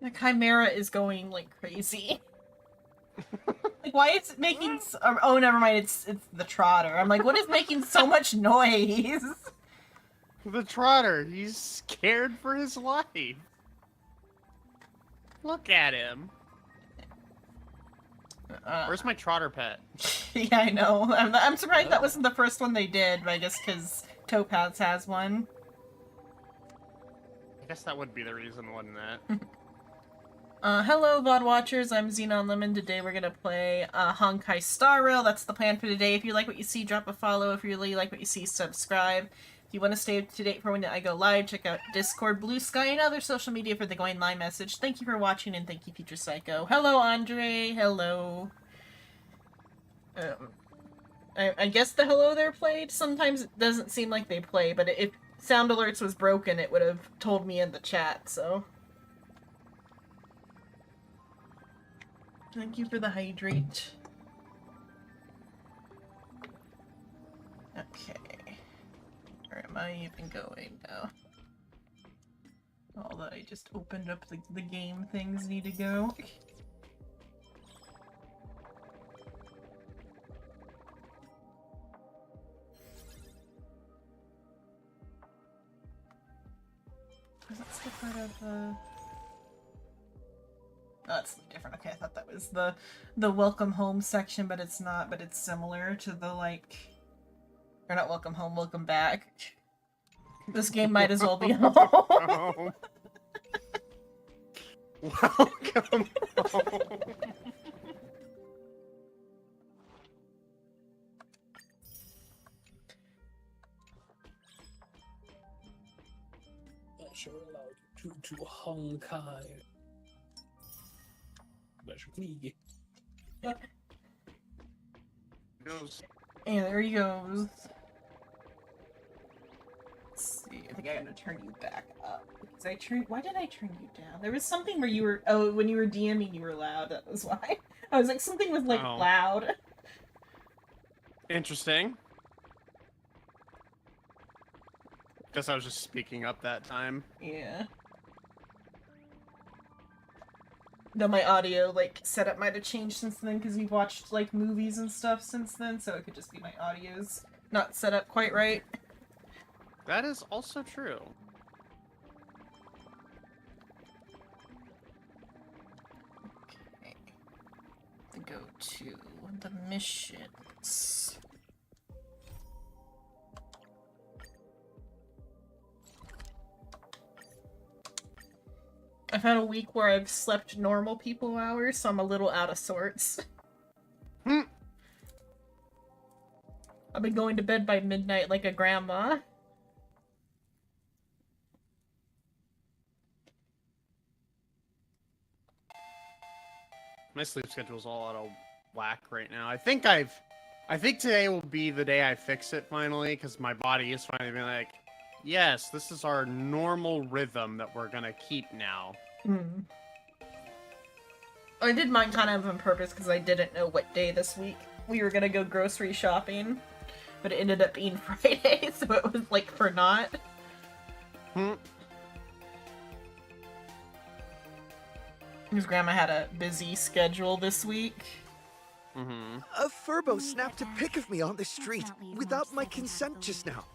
The Chimera is going like crazy. Like, why is it making? Oh, never mind. It's the Trotter. I'm like, what is making so much noise? The Trotter. He's scared for his life. Look at him. Where's my Trotter pet? Yeah, I know. I'm surprised that wasn't the first one they did, but I guess because Topaz has one. I guess that would be the reason, wouldn't it? Hello, VOD watchers. I'm Xenon Lemon. Today we're gonna play Honkai Star Rail. That's the plan for today. If you like what you see, drop a follow. If you really like what you see, subscribe. If you want to stay up to date for when I go live, check out Discord, Blue Sky, and other social media for the going live message. Thank you for watching, and thank you, Future Psycho. Hello, Andre. Hello. I guess the hello there played. Sometimes it doesn't seem like they play, but if Sound Alerts was broken, it would have told me in the chat, so... Thank you for the hydrate. Okay. Where am I even going now? All that I just opened up the game things need to go. Is that still part of Oh, that's different. Okay, I thought that was the welcome home section, but it's not, but it's similar to the, like... Or not welcome home, welcome back. This game might as well be home. Welcome home. Sure allowed to Honkai. Varsågod. Goes. And there he goes. Let's see, I think I gotta turn you back up. Because why did I turn you down? There was something where you were, oh, when you were DMing you were loud, that was why. I was like, something was like loud. Interesting. Guess I was just speaking up that time. Yeah. Though my audio, like, setup might have changed since then, because we've watched, like, movies and stuff since then, so it could just be my audio's not set up quite right. That is also true. Okay. Go to the missions. I've had a week where I've slept normal people hours, so I'm a little out of sorts. I've been going to bed by midnight like a grandma. My sleep schedule's all out of whack right now. I think today will be the day I fix it finally, because my body is finally being like, yes, this is our normal rhythm that we're gonna keep now. I did mine kind of on purpose because I didn't know what day this week we were gonna go grocery shopping, but it ended up being Friday, so it was like for naught. His grandma had a busy schedule this week. A furbo snapped a pic of me on the street without my consent just now.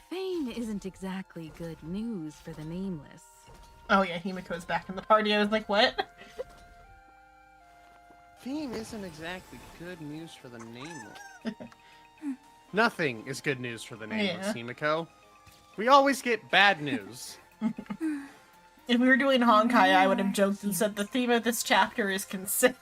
Fame isn't exactly good news for the nameless. Oh yeah, Himiko's back in the party. I was like, what? Fame isn't exactly good news for the nameless. Nothing is good news for the nameless, Himiko. We always get bad news. If we were doing Honkai, I would have joked and said the theme of this chapter is consent.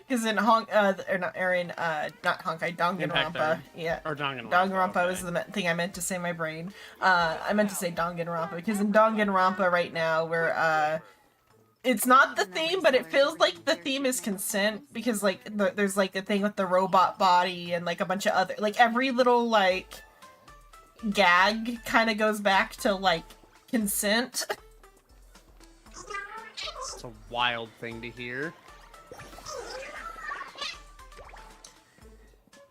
Because in not Honkai, Danganronpa. Yeah. Or Danganronpa. Danganronpa was the thing I meant to say in my brain. I meant to say Danganronpa, because in Danganronpa right now, we're, it's not the theme, but it feels like the theme is consent, because, like, there's, like, a thing with the robot body and, like, a bunch of other, like, every little, like, gag kind of goes back to, like, consent. It's a wild thing to hear.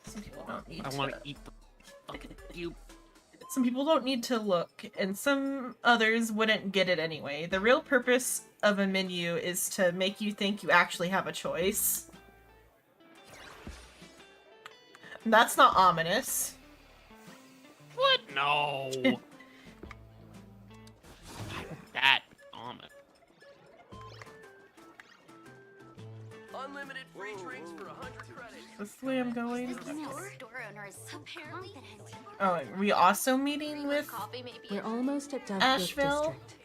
Some people don't need I want to eat the you. Some people don't need to look, and some others wouldn't get it anyway. The real purpose of a menu is to make you think you actually have a choice. That's not ominous. What? No. That ominous. Unlimited free drinks for 100 credits. That's the way I'm going. Store owner is so confident. Oh, are we also meeting with... Coffee maybe. We're almost at Dove's Asheville? district.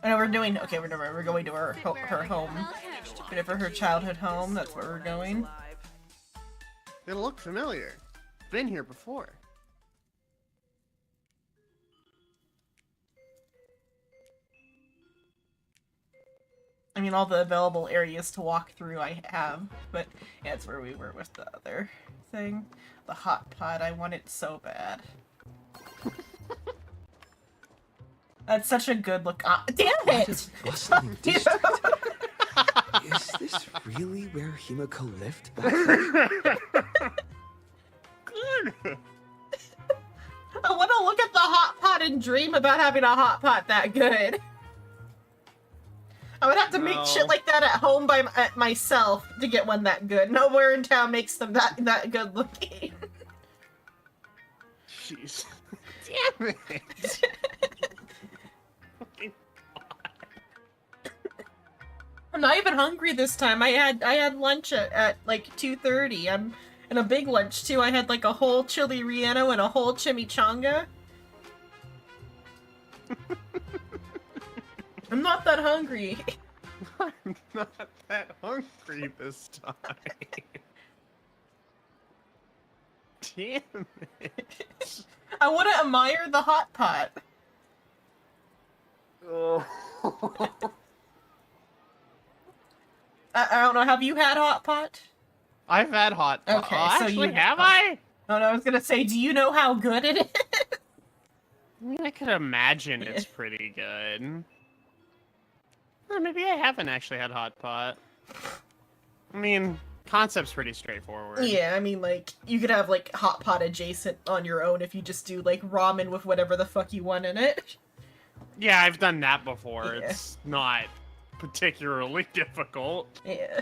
Oh, no, we're doing... Okay, we're going to her home. Whatever her childhood home, that's where we're going. They look familiar. Been here before. I mean, all the available areas to walk through I have, but yeah, it's where we were with the other thing. The hot pot, I want it so bad. That's such a good look. Ah, damn it! Bustling district. Is this really where Himiko lived back then? Good. I want to look at the hot pot and dream about having a hot pot that good. I would have to make shit like that at home by myself to get one that good. Nowhere in town makes them that good looking. Jeez. Damn it. Fucking I'm not even hungry this time. I had lunch at like 2:30. I'm in a big lunch too. I had like a whole chili relleno and a whole chimichanga. I'm not that hungry. I'm not that hungry this time. Damn it. I want to admire the hot pot. Oh. I don't know. Have you had hot pot? I've had hot pot. Okay, Oh, so actually, you- have I? Oh no, I was gonna say, do you know how good it is? I mean, I could imagine it's pretty good. Or maybe I haven't actually had hot pot. I mean, concept's pretty straightforward. Yeah, I mean, like, you could have, like, hot pot adjacent on your own if you just do, like, ramen with whatever the fuck you want in it. Yeah, I've done that before. Yeah. It's not particularly difficult. Yeah.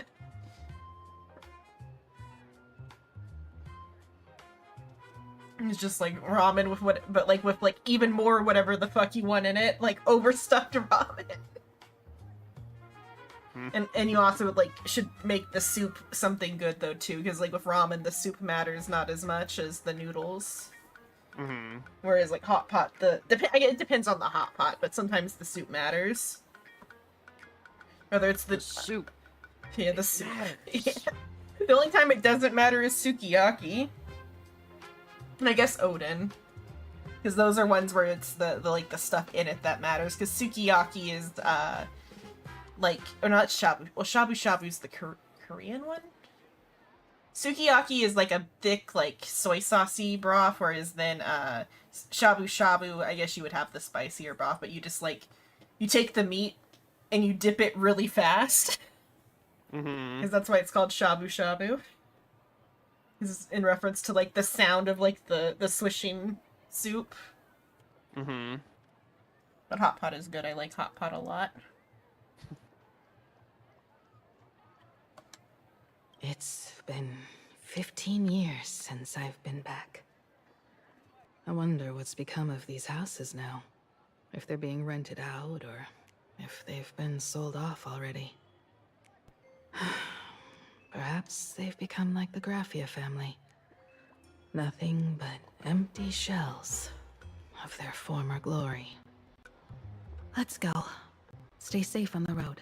It's just, like, ramen with what, but, like, with, like, even more whatever the fuck you want in it. Like, overstuffed ramen. And you also, like, should make the soup something good, though, too. Because, like, with ramen, the soup matters not as much as the noodles. Mm-hmm. Whereas, like, hot pot, it depends on the hot pot, but sometimes the soup matters. Whether it's the soup. Yeah, the soup. Yeah. The only time it doesn't matter is sukiyaki. And I guess Odin. Because those are ones where it's the like, the stuff in it that matters. Because sukiyaki is, like, or not shabu. Well, shabu shabu's the Korean one? Sukiyaki is like a thick, like, soy saucy broth, whereas then, shabu shabu, I guess you would have the spicier broth, but you just, like, you take the meat and you dip it really fast. Mm-hmm. Because that's why it's called shabu shabu. This is in reference to, like, the sound of, like, the swishing soup. Mm-hmm. But hot pot is good. I like hot pot a lot. It's been 15 years since I've been back. I wonder what's become of these houses now. If they're being rented out, or if they've been sold off already. Perhaps they've become like the Graffia family. Nothing but empty shells of their former glory. Let's go. Stay safe on the road.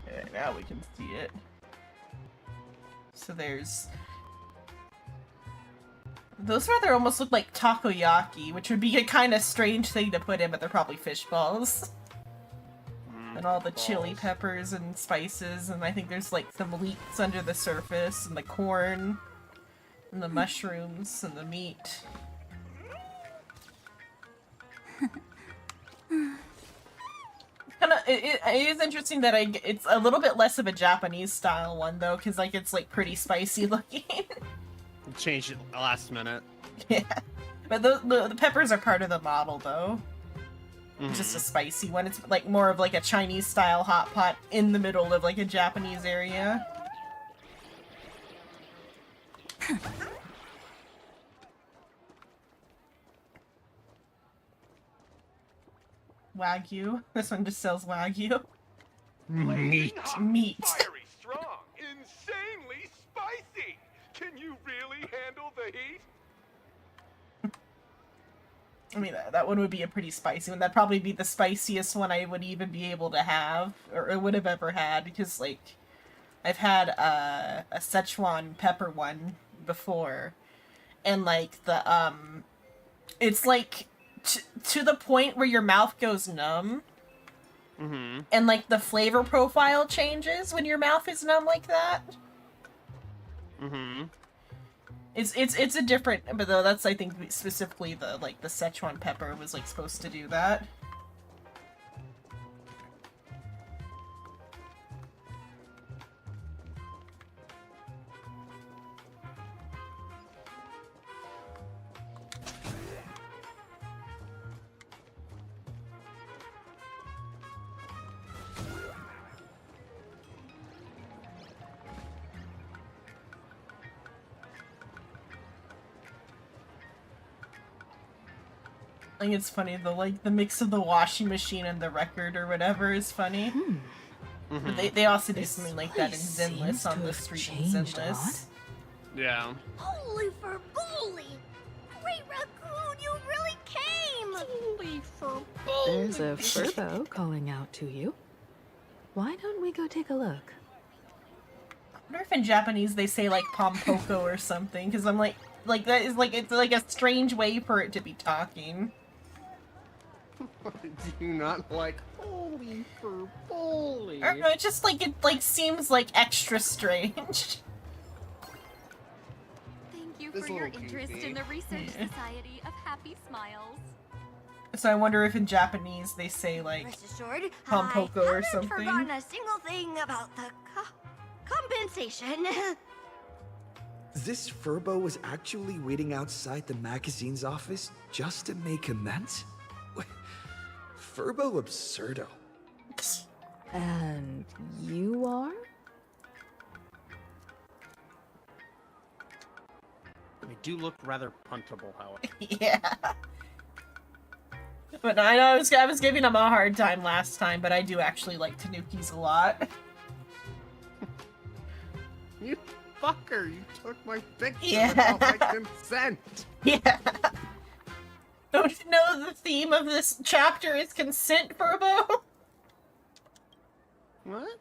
Yeah, now we can see it. So there's... Those rather almost look like takoyaki, which would be a kind of strange thing to put in, but they're probably fish balls. And all the chili peppers and spices, and I think there's like some leeks under the surface, and the corn, and the mushrooms, and the meat. It is interesting that it's a little bit less of a Japanese style one though, because like it's like pretty spicy looking. Changed it last minute. Yeah. But the peppers are part of the model, though. Mhm. Just a spicy one. It's like more of like a Chinese style hot pot in the middle of like a Japanese area. Wagyu. This one just sells Wagyu. Meat. Meat. Fiery strong, insanely spicy. Can you really handle the heat? I mean, that one would be a pretty spicy one. That'd probably be the spiciest one I would even be able to have, or would have ever had, because, like, I've had a Szechuan pepper one before, and, like, it's, like, to the point where your mouth goes numb, Mm-hmm. and, like, the flavor profile changes when your mouth is numb like that. Mm-hmm. It's a different, but though that's, I think, specifically the Szechuan pepper was, like, supposed to do that. I think it's funny, the mix of the washing machine and the record or whatever is funny. But they also do something like that in place Zenless seems on to the have street in changed a Zenless. Yeah. Holy for bully! Great raccoon, you really came! Holy for There's a furbo calling out to you. Why don't we go take a look? I wonder if in Japanese they say like pompoko or something, because I'm like that is like, it's like a strange way for it to be talking. Do you not like holy for bully? I don't know, it's just like, it like seems like extra strange. Thank you This for your little interest cutie. in the Research Yeah. Society of Happy Smiles. So I wonder if in Japanese they say like Rest assured, Pompoko I or haven't something. forgotten a single thing about the compensation. This Furbo was actually waiting outside the magazine's office just to make amends? Furbo absurdo. And you are? They do look rather puntable, however. yeah. But I know I was giving them a hard time last time, but I do actually like Tanukis a lot. You fucker! You took my picture Yeah. without my consent. Yeah. Don't you know the theme of this chapter is consent, Furbo? What?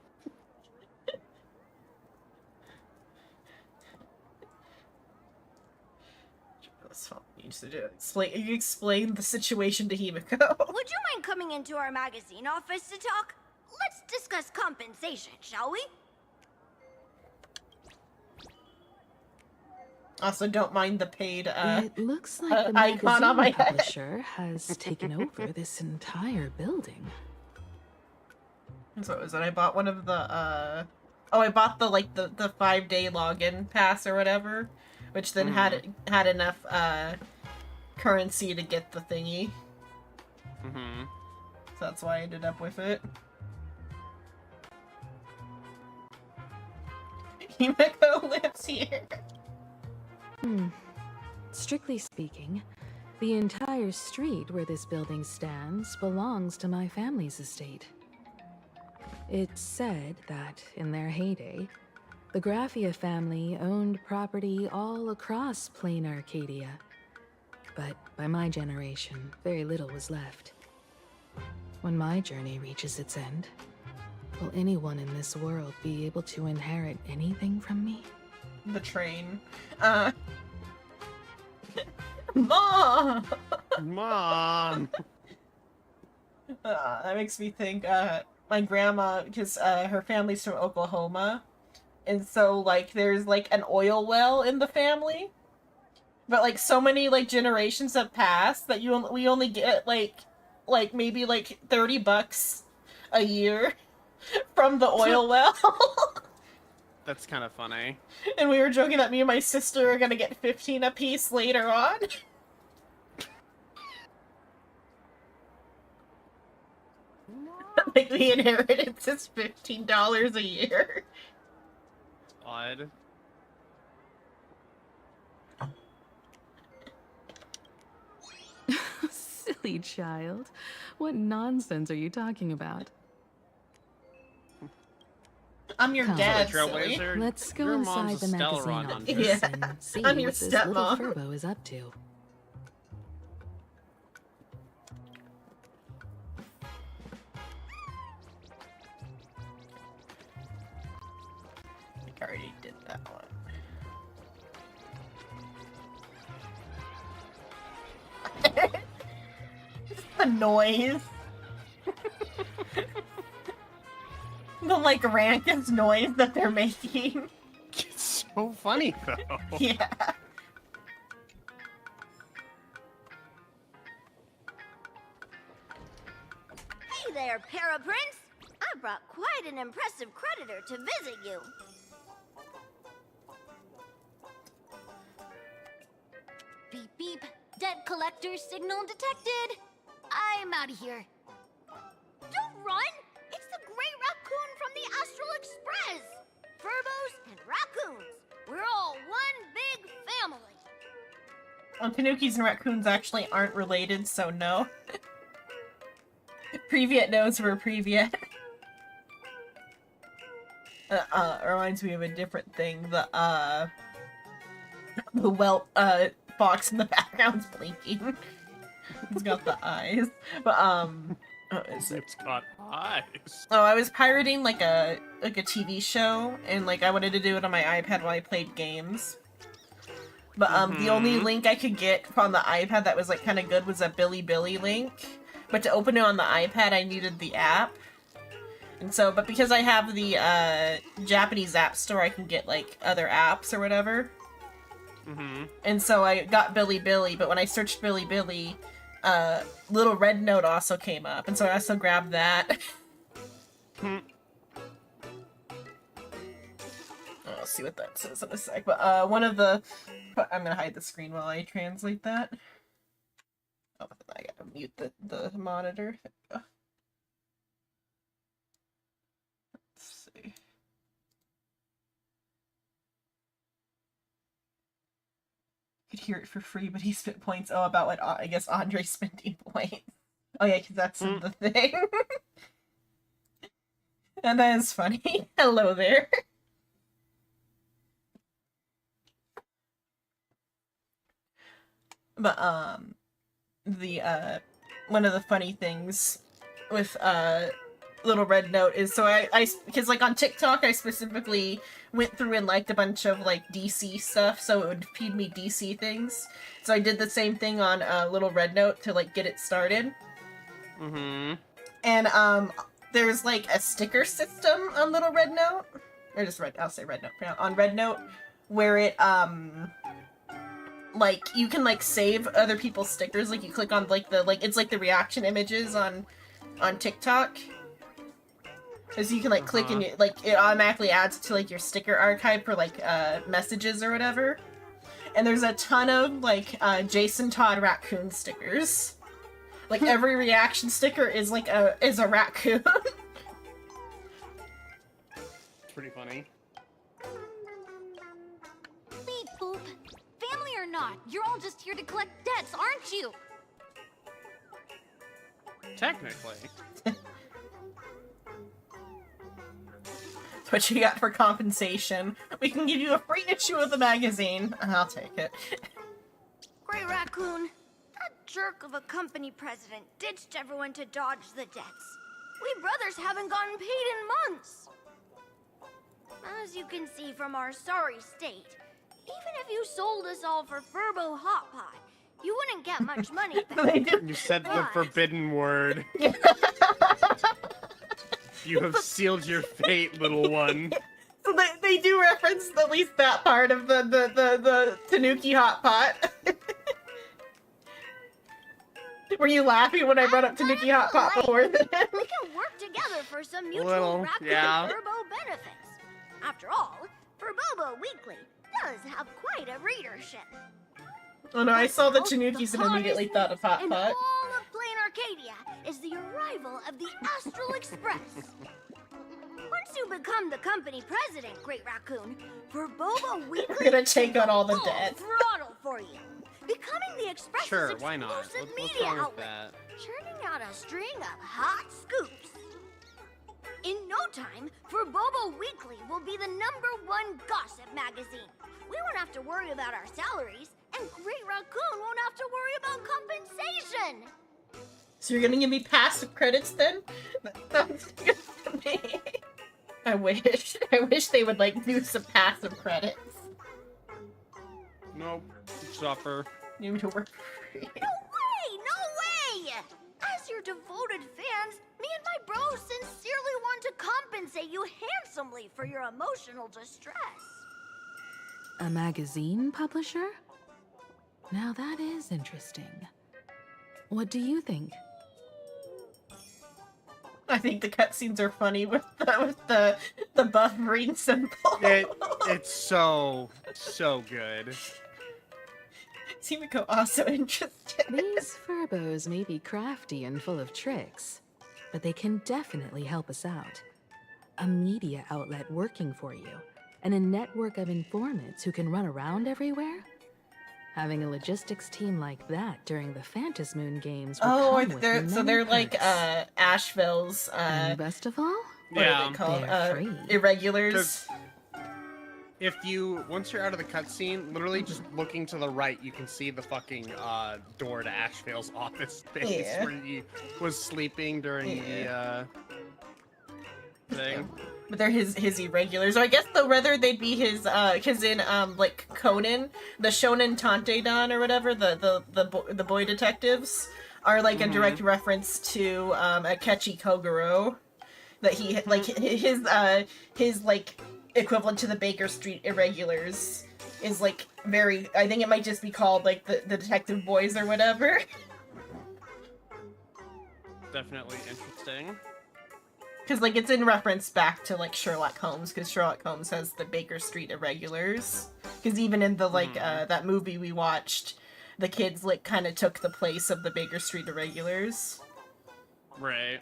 That's what you used to do. You explain the situation to Himiko. Would you mind coming into our magazine office to talk? Let's discuss compensation, shall we? Also, don't mind the paid, It looks like the icon on magazine my head. publisher has taken over this entire building. So what was it? I bought one of the, oh, I bought the, like, the 5-day login pass or whatever, which then had enough, currency to get the thingy. Mm-hmm. So that's why I ended up with it. Himiko lives here. Strictly speaking, the entire street where this building stands belongs to my family's estate. It's said that, in their heyday, the Graphia family owned property all across plain Arcadia. But by my generation, very little was left. When my journey reaches its end, will anyone in this world be able to inherit anything from me? The train. Mom! Mom! That makes me think, my grandma, because, her family's from Oklahoma, and so, like, there's, like, an oil well in the family, but, like, so many, like, generations have passed that we only get, like, maybe, like, $30 a year from the oil well. That's kind of funny. And we were joking that me and my sister are gonna get 15 apiece later on. Like the inheritance is $15 a year. Odd. Silly child. What nonsense are you talking about? I'm your Come. dad, Trailblazer. silly. Let's go Your inside mom's the a magazine Stellaron office hunter. Yeah. and see I'm your what this little stepmom. Furbo is up to. I already did that one. The noise. The like rankest noise that they're making. It's so funny though. Yeah. Hey there, Paraprince! I brought quite an impressive creditor to visit you. Beep beep. Debt collector signal detected. I'm out of here. Don't run! It's the Gray Raccoon from the Astral Express! Furbos and raccoons. We're all one big family. Well, Tanukis and raccoons actually aren't related, so no. Previet knows we're Previet. Reminds me of a different thing. The box in the background's blinking. It's got the eyes. But, It's got eyes. Oh, I was pirating like a TV show, and like I wanted to do it on my iPad while I played games. But the only link I could get on the iPad that was like kind of good was a Billy link. But to open it on the iPad, I needed the app. And so, but because I have the Japanese app store, I can get like other apps or whatever. And so I got Billy, but when I searched Billy, Little Red Note also came up, and so I also grabbed that. I'll see what that says in a sec. But one of the, I'm gonna hide the screen while I translate that. Oh, I gotta mute the monitor. There we go. Let's see. Could hear it for free, but he spent points. Oh, about what I guess Andre's spending points. Oh yeah, because that's the thing. And that is funny. Hello there. But the one of the funny things with Little Red Note is so I because like on TikTok I specifically went through and liked a bunch of like DC stuff, so it would feed me DC things. So I did the same thing on Little Red Note to like get it started. And there's like a sticker system on Little Red Note, or just Red. I'll say Red Note for now. On Red Note, where it like you can like save other people's stickers. Like you click on like the it's like the reaction images on TikTok. So you can like click and it automatically adds to like your sticker archive for like messages or whatever. And there's a ton of like Jason Todd raccoon stickers. Like every reaction sticker is like a raccoon. It's pretty funny. Beep boop. Family or not, you're all just here to collect debts, aren't you? Technically. That's what you got for compensation. We can give you a free issue of the magazine. I'll take it. Gray Raccoon, that jerk of a company president ditched everyone to dodge the debts. We brothers haven't gotten paid in months. As you can see from our sorry state, even if you sold us all for Furbo Hot Pot, you wouldn't get much money back. You said the forbidden word. You have sealed your fate, little one. So they do reference at least that part of the Tanuki Hot Pot. Were you laughing when I brought up Tanuki Hot Pot before then? We can work together for some mutual Little, Raccoon yeah. Furbo benefits. After all, Verbobo Weekly does have quite a readership. Oh no, I saw the Now, Tanukis the and immediately thought of Hot in Pot. all of Plain Arcadia is the arrival of the Astral Express. Once you become the company president, Great Raccoon, Verbobo Weekly We're gonna take on all the full debt. throttle for you. Becoming the Express's Sure, why not? exclusive What's media wrong with outlet, that? churning out a string of hot scoops. In no time, Verbobo Weekly will be the #1 gossip magazine. We won't have to worry about our salaries, and Great Raccoon won't have to worry about compensation. So you're gonna give me passive credits then? That sounds good to me. I wish they would like do some passive credits. Nope. Suffer. You need to work for free. No way! No way! As your devoted fans, me and my bros sincerely want to compensate you handsomely for your emotional distress. A magazine publisher? Now that is interesting. What do you think? I think the cutscenes are funny with the buff green symbol. It's so good. Himiko also interested. These furbos may be crafty and full of tricks, but they can definitely help us out. A media outlet working for you, and a network of informants who can run around everywhere? Having a logistics team like that during the Phantasmoon games will Oh, come with so many they're like perks. Asheville's And best of all, what Yeah. are they called? They're free. Irregulars. If you, once you're out of the cutscene, literally just looking to the right, you can see the fucking door to Ashvale's office space Yeah. where he was sleeping during the thing. But they're his irregulars. Or I guess though rather they'd be his cause in like Conan, the Shonen Tante-dan or whatever, the boy detectives are like a direct reference to Akechi Kogoro. That he like his like equivalent to the Baker Street Irregulars is like very, I think it might just be called like the Detective Boys or whatever. Definitely interesting. Because like it's in reference back to like Sherlock Holmes, because Sherlock Holmes has the Baker Street Irregulars. Because even in the like that movie we watched, the kids like kind of took the place of the Baker Street Irregulars. Right.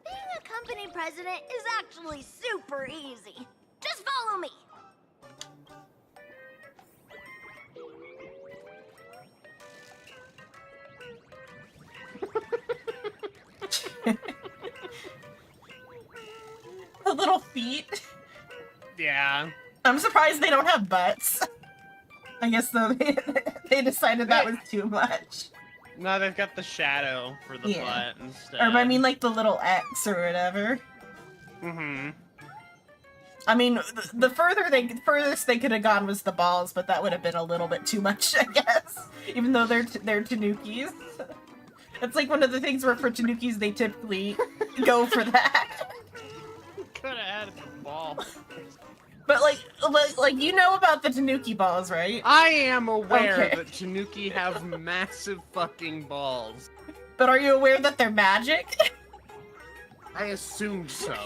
Being a company president is actually super easy. Just follow me. The little feet. Yeah. I'm surprised they don't have butts. I guess though they decided that was too much. No, they've got the shadow for the Yeah. butt instead. Or I mean like the little X or whatever. Mm-hmm. I mean, the furthest they could have gone was the balls, but that would have been a little bit too much, I guess. Even though they're Tanukis. It's like one of the things where for Tanukis they typically go for that. Could have added the ball. But like you know about the Tanuki balls, right? I am aware Okay. that Tanuki have massive fucking balls. But are you aware that they're magic? I assumed so.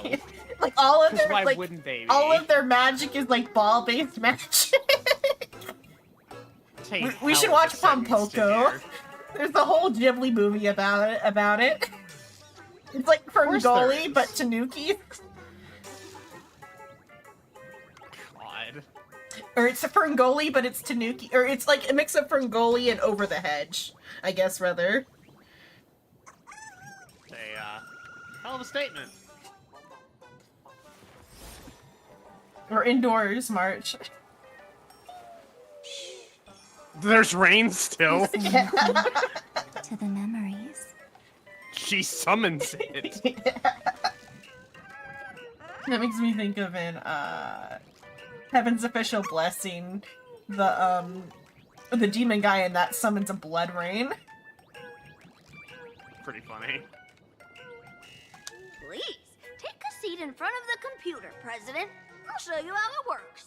Like all of 'Cause their why like wouldn't they be? all of their magic is like ball-based magic. Take we should hell of a watch sentence to Pompoko. hear. There's a whole Ghibli movie about it. It's like course there Ferngully, is. but Tanuki. God. Or it's a Ferngully, but it's Tanuki. Or it's like a mix of Ferngully and Over the Hedge, I guess, rather. A hell of a statement. Or Indoors March. There's rain still. To the memories. She summons it. That makes me think of in Heaven's Official Blessing, the demon guy in that summons a blood rain. Pretty funny. Please, take a seat in front of the computer, President. I'll show you how it works.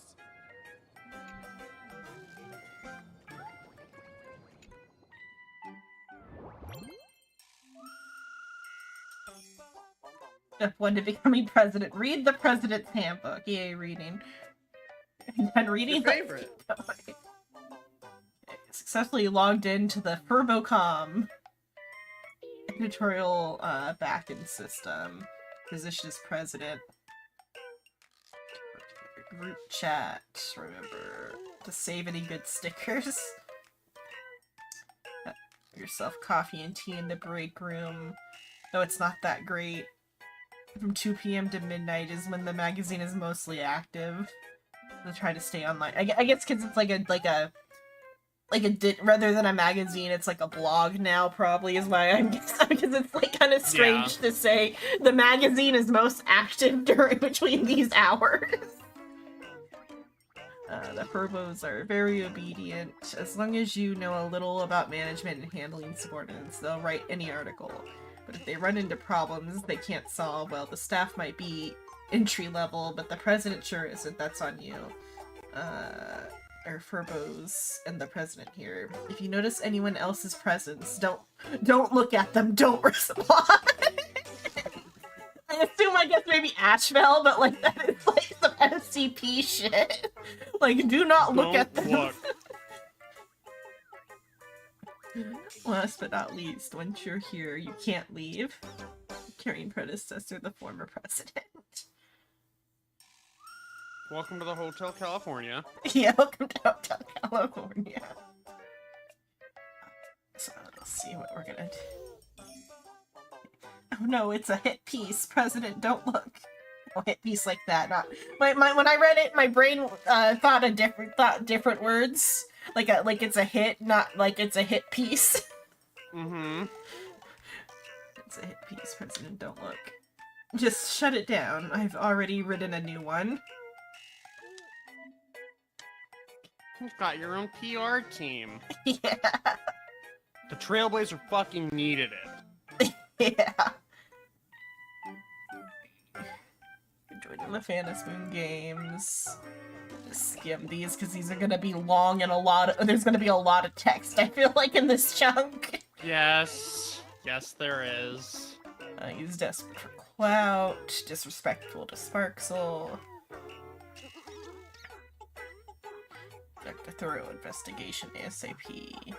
Step 1 to becoming president. Read the president's handbook. Yay, reading. And reading Your favorite. Successfully logged into the Furbocom editorial backend system. Position as president. Group chat. Remember to save any good stickers. Yourself coffee and tea in the break room. Though it's not that great. From 2 p.m. to midnight is when the magazine is mostly active. To try to stay online. I guess because it's rather than a magazine, it's like a blog now. Probably is why I'm guessing, because it's like kind of strange to say the magazine is most active between these hours. The Furbos are very obedient. As long as you know a little about management and handling subordinates, they'll write any article. But if they run into problems they can't solve, well, the staff might be entry level, but the president sure isn't. That's on you. Our Furbos and the president here. If you notice anyone else's presence, don't look at them. Don't respond. I assume, I guess maybe Asheville, but like that is like some SCP shit. Like, do not look at them. Look. Last but not least, once you're here, you can't leave. Carrying predecessor, the former president. Welcome to the Hotel California. Yeah, welcome to Hotel California. So let's see what we're gonna do. Oh no, it's a hit piece. President, don't look. Oh, hit piece like that. Not when I read it, my brain thought different words. Like it's a hit, not like it's a hit piece. Mm-hmm. It's a hit piece. President, don't look. Just shut it down. I've already written a new one. You've got your own PR team. Yeah. The Trailblazer fucking needed it. Yeah. Joining the Fantasmoon games. Just skim these because these are gonna be long and there's gonna be a lot of text, I feel like, in this chunk. Yes. Yes, there is. He's desperate for clout, disrespectful to Sparksel. Conduct a thorough investigation ASAP.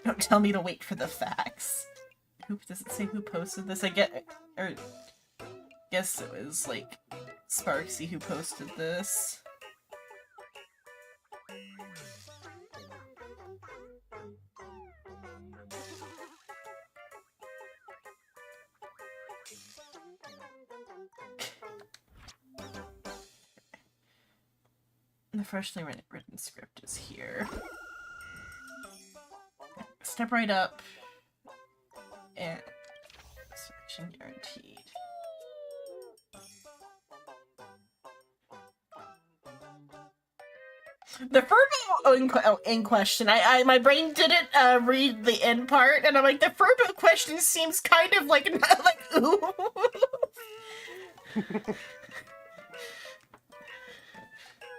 Don't tell me to wait for the facts. Does it say who posted this? Guess it was like Sparksy who posted this. The freshly written script is here. Step right up. And section guaranteed. The Furbo in question, my brain didn't read the end part, and I'm like, the Furbo question seems kind of like ooh.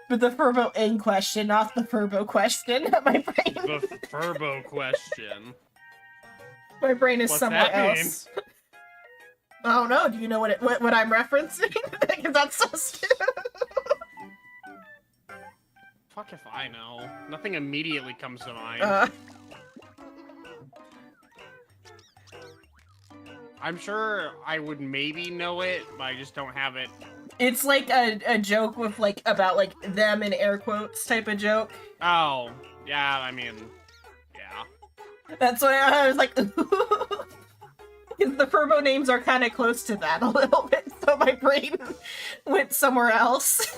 But the Furbo in question, not the Furbo question. My brain. The Furbo question. My brain is What's somewhere that else. I don't know. Do you know what I'm referencing? Because that's so stupid. Fuck if I know. Nothing immediately comes to mind. I'm sure I would maybe know it, but I just don't have it. It's like a joke with about them in air quotes type of joke. Oh, yeah, I mean, yeah. That's why I was like, because the Furbo names are kind of close to that a little bit, so my brain went somewhere else.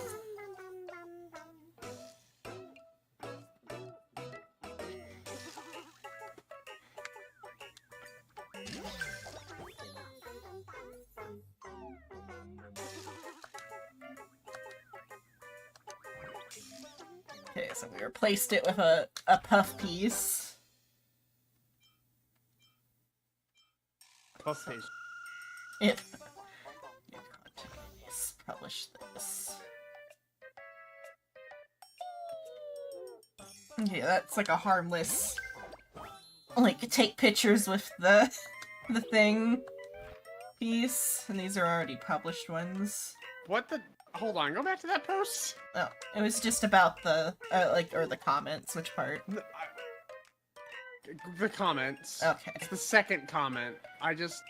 Okay, so we replaced it with a puff piece. Puff face. If publish this. Okay, that's like a harmless, take pictures with the thing. piece, and these are already published ones. What the? Hold on, go back to that post. Oh, it was just about the, or the comments, which part? The comments. Okay. It's the second comment. I just...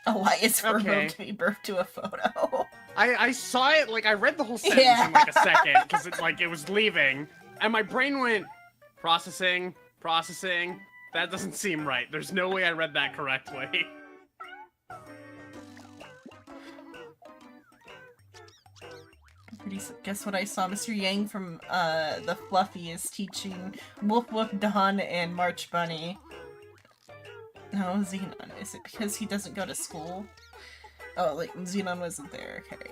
Oh, why is for Okay. to giving birth to a photo? I saw it, like, I read the whole sentence in, like, a second, because it was leaving, and my brain went, processing, that doesn't seem right. There's no way I read that correctly. Guess what I saw? Mr. Yang from, the Fluffy is teaching Woof Woof Dawn and March Bunny. No, Xenon. Is it because he doesn't go to school? Oh, like, Xenon wasn't there. Okay,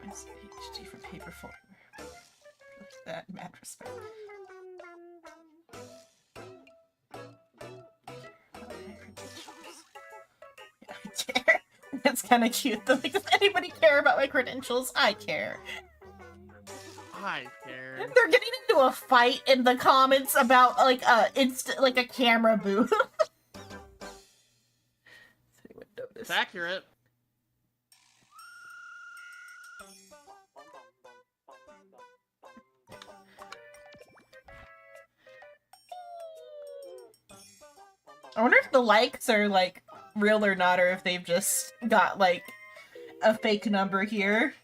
PhD for paper folder. That in mad respect. Yeah, I care. It's kind of cute though. Like, does anybody care about my credentials? I care. I care. They're getting into a fight in the comments about like like a camera booth. It's accurate. I wonder if the likes are like real or not, or if they've just got like a fake number here.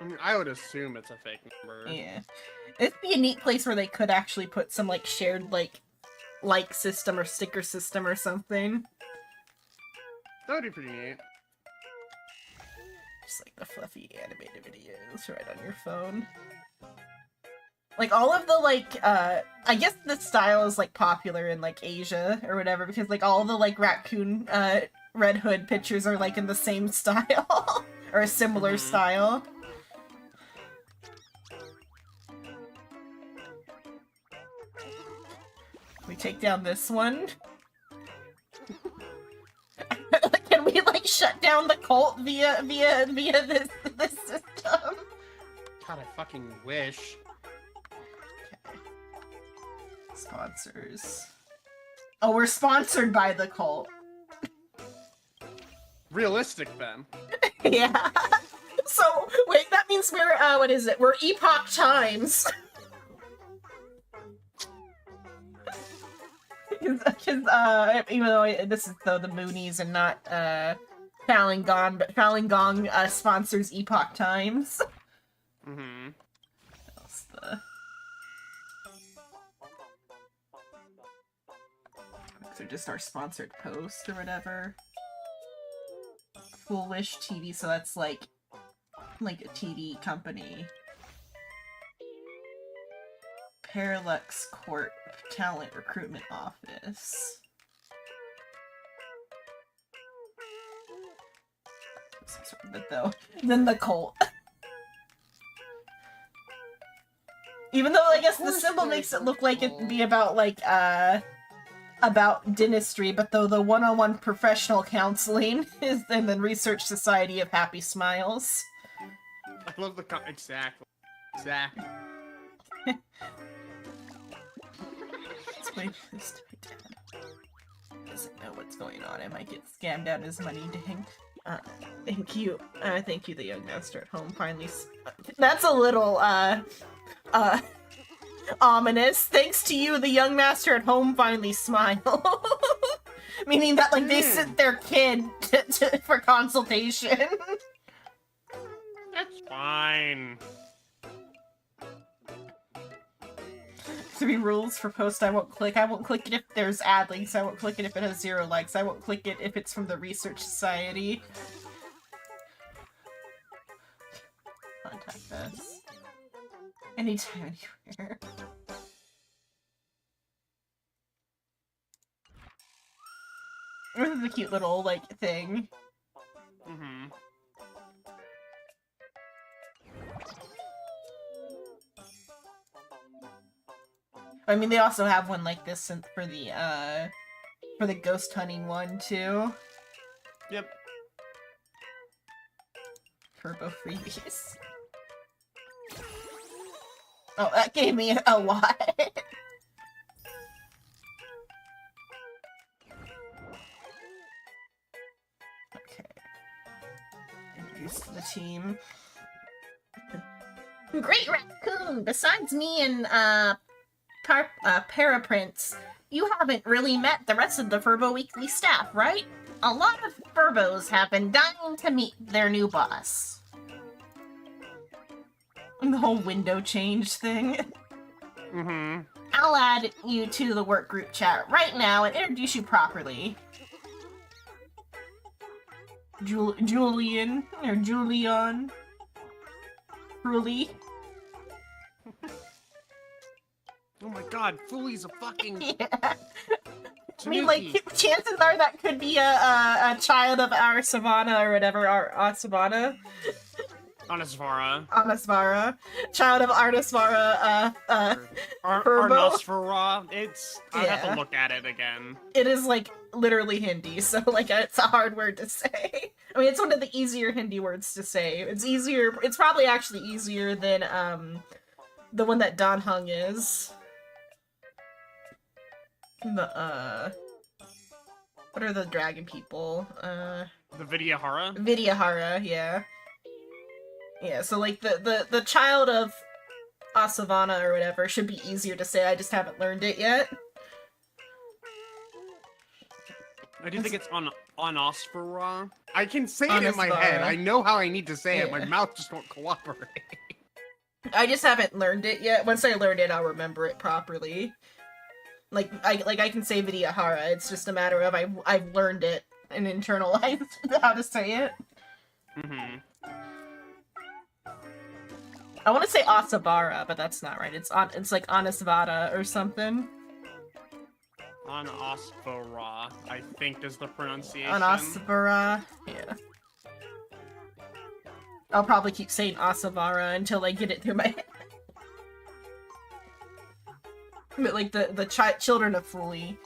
I mean, I would assume it's a fake number. Yeah. It'd be a neat place where they could actually put some like shared like system or sticker system or something. That would be pretty neat. Just like the fluffy animated videos right on your phone. Like all of the like I guess the style is like popular in like Asia or whatever, because like all the like raccoon Red Hood pictures are like in the same style or a similar style. We take down this one. Can we like shut down the cult via this system? God, I fucking wish. Okay. Sponsors. Oh, we're sponsored by the cult. Realistic, then. Yeah. So, wait, that means we're, what is it? We're Epoch Times. Because, even though this is, though, the Moonies and not, Falun Gong, but Falun Gong, sponsors Epoch Times. Mm-hmm. What else the... These are just our sponsored posts or whatever. Foolish TV, so that's like a TV company. Parallax Court Talent Recruitment Office. But though, then the cult. Even though I guess the symbol makes it look like it'd be about like about dentistry, but though the one-on-one professional counseling is in the Research Society of Happy Smiles. I love the exactly. Let's wait for this to be dead. Doesn't know what's going on. I might get scammed out of his money. Dang. Thank you. Thank you, the young master at home. Finally, that's a little ominous. Thanks to you, the young master at home finally smile. Meaning that, like, they sent their kid for consultation. That's fine. 3 rules for post I won't click. I won't click it if there's ad links. I won't click it if it has 0 likes. I won't click it if it's from the Research Society. Contact us. Anytime, anywhere. This is a cute little, like, thing. Mm-hmm. I mean, they also have one like this for the ghost hunting one, too. Yep. Turbo freebies. Oh, that gave me a lot. introduced to the team. Great Raccoon! Besides me and, Paraprince, you haven't really met the rest of the Furbo Weekly staff, right? A lot of Furbos have been dying to meet their new boss. And the whole window change thing. Mm-hmm. I'll add you to the work group chat right now and introduce you properly. Julian, or Julian. Truly. Oh my god, Foolie's a fucking... Yeah. I mean, like, chances are that could be a child of our Savannah or whatever, our Savannah. Anasvara. Anasvara. Child of Arnasvara, Furbo. Arnasvara. It's... I'd have Yeah. to look at it again. It is, like, literally Hindi, so, like, it's a hard word to say. I mean, it's one of the easier Hindi words to say. It's easier... It's probably actually easier than, the one that Don Hung is. The, what are the dragon people? The Vidyahara? Vidyahara, yeah. Yeah, so, like, the child of Asavana or whatever should be easier to say, I just haven't learned it yet. I do think it's on Anosfera. I can say it in my head. Anasvara. I know how I need to say it. Yeah. My mouth just won't cooperate. I just haven't learned it yet. Once I learn it, I'll remember it properly. Like I can say Vidyahara. It's just a matter of I've learned it and internalized how to say it. Mm-hmm. I want to say Asabara, but that's not right. It's like Anasvara or something. Anosfera, I think is the pronunciation. Anasvara. Yeah. I'll probably keep saying Asavara until I get it through my head. But like the children of Fuli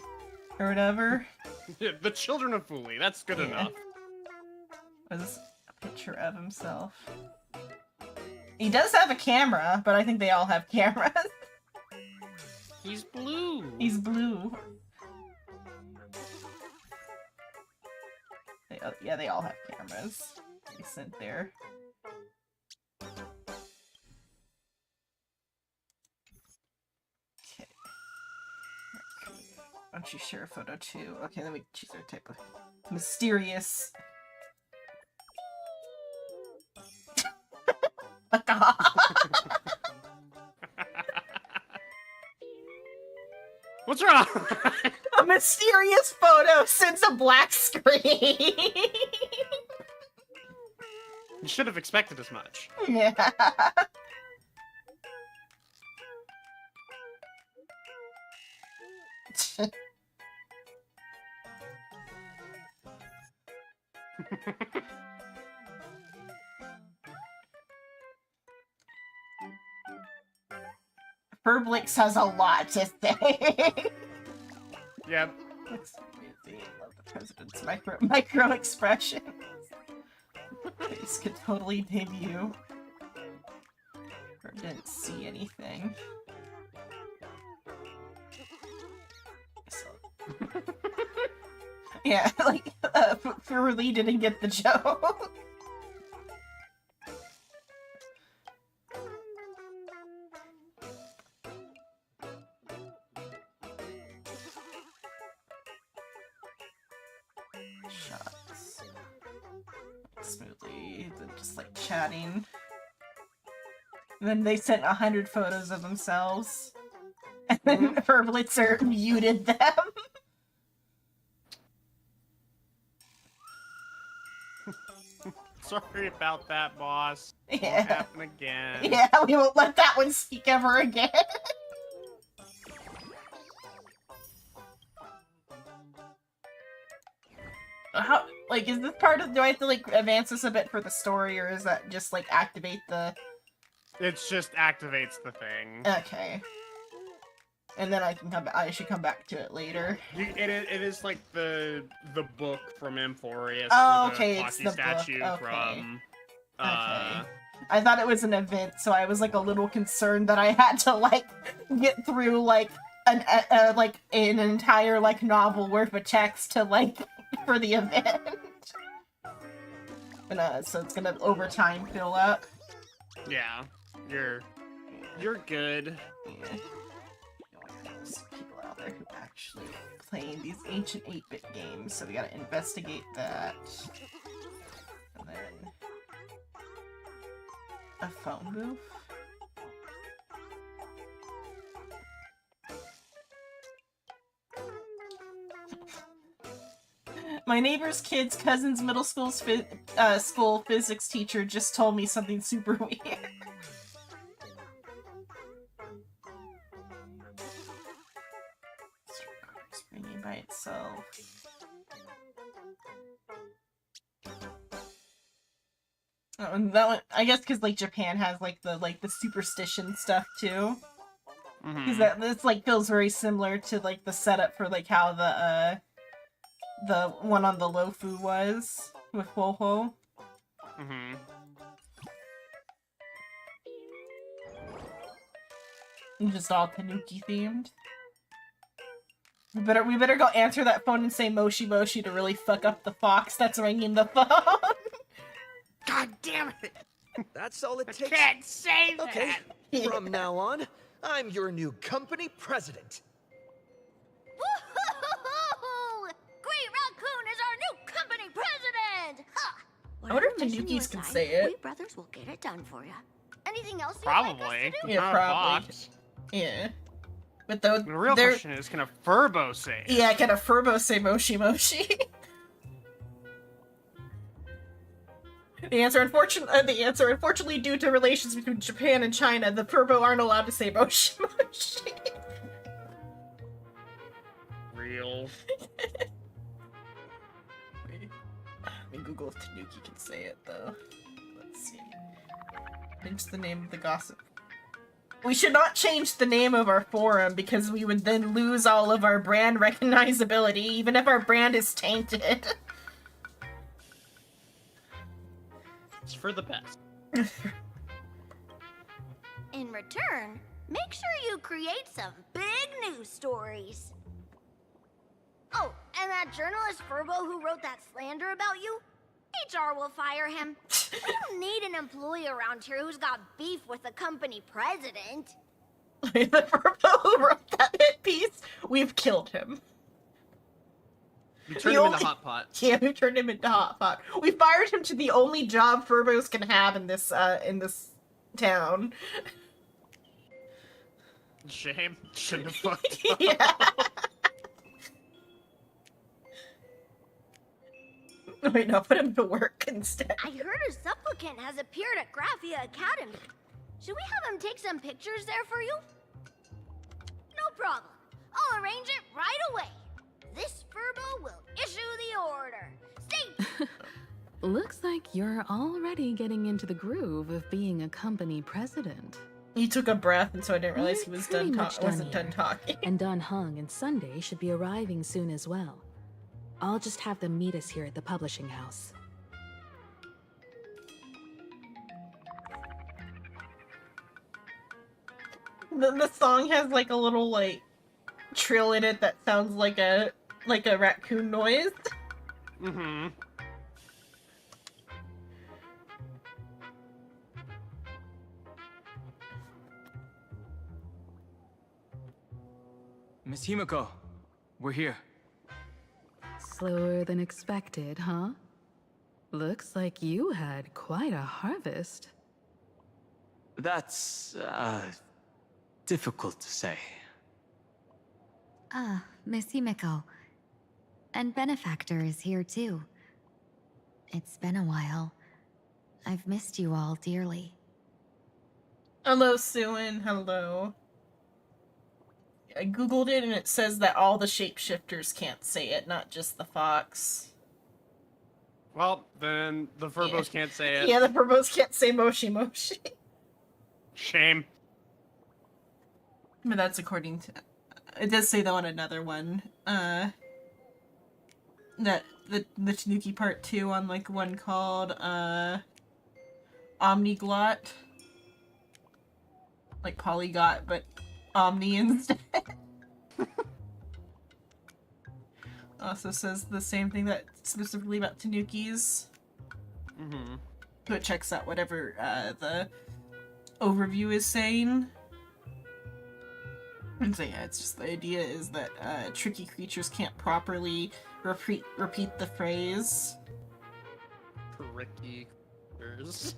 or whatever. The children of Fuli, that's good Yeah. enough. Was a picture of himself. He does have a camera, but I think they all have cameras. He's blue. He's blue. Yeah, they all have cameras. They sent there. Okay. Why don't you share a photo too? Okay, then we choose our type of mysterious. Fuck off. What's wrong? A mysterious photo sends a black screen. You should have expected as much. Yeah. Ferblix has a lot to say. Yep. It's crazy. I love the president's micro expressions. Face could totally debut. Or didn't see anything. So... yeah, like, Furley didn't get the joke. Shots. Smoothly, then just like chatting. And then they sent 100 photos of themselves. And then Herblitzer muted them. Sorry about that, boss. Yeah. Won't happen again. Yeah, we won't let that one speak ever again. How, like, is this part of, do I have to, like, advance this a bit for the story, or is that just, like, activate the... It just activates the thing. Okay. And then I can come back, I should come back to it later. It is like the book from Amphorius. Oh, or the okay, it's Posse the statue book, okay. from... Okay. I thought it was an event, so I was, like, a little concerned that I had to, like, get through, like, an entire, like, novel worth of text to, like, for the event. so it's gonna over time fill up. Yeah, you're good. Yeah. There's people out there who actually playing these ancient 8-bit games, so we gotta investigate that. And then a phone booth. My neighbor's kid's cousin's middle school's school physics teacher just told me something super weird. It's ringing by itself. Oh, and that one, I guess, because like Japan has like the superstition stuff too. Because this like feels very similar to like the setup for like how the one on the Lofu was with Ho-Ho. Just all Tanuki themed. We better go answer that phone and say Moshi Moshi to really fuck up the fox that's ringing the phone. God damn it! That's all it I takes. can't say that! Okay, from now on, I'm your new company president. Woohoo! Great Raccoon is our new company president! Ha! I wonder if Whatever mission you Tanukis can assign, say it. We brothers will get it done for you. Anything else you'd Probably. like us to do? Yeah, Not a probably. fox. Yeah. But though The real they're... question is, can a Furbo say it? Yeah, can a Furbo say Moshi Moshi? The answer, unfortunately, due to relations between Japan and China, the Furbo aren't allowed to say Moshi Moshi. Real. Let me Google if Tanuki can say it, though. Let's see. Change the name of the gossip. We should not change the name of our forum, because we would then lose all of our brand recognizability, even if our brand is tainted. It's for the best. In return, make sure you create some big news stories. Oh, and that journalist Furbo who wrote that slander about you? HR will fire him. We don't need an employee around here who's got beef with the company president. The Furbo who wrote that hit piece, we've killed him. You turn him into Hot Pot. Yeah, we turned him into Hot Pot. We fired him to the only job Furbos can have in this town. Shame. Shouldn't have fucked up. Yeah. Wait, no, put him to work instead. I heard a supplicant has appeared at Graphia Academy. Should we have him take some pictures there for you? No problem. I'll arrange it right away. This Furbo will issue the order. Stay. Looks like you're already getting into the groove of being a company president. He took a breath, and so I didn't realize We're he was pretty much wasn't done done here. talking. And Don Hung and Sunday should be arriving soon as well. I'll just have them meet us here at the publishing house. The song has like a little like trill in it that sounds like a raccoon noise. Mm-hmm. Miss Himiko, we're here. Slower than expected, huh? Looks like you had quite a harvest. That's, difficult to say. Ah, Miss Himiko. And Benefactor is here too. It's been a while. I've missed you all dearly. Hello, Suin. Hello. I googled it and it says that all the shapeshifters can't say it, not just the fox. Well, then the Furbos can't say it. Yeah, the Furbos can't say Moshi Moshi. Shame. But that's according to... It does say though on another one, that the Tanuki Part 2 on like one called, Omniglot. Like Polygot, but Omni instead. Also says the same thing that specifically about Tanukis. Mm-hmm. So it checks out whatever the overview is saying. And so yeah, it's just the idea is that tricky creatures can't properly repeat the phrase. Tricky creatures.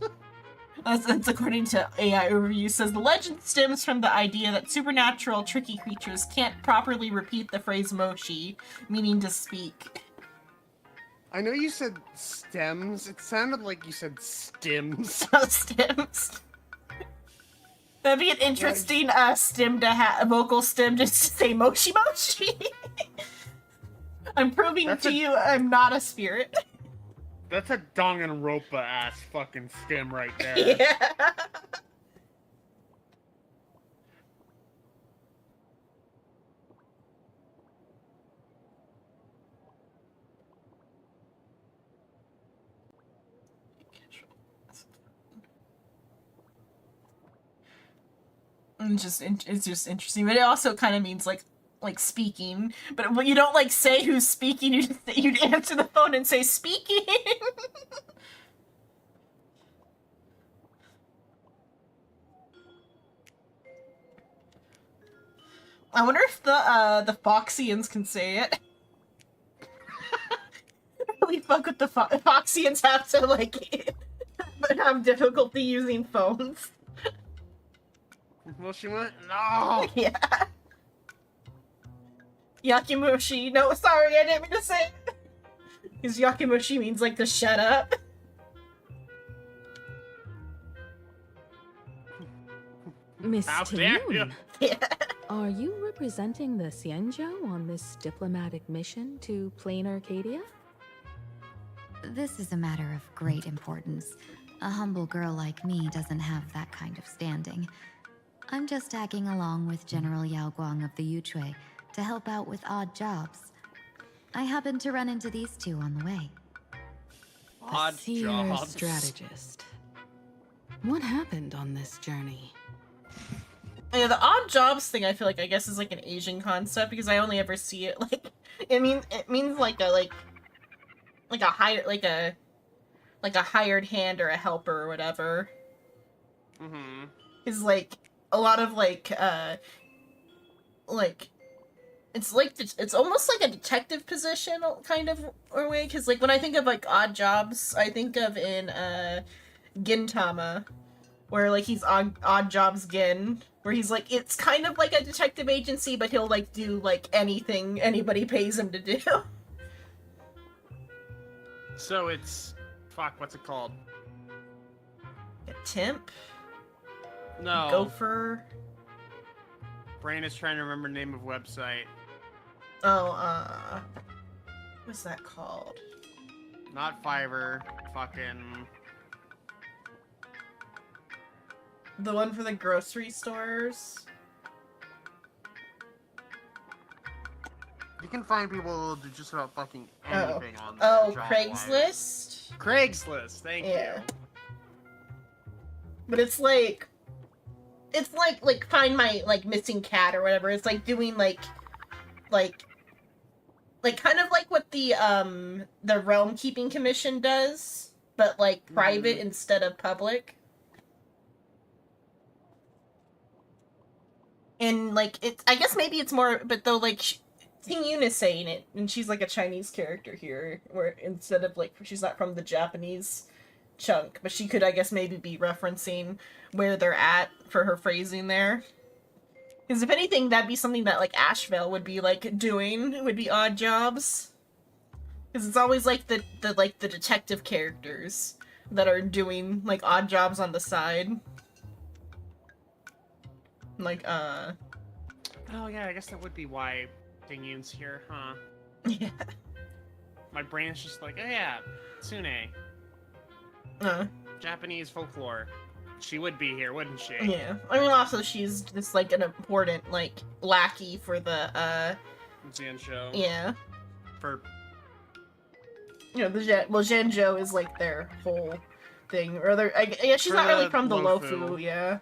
That's according to AI overview. Says the legend stems from the idea that supernatural tricky creatures can't properly repeat the phrase moshi, meaning to speak. I know you said stems. It sounded like you said stims. Stems. That'd be an interesting stem to vocal stem just to say moshi moshi. I'm proving to you I'm not a spirit. That's a Danganronpa ass fucking stem right there. Yeah. It's just interesting, but it also kind of means like speaking, but you don't like say who's speaking. You just you answer the phone and say speaking. I wonder if the Foxians can say it. Really fuck with the Foxians have to like have difficulty using phones. Well, she went, no! Yeah. Yakimushi. No, sorry, I didn't mean to say it. Because Yakimushi means like to shut up. Miss How dare you. Tian, Yeah. are you representing the Xianzhou on this diplomatic mission to Plain Arcadia? This is a matter of great importance. A humble girl like me doesn't have that kind of standing. I'm just tagging along with General Yao Guang of the Yuchui to help out with odd jobs. I happened to run into these two on the way. Odd Seer jobs. strategist. What happened on this journey? Yeah, the odd jobs thing I feel like I guess is like an Asian concept because I only ever see it like it means like a hired hand or a helper or whatever. Mm-hmm. Is like a lot of it's almost like a detective position kind of or way because like when I think of like odd jobs I think of in Gintama where like he's odd jobs Gin where he's like it's kind of like a detective agency but he'll like do like anything anybody pays him to do. So it's, fuck, what's it called? A temp? No. Gopher? Brain is trying to remember the name of website. Oh, what's that called? Not Fiverr. Fucking... The one for the grocery stores? You can find people who will do just about fucking anything on there. Oh, job-wise. Craigslist? Craigslist, thank Yeah. you. But it's like find my like missing cat or whatever. It's like doing like kind of like what the Realm Keeping Commission does, but like private instead of public. And like it's I guess maybe it's more but though like Ting Yun is saying it and she's like a Chinese character here where instead of like she's not from the Japanese chunk, but she could I guess maybe be referencing where they're at for her phrasing there. Because if anything, that'd be something that like Asheville would be like doing. Would be odd jobs. Because it's always like the detective characters that are doing like odd jobs on the side. Like Oh yeah, I guess that would be why Ding Yun's here, huh? Yeah. My brain is just like, oh yeah, Tsune. Japanese folklore. She would be here, wouldn't she? Yeah. I mean, also she's just like an important like lackey for the Zian show. Yeah. For you know the Zhenzhou is like their whole thing, or other. Yeah, she's not really from the Lofu. Yeah.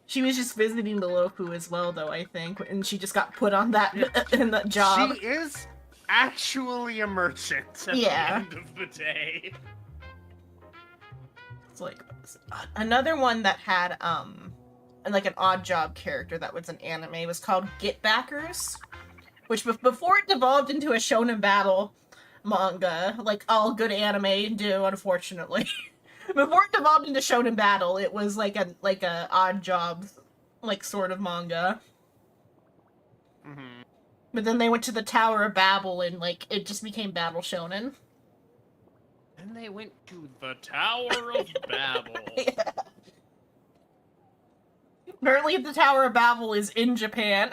She was just visiting the Lofu as well, though, I think, and she just got put on that in that job. She is actually a merchant at the end of the day. It's like another one that had like an odd job character that was an anime was called Get Backers, which before it devolved into a shonen battle manga, like all good anime do, unfortunately. Before it devolved into shonen battle, it was like a odd job like sort of manga. Mm-hmm. But then they went to the Tower of Babel and like it just became Battle Shonen. And they went to the Tower of Babel. Yeah. Apparently the Tower of Babel is in Japan.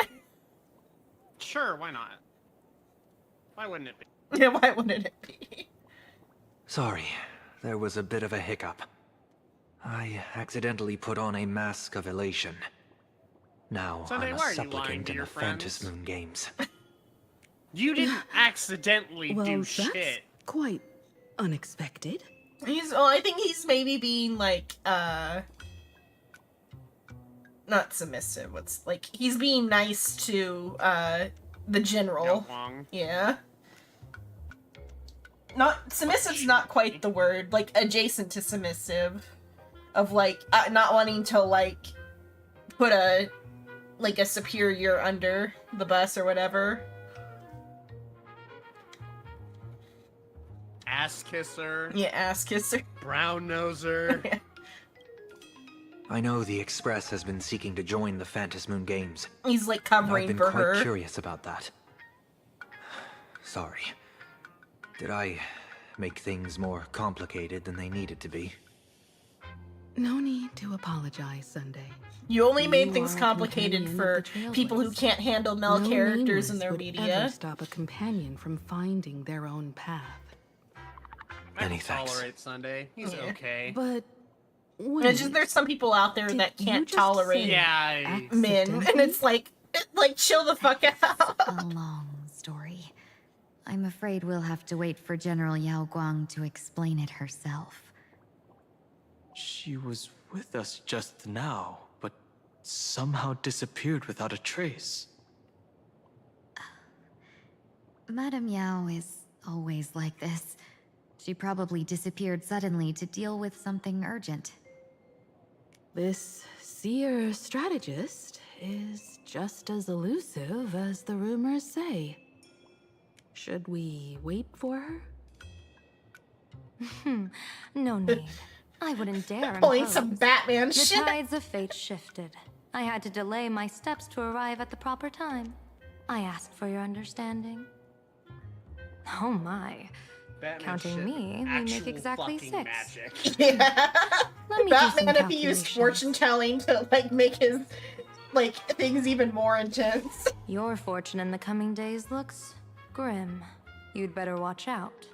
Sure, why not? Why wouldn't it be? Yeah, why wouldn't it be? Sorry, there was a bit of a hiccup. I accidentally put on a mask of elation. Now Sunday, I'm a why are you lying supplicant to in your the friends? Phantasm Moon Games. You didn't accidentally Well, do that's shit. quite unexpected. I think he's maybe being like, not submissive. What's like he's being nice to the general. Wrong. Yeah. Not submissive's not quite the word. Like adjacent to submissive, of like not wanting to like put a superior under the bus or whatever. Ass kisser. Yeah, ass kisser. Brown noser. Yeah. I know the Express has been seeking to join the Phantasm Moon Games. He's like I've covering been for quite her. curious about that. Sorry. Did I make things more complicated than they needed to be? No need to apologize, Sunday. You only made You things are a complicated companion for of the people who Trailblaze. can't handle male No characters in meanness their would media. ever stop a companion from finding their own path. I Many can thanks. tolerate Sunday. He's Yeah. okay. But It's just there's some people out there Did that you can't just tolerate say Yeah. men, and accidentally? it's like chill the fuck out. A long story. I'm afraid we'll have to wait for General Yao Guang to explain it herself. She was with us just now, but somehow disappeared without a trace. Madame Yao is always like this. She probably disappeared suddenly to deal with something urgent. This seer strategist is just as elusive as the rumors say. Should we wait for her? No need. I wouldn't dare Pulling impose. some Batman The shit. tides of fate shifted. I had to delay my steps to arrive at the proper time. I asked for your understanding. Oh my. Batman Counting shit. me, we make Actual exactly fucking 6. Magic. Yeah. Let me do some Batman if he used calculations. fortune telling to like make his like things even more intense. Your fortune in the coming days looks grim. You'd better watch out.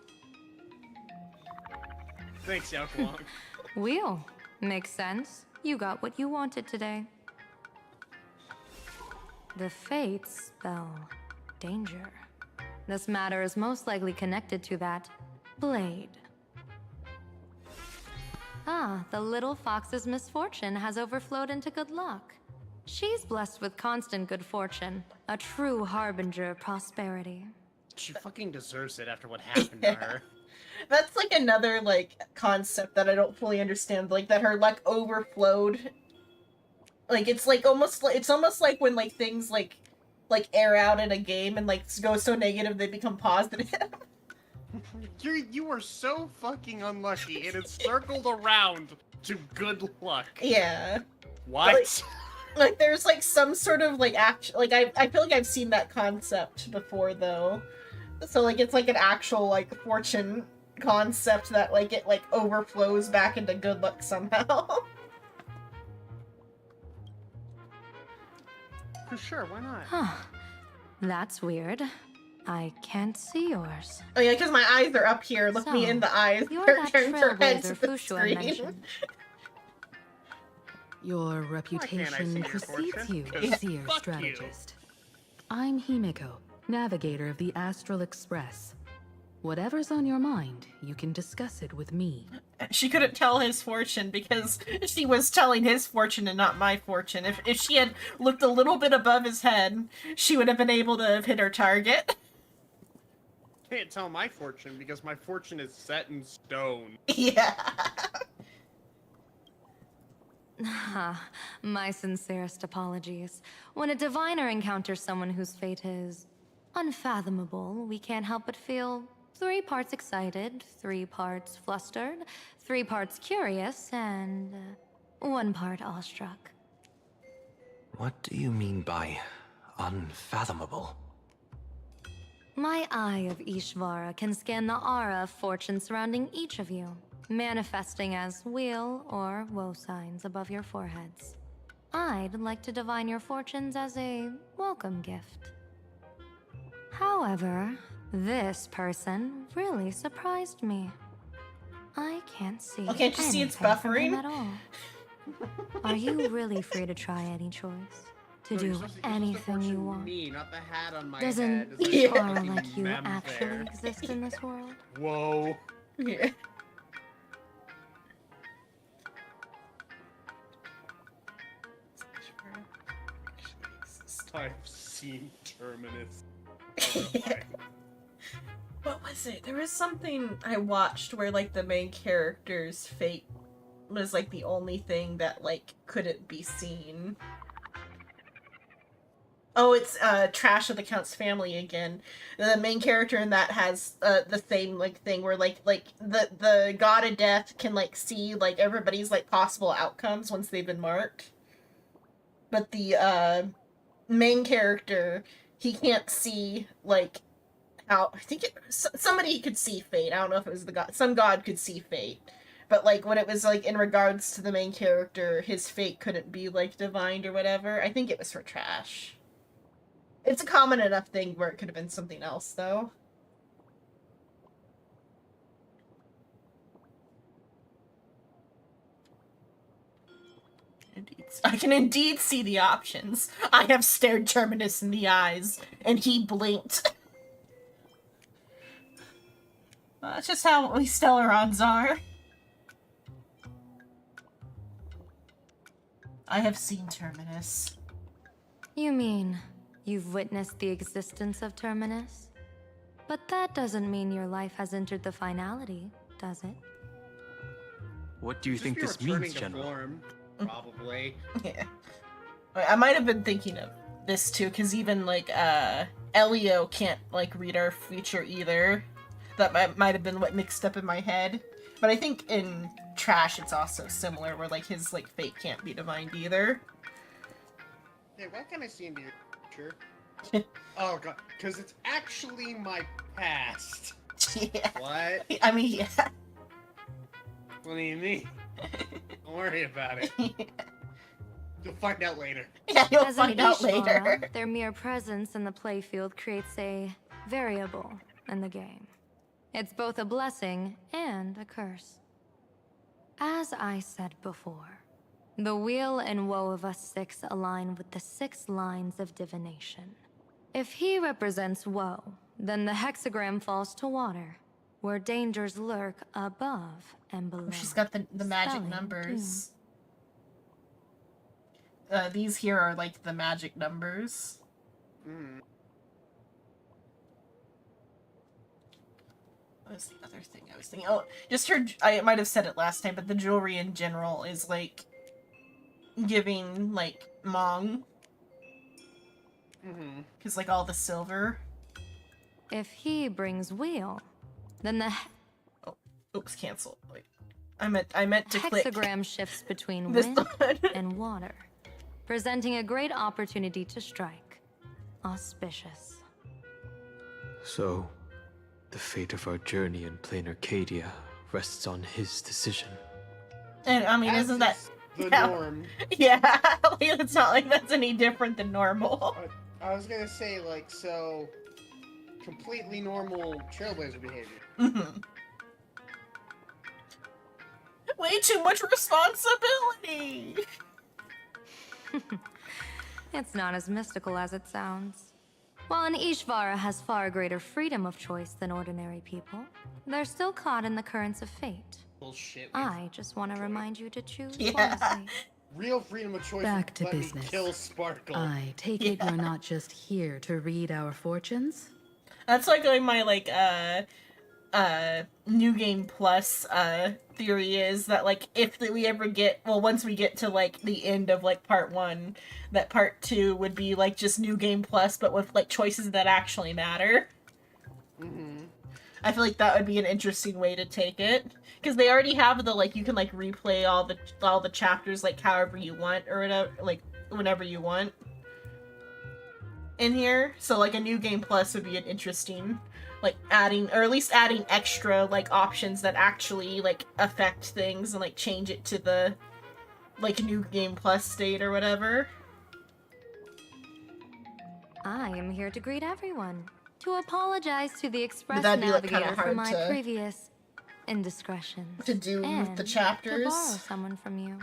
Thanks, Yao Guang. Wheel. Makes sense. You got what you wanted today. The fates spell danger. This matter is most likely connected to that blade. Ah, the little fox's misfortune has overflowed into good luck. She's blessed with constant good fortune, a true harbinger of prosperity. She fucking deserves it after what happened to her. That's like another like concept that I don't fully understand. Like that her luck overflowed. Like it's like almost like when like things like air out in a game and like go so negative they become positive. You are so fucking unlucky. It is circled around to good luck. Yeah. What? Like there's like some sort of like I feel like I've seen that concept before though. So like it's like an actual like fortune concept that like it like overflows back into good luck somehow. For sure, why not? Huh. That's weird. I can't see yours. Oh yeah, because my eyes are up here. Look me So, in the eyes. You're Turn that her head to trailblazer the Fushu I screen. mentioned. Your can't I reputation see your precedes fortune? you, 'Cause seer fuck you. strategist. I'm Himiko, navigator of the Astral Express. Whatever's on your mind, you can discuss it with me. She couldn't tell his fortune because she was telling his fortune and not my fortune. If she had looked a little bit above his head, she would have been able to have hit her target. Can't tell my fortune because my fortune is set in stone. Yeah. My sincerest apologies. When a diviner encounters someone whose fate is unfathomable, we can't help but feel 3 parts excited, 3 parts flustered, 3 parts curious, and 1 part awestruck. What do you mean by unfathomable? My eye of Ishvara can scan the aura of fortune surrounding each of you, manifesting as weal or woe signs above your foreheads. I'd like to divine your fortunes as a welcome gift. However, this person really surprised me. I can't see Oh, can't you see it's anything from him buffering? at all. Are you really free to try any choice? To No, you're do supposed to anything you fortune want? Me, not the hat on my Doesn't head. There's a Ishvara fucking like you mem actually there. exist in this world? Whoa. Yeah. I've seen Terminus. What was it? There was something I watched where like the main character's fate was like the only thing that like couldn't be seen. Oh, it's Trash of the Count's Family again. The main character in that has the same like thing where like the god of death can like see like everybody's like possible outcomes once they've been marked. But the main character, he can't see like how I think somebody could see fate. I don't know if it was the god. Some god could see fate. But like when it was like in regards to the main character, his fate couldn't be like divined or whatever. I think it was for Trash. It's a common enough thing where it could have been something else, though. I can indeed see the options. I have stared Terminus in the eyes, and he blinked. That's just how we Stellarons are. I have seen Terminus. You mean you've witnessed the existence of Terminus? But that doesn't mean your life has entered the finality, does it? What do you think this means, General? Form, probably. Yeah. I might have been thinking of this too, because even like Elio can't like read our future either. That might have been what mixed up in my head. But I think in Trash it's also similar, where like his like fate can't be divined either. Hey, why can't I see into your future? Oh god, because it's actually my past. Yeah. What? I mean, yeah. What do you mean? Don't worry about it. You'll find out later. Yeah, you'll As find an out Ishvara, later. their mere presence in the playfield creates a variable in the game. It's both a blessing and a curse. As I said before, the weal and woe of us 6 align with the 6 lines of divination. If he represents woe, then the hexagram falls to water, where dangers lurk above and below. She's got the magic Spelling numbers. These here are like the magic numbers. Mm. What was the other thing I was thinking? Oh, just heard, I might have said it last time, but the jewelry in general is like giving like Mong. Mm-hmm. Because like all the silver. If he brings weal, then the Oh, oops, cancel. Wait, I meant to click hexagram shifts between this wind one. and water, presenting a great opportunity to strike. Auspicious. So, the fate of our journey in plain Arcadia rests on his decision. And I mean, As isn't that is the yeah. norm? Yeah, like, it's not like that's any different than normal. I was gonna say, like, so completely normal trailblazer behavior. Mhm. Way too much responsibility. It's not as mystical as it sounds. While an Ishvara has far greater freedom of choice than ordinary people, they're still caught in the currents of fate. Bullshit. I just want to remind you to choose Yeah. wisely. Real freedom of choice. Back to let me business. kill Sparkle. I take it you're not just here to read our fortunes? That's like my like New Game Plus theory is that like if we ever get, well, once we get to like the end of like part 1, that part 2 would be like just New Game Plus but with like choices that actually matter. I feel like that would be an interesting way to take it, because they already have the like you can like replay all the chapters like however you want or whatever, like whenever you want in here. So like a New Game Plus would be an interesting like adding, or at least adding extra like options that actually like affect things and like change it to the like New Game Plus state or whatever. I am here to greet everyone, to apologize to the Express that'd be, like, kinda Navigator for hard my to- previous indiscretions. to do with and the to chapters. borrow someone from you.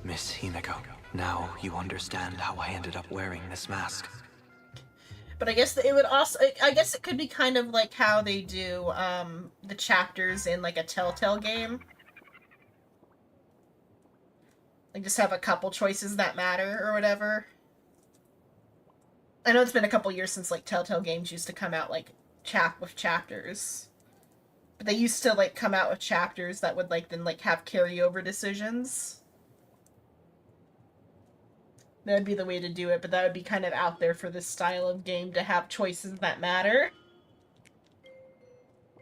Miss Himeko, now you understand how I ended up wearing this mask. But I guess it would also, I guess it could be kind of like how they do the chapters in like a Telltale game. Like just have a couple choices that matter or whatever. I know it's been a couple years since like Telltale games used to come out like with chapters. But they used to like come out with chapters that would like then like have carryover decisions. That would be the way to do it, but that would be kind of out there for this style of game to have choices that matter.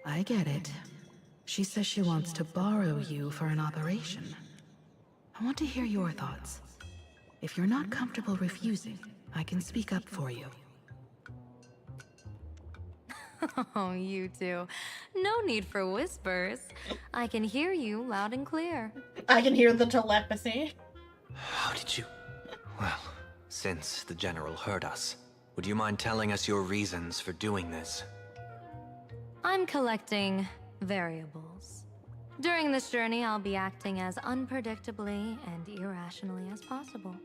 I get it. She says she wants to borrow you for an operation. I want to hear your thoughts. If you're not comfortable refusing, I can speak up for you. Oh, you two. No need for whispers. I can hear you loud and clear. I can hear the telepathy. How did you... Well, since the General heard us, would you mind telling us your reasons for doing this? I'm collecting variables. During this journey, I'll be acting as unpredictably and irrationally as possible.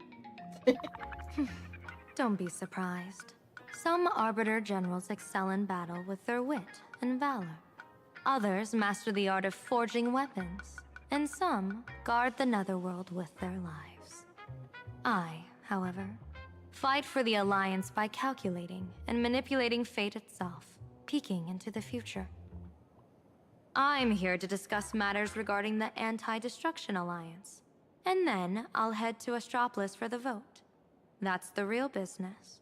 Don't be surprised. Some Arbiter Generals excel in battle with their wit and valor. Others master the art of forging weapons, and some guard the Netherworld with their lives. I, however, fight for the Alliance by calculating and manipulating fate itself, peeking into the future. I'm here to discuss matters regarding the Anti-Destruction Alliance, and then I'll head to Astropolis for the vote. That's the real business.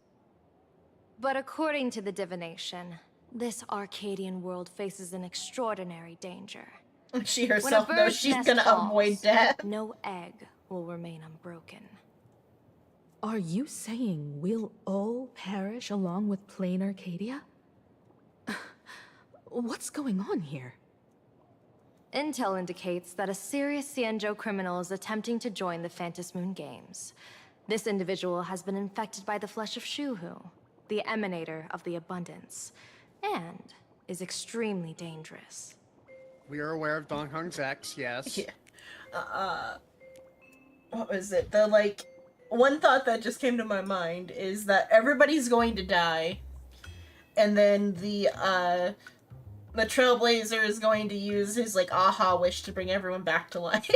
But according to the divination, this Arcadian world faces an extraordinary danger. She herself knows she's gonna avoid death. No egg will remain unbroken. Are you saying we'll all perish along with plain Arcadia? What's going on here? Intel indicates that a serious Xianzhou criminal is attempting to join the Phantom Moon Games. This individual has been infected by the flesh of Shuhu, the emanator of the abundance, and is extremely dangerous. We are aware of Dong Hong's ex, yes. Yeah. What was it? The, like, one thought that just came to my mind is that everybody's going to die, and then the Trailblazer is going to use his, like, aha wish to bring everyone back to life.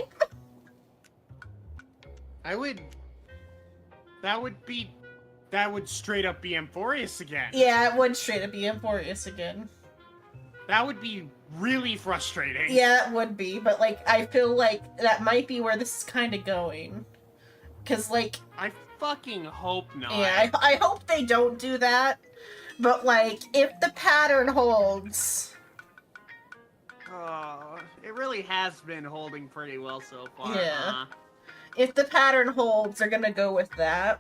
That would straight up be Amphorius again. Yeah, it would straight up be Amphorius again. That would be really frustrating. Yeah, it would be, but, like, I feel like that might be where this is kind of going. Because, like... I fucking hope not. Yeah, I hope they don't do that. But, like, if the pattern holds... It really has been holding pretty well so far. Yeah. Huh? If the pattern holds, they're gonna go with that.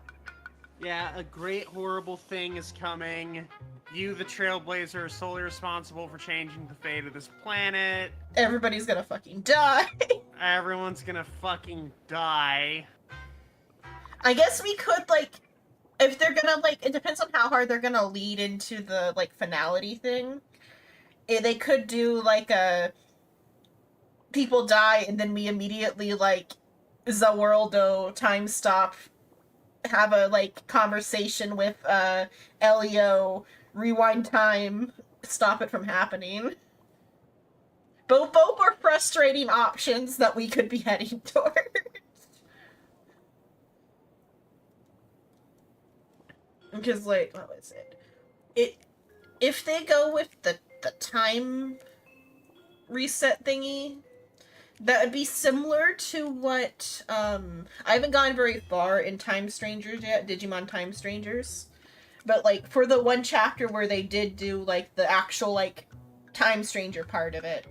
Yeah, a great horrible thing is coming. You, the Trailblazer, are solely responsible for changing the fate of this planet. Everybody's gonna fucking die. Everyone's gonna fucking die. I guess we could, like, if they're gonna, like, it depends on how hard they're gonna lead into the, like, finality thing. They could do, like, people die and then we immediately, like, Zawirldo time stop, have a, like, conversation with, Elio, rewind time, stop it from happening. Both are frustrating options that we could be heading towards. Because, like, what was it? if they go with the time reset thingy, that would be similar to what, I haven't gone very far in Time Strangers yet, Digimon Time Strangers. But, like, for the one chapter where they did do, like, the actual, like, Time Stranger part of it,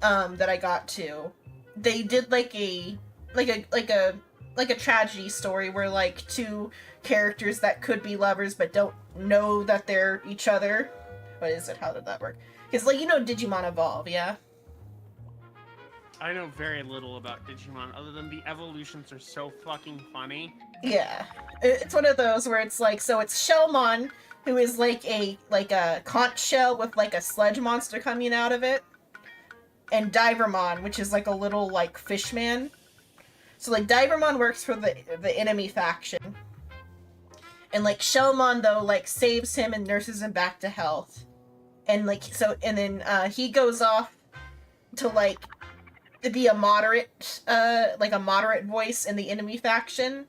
that I got to, they did, like a tragedy story where, like, two characters that could be lovers but don't know that they're each other. What is it? How did that work? Because, like, you know Digimon Evolve, yeah? I know very little about Digimon other than the evolutions are so fucking funny. Yeah. It's one of those where it's like, so it's Shellmon, who is like a conch shell with like a sludge monster coming out of it, and Divermon, which is like a little like fish man. So like Divermon works for the enemy faction. And like Shellmon though like saves him and nurses him back to health. And like so and then he goes off to like to be a moderate voice in the enemy faction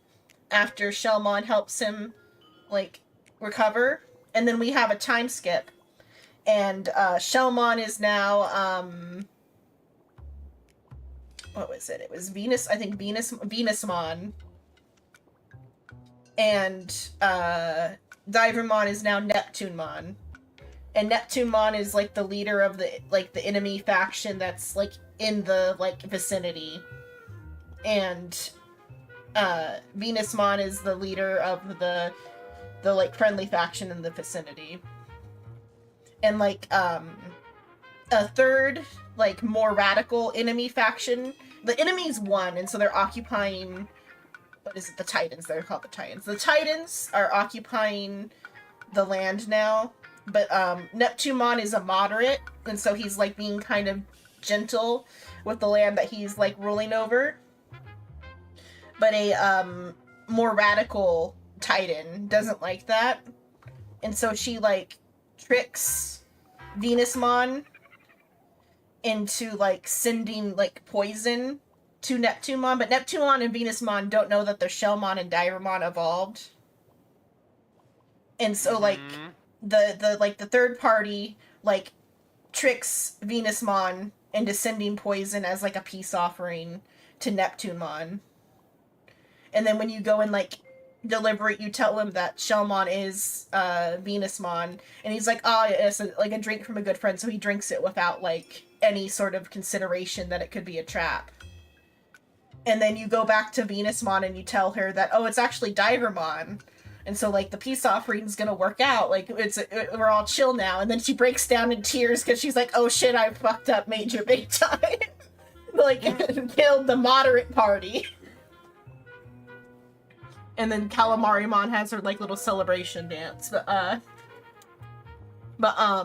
after Shellmon helps him like recover. And then we have a time skip. And Shellmon is now what was it? It was Venus, I think Venusmon. And Divermon is now Neptunemon. And Neptunemon is like the leader of the enemy faction that's like in the like vicinity. And Venusmon is the leader of the like friendly faction in the vicinity. And like a third like more radical enemy faction. The enemy's won, and so they're occupying, what is it, the Titans? They're called the Titans. The Titans are occupying the land now, but Neptunemon is a moderate, and so he's like being kind of gentle with the land that he's like ruling over. But a more radical Titan doesn't like that, and so she like tricks Venusmon into like sending like poison to Neptunemon, but Neptunemon and Venusmon don't know that they're Shellmon and Divermon evolved. And so like the third party like tricks Venusmon into sending poison as like a peace offering to Neptunemon. And then when you go and like deliver it, you tell him that Shellmon is Venusmon, and he's like, oh, it's like a drink from a good friend, so he drinks it without like any sort of consideration that it could be a trap. And then you go back to Venusmon and you tell her that, oh, it's actually Divermon. And so, like, the peace offering's gonna work out. Like, we're all chill now. And then she breaks down in tears because she's like, oh shit, I fucked up major big time. Like, killed the moderate party. And then Calamarimon has her, like, little celebration dance. After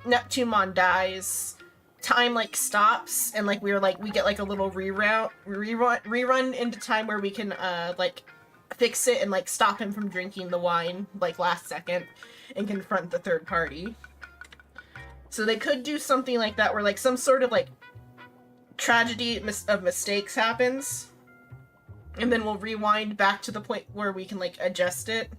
Neptunemon dies, time like stops, and like we get like a little rerun into time where we can like fix it and like stop him from drinking the wine like last second and confront the third party. So they could do something like that where like some sort of like tragedy of mistakes happens, and then we'll rewind back to the point where we can like adjust it.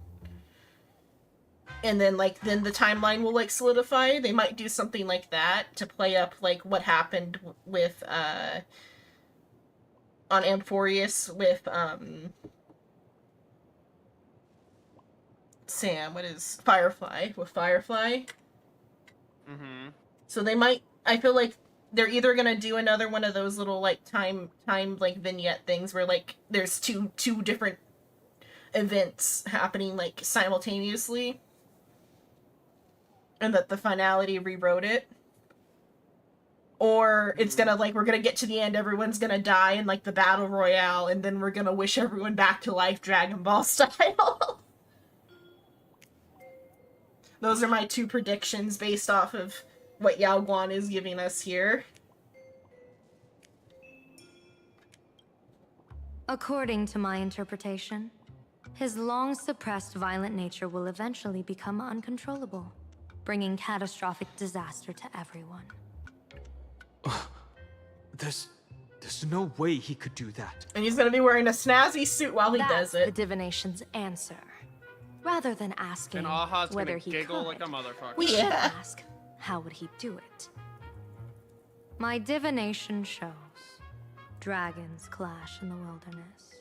And then the timeline will like solidify. They might do something like that to play up like what happened with on Amphorius with Sam. What is Firefly with Firefly? Mm-hmm. So they might. I feel like they're either gonna do another one of those little like time like vignette things where like there's two different events happening like simultaneously, and that the finality rewrote it. Or it's gonna, like, we're gonna get to the end, everyone's gonna die in, like, the Battle Royale, and then we're gonna wish everyone back to life Dragon Ball style. Those are my two predictions based off of what Yao Guan is giving us here. According to my interpretation, his long-suppressed violent nature will eventually become uncontrollable, bringing catastrophic disaster to everyone. There's no way he could do that. And he's gonna be wearing a snazzy suit while he does That's it. the divination's answer. rather than asking And Aha's whether gonna he giggle could. like a motherfucker. We should Yeah. ask, how would he do it? My divination shows dragons clash in the wilderness,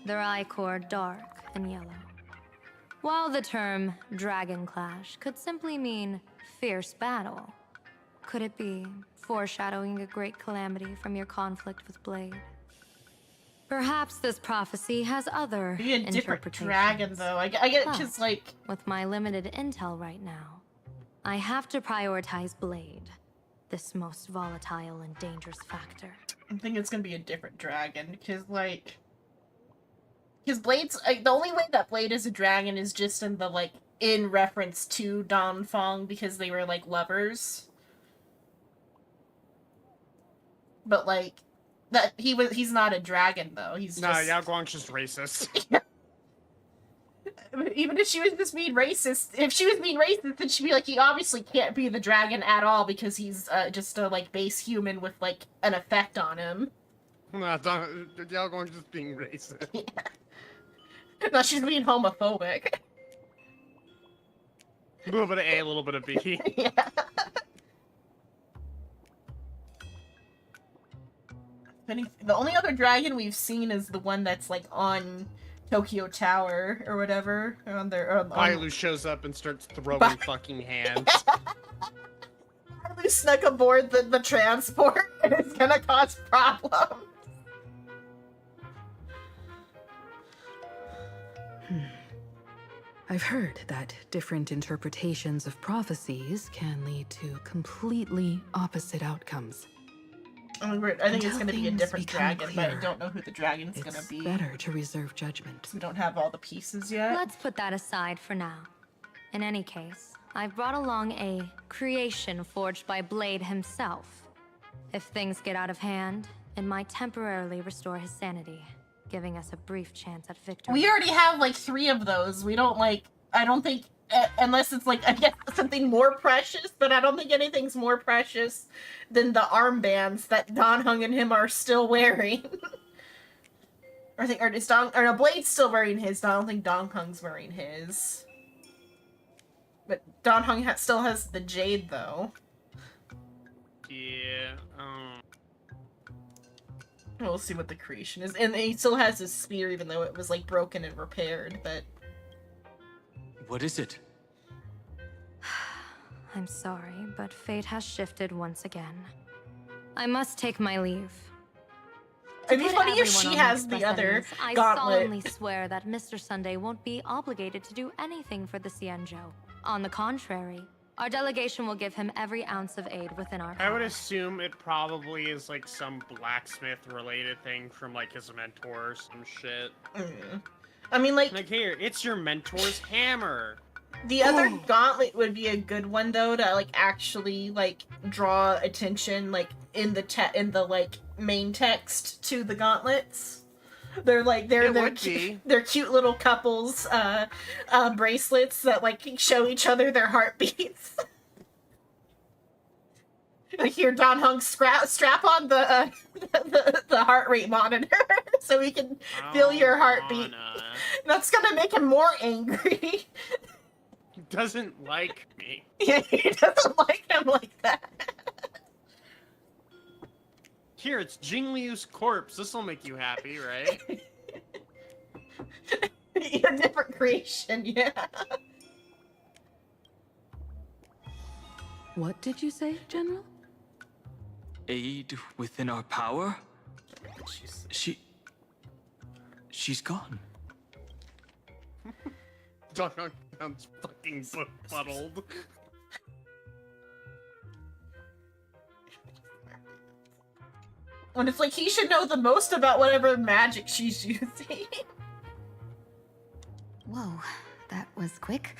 their ichor dark and yellow. While the term dragon clash could simply mean fierce battle, could it be foreshadowing a great calamity from your conflict with Blade? Perhaps this prophecy has other Be a different interpretations. dragon, though. I get it, But because, like, with my limited intel right now, I have to prioritize Blade, this most volatile and dangerous factor. I think it's gonna be a different dragon, because, like... Because Blade's... Like, the only way that Blade is a dragon is just in the, like, in reference to Donfong, because they were, like, lovers. But, like... That he's not a dragon, though. He's Nah, just... Yao Guang's just racist. Even if she was just being racist, if she was being racist, then she'd be like, he obviously can't be the dragon at all because he's just a, like, base human with, like, an effect on him. Nah, Yao Guang's just being racist. Yeah. No, she's being homophobic. A little bit of A, a little bit of B. Yeah. The only other dragon we've seen is the one that's, like, on Tokyo Tower or whatever. On their, Bailu shows up and starts throwing fucking hands. Bailu snuck aboard the transport and it's gonna cause problems. I've heard that different interpretations of prophecies can lead to completely opposite outcomes. I mean, I think it's Until gonna be a things different become dragon, but I clearer, don't know who the dragon's It's gonna be. better to reserve judgment. We don't have all the pieces yet. Let's put that aside for now. In any case, I've brought along a creation forged by Blade himself. If things get out of hand, it might temporarily restore his sanity, giving us a brief chance at victory. We already have, like, 3 of those. We don't, like... I don't think... unless it's, like, I guess something more precious, but I don't think anything's more precious than the armbands that Don Hung and him are still wearing. I think... no, Blade's still wearing his. I don't think Don Hung's wearing his. But Don Hung still has the jade, though. Yeah, We'll see what the creation is. And he still has his spear, even though it was, like, broken and repaired, but... What is it? I'm sorry, but fate has shifted once again. I must take my leave. It'd be put funny if everyone she on has mixed the other precedence, I gauntlet. solemnly swear that Mr. Sunday won't be obligated to do anything for the Xianzhou. On the contrary, our delegation will give him every ounce of aid within our power. I would assume it probably is like some blacksmith-related thing from like his mentor or some shit. I mean, like here, it's your mentor's hammer. the other gauntlet would be a good one though to like actually like draw attention like in the like main text to the gauntlets. They're like they're cute little couples bracelets that like show each other their heartbeats. Like here, Don Hung strap on the heart rate monitor so we can feel your heartbeat. That's gonna make him more angry. He doesn't like me. Yeah, he doesn't like him like that. Here, it's Jingliu's corpse. This'll make you happy, right? A different creation, yeah. What did you say, General? Aid within our power? She's gone. Don Hung sounds fucking befuddled. When it's like he should know the most about whatever magic she's using. Whoa, that was quick.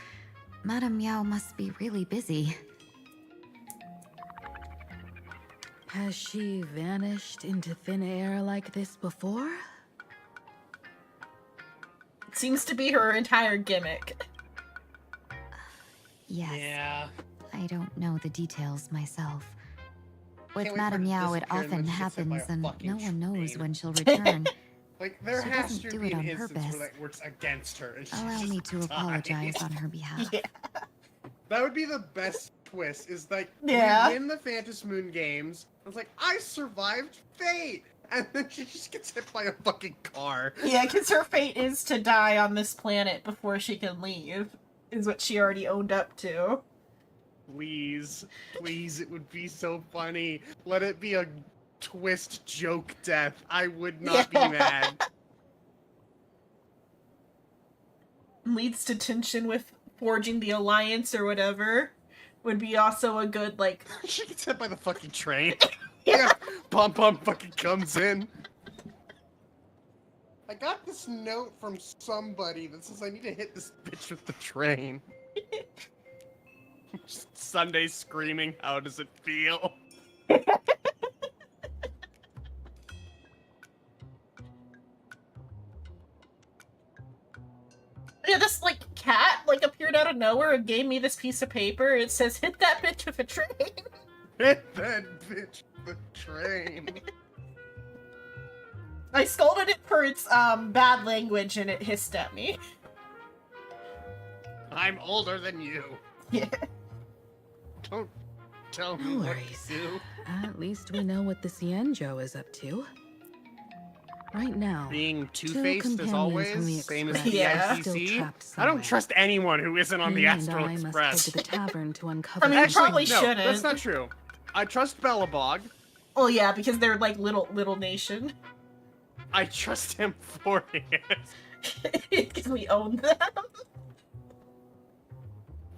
Madame Yao must be really busy. Has she vanished into thin air like this before? It seems to be her entire gimmick. Yes. Yeah. I don't know the details myself. With Can't wait Madame for her to Yao, it disappear and often then she gets hit by happens a and fucking no one knows train. when she'll return. Like, there She has doesn't to do be it an on instance purpose. where that works against her. And she Allow just me to dies. apologize on her behalf. Yeah. That would be the best twist, is like, Yeah. we win the Phantom Moon games. I was like, I survived fate! And then she just gets hit by a fucking car. Yeah, because her fate is to die on this planet before she can leave, is what she already owned up to. Please, please, it would be so funny. Let it be a twist joke death. I would not be mad. Leads to tension with forging the alliance or whatever. Would be also a good, like... She gets hit by the fucking train. Yeah. Pom Pom fucking comes in. I got this note from somebody that says I need to hit this bitch with the train. Sunday screaming, how does it feel? Yeah, this, like, cat, like, appeared out of nowhere and gave me this piece of paper. It says, hit that bitch with a train. Hit that bitch with the train. I scolded it for its, bad language and it hissed at me. I'm older than you. Yeah. Don't tell me No what worries. to do. At least we know what the Xianzhou is up to. Right now, Being two two-faced as companions always, from the same as Express the Yeah. are still ICC. trapped I don't somewhere. trust anyone who isn't on the He and Astral I must head Express. to the tavern to uncover. I mean, some you probably clues. no, shouldn't. that's not true. I trust Bellabog. Well, yeah, because they're, like, little nation. I trust him for it. Because we own them.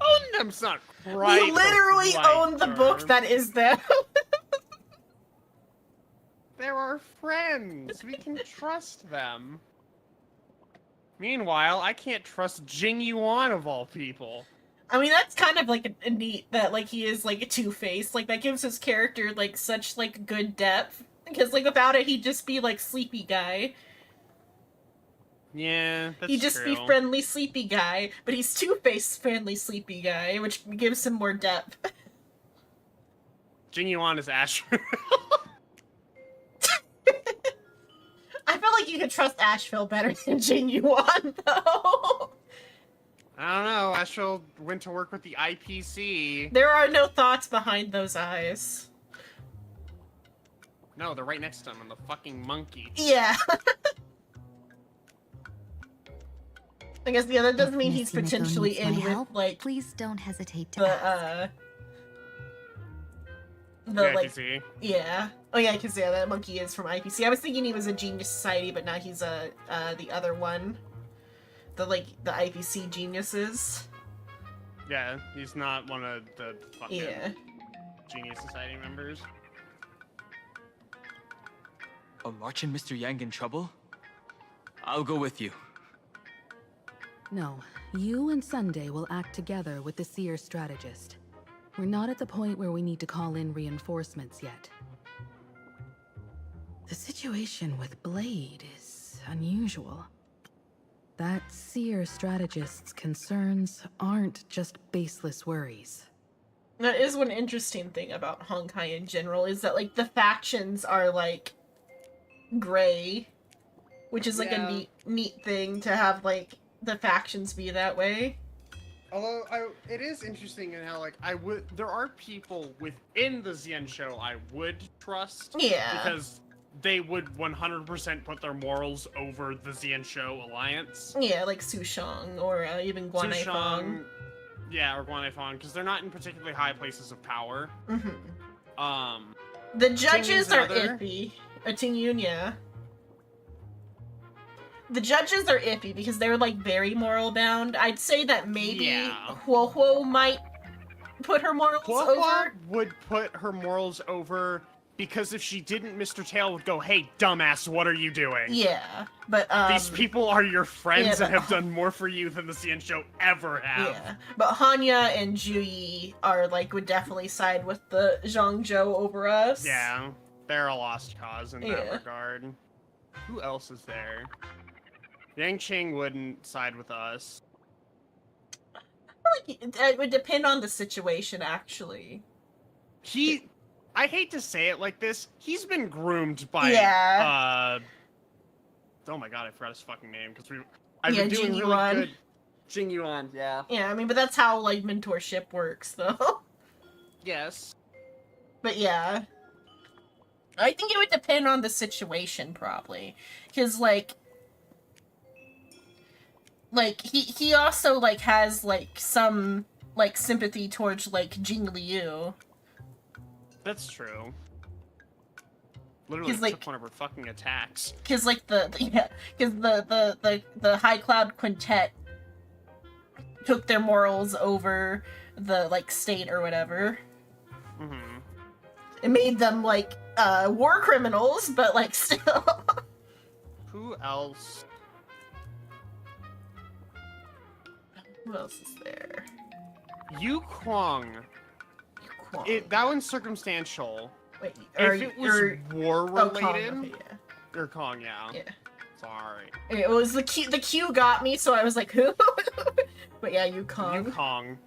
Own them's not right. We literally own the book that is them. They're our friends. We can trust them. Meanwhile, I can't trust Jing Yuan of all people. I mean, that's kind of, like, a neat that, like, he is, like, a two-faced. Like, that gives his character, like, such, like, good depth. Because, like, without it, he'd just be, like, sleepy guy. Yeah, that's He'd just true. be friendly, sleepy guy. But he's two-faced, friendly, sleepy guy, which gives him more depth. Jing Yuan is Ash. I feel like you could trust Asheville better than Jing Yuan, though. I don't know. Astral went to work with the IPC. There are no thoughts behind those eyes. No, they're right next to him, and the fucking monkey. Yeah. I guess the other doesn't mean he's Miss Yumiko potentially needs my in with, help, like, please don't hesitate to the, ask. Yeah, like, IPC. yeah. Oh yeah, because, yeah, that monkey is from IPC. I was thinking he was a Genius Society, but now he's, the other one. The IPC geniuses. Yeah, he's not one of the fucking Yeah. Genius Society members. Are March and Mr. Yang in trouble? I'll go with you. No, you and Sunday will act together with the Seer strategist. We're not at the point where we need to call in reinforcements yet. The situation with Blade is unusual. That Seer strategist's concerns aren't just baseless worries. That is one interesting thing about Honkai in general, is that, like, the factions are, like, gray. Which is, like, Yeah. a neat thing to have, like, the factions be that way. Although, it is interesting in how, like, there are people within the Xian show I would trust. Yeah. Because they would 100% put their morals over the Xian show alliance. Yeah, like Sushang, or even Guanai Fong. Yeah, or Guanai Fong, because they're not in particularly high places of power. Mm-hmm. The judges are iffy. Tingyun, yeah. The judges are iffy because they're, like, very moral bound. I'd say that maybe Huohuo might put her morals over. Would put her morals over because if she didn't, Mr. Tail would go, "Hey, dumbass, what are you doing?" Yeah, but, these people are your friends yeah, and have done more for you than the Xian show ever have. Yeah, but Hanya and Juyi are, like, would definitely side with the Zhangzhou over us. Yeah, they're a lost cause in that Yeah. regard. Who else is there? Yang Qing wouldn't side with us. I feel like it would depend on the situation, actually. I hate to say it like this, he's been groomed by, Oh my god, I forgot his fucking name because I've Yeah, been doing really Jingyuan. good. Jingyuan, yeah. Yeah, I mean, but that's how, like, mentorship works, though. Yes. But yeah. I think it would depend on the situation, probably. Because, like, he also, like, has, like, some, like, sympathy towards, like, Jing Liu. That's true. Literally Like, took one of her fucking attacks. Because, like, the High Cloud Quintet took their morals over the, like, state or whatever. Mm-hmm. It made them, like, war criminals, but, like, still. Who else? Who else is there? Yu Kwang. That one's circumstantial. Wait, if it was war related, Kong, okay, yeah. or Kong, yeah. Yeah. Sorry. It was the Q got me, so I was like, who? But yeah, Yukong. Yukong.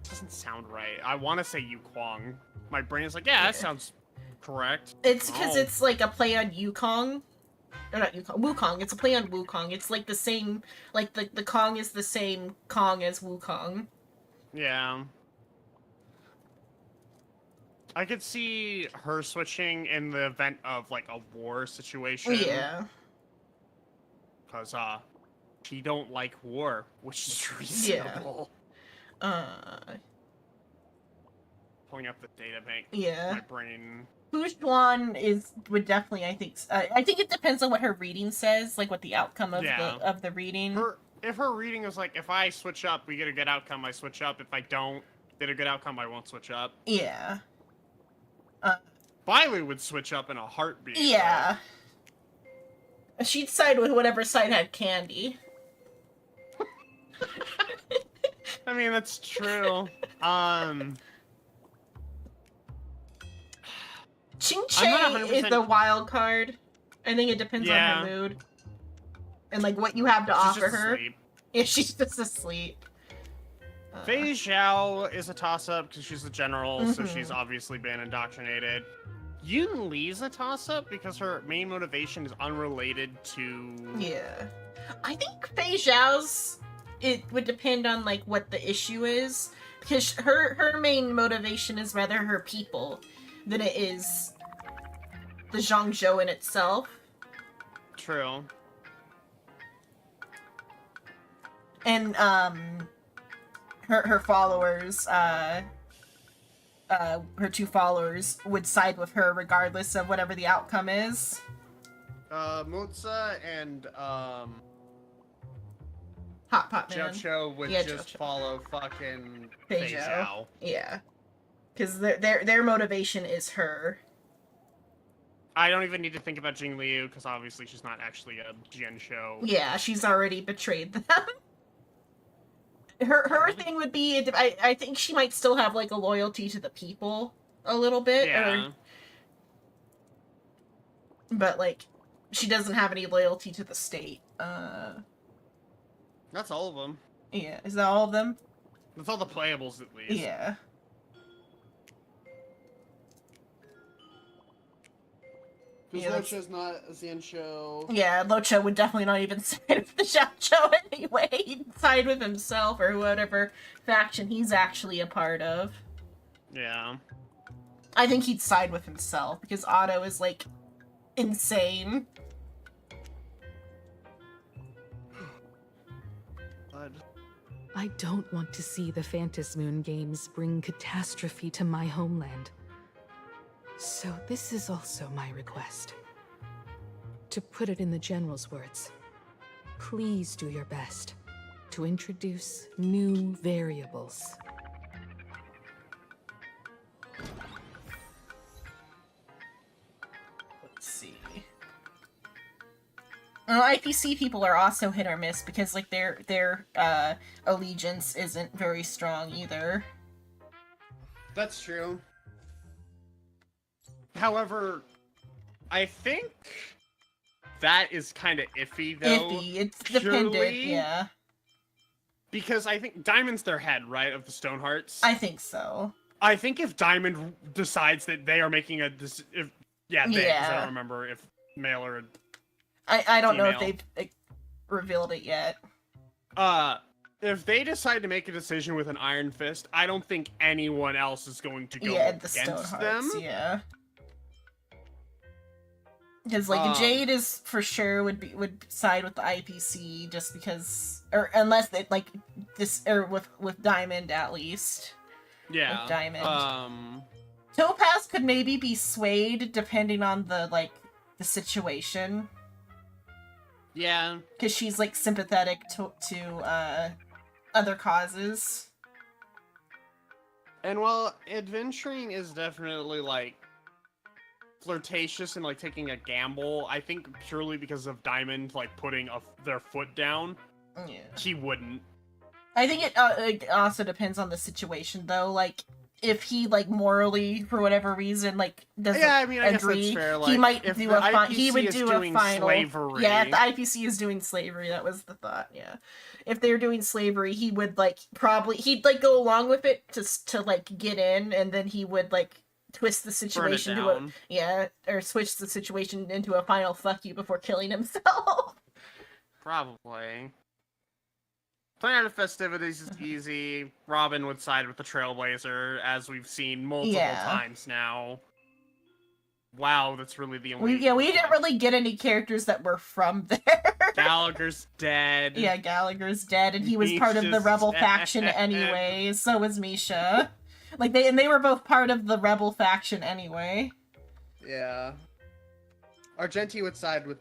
Doesn't sound right. I want to say Yukwang. My brain is like, yeah, that sounds correct. It's because it's like a play on Yukong. Or not Yukong, Wukong. It's a play on Wukong. It's like the same, like the Kong is the same Kong as Wukong. Yeah. I could see her switching in the event of like a war situation. Yeah. Cause she don't like war, which is reasonable. Yeah. Pulling up the data bank. Yeah. My brain. Hujuan would definitely, I think it depends on what her reading says, like what the outcome of the reading. If her reading is like, if I switch up, we get a good outcome, I switch up. If I don't get a good outcome, I won't switch up. Yeah. Biley would switch up in a heartbeat. Yeah. But she'd side with whatever side had candy. I mean, that's true. Ching Chang is the wild card. I think it depends on her mood. And, like, what you have to offer her. Asleep. Yeah, she's just asleep. Fei Zhao is a toss-up because she's the general, so she's obviously been indoctrinated. Yun Li's a toss-up because her main motivation is unrelated to... Yeah. I think Fei Zhao's... It would depend on, like, what the issue is. Because her main motivation is rather her people than it is the Zhangzhou in itself. True. And, her followers, her two followers would side with her regardless of whatever the outcome is. Moza and, Hot Pot Man. Cho would just follow fucking Fei Zhao. Yeah. Because their motivation is her. I don't even need to think about Jing Liu, because obviously she's not actually a Jianshou. Yeah, she's already betrayed them. Her thing would be, I think she might still have, like, a loyalty to the people a little bit. Yeah. But, like, she doesn't have any loyalty to the state. That's all of them. Yeah, is that all of them? That's all the playables, at least. Yeah. Because Locha's not a Xianshou. Yeah, Locha would definitely not even side with the Xiaoqiu anyway. He'd side with himself or whatever faction he's actually a part of. Yeah. I think he'd side with himself because Otto is, like, insane. I don't want to see the Phantasmoon games bring catastrophe to my homeland. So this is also my request. To put it in the General's words, please do your best to introduce new variables. Let's see. IPC people are also hit or miss because, like, their allegiance isn't very strong either. That's true. However, I think that is kind of iffy, though. Iffy. It's dependent, yeah. Because I think Diamond's their head, right, of the Stonehearts? I think so. I think if Diamond decides that they are making a... I don't remember if male or... I don't know if female. they've revealed it yet. If they decide to make a decision with an iron fist, I don't think anyone else is going to go Yeah, the against Stonehearts, them. yeah. Because like Jade is for sure would side with the IPC just because, or unless they like this, or with Diamond at least. Yeah. With Diamond. Topaz could maybe be swayed depending on the situation. Yeah. Because she's like sympathetic to other causes. And while adventuring is definitely like flirtatious and like taking a gamble, I think purely because of Diamond like putting their foot down, Yeah. he wouldn't. I think it also depends on the situation though. Like if he like morally for whatever reason like doesn't I guess agree, that's fair. Like, he might if do the a he IPC would is do doing a final slavery. Yeah, if the IPC is doing slavery, that was the thought. Yeah, if they're doing slavery, he would like he'd like go along with it to like get in, and then he would like twist the situation or switch the situation into a final fuck you before killing himself. Probably. Plan of festivities is easy. Robin would side with the Trailblazer, as we've seen multiple times now. Wow, that's really the only... We didn't really get any characters that were from there. Gallagher's dead. Yeah, Gallagher's dead, and he was part of the Rebel faction anyway. So was Misha. Like they were both part of the Rebel faction anyway. Yeah. Argenti would side with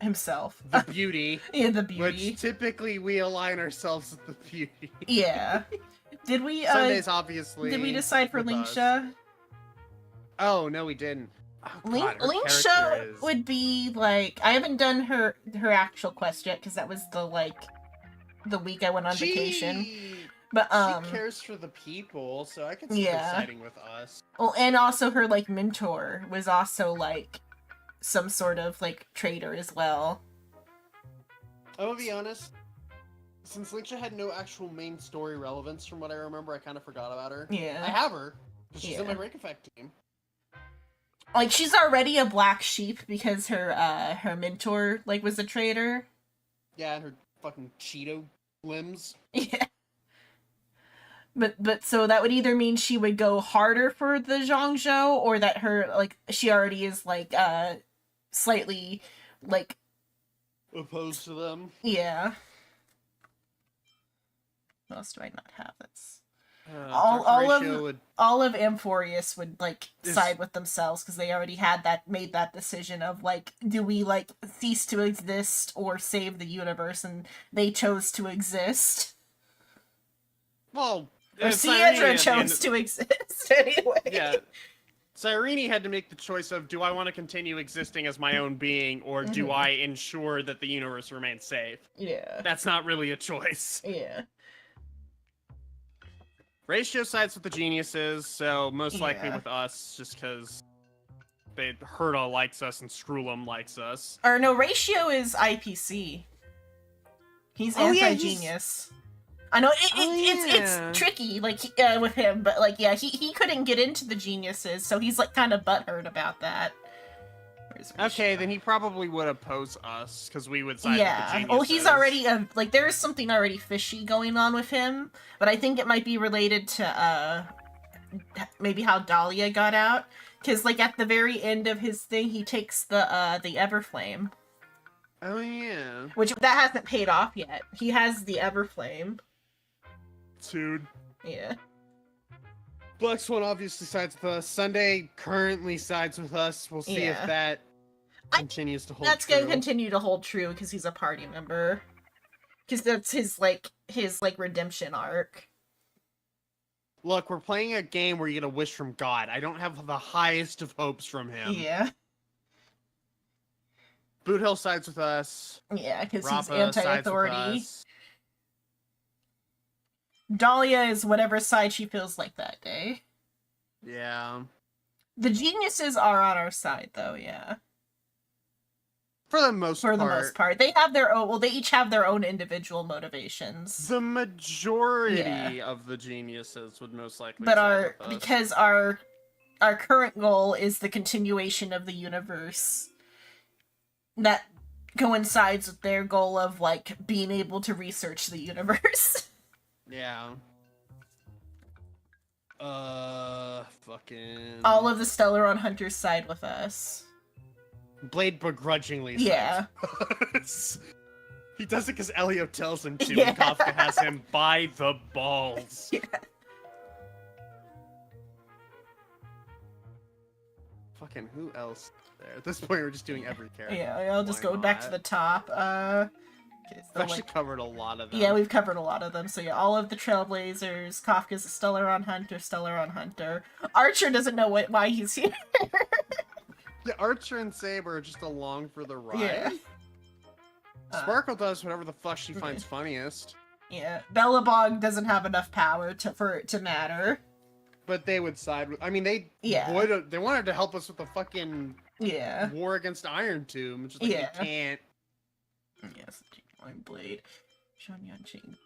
himself. The beauty. Yeah, the beauty. Which typically we align ourselves with the beauty. Yeah. Did we Sundays obviously. Did we decide for Lingsha? Oh no, we didn't. Oh, Lingsha would be like, I haven't done her actual quest yet because that was the week I went on vacation. But she cares for the people, so I could see her siding with us. Well, and also her like mentor was also like some sort of like traitor as well. I will be honest. Since Lingsha had no actual main story relevance from what I remember, I kind of forgot about her. Yeah. I have her, because she's in my Break Effect team. Like, she's already a black sheep because her mentor, like, was a traitor. Yeah, and her fucking Cheeto limbs. Yeah. But so that would either mean she would go harder for the Zhongzhou, or that her, like, she already is, like, slightly, like... opposed to them? Yeah. What else do I not have? That's... all of Amphorius would like side with themselves because they already had made that decision of like, do we like cease to exist or save the universe, and they chose to exist. Well, or Sierra chose to exist anyway. Yeah, Cyrene had to make the choice of, do I want to continue existing as my own being, or do I ensure that the universe remains safe? Yeah, that's not really a choice. Yeah. Ratio sides with the geniuses, so most likely with us, just because Herta likes us and Skrullum likes us. Or no, Ratio is IPC. He's anti-genius. I know it's tricky, like with him, but like he couldn't get into the geniuses, so he's like kind of butthurt about that. Okay, then he probably would oppose us because we would side with the geniuses. Well, he's already like there is something already fishy going on with him, but I think it might be related to maybe how Dahlia got out, because like at the very end of his thing, he takes the Everflame. Oh yeah. Which that hasn't paid off yet. He has the Everflame. Dude. Yeah. Black Swan obviously sides with us. Sunday currently sides with us. We'll see if that continues to hold true. That's going to continue to hold true because he's a party member. Because that's his redemption arc. Look, we're playing a game where you get a wish from God. I don't have the highest of hopes from him. Yeah. Boot Hill sides with us. Yeah, because he's anti-authority. Dahlia is whatever side she feels like that day. Yeah. The geniuses are on our side, though, yeah. For the most part. For the most part. They have their own, well, they each have their own individual motivations. The majority of the geniuses would most likely But because our current goal is the continuation of the universe. that coincides with their goal of like being able to research the universe. Yeah. Fucking. All of the Stellaron hunters side with us. Blade begrudgingly Yeah. sides. He does it because Elio tells him to, Yeah. and Kafka has him by the balls. Yeah. Fucking who else there? At this point, we're just doing every character. Yeah, I'll just Why go back to not? the top. Okay, We've so actually like, covered a lot of them. yeah, we've covered a lot of them. So yeah, all of the Trailblazers. Kafka's a Stellaron hunter. Archer doesn't know why he's here. The Archer and Saber are just along for the ride. Yeah. Sparkle does whatever the fuck she finds funniest. Yeah, Bellabog doesn't have enough power for it to matter. But they would side with. I mean, they Yeah. would. They wanted to help us with the fucking Yeah. war against Iron Tomb. It's just like Yeah. you can't. Yes, Genuine Blade. Shonyan Ching.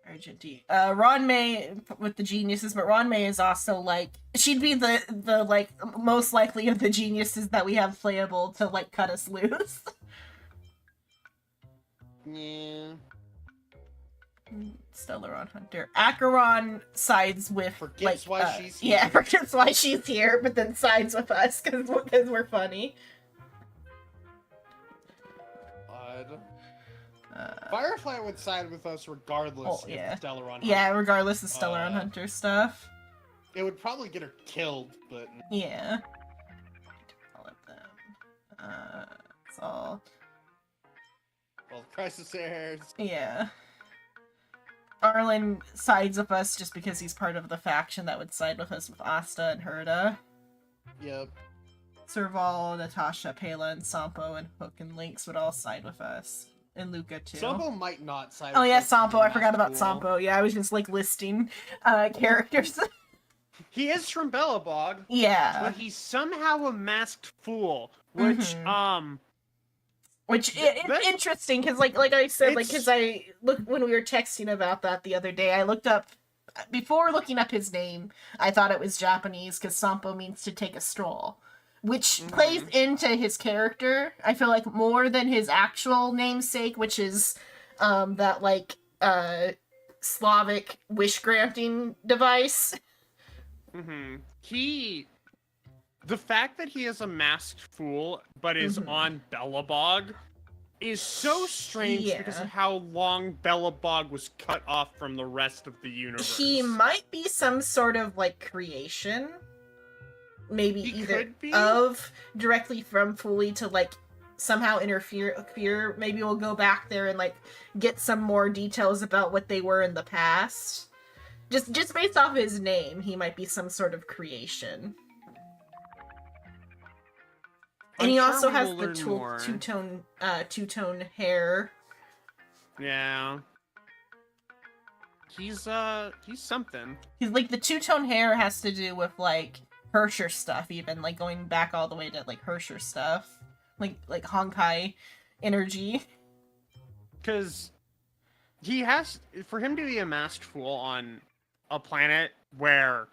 Argentine. Ron May with the geniuses, but Ron May is also like she'd be the like most likely of the geniuses that we have playable to like cut us loose. Yeah. Stellaron Hunter. Acheron sides with Forgets like why she's here. yeah, forgets why she's here, but then sides with us because we're funny. Odd. Firefly would side with us regardless yeah. if Stellaron. Yeah, regardless of Stellaron Hunter stuff. It would probably get her killed, but Yeah. Develop them. It's all. well, Crisis Heirs. Yeah. Arlen sides with us just because he's part of the faction that would side with us with Asta and Herda. Yep. Serval, Natasha, Pela, and Sampo, and Hook and Lynx would all side with us. And Luca, too. Sampo might not side Oh with yeah, us Sampo. because I forgot he's about cool. Sampo. Yeah, I was just like listing characters. He is from Bellabog. Yeah. But he's somehow a masked fool, which Which it's interesting because, like I said, like because I look when we were texting about that the other day, I looked up before looking up his name. I thought it was Japanese because Sampo means to take a stroll, which plays into his character. I feel like more than his actual namesake, which is that like Slavic wish granting device. The fact that he is a masked fool, but is on Bellabog, is so strange because of how long Bellabog was cut off from the rest of the universe. He might be some sort of like creation. Maybe He either could be. of directly from Fully to like somehow interfere. Maybe we'll go back there and like get some more details about what they were in the past. Just based off his name, he might be some sort of creation. And he also has the two-tone hair. Yeah. He's something. He's like the two-tone hair has to do with like Hersher stuff, even like going back all the way to like Hersher stuff, like Honkai energy. Because he has, for him to be a masked fool on a planet where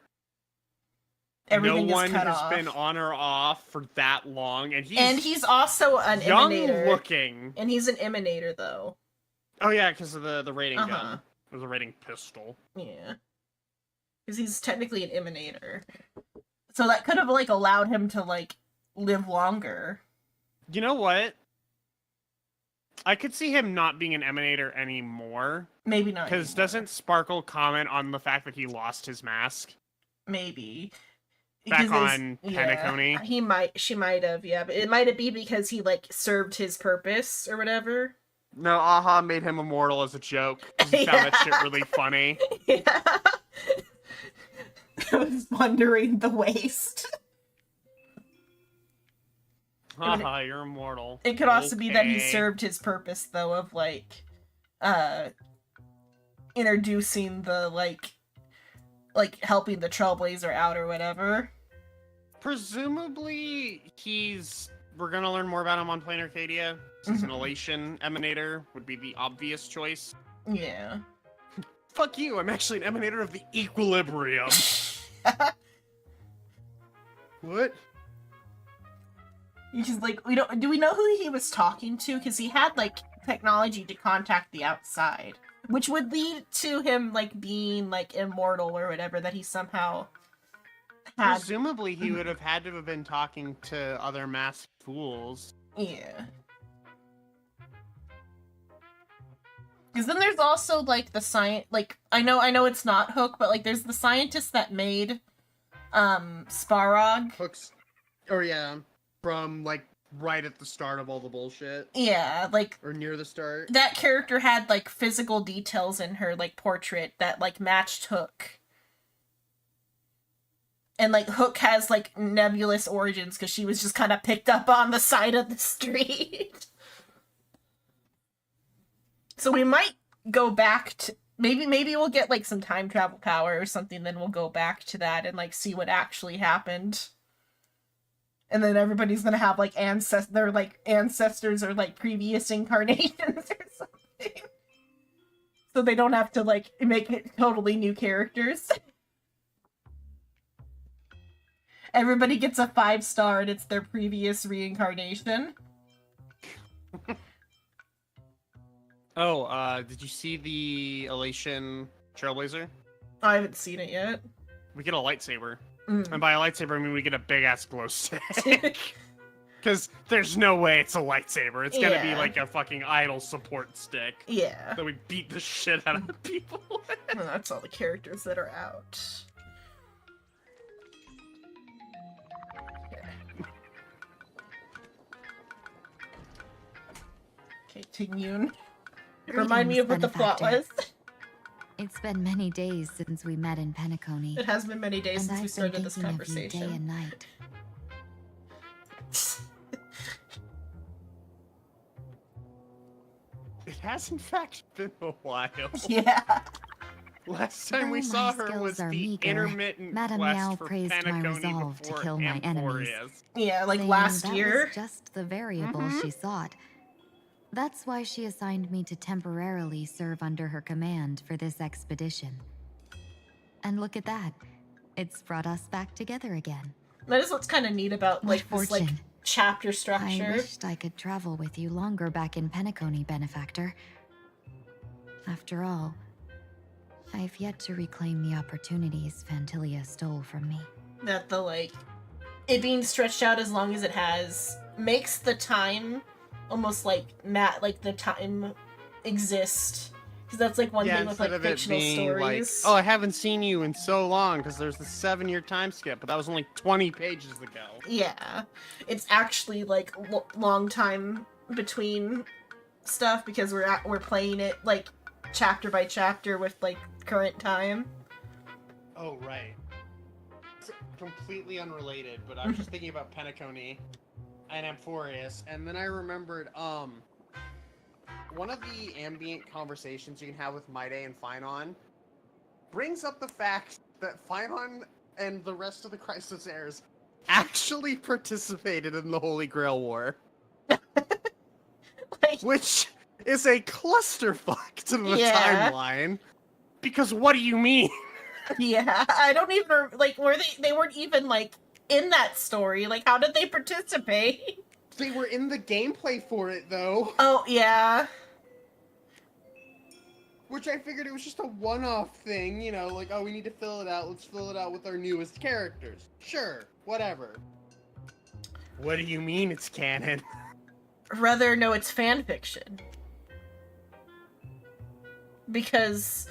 Everything no is one cut has off. been on or off for that long, and he's also an young emanator. looking. And he's an emanator though. Oh yeah, because of the rating Uh-huh. gun. It was a rating pistol. Yeah. Because he's technically an emanator. So that could have like allowed him to like live longer. You know what? I could see him not being an emanator anymore. Maybe not. Because doesn't Sparkle comment on the fact that he lost his mask? Maybe. Back Because on Penacony? She might have, yeah, but it might be because he like served his purpose or whatever. No, Aha made him immortal as a joke. 'Cause he found that shit really funny. Yeah. I was wondering the waste. Haha, you're immortal. It could also be that he Okay. served his purpose though of like introducing the like helping the Trailblazer out or whatever. Presumably, we're gonna learn more about him on Plane Arcadia. Since an Elation Emanator would be the obvious choice. Yeah. Fuck you, I'm actually an Emanator of the Equilibrium. What? Because like do we know who he was talking to? Because he had like technology to contact the outside, which would lead to him like being like immortal or whatever that he somehow had. Presumably, he would have had to have been talking to other masked fools. Yeah. Because then there's also like the science. Like I know it's not Hook, but like there's the scientist that made Sparrog. Hook's, or yeah, from like right at the start of all the bullshit. Yeah, like or near the start. That character had like physical details in her like portrait that like matched Hook. And like Hook has like nebulous origins because she was just kind of picked up on the side of the street. So we might go back to maybe we'll get like some time travel power or something, then we'll go back to that and like see what actually happened. And then everybody's gonna have like ancestors or like previous incarnations or something. So they don't have to like make it totally new characters. Everybody gets a 5-star and it's their previous reincarnation. Oh, did you see the Elation Trailblazer? I haven't seen it yet. We get a lightsaber. And by a lightsaber, I mean we get a big-ass glow stick. Because there's no way it's a lightsaber. It's gonna be like a fucking idol support stick. Yeah. That we beat the shit out of people with. Well, that's all the characters that are out. Okay, Ting-Yun. Remind me of what the plot was. It's been many days since we met in Penacony. It has been many days since we started this conversation. Day and night. It has in fact been a while. Yeah. Last time we saw her was the intermittent Madame quest Yao for praised my Penacony resolve to before kill my enemies. Amphorius. Yeah, like saying last that year. Was just the variable she sought. That's why she assigned me to temporarily serve under her command for this expedition. And look at that. It's brought us back together again. That is what's kind of neat about like this like chapter structure. I wished I could travel with you longer back in Penacony, Benefactor. After all, I've yet to reclaim the opportunities Fantilia stole from me. That the like it being stretched out as long as it has makes the time almost like the time exist, because that's like one thing with like fictional stories. Like, oh, I haven't seen you in so long because there's the 7-year time skip, but that was only 20 pages ago. Yeah, it's actually like long time between stuff because we're playing it like chapter by chapter with like current time. Oh right. It's completely unrelated, but I was just thinking about Penacony and Amphorius, and then I remembered one of the ambient conversations you can have with Maide and Phynon brings up the fact that Phynon and the rest of the Crisis heirs actually participated in the Holy Grail War. Which is a clusterfuck to the timeline. Because what do you mean? Yeah, I don't even like they weren't even like in that story. Like, how did they participate? They were in the gameplay for it, though. Oh, yeah. Which I figured it was just a one-off thing, you know, like, oh, we need to fill it out, let's fill it out with our newest characters. Sure, whatever. What do you mean it's canon? Rather, no, it's fan fiction. Because,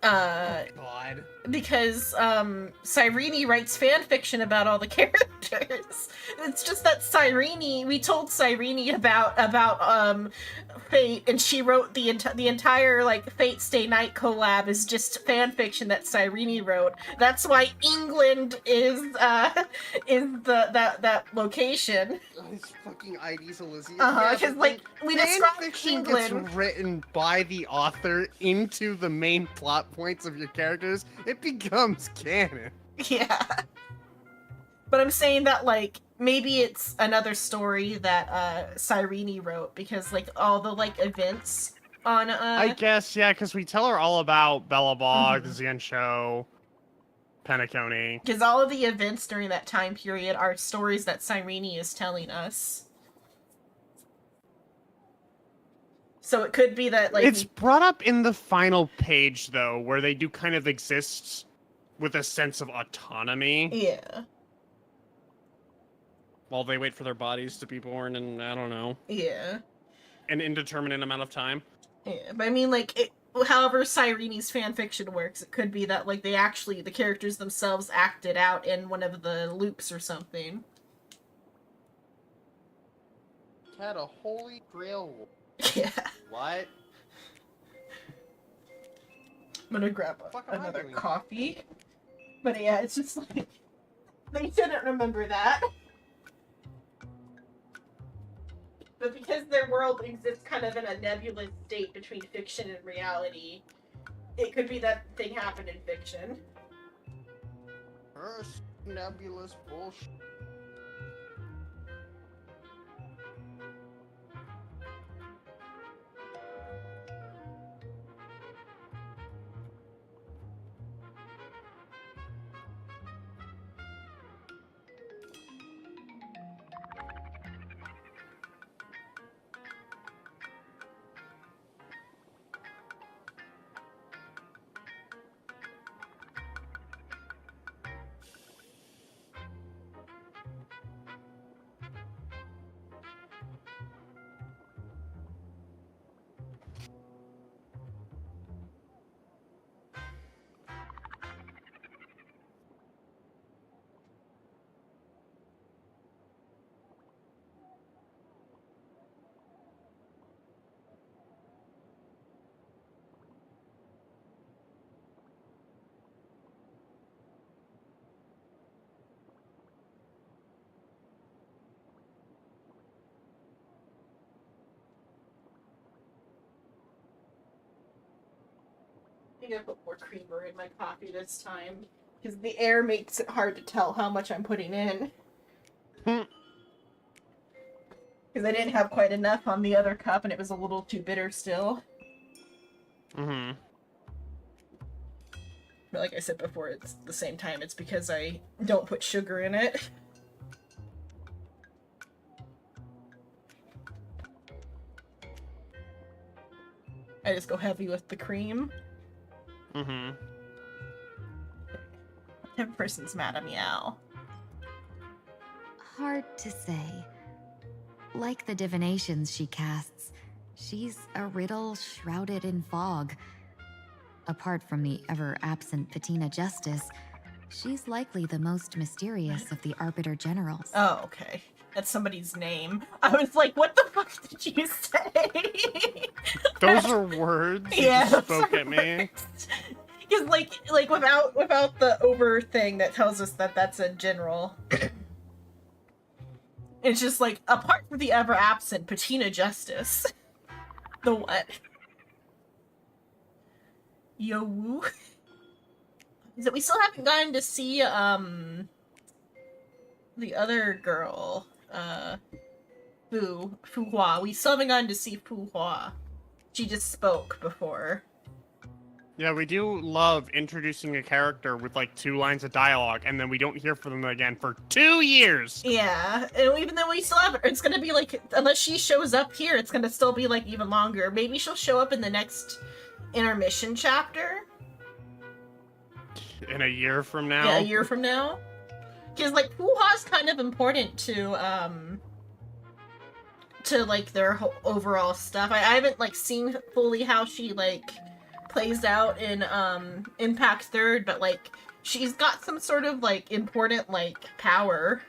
oh, God. Because, Cyrene writes fan fiction about all the characters. It's just that we told Cyrene about Fate, and she wrote the entire, like, Fate Stay Night collab is just fan fiction that Cyrene wrote. That's why England is that location. His fucking ID's Elysium. Because, like, we described England. Gets written by the author into the main plot points of your characters, it becomes canon. Yeah. But I'm saying that, like, maybe it's another story that Cyrene wrote, because like all the like events on I guess, yeah, because we tell her all about Belobog, Xianshou, Penacony. Because all of the events during that time period are stories that Cyrene is telling us. So it could be that, like... It's brought up in the final page, though, where they do kind of exist with a sense of autonomy. Yeah. While they wait for their bodies to be born in, I don't know, Yeah. an indeterminate amount of time. Yeah, but I mean, like, however Cyrene's fanfiction works, it could be that, like, the characters themselves acted out in one of the loops or something. Had a holy grail. Yeah. What? I'm gonna grab Fuck am I another doing? coffee. But yeah, it's just like, they shouldn't remember that. But because their world exists kind of in a nebulous state between fiction and reality, it could be that thing happened in fiction. First nebulous bullshit. I think I put more creamer in my coffee this time. Because the air makes it hard to tell how much I'm putting in. Because I didn't have quite enough on the other cup and it was a little too bitter still. Mm-hmm. But like I said before, it's the same time. It's because I don't put sugar in it. I just go heavy with the cream. Mm-hmm. Every person's mad at me, Al. Hard to say. Like the divinations she casts, she's a riddle shrouded in fog. Apart from the ever-absent Patina Justice, she's likely the most mysterious of the Arbiter Generals. Oh, okay. That's somebody's name. I was like, what the fuck did you say? Those are words you Yeah, just those spoke are at me. Because like without the over thing that tells us that that's a general. It's just like, apart from the ever absent Patina Justice. The what? Yo woo. Is that we still haven't gotten to see the other girl, Fu Hua. We still haven't gotten to see Fu Hua. She just spoke before. Yeah, we do love introducing a character with like 2 lines of dialogue, and then we don't hear from them again for 2 years. Yeah, and even though we still have, it's gonna be like, unless she shows up here, it's gonna still be like even longer. Maybe she'll show up in the next intermission chapter. In a year from now. Yeah, a year from now. Because like Fu Hua's kind of important to like their whole overall stuff. I haven't like seen fully how she like plays out in Impact Third, but like she's got some sort of like important like power.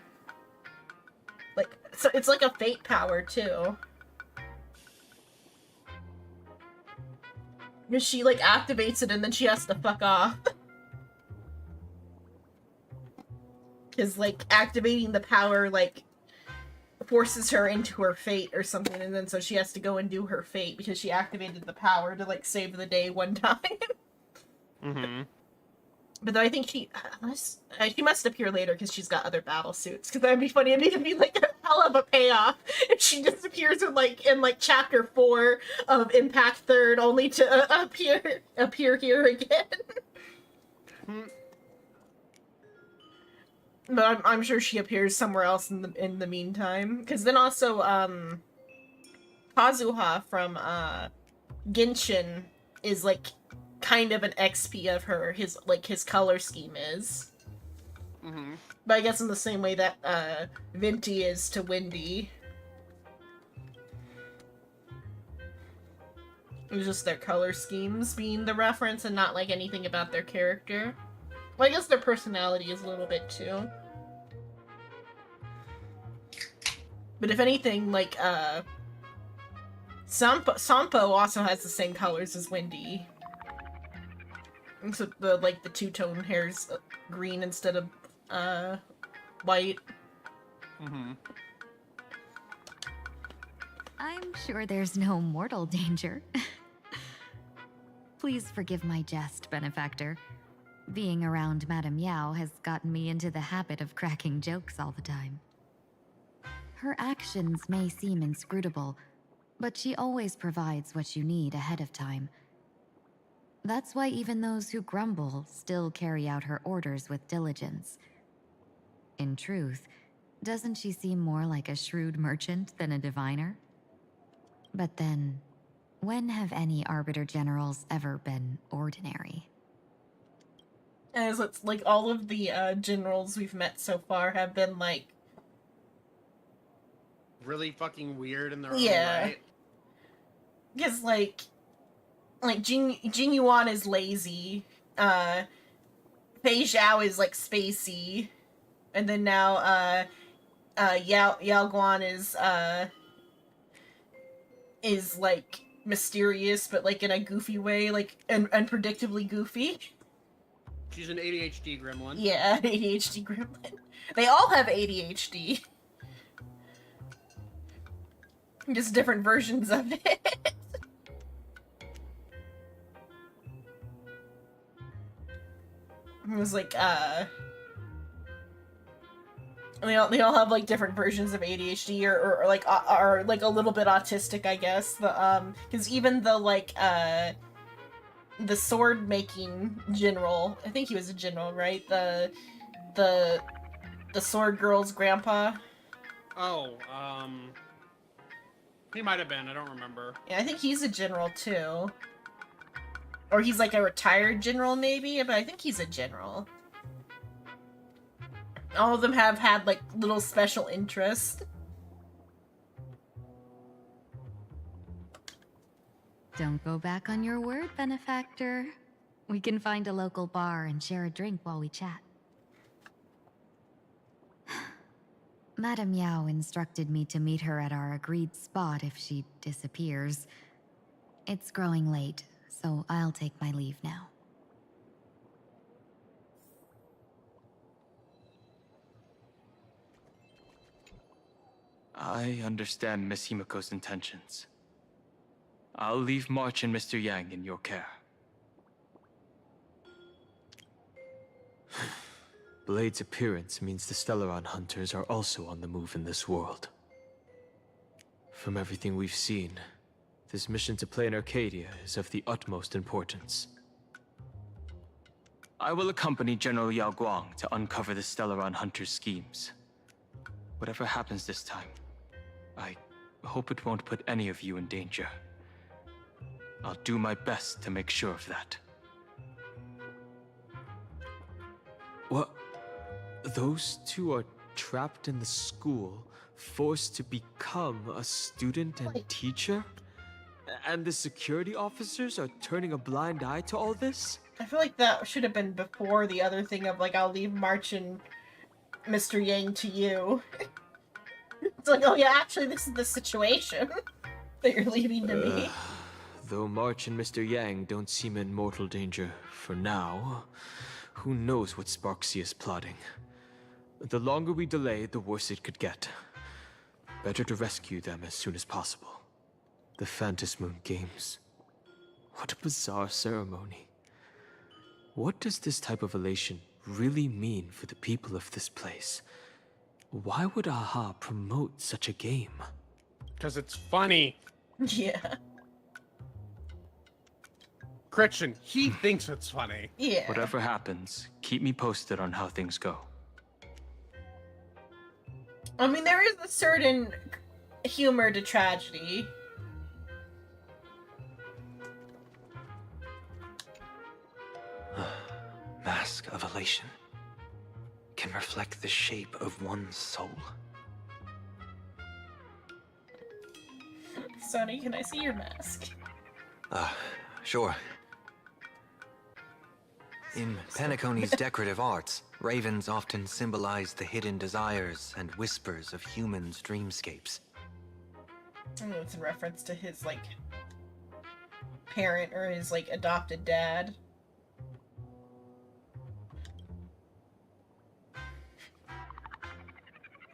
Like, so it's like a fate power too. Because she like activates it and then she has to fuck off. Because like activating the power like forces her into her fate or something, and then so she has to go and do her fate because she activated the power to like save the day one time. Mm-hmm. But though I think she must appear later because she's got other battle suits. Because that'd be funny. It'd be like a hell of a payoff if she disappears in chapter 4 of Impact Third, only to appear here again. But I'm sure she appears somewhere else in the meantime. Because then also, Kazuha from, Genshin is, like, kind of an XP of her. His color scheme is. Mm-hmm. But I guess in the same way that, Venti is to Wendy. It was just their color schemes being the reference and not, like, anything about their character. Well, I guess their personality is a little bit, too. But if anything, like, Sampo also has the same colors as Wendy. Except the two-tone hair's green instead of, white. Mm-hmm. I'm sure there's no mortal danger. Please forgive my jest, benefactor. Being around Madame Yao has gotten me into the habit of cracking jokes all the time. Her actions may seem inscrutable, but she always provides what you need ahead of time. That's why even those who grumble still carry out her orders with diligence. In truth, doesn't she seem more like a shrewd merchant than a diviner? But then, when have any Arbiter Generals ever been ordinary? As it's like all of the generals we've met so far have been like Really fucking weird in their own yeah. right. Because like Jing Yuan is lazy, Fei Zhao is like spacey, and then now Yao Guan is like mysterious, but like in a goofy way, like unpredictably goofy. She's an ADHD gremlin. Yeah, ADHD gremlin. They all have ADHD. Just different versions of it. It was like, they all have like different versions of ADHD or like are like a little bit autistic, I guess. Because even the sword making general, I think he was a general, right? The sword girl's grandpa. Oh, he might have been. I don't remember. Yeah, I think he's a general too. Or he's like a retired general maybe, but I think he's a general. All of them have had like little special interests. Don't go back on your word, benefactor. We can find a local bar and share a drink while we chat. Madame Yao instructed me to meet her at our agreed spot if she disappears. It's growing late, so I'll take my leave now. I understand Miss Himiko's intentions. I'll leave March and Mr. Yang in your care. Blade's appearance means the Stellaron hunters are also on the move in this world. From everything we've seen, this mission to play in Arcadia is of the utmost importance. I will accompany General Yao Guang to uncover the Stellaron hunters' schemes. Whatever happens this time, I hope it won't put any of you in danger. I'll do my best to make sure of that. What? Those two are trapped in the school, forced to become a student and teacher? And the security officers are turning a blind eye to all this? I feel like that should have been before the other thing of like, I'll leave March and Mr. Yang to you. It's like, oh yeah, actually this is the situation that you're leaving to me. Though March and Mr. Yang don't seem in mortal danger for now, who knows what Sparksea is plotting. The longer we delay, the worse it could get. Better to rescue them as soon as possible. The Phantasmoon Games. What a bizarre ceremony. What does this type of elation really mean for the people of this place? Why would AHA promote such a game? Because it's funny. Yeah. Christian, he thinks it's funny. Yeah. Whatever happens, keep me posted on how things go. I mean, there is a certain humor to tragedy. Mask of elation can reflect the shape of one's soul. Sonny, can I see your mask? Sure. In Penacony's decorative arts, ravens often symbolize the hidden desires and whispers of humans' dreamscapes. I don't know, it's in reference to his, like, parent or his, like, adopted dad.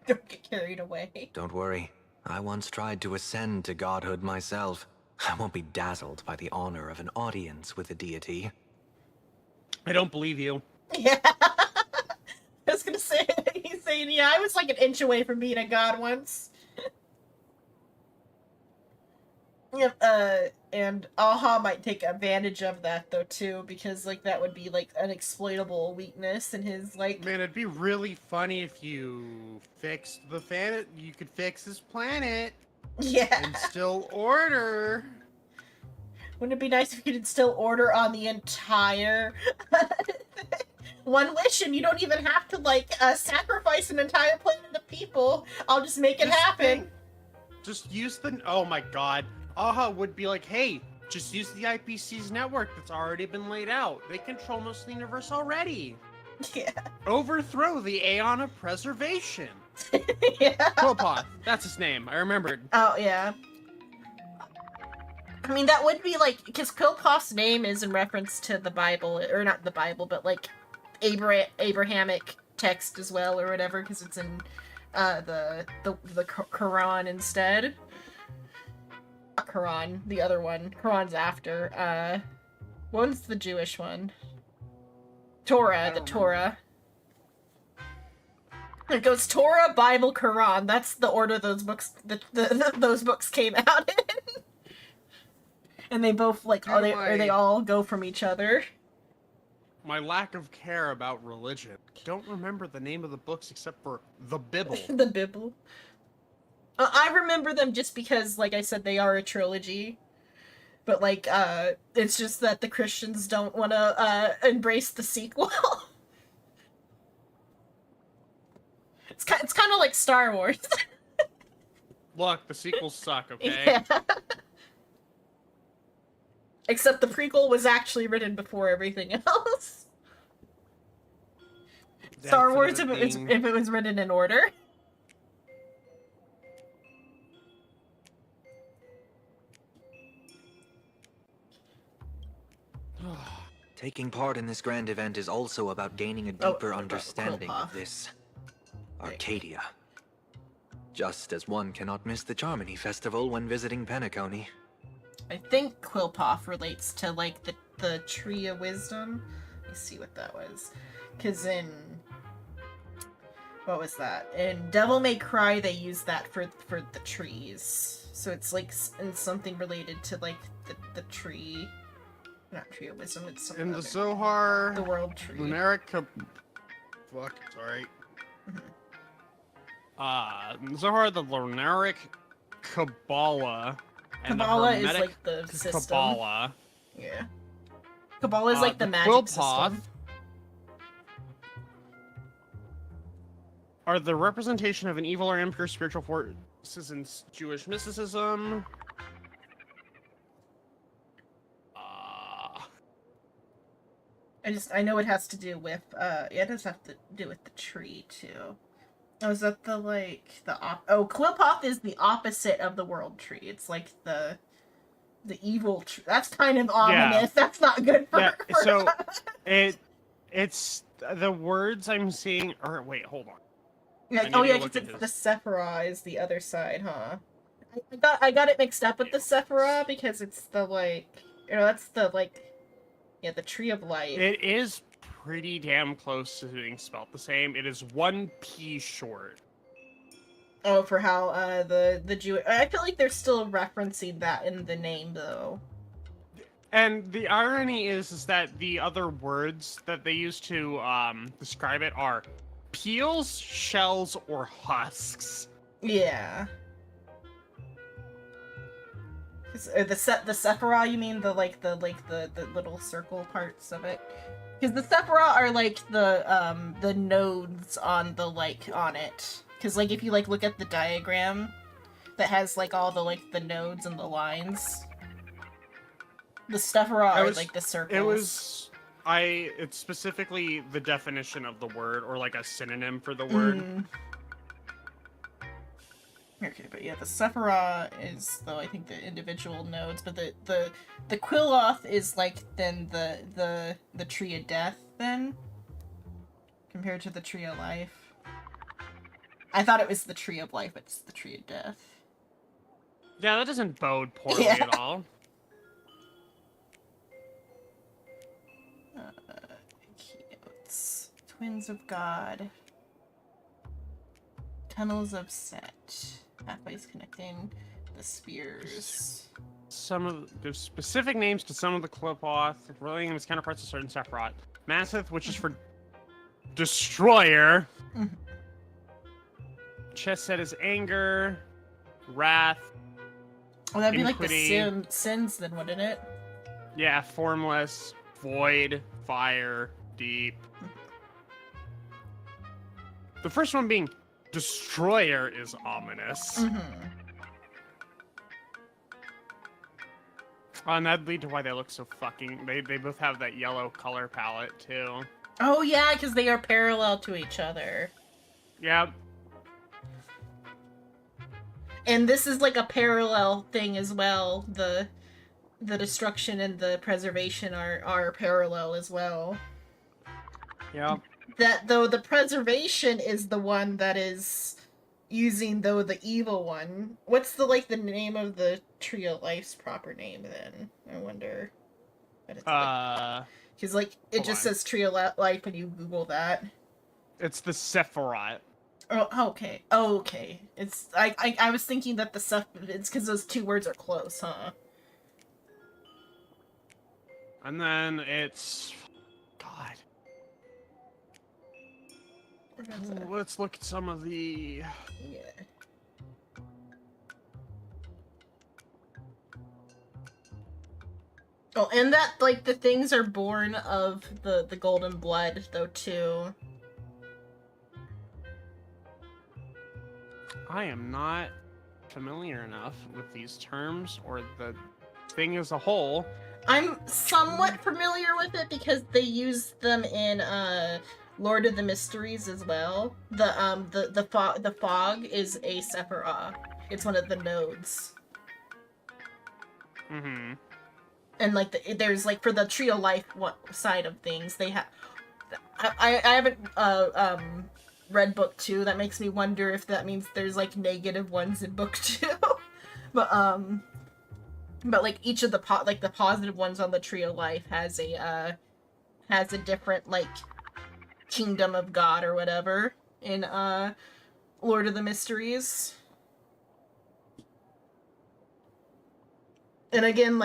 Don't get carried away. Don't worry. I once tried to ascend to godhood myself. I won't be dazzled by the honor of an audience with a deity. I don't believe you. Yeah. I was gonna say, he's saying, yeah, I was like an inch away from being a god once. Yep, and Aha might take advantage of that, though, too, because, like, that would be, like, an exploitable weakness in his, like... Man, it'd be really funny if you fixed the fan. You could fix this planet. Yeah. And still order. Wouldn't it be nice if you could still order on the entire... One wish, and you don't even have to, like, sacrifice an entire planet of people. I'll just make it happen. Just use the... Oh my god. Aha would be like, hey, just use the IPC's network that's already been laid out. They control most of the universe already. Yeah. Overthrow the Aeon of Preservation. Yeah. Quillpoth, that's his name. I remembered. Oh, yeah. I mean, that would be, like, because Quillpoth's name is in reference to the Bible, or not the Bible, but, like, Abrahamic text as well, or whatever, because it's in the Quran instead. Not Quran, the other one. Quran's after. One's the Jewish one. Torah, the Torah. It goes Torah, Bible, Quran. That's the order those books those books came out in. And they both, like, they all go from each other. My lack of care about religion. Don't remember the name of the books except for the Bible. The Bible. I remember them just because, like I said, they are a trilogy. But, like, it's just that the Christians don't want to, embrace the sequel. It's kind of like Star Wars. Look, the sequels suck, okay? Yeah. Except the prequel was actually written before everything else. Star Wars, if it was written in order. Taking part in this grand event is also about gaining a deeper understanding of this Arcadia. Just as one cannot miss the Charmony Festival when visiting Penacony. I think Quillpoth relates to, like, the Tree of Wisdom. Let me see what that was. Because in... What was that? In Devil May Cry, they use that for the trees. So it's, like, in something related to, like, the tree... Not Tree of Wisdom, it's something in the Zohar... The World Tree. Fuck, sorry. Zohar, the Lunaric Kabbalah... Kabbalah is like the system. Kabbalah. Yeah. Kabbalah is like the magic Quillpoth system. Are the representation of an evil or impure spiritual forces in Jewish mysticism. I know it has to do with yeah, it does have to do with the tree too. Oh, is that the, like, Quillpoth is the opposite of the World Tree. It's like the evil tree. That's kind of ominous. Yeah. That's not good for so it's the words I'm seeing, or wait, hold on. Yeah, oh yeah, because it's the Sephirah is the other side, huh? I got it mixed up with the Sephirah because it's the, like, you know, that's the, like, yeah, the Tree of Life. It is pretty damn close to being spelled the same. It is one P short. Oh, for how the Jew. I feel like they're still referencing that in the name, though. And the irony is that the other words that they use to describe it are peels, shells, or husks. Yeah. The Sephiroth, you mean the little circle parts of it? Because the Sephiroth are like the nodes on the on it. Because like if you like look at the diagram that has like all the nodes and the lines, the Sephiroth are like the circles. It's specifically the definition of the word, or like a synonym for the word. Okay, but yeah, the Sephiroth is though I think the individual nodes, but the Quilloth is like then the tree of death then compared to the tree of life. I thought it was the tree of life, but it's the tree of death. Yeah, that doesn't bode poorly at all. Twins of God. Tunnels of Set. Pathways connecting the spears. Some of the specific names to some of the Qliphoth, relating its counterparts to certain Sephiroth. Massith, which is for destroyer. Chesed is anger. Wrath. Oh, that'd be like iniquity. the sins then, wouldn't it? Yeah, formless, void, fire, deep. The first one being destroyer is ominous. And that'd lead to why they look so fucking... They both have that yellow color palette, too. Oh yeah, because they are parallel to each other. Yep. And this is like a parallel thing as well. The destruction and the preservation are parallel as well. Yep. That though the preservation is the one that is using the evil one. What's the name of the Tree of Life's proper name then? I wonder. Because it just says Tree of Life when you Google that. It's the Sephiroth. Oh, okay. Oh, okay. It's I was thinking that it's because those two words are close, huh? And then it's... God. Let's look at some of the... Yeah. Oh, and that, the things are born of the golden blood, though, too. I am not familiar enough with these terms, or the thing as a whole. I'm somewhat familiar with it because they use them in, Lord of the Mysteries as well. The fog is a Sephiroth. It's one of the nodes. Mm-hmm. And there's for the Tree of Life side of things, they have. I haven't read book 2. That makes me wonder if that means there's negative ones in book 2. but each of the the positive ones on the Tree of Life has a different kingdom of God or whatever in Lord of the Mysteries. And again,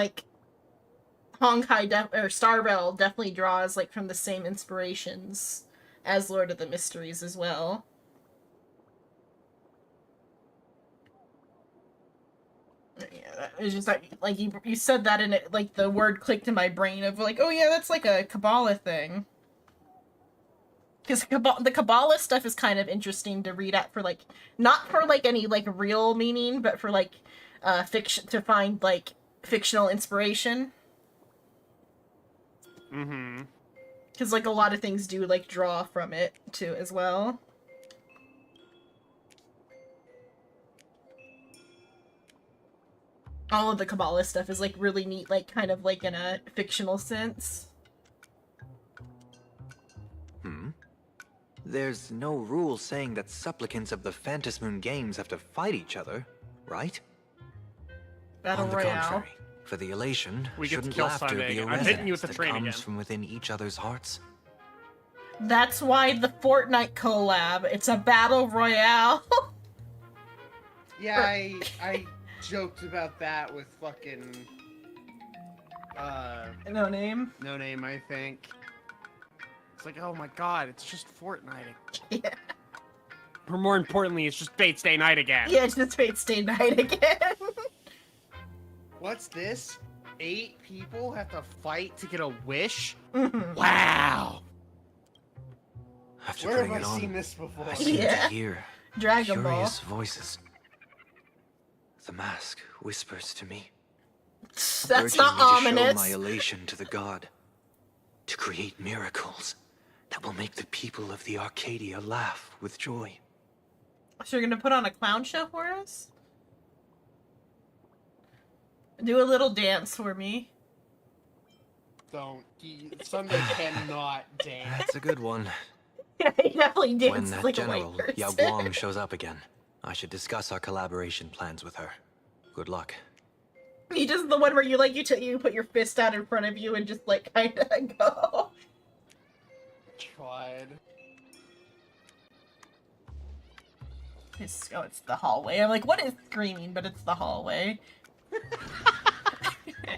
Honkai or Star Rail definitely draws from the same inspirations as Lord of the Mysteries as well. Yeah, it's just you said that and it the word clicked in my brain of oh yeah, that's a Kabbalah thing. Because the Kabbalah stuff is kind of interesting to read at for not for any real meaning, but for fiction, to find fictional inspiration. Mm-hmm. Because a lot of things do draw from it too as well. All of the Kabbalah stuff is really neat, kind of in a fictional sense. There's no rule saying that supplicants of the Phantasm Moon Games have to fight each other, right? Battle On the Royale. contrary, for the elation, We get to shouldn't kill laughter Sunday be a again. I'm hitting you resonance with the that train comes again. from within each other's hearts? That's why the Fortnite collab, it's a Battle Royale. Yeah, I joked about that with fucking... No Name? No Name, I think. It's oh my god, it's just Fortnite. Yeah. more importantly, it's just Fate Stay Night again. Yeah, it's just Fate Stay Night again. What's this? 8 people have to fight to get a wish? Mhm. Wow! After Where have putting I it on, seen this before? I seem Yeah. to hear Dragon Ball. curious voices. The mask whispers to me, That's urging not me to show ominous. my elation to the god, to create miracles that will make the people of the Arcadia laugh with joy. So you're gonna put on a clown show for us? Do a little dance for me. Don't. Sunday cannot dance. That's a good one. Yeah, he definitely When dances that like general, a white Yao person. Guang, shows up again, I should discuss our collaboration plans with her. Good luck. He does the one where you you put your fist out in front of you and just like kinda go. Tried. It's the hallway. I'm like, what is screaming? But it's the hallway.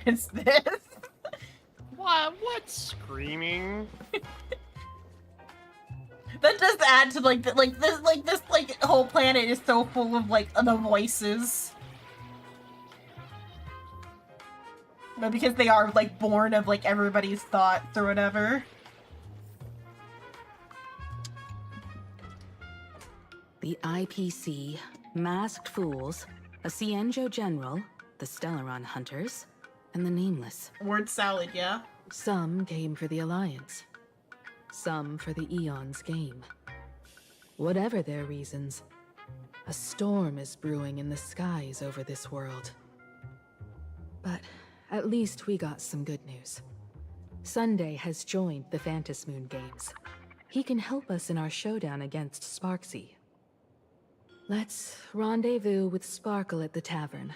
It's this. What's screaming? That does add to this whole planet is so full of like the voices. But because they are like born of like everybody's thoughts or whatever. The IPC, Masked Fools, a Cienjo General, the Stellaron Hunters, and the Nameless. Word salad, yeah? Some came for the Alliance. Some for the Eon's game. Whatever their reasons, a storm is brewing in the skies over this world. But at least we got some good news. Sunday has joined the Phantom Moon Games. He can help us in our showdown against Sparksy. Let's rendezvous with Sparkle at the tavern.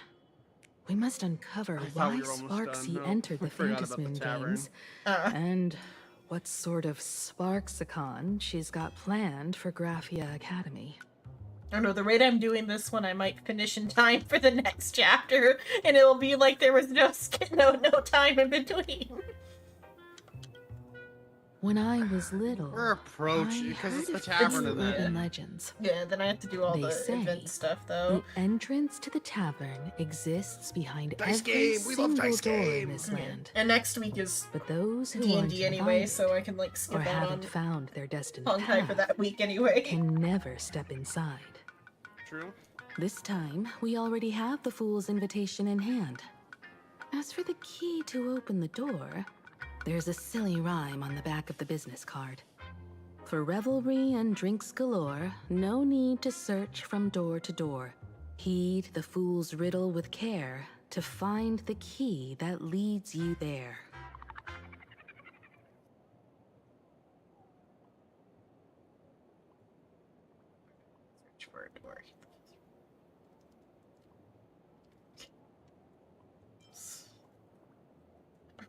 We must uncover thought why we were almost Sparksy done. No, entered I the forgot Phantom about the Moon tavern. Games, and what sort of Sparksicon she's got planned for Graphia Academy. I don't know, the rate I'm doing this one, I might finish in time for the next chapter, and it'll be like there was no time in between. When I was little, We're approaching I because it's heard the of tavern few in urban there. legends. Yeah, then I have to do all They the say event stuff, though. The entrance to the tavern exists behind Dice every game! We love single dice door in game! this Yeah. land. And next week is But those who D&D aren't anyway, invited so I can, like, or skip out on haven't found their destined Honkai for path that week anyway. can never step inside. True. This time, we already have the Fool's invitation in hand. As for the key to open the door, there's a silly rhyme on the back of the business card. For revelry and drinks galore, no need to search from door to door. Heed the Fool's riddle with care to find the key that leads you there. Search for a door.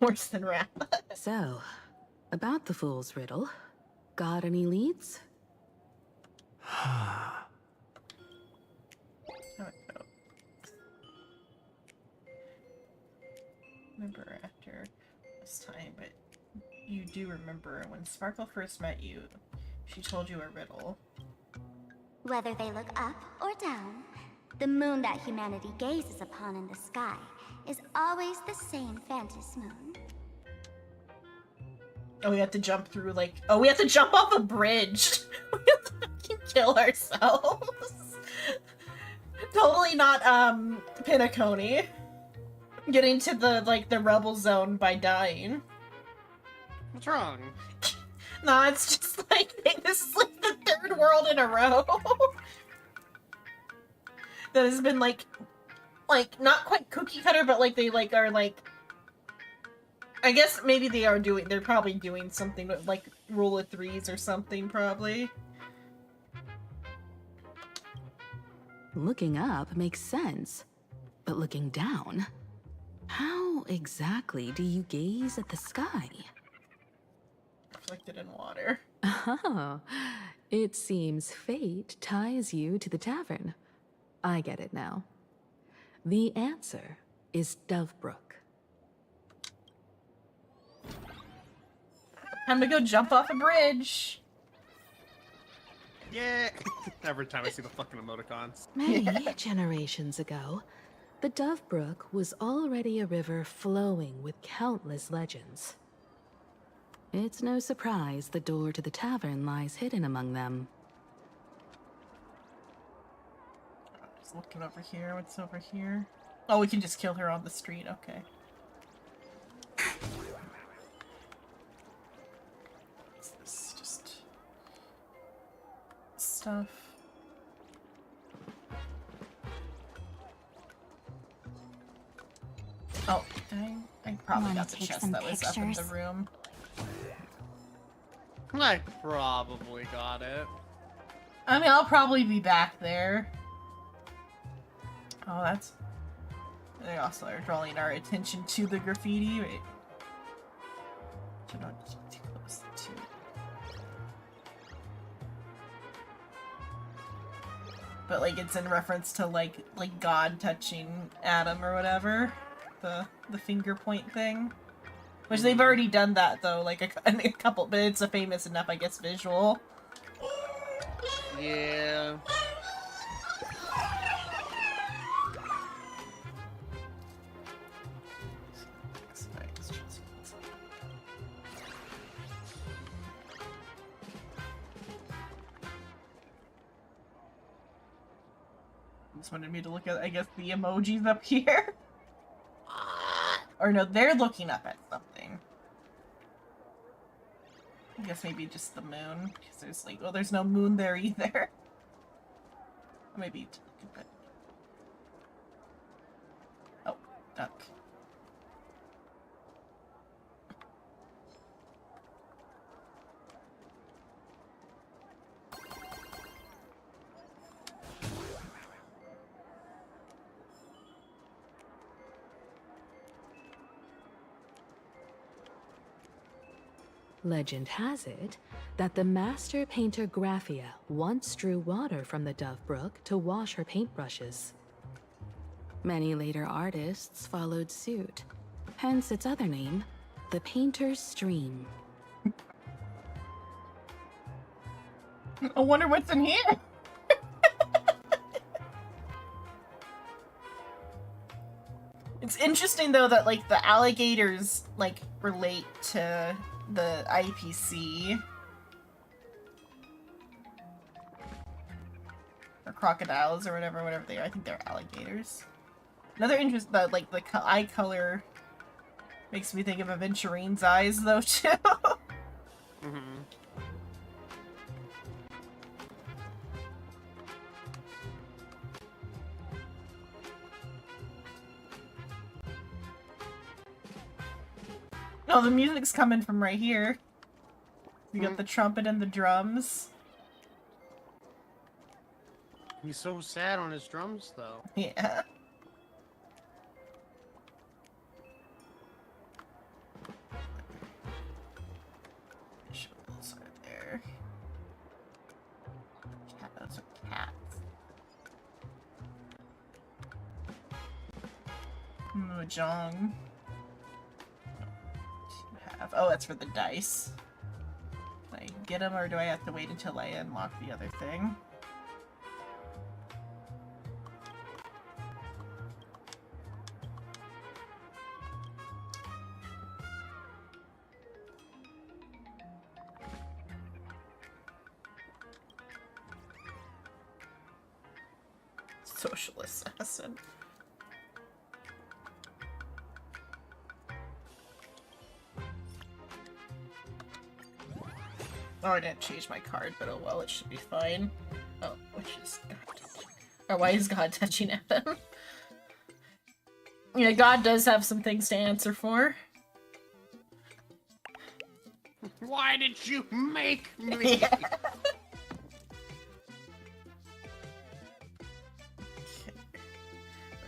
Worse than rap. So, about the Fool's riddle, got any leads? Remember after this time, but you do remember when Sparkle first met you, she told you a riddle. Whether they look up or down, the moon that humanity gazes upon in the sky is always the same Phantom Moon. Oh, we have to jump through, like... Oh, we have to jump off a bridge! We have to fucking kill ourselves! Totally not, Pinacone. Getting to the, like, the rebel zone by dying. What's wrong? Nah, it's just like, this is like the third world in a row. That has been, like, not quite cookie cutter, but, like, they, like, are, like... I guess maybe they're probably doing something with, like, rule of threes or something, probably. Looking up makes sense, but looking down? How exactly do you gaze at the sky? Reflected in water. Oh, it seems fate ties you to the tavern. I get it now. The answer is Dovebrook. Time to go jump off a bridge. Yeah. Every time I see the fucking emoticons. Many generations ago, the Dove Brook was already a river flowing with countless legends. It's no surprise the door to the tavern lies hidden among them. Just looking over here. What's over here? Oh, we can just kill her on the street. Okay. What's this? Just stuff. Oh, dang. I probably Wanna got the take chest some that was up in the pictures? room. I probably got it. I mean, I'll probably be back there. Oh, that's... They also are drawing our attention to the graffiti. Wait. Should not get too close to it. But, like, it's in reference to, like God touching Adam or whatever. The finger point thing. Which they've already done that, though, like, a couple, but it's a famous enough, I guess, visual. Yeah. Just wanted me to look at, I guess, the emojis up here. Or no, they're looking up at something. I guess maybe just the moon, because there's like, well, there's no moon there either. Maybe to look at it. Oh, duck. Legend has it that the master painter Graphia once drew water from the Dove Brook to wash her paintbrushes. Many later artists followed suit, hence its other name, the Painter's Stream. I wonder what's in here. It's interesting though that like the alligators like relate to the IPC. Or crocodiles or whatever they are. I think they're alligators. Another interest that like the eye color makes me think of Aventurine's eyes though too. Mm-hmm. No, the music's coming from right here. You got the trumpet and the drums. He's so sad on his drums, though. Yeah. Shadows are there. Those are cats. Mahjong. Oh, that's for the dice. Can I get them, or do I have to wait until I unlock the other thing? Social assassin. Oh, I didn't change my card, but oh well, it should be fine. Oh, which is God touching. Or why is God touching at him? Yeah, God does have some things to answer for. Why did you make me? Yeah. What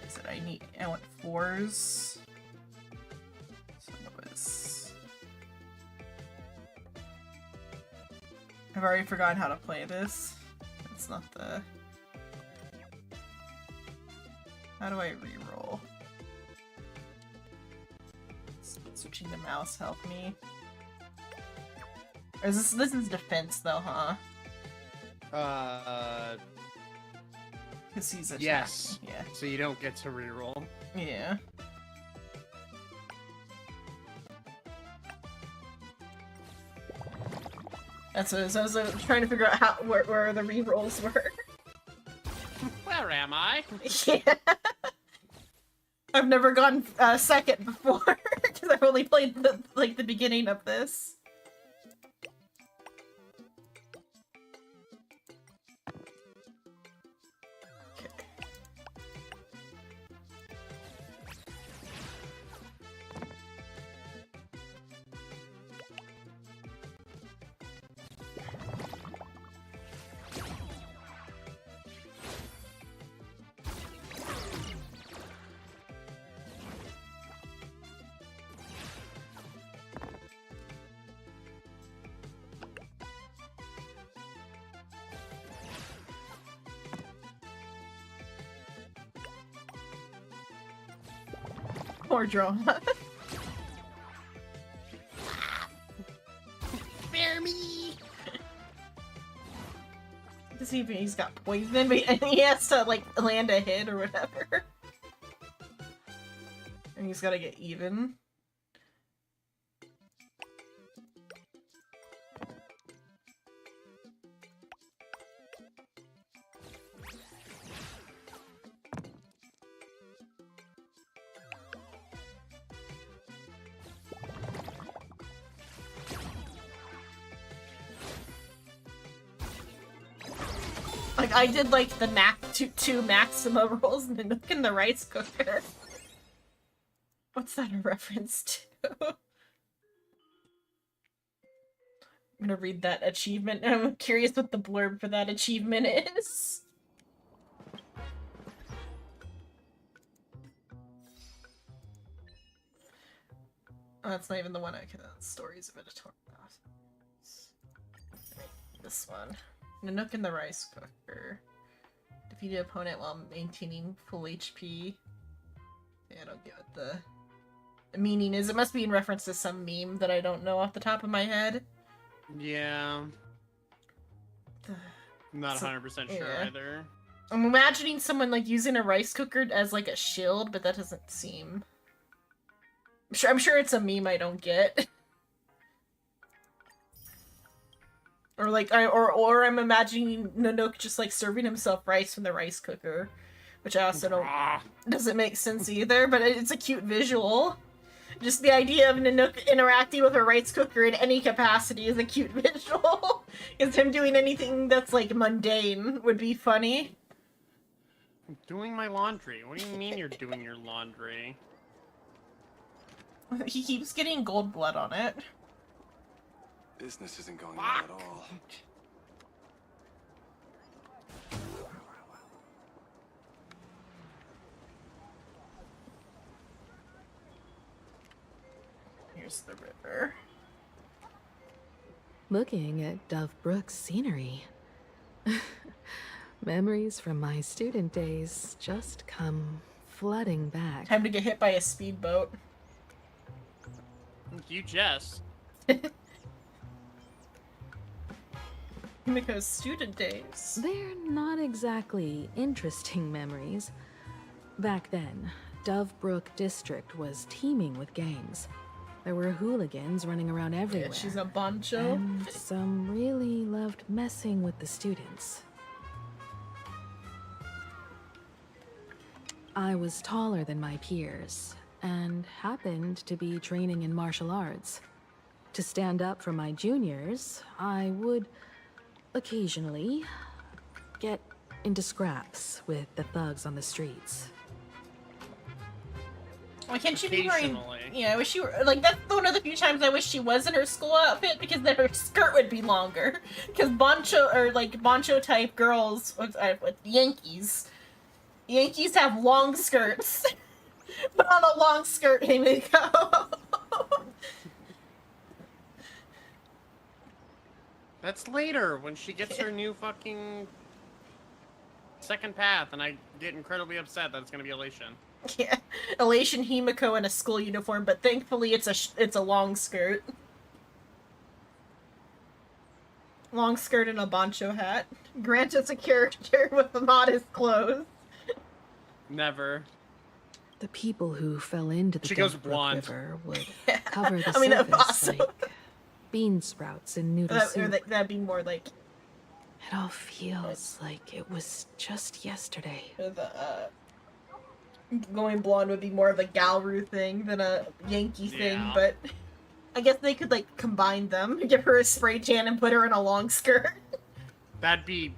is it? I want 4s. So it was... I've already forgotten how to play this. It's not the... How do I re-roll? Switching the mouse help me. Or is this is defense though, huh? Because he's a Yes. Yeah. So you don't get to reroll. Yeah. That's what I was trying to figure out where the rerolls were. Where am I? Yeah. I've never gone second before because I've only played the beginning of this. More drama. Spare me! To see if he's got poison, but and he has to like land a hit or whatever. And he's gotta get even. Like, I did, like, the two Maxima rolls in the Nook and the rice cooker. What's that a reference to? I'm gonna read that achievement. I'm curious what the blurb for that achievement is. Oh, that's not even the one I can... Stories of Editorial. This one. Nanook in the rice cooker. Defeat an opponent while maintaining full HP. Yeah, I don't get what the meaning is. It must be in reference to some meme that I don't know off the top of my head. Yeah. I'm not 100% sure yeah. either. I'm imagining someone like using a rice cooker as like a shield, but that doesn't seem... I'm sure it's a meme I don't get. Or like, or I'm imagining Nanook just like serving himself rice from the rice cooker, which I also don't doesn't make sense either. But it's a cute visual. Just the idea of Nanook interacting with a rice cooker in any capacity is a cute visual. Because him doing anything that's like mundane would be funny. I'm doing my laundry. What do you mean you're doing your laundry? He keeps getting gold blood on it. Business isn't going well at all. Here's the river. Looking at Dove Brook's scenery. Memories from my student days just come flooding back. Time to get hit by a speedboat. You jest. Miko's student days. They're not exactly interesting memories. Back then, Dove Brook District was teeming with gangs. There were hooligans running around everywhere. Yeah, she's a bancho. And some really loved messing with the students. I was taller than my peers, and happened to be training in martial arts. To stand up for my juniors, I would occasionally get into scraps with the thugs on the streets. Why can't she be wearing... Yeah, I wish she were... Like, that's one of the few times I wish she was in her school outfit, because then her skirt would be longer. Because boncho, or like, boncho-type girls with Yankees. Yankees have long skirts. Put on a long skirt, hey, Miko. That's later, when she gets her new fucking second path, and I get incredibly upset that it's gonna be Elation. Yeah, Elation Himiko in a school uniform, but thankfully it's a long skirt. Long skirt and a poncho hat. Grant us a character with the modest clothes. Never. The people who fell into the She goes Dovebrook blonde. River would cover the I mean, that'd be surface awesome. like bean sprouts in noodle soup. That'd be more like It all feels like it was just yesterday. the going blonde would be more of a Galru thing than a Yankee thing, Yeah. but I guess they could like combine them, give her a spray tan and put her in a long skirt. That'd be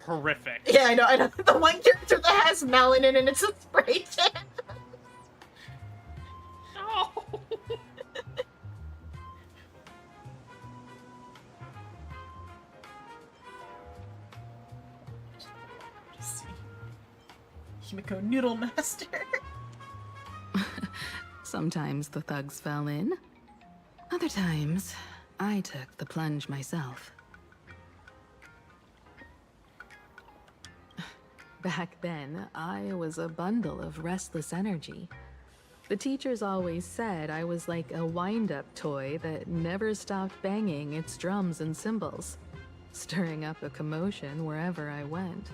horrific. Yeah, I know. The one character that has melanin and it's a spray tan. No. Just see. Himiko Noodle Master. Sometimes the thugs fell in. Other times, I took the plunge myself. Back then, I was a bundle of restless energy. The teachers always said I was like a wind-up toy that never stopped banging its drums and cymbals, stirring up a commotion wherever I went.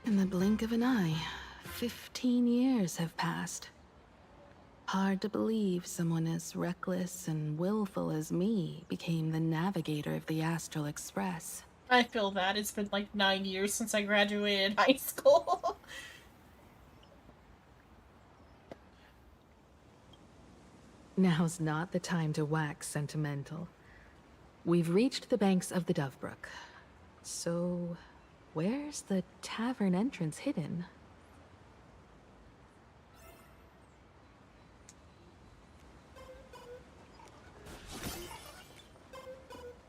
In the blink of an eye, 15 years have passed. Hard to believe someone as reckless and willful as me became the navigator of the Astral Express. I feel that. It's been like 9 years since I graduated high school. Now's not the time to wax sentimental. We've reached the banks of the Dovebrook. So, where's the tavern entrance hidden?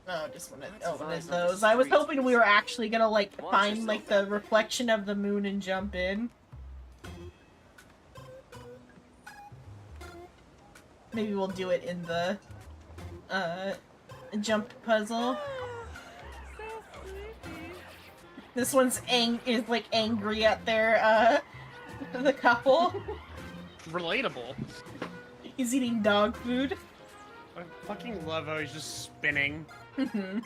Oh, just one of those. I was hoping we were actually gonna like find like the reflection of the moon and jump in. Maybe we'll do it in the jump puzzle. This one's is like angry at their the couple. Relatable. He's eating dog food. I fucking love how he's just spinning. Mm-hmm.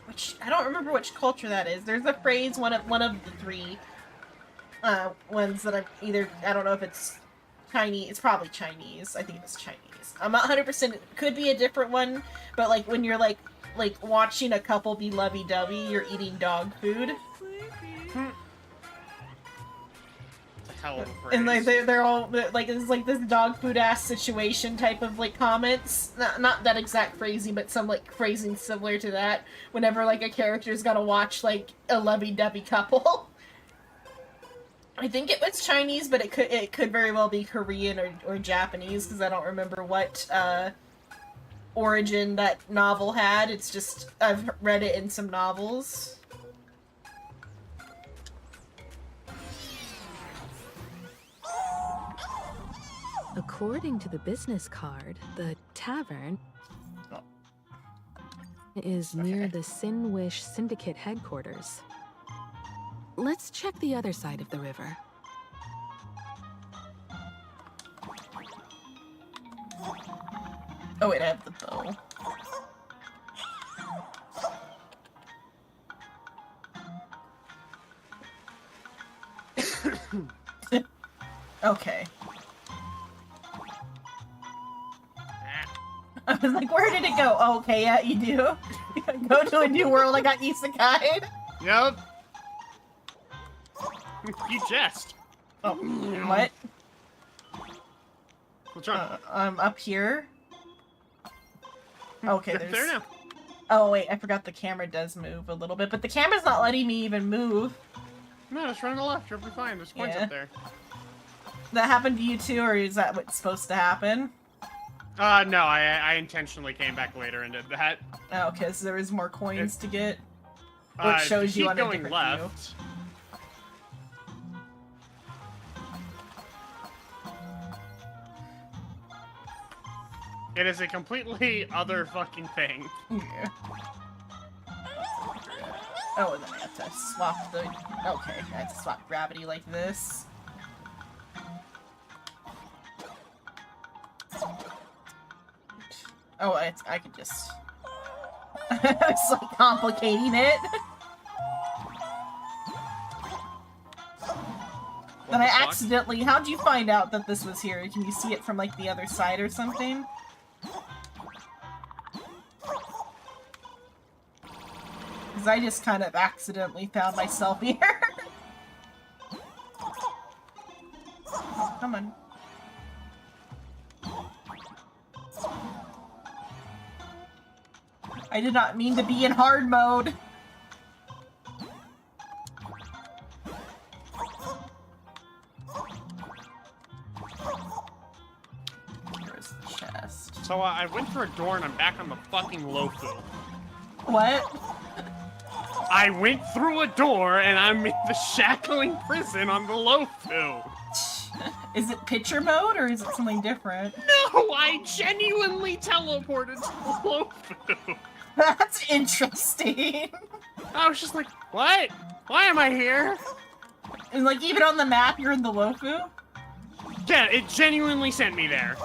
Which I don't remember which culture that is. There's a phrase, one of the three ones that I've either, I don't know if it's Chinese. It's probably Chinese. I think it's Chinese. I'm not 100%. It could be a different one, but like when you're like watching a couple be lovey-dovey, you're eating dog food. Hell of a phrase. And like they're all like it's like this dog food ass situation type of like comments. Not that exact phrasing, but some like phrasing similar to that. Whenever like a character's gotta watch like a lovey-dovey couple. I think it was Chinese, but it could very well be Korean or Japanese because I don't remember what origin that novel had. It's just I've read it in some novels. According to the business card, the tavern is near the Sinwish Syndicate headquarters. Let's check the other side of the river. Oh wait, I have the bow. Okay. I was like, where did it go? Oh, okay, yeah, you do. Go to a new world, I got isekai'd. Yep. You jest. Oh, what? What's wrong? I'm up here. Okay, You're there's... there now. Oh, wait, I forgot the camera does move a little bit, but the camera's not letting me even move. No, just run to the left. You'll be fine. There's coins Yeah. up there. That happened to you too, or is that what's supposed to happen? No, I intentionally came back later and did that. Oh, okay, so there is more coins to get. Which shows you keep on a going different left. It is a completely other fucking thing. Yeah. Oh, and then I have to swap the... Okay, I have to swap gravity like this. Oh, I could just... it's like complicating it. Then I accidentally... How'd you find out that this was here? Can you see it from, like, the other side or something? Because I just kind of accidentally found myself here. Come on. I did not mean to be in hard mode. Where's the chest? So I went through a door and I'm back on the fucking Lofu. What? I went through a door and I'm in the shackling prison on the Lofu. Is it picture mode or is it something different? No, I genuinely teleported to the Lofu. That's interesting. I was just like, what? Why am I here? And like even on the map you're in the Lofu? Yeah, it genuinely sent me there.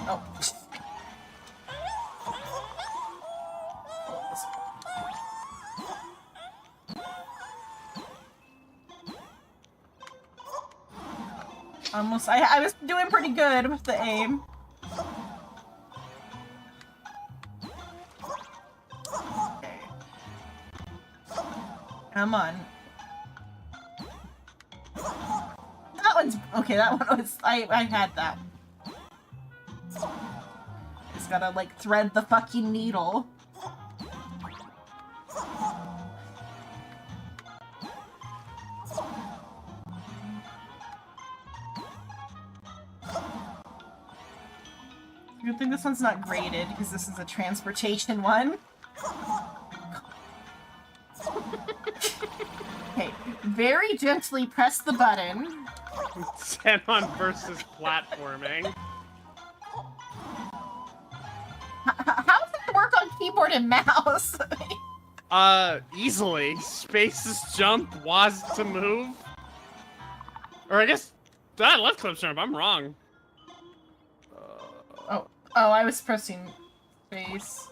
Oh. Almost, I was doing pretty good with the aim. Okay. Come on. That one's, okay, that one was, I had that. Just gotta, like, thread the fucking needle. Good thing this one's not graded, because this is a transportation one. Okay, very gently press the button. Xenon versus platforming. How does it work on keyboard and mouse? Easily. Space is jump, WAS to move. Or I guess, left click jump, I'm wrong. Oh, I was pressing space.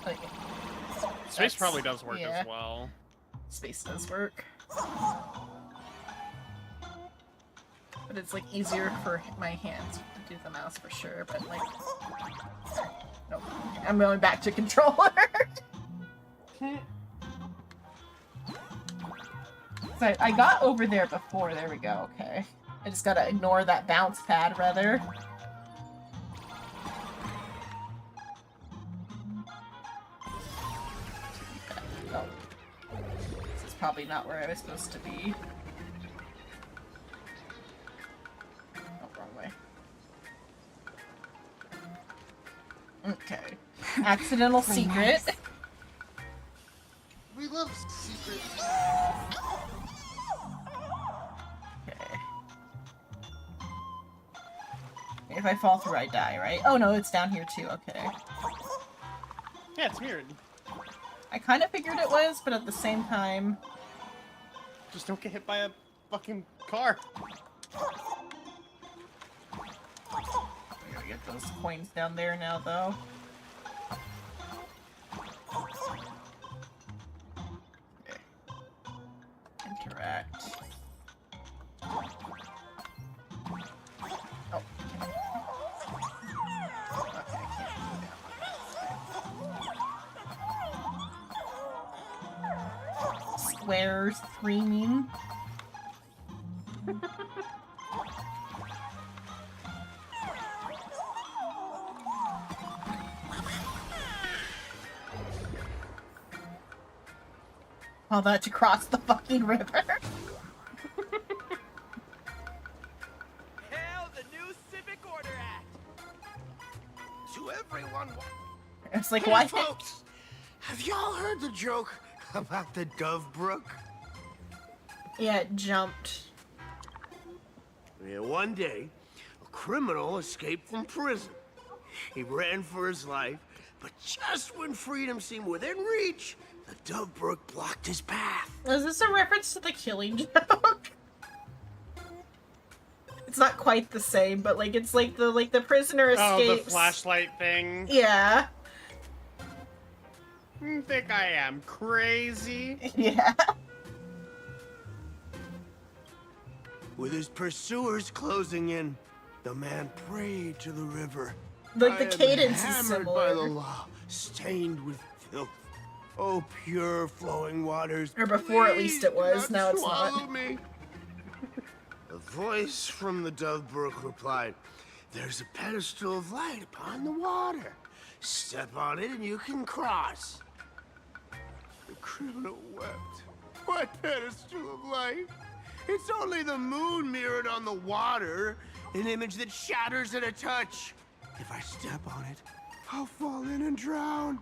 Like, Space probably does work yeah. as well. Space does work. But it's like easier for my hands to do the mouse for sure, but like... Nope. I'm going back to controller. So I got over there before, there we go, okay. I just gotta ignore that bounce pad, rather. Oh. This is probably not where I was supposed to be. Oh, wrong way. Okay. Accidental secret. We love secrets. Okay. If I fall through, I die, right? Oh no, it's down here too, okay. Yeah, it's mirrored. I kind of figured it was, but at the same time... Just don't get hit by a fucking car. I gotta get those coins down there now, though. Okay. Interact. Oh. Okay, I can't do that. Squares screaming. All that to cross the fucking river. Hail the new Civic Order Act! To everyone... It's like, hey, why? folks! Have y'all heard the joke about the Dove Brook? Yeah, it jumped. Yeah, one day, a criminal escaped from prison. He ran for his life, but just when freedom seemed within reach, the Dove Brook blocked his path. Is this a reference to the Killing Joke? it's not quite the same, but like it's like the prisoner Oh, escapes. the flashlight thing. Yeah. Think I am crazy? Yeah. With his pursuers closing in, the man prayed to the river. Like the I am cadence is hammered similar. by the law, stained with filth. Oh, pure flowing waters. Or before at least it was, please now it's swallow not. Me. A voice from the Dove Brook replied, "There's a pedestal of light upon the water. Step on it and you can cross." The criminal wept. What pedestal of light? It's only the moon mirrored on the water, an image that shatters at a touch. If I step on it, I'll fall in and drown.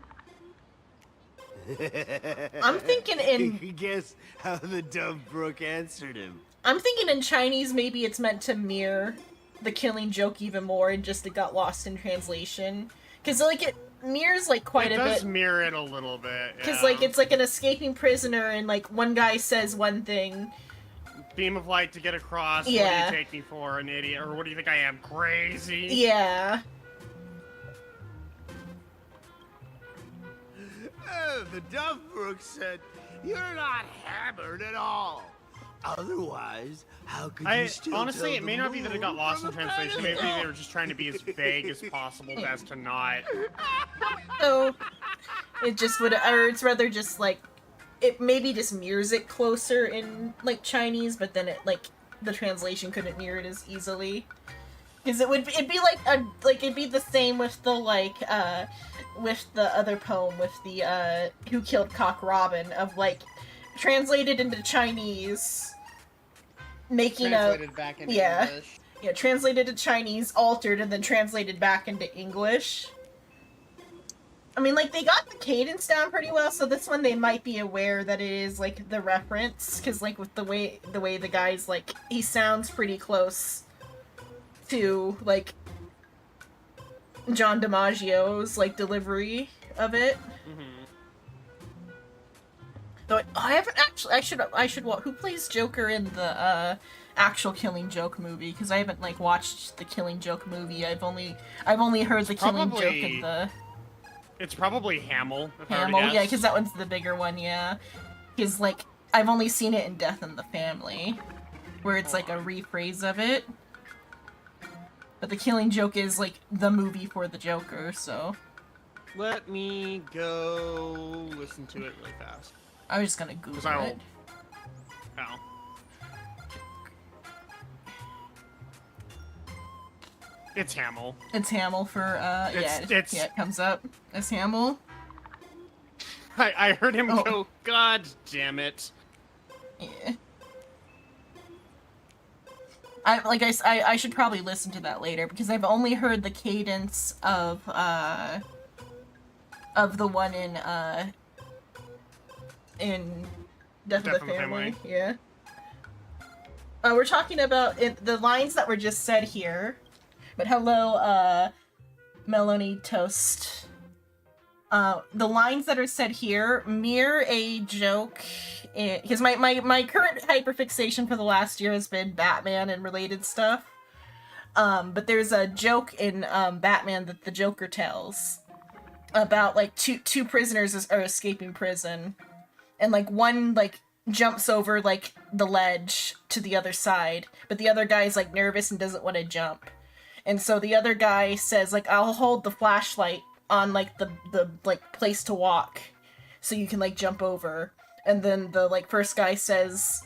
I'm thinking in... Guess how the Dove Brook answered him. I'm thinking in Chinese maybe it's meant to mirror the Killing Joke even more and just it got lost in translation. Because, like, it mirrors, like, quite a bit. It does mirror it a little bit, Because, like, it's like an escaping prisoner and, like, one guy says one thing. Beam of light to get across. Yeah. What do you take me for, an idiot? Or what do you think I am, crazy? Yeah. Oh, the Dove Brook said, "You're not hammered at all. Otherwise, how could you still honestly, tell it may the not be that it got moon lost in from a translation. Maybe pedestal?" they were just trying to be as vague as possible as to not. So, it just would, or it's rather just, like, it maybe just mirrors it closer in, like, Chinese, but then it, like, the translation couldn't mirror it as easily. Because it'd be it'd be the same with the, like, with the other poem, with the, Who Killed Cock Robin, of, like, translated into Chinese, making Translated back into English. Yeah, translated to Chinese, altered, and then translated back into English. I mean, like, they got the cadence down pretty well, so this one they might be aware that it is, like, the reference, because, like, with the way the guy's, like, he sounds pretty close to, like, John DiMaggio's, like, delivery of it. Though I haven't actually, I should who plays Joker in the, actual Killing Joke movie, because I haven't, like, watched the Killing Joke movie. I've only heard the Killing Joke in the... It's probably Hamill. If I were to Hamill, guess. yeah, because that one's the bigger one, yeah. Because, like, I've only seen it in Death in the Family, where it's, like, a rephrase of it. But the Killing Joke is, like, the movie for the Joker, so... Let me go listen to it really fast. I was just gonna Google it. Oh. It's Hamill. It's Hamill for, yeah, it comes up as Hamill. I heard him go, "God damn it." Yeah. I should probably listen to that later, because I've only heard the cadence of the one in Death of the Family. Yeah. We're talking about the lines that were just said here. But hello, Melanie Toast. The lines that are said here mirror a joke, because my current hyperfixation for the last year has been Batman and related stuff. But there's a joke in Batman that the Joker tells about, like, two prisoners are escaping prison, and, like, one, like, jumps over, like, the ledge to the other side, but the other guy's, like, nervous and doesn't want to jump. And so the other guy says, like, "I'll hold the flashlight on, like, the like, place to walk, so you can, like, jump over." And then the, like, first guy says,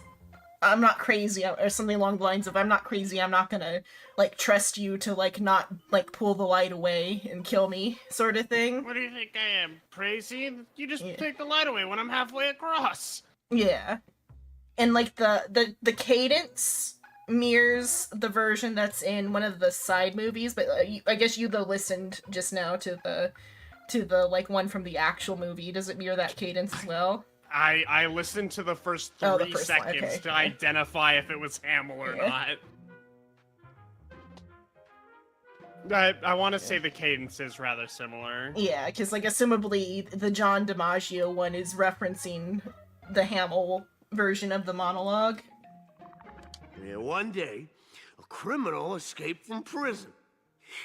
"I'm not crazy," or something along the lines of, "I'm not crazy, I'm not gonna, like, trust you to, like, not, like, pull the light away and kill me," sort of thing. What do you think I am, crazy? You just take the light away when I'm halfway across. Yeah. And, like, the cadence mirrors the version that's in one of the side movies, but I guess you, though, listened just now to the like, one from the actual movie. Does it mirror that cadence as well? I listened to the first 3 seconds to identify if it was Hamill or not. I want to say the cadence is rather similar. Yeah, because, like, assumably the John DiMaggio one is referencing the Hamill version of the monologue. Yeah, one day, A criminal escaped from prison.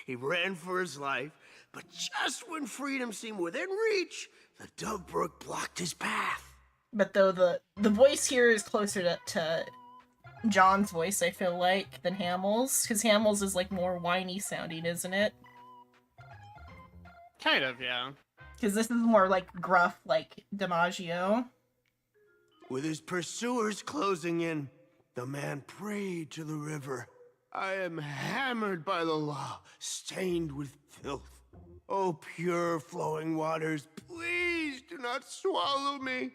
He ran for his life, but just when freedom seemed within reach, the Dovebrook blocked his path. But though the voice here is closer to John's voice, I feel like, than Hamill's, because Hamill's is like more whiny sounding, isn't it? Kind of, yeah. Because this is more like gruff, like DiMaggio. With his pursuers closing in, the man prayed to the river. I am hammered by the law, stained with filth. Oh, pure flowing waters, please do not swallow me.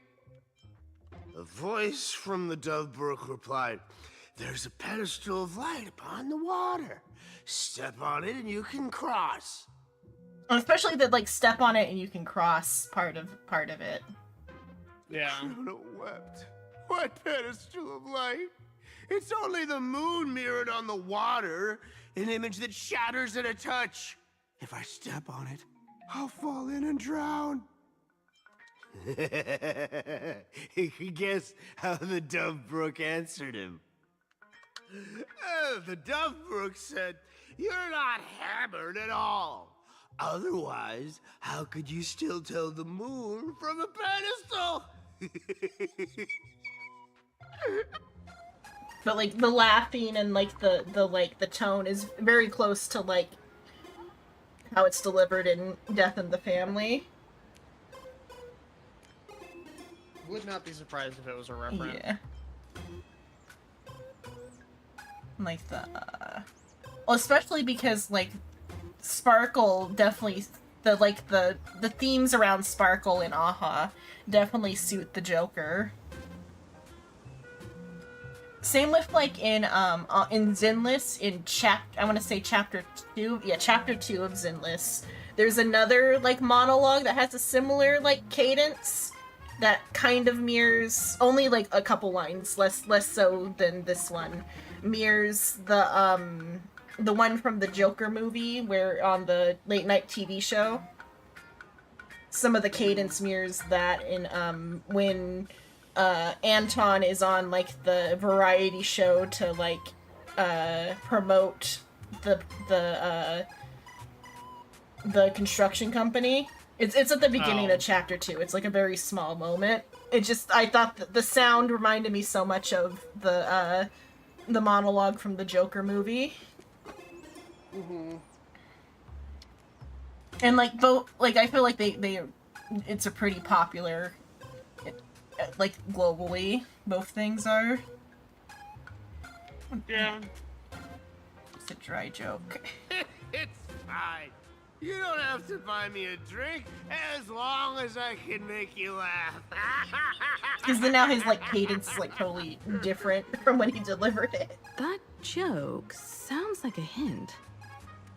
A voice from the Dovebrook replied, there's a pedestal of light upon the water. Step on it and you can cross. Especially that, like, step on it and you can cross part of it. Yeah. Criminal wept. What pedestal of light? It's only the moon mirrored on the water, an image that shatters at a touch. If I step on it, I'll fall in and drown. Guess how the Dovebrook answered him. The Dovebrook said, you're not hammered at all. Otherwise, how could you still tell the moon from a pedestal? But like the laughing and like the tone is very close to like how it's delivered in Death in the Family. Would not be surprised if it was a reference. Yeah. Like well, especially because like Sparkle definitely the themes around Sparkle and Aha definitely suit the Joker. Same with like in Zinless in I want to say chapter 2. Yeah, chapter 2 of Zinless. There's another like monologue that has a similar like cadence that kind of mirrors, only like a couple lines less so than this one, mirrors the one from the Joker movie where on the late night TV show. Some of the cadence mirrors that in when Anton is on like the variety show to like promote the construction company. It's at the beginning of chapter 2. It's like a very small moment. I thought that the sound reminded me so much of the monologue from the Joker movie. Mm-hmm. And like both, like I feel like it's a pretty popular, like globally, both things are. Yeah. It's a dry joke. It's fine. You don't have to buy me a drink as long as I can make you laugh. Because then now his like cadence is like totally different from when he delivered it. That joke sounds like a hint.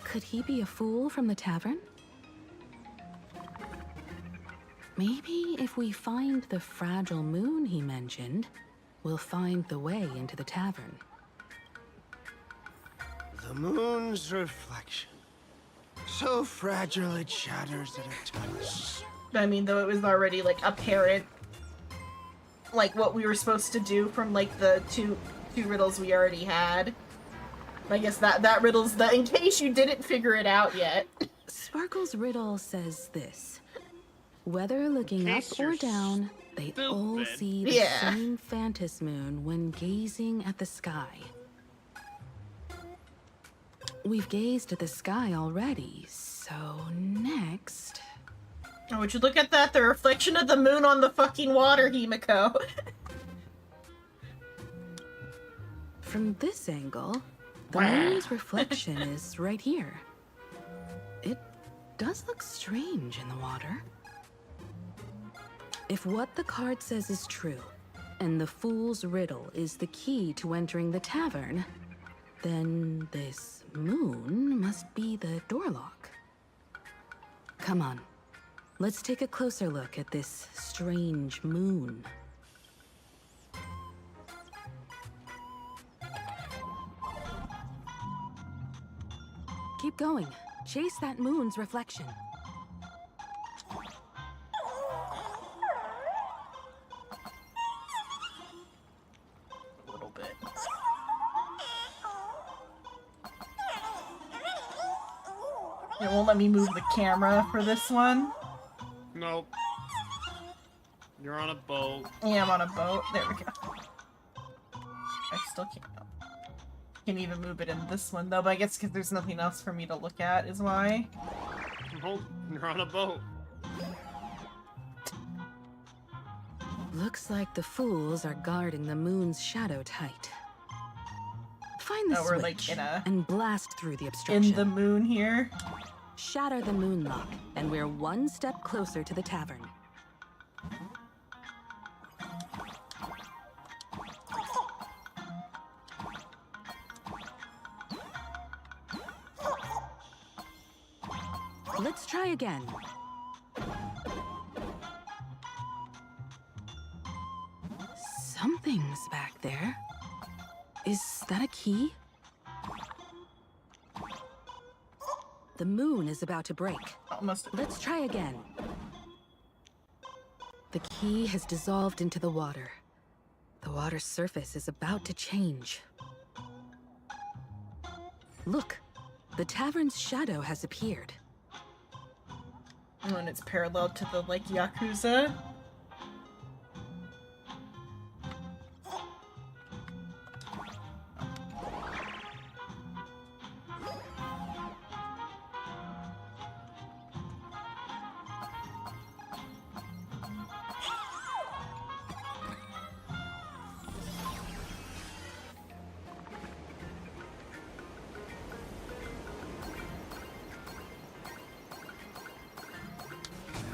Could he be a fool from the tavern? Maybe if we find the fragile moon he mentioned, we'll find the way into the tavern. The moon's reflection. So fragile it shatters at a touch. I mean, though it was already like apparent, like what we were supposed to do from like the two riddles we already had. I guess that riddle's in case you didn't figure it out yet. Sparkle's riddle says this. Whether looking up or down, they all see the same phantom moon when gazing at the sky. We've gazed at the sky already, so next... Oh, would you look at that? The reflection of the moon on the fucking water, Himiko. From this angle, the moon's reflection is right here. It does look strange in the water. If what the card says is true, and the fool's riddle is the key to entering the tavern, then this moon must be the door lock. Come on, let's take a closer look at this strange moon. Keep going. Chase that moon's reflection. A little bit. It won't let me move the camera for this one. Nope. You're on a boat. Yeah, I'm on a boat. There we go. I still can't even move it in this one though, but I guess because there's nothing else for me to look at is why. Nope, you're on a boat. Looks like the fools are guarding the moon's shadow tight. Find the Oh, switch we're like and blast through the obstruction. in the moon here. Shatter the moon lock, and we're one step closer to the tavern. Let's try again. Something's back there. Is that a key? The moon is about to break. Let's try again. The key has dissolved into the water. The water's surface is about to change. Look, the tavern's shadow has appeared. And it's parallel to the, like, Yakuza.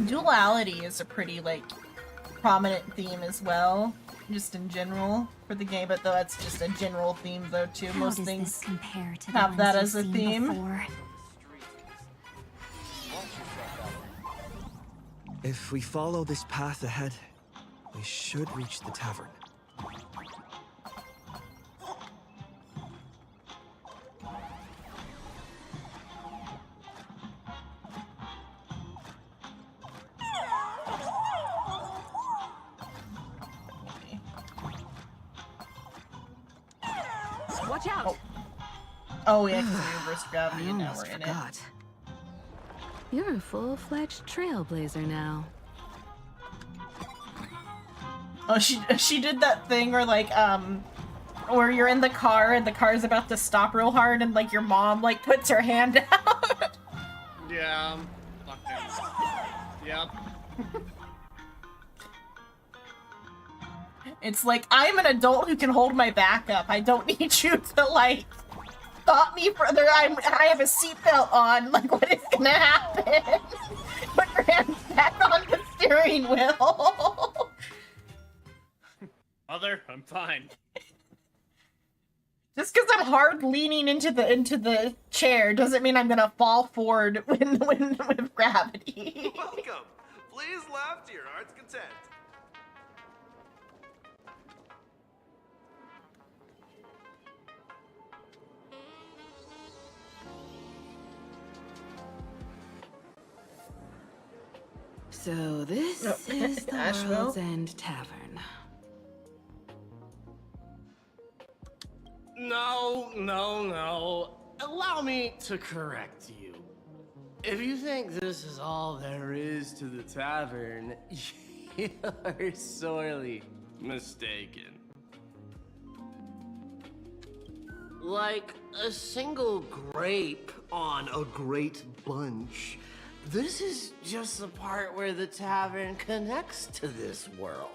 Duality is a pretty, like, prominent theme as well, just in general for the game, but though that's just a general theme though too. How Most does things this compare to the have ones that you've as a seen theme. before? If we follow this path ahead, we should reach the tavern. Watch out! Oh yeah, because we reversed gravity and now almost we're in forgot. You're a full-fledged trailblazer now. it. Oh, she did that thing where like where you're in the car and the car's about to stop real hard and like your mom like puts her hand out. Yeah. Fucking. Yep. It's like, I'm an adult who can hold my back up. I don't need you to, like, stop me further. I have a seatbelt on. Like, what is gonna happen? Put your hands back on the steering wheel. Mother, I'm fine. Just because I'm hard leaning into the chair doesn't mean I'm gonna fall forward with gravity. Welcome. Please laugh to your heart's content. So this is the Asheville? World's End Tavern. No. Allow me to correct you. If you think this is all there is to the tavern, you're sorely mistaken. Like a single grape on a great bunch, this is just the part where the tavern connects to this world.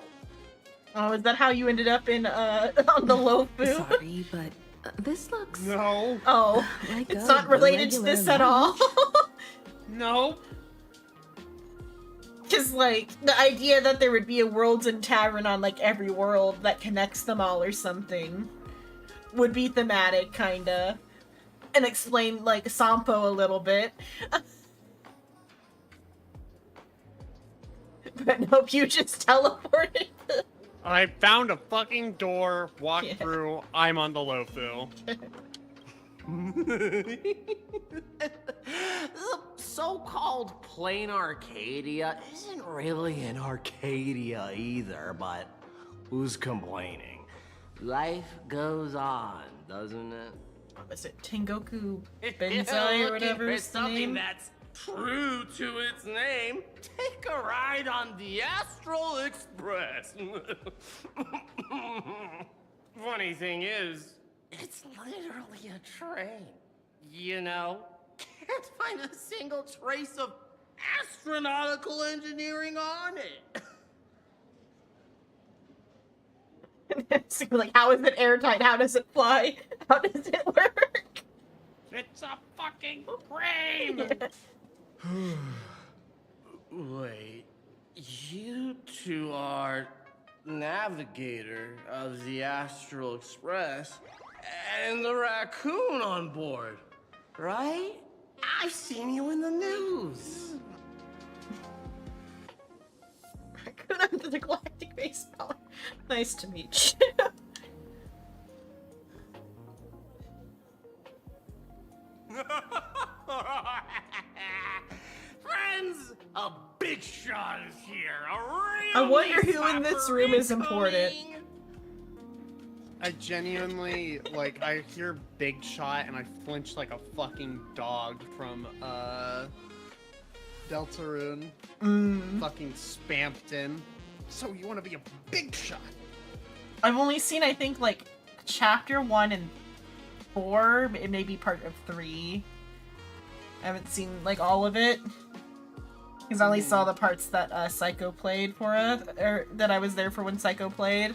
Oh, is that how you ended up in on the low food? Sorry, but this looks... No. Oh, like it's a not related to regular this at all. No. Because, like, the idea that there would be a World's End Tavern on, like, every world that connects them all or something would be thematic, kinda. And explain, like, Sampo a little bit. But nope, you just teleported. I found a fucking door, walked through, I'm on the Lofu. The so-called plain Arcadia isn't really an Arcadia either, but who's complaining? Life goes on, doesn't it? what was it? Tengoku Benzai or whatever is the something name? that's true to its name. Take a ride on the Astral Express. Funny thing is, it's literally a train. You know, can't find a single trace of astronautical engineering on it. So you're like, how is it airtight? How does it fly? How does it work? It's a fucking train! Wait, you two are navigator of the Astral Express and the raccoon on board, right? I've seen you in the news. Raccoon under the galactic baseball. Nice to meet you. Friends, a big shot is here. A real I wonder who in this room is important. I genuinely, like, I hear Big Shot and I flinch like a fucking dog from, Deltarune. Fucking Spampton. So you want to be a Big Shot? I've only seen, I think, like, chapter 1 and 4. It may be part of 3. I haven't seen, like, all of it. Because I only saw the parts that Psycho played for us, or that I was there for when Psycho played.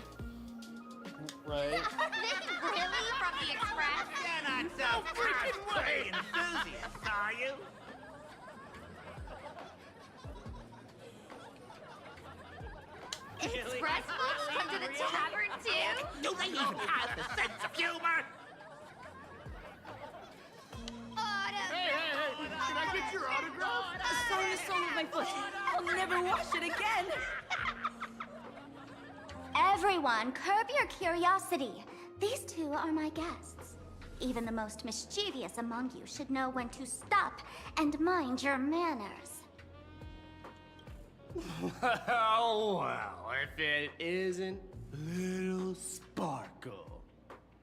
Right. Really? From the Express? You're not so cosplay enthusiast, are you? Express folks come to the tavern too? Do they even have the sense of humor? Hey, can I get your autograph? Sorry, sole of my foot. I'll never wash it again. Everyone, curb your curiosity. These two are my guests. Even the most mischievous among you should know when to stop and mind your manners. Oh, well, if it isn't Little Sparkle.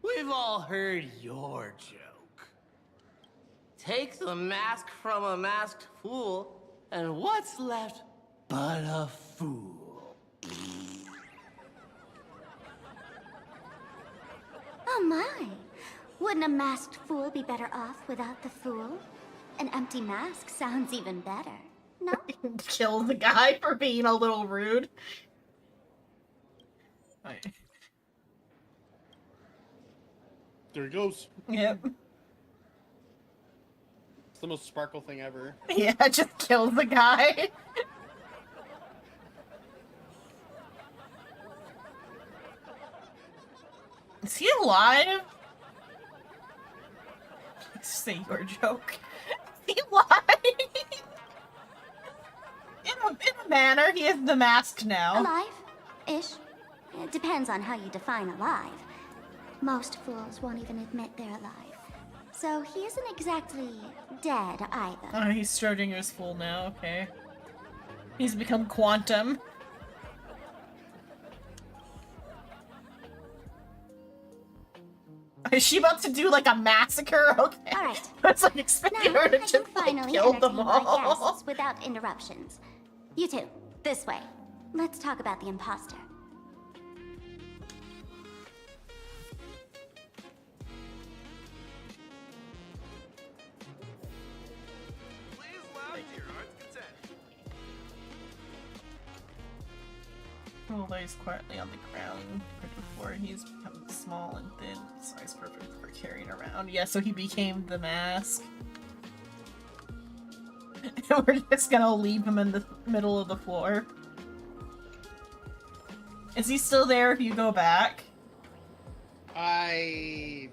We've all heard your joke. Take the mask from a masked fool, and what's left but a fool? Oh my! Wouldn't a masked fool be better off without the fool? An empty mask sounds even better. No? Kill the guy for being a little rude. Right. There he goes. Yep. It's the most Sparkle thing ever. Yeah, just kill the guy. Is he alive? Say your joke. Is he alive? In a manner, he is the mask now. Alive-ish. It depends on how you define alive. Most fools won't even admit they're alive. So he isn't exactly dead either. Oh, he's Schrodinger's fool now, okay. He's become Quantum. Is she about to do like a massacre? Okay. Alright. I was like expecting her to I just can like, finally kill them entertain my all. guests without interruptions. You two, this way. Let's talk about the imposter. Please laugh to your heart's content. Who lays quietly on the ground. Before he's become small and thin, size perfect for carrying around. Yeah, so he became the mask. And we're just gonna leave him in the middle of the floor. Is he still there if you go back? I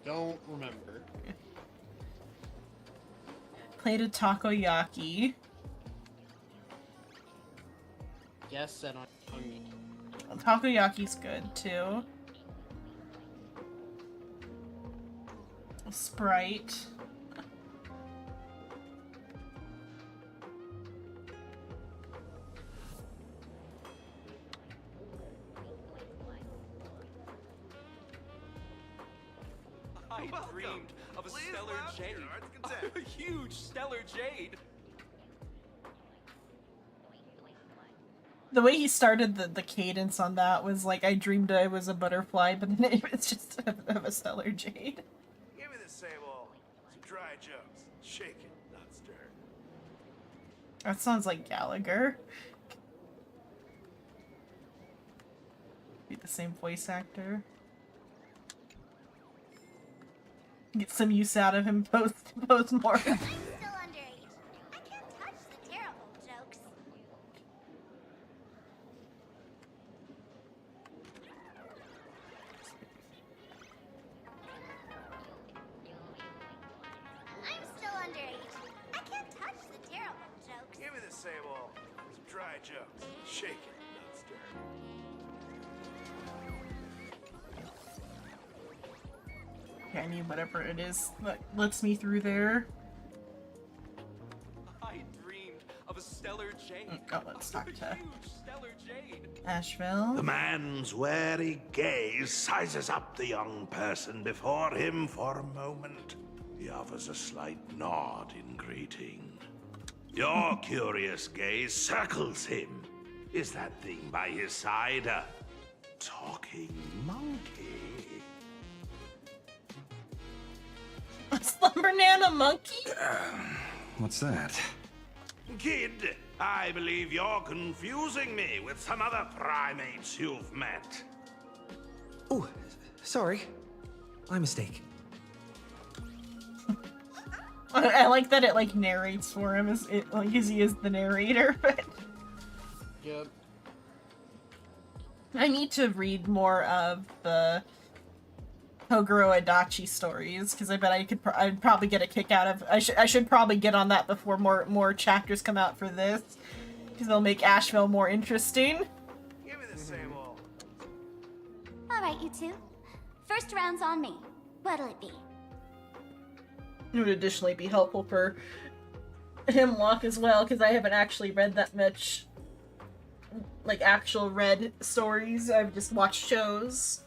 don't remember. Plated takoyaki. Yes, and on Takoyaki's good too. Sprite. I dreamed of a stellar jade. A huge stellar jade. The way he started the cadence on that was like, I dreamed I was a butterfly, but then it was just of a stellar jade. Give me the same old. Some dry jokes. Shake it, not stir. That sounds like Gallagher. Be the same voice actor. Get some use out of him both more. I'm still underage. I can't touch the terrible jokes. I'm still underage. I can't touch the terrible jokes. Give me the same old. Some dry jokes. Shake it, not stir. Okay, I need whatever it is that lets me through there. I dreamed of a stellar jade. Oh, let's talk to A huge stellar jade. Asheville. The man's wary gaze sizes up the young person before him for a moment. He offers a slight nod in greeting. Your curious gaze circles him. Is that thing by his side a talking monkey? A slumber nana monkey? What's that? Kid, I believe you're confusing me with some other primates you've met. Oh, sorry. My mistake. I like that it like narrates for him as it like as he is the narrator, but Yep. I need to read more of the Hoguro Adachi stories because I bet I'd probably get a kick out of. I should probably get on that before more chapters come out for this because they'll make Asheville more interesting. Give me the same old. All right, you two. First round's on me. What'll it be? It would additionally be helpful for Hemlock as well because I haven't actually read that much, like actual read stories. I've just watched shows.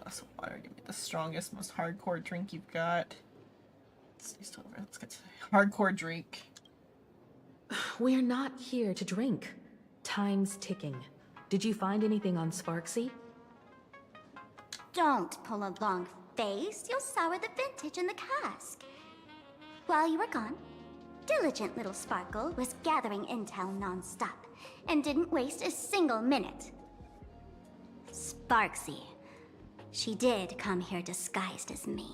Glass of water. Give me the strongest, most hardcore drink you've got. Let's get to hardcore drink. We're not here to drink. Time's ticking. Did you find anything on Sparksy? Don't pull a long face. You'll sour the vintage in the cask. While you were gone, diligent little Sparkle was gathering intel non-stop and didn't waste a single minute. Sparksy. She did come here disguised as me.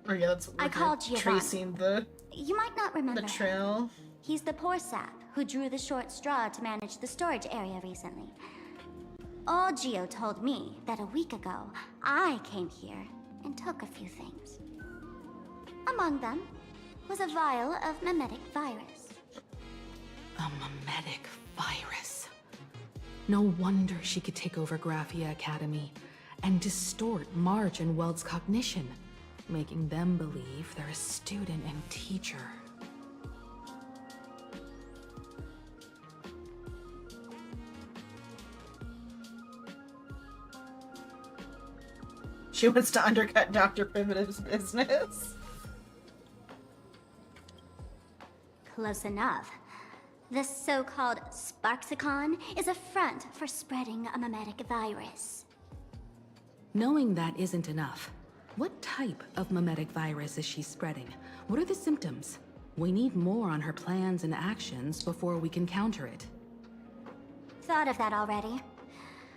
Oh yeah, that's I called Giovanni. tracing the You might not remember the him. trail. He's the poor sap who drew the short straw to manage the storage area recently. Old Gio told me that a week ago, I came here and took a few things. Among them was a vial of mimetic virus. A mimetic virus. No wonder she could take over Graphia Academy and distort March and Weld's cognition, making them believe they're a student and teacher. She wants to undercut Dr. Primitive's business. Close enough. This so-called Sparksicon is a front for spreading a mimetic virus. Knowing that isn't enough. What type of mimetic virus is she spreading? What are the symptoms? We need more on her plans and actions before we can counter it. Thought of that already.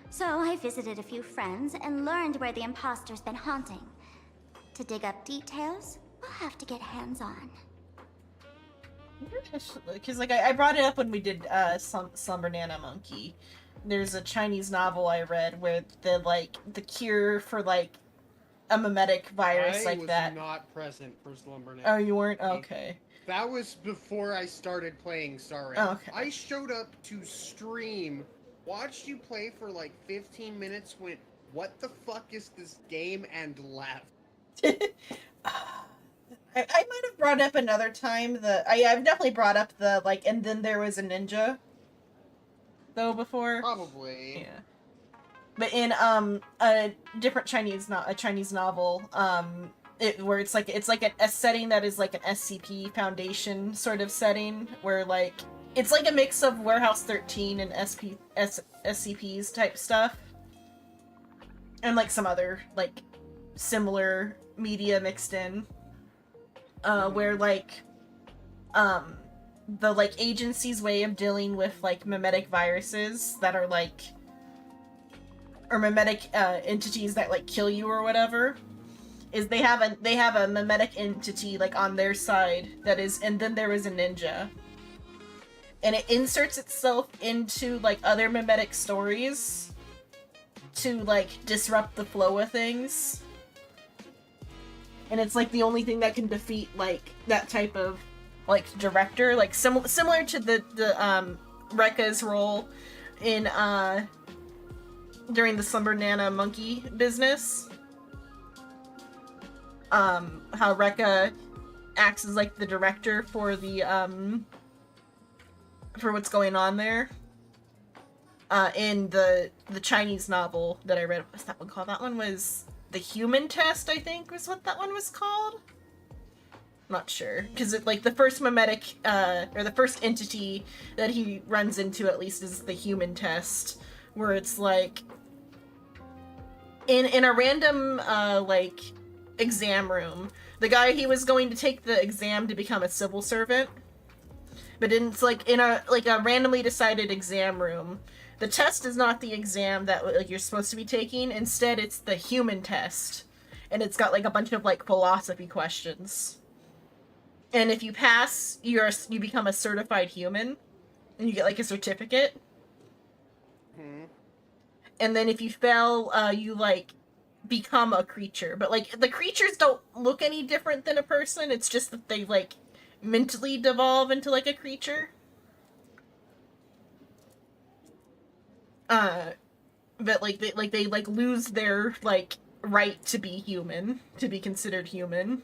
So I visited a few friends and learned where the imposter's been haunting. To dig up details, we'll have to get hands-on. Because like I brought it up when we did Slumber Nana Monkey. There's a Chinese novel I read where the cure for like a mimetic virus I like was that. not present for Slumber Nana. Oh, you weren't? Okay. That was before I started playing Star Rail. Oh, okay. I showed up to stream, watched you play for like 15 minutes, went, what the fuck is this game, and left. I might have brought up another time I've definitely brought up the like, and then there was a ninja. though before. Probably. Yeah. But in a different Chinese novel, where it's like a setting that is like an SCP Foundation sort of setting, where like it's like a mix of Warehouse 13 and SCPs type stuff, and like some other like similar media mixed in, where like the like agency's way of dealing with like mimetic viruses that are like, or mimetic entities that like kill you or whatever, is they have a mimetic entity like on their side that is, and then there is a ninja, and it inserts itself into like other mimetic stories to like disrupt the flow of things, and it's like the only thing that can defeat like that type of like director, like similar to the Rekka's role in during the Slumber Nana monkey business. How Rekka acts as like the director for the for what's going on there. In the Chinese novel that I read, what's that one called? That one was The Human Test, I think was what that one was called. Not sure, because it like the first mimetic or the first entity that he runs into at least is the Human Test, where it's like in a random like exam room, the guy, he was going to take the exam to become a civil servant, but it's like in a randomly decided exam room. The test is not the exam that like you're supposed to be taking. Instead, it's the Human Test, and it's got like a bunch of like philosophy questions. And if you pass, you become a certified human, and you get like a certificate. And then if you fail, you like become a creature. But like the creatures don't look any different than a person. It's just that they like mentally devolve into like a creature. But like they lose their like right to be human, to be considered human.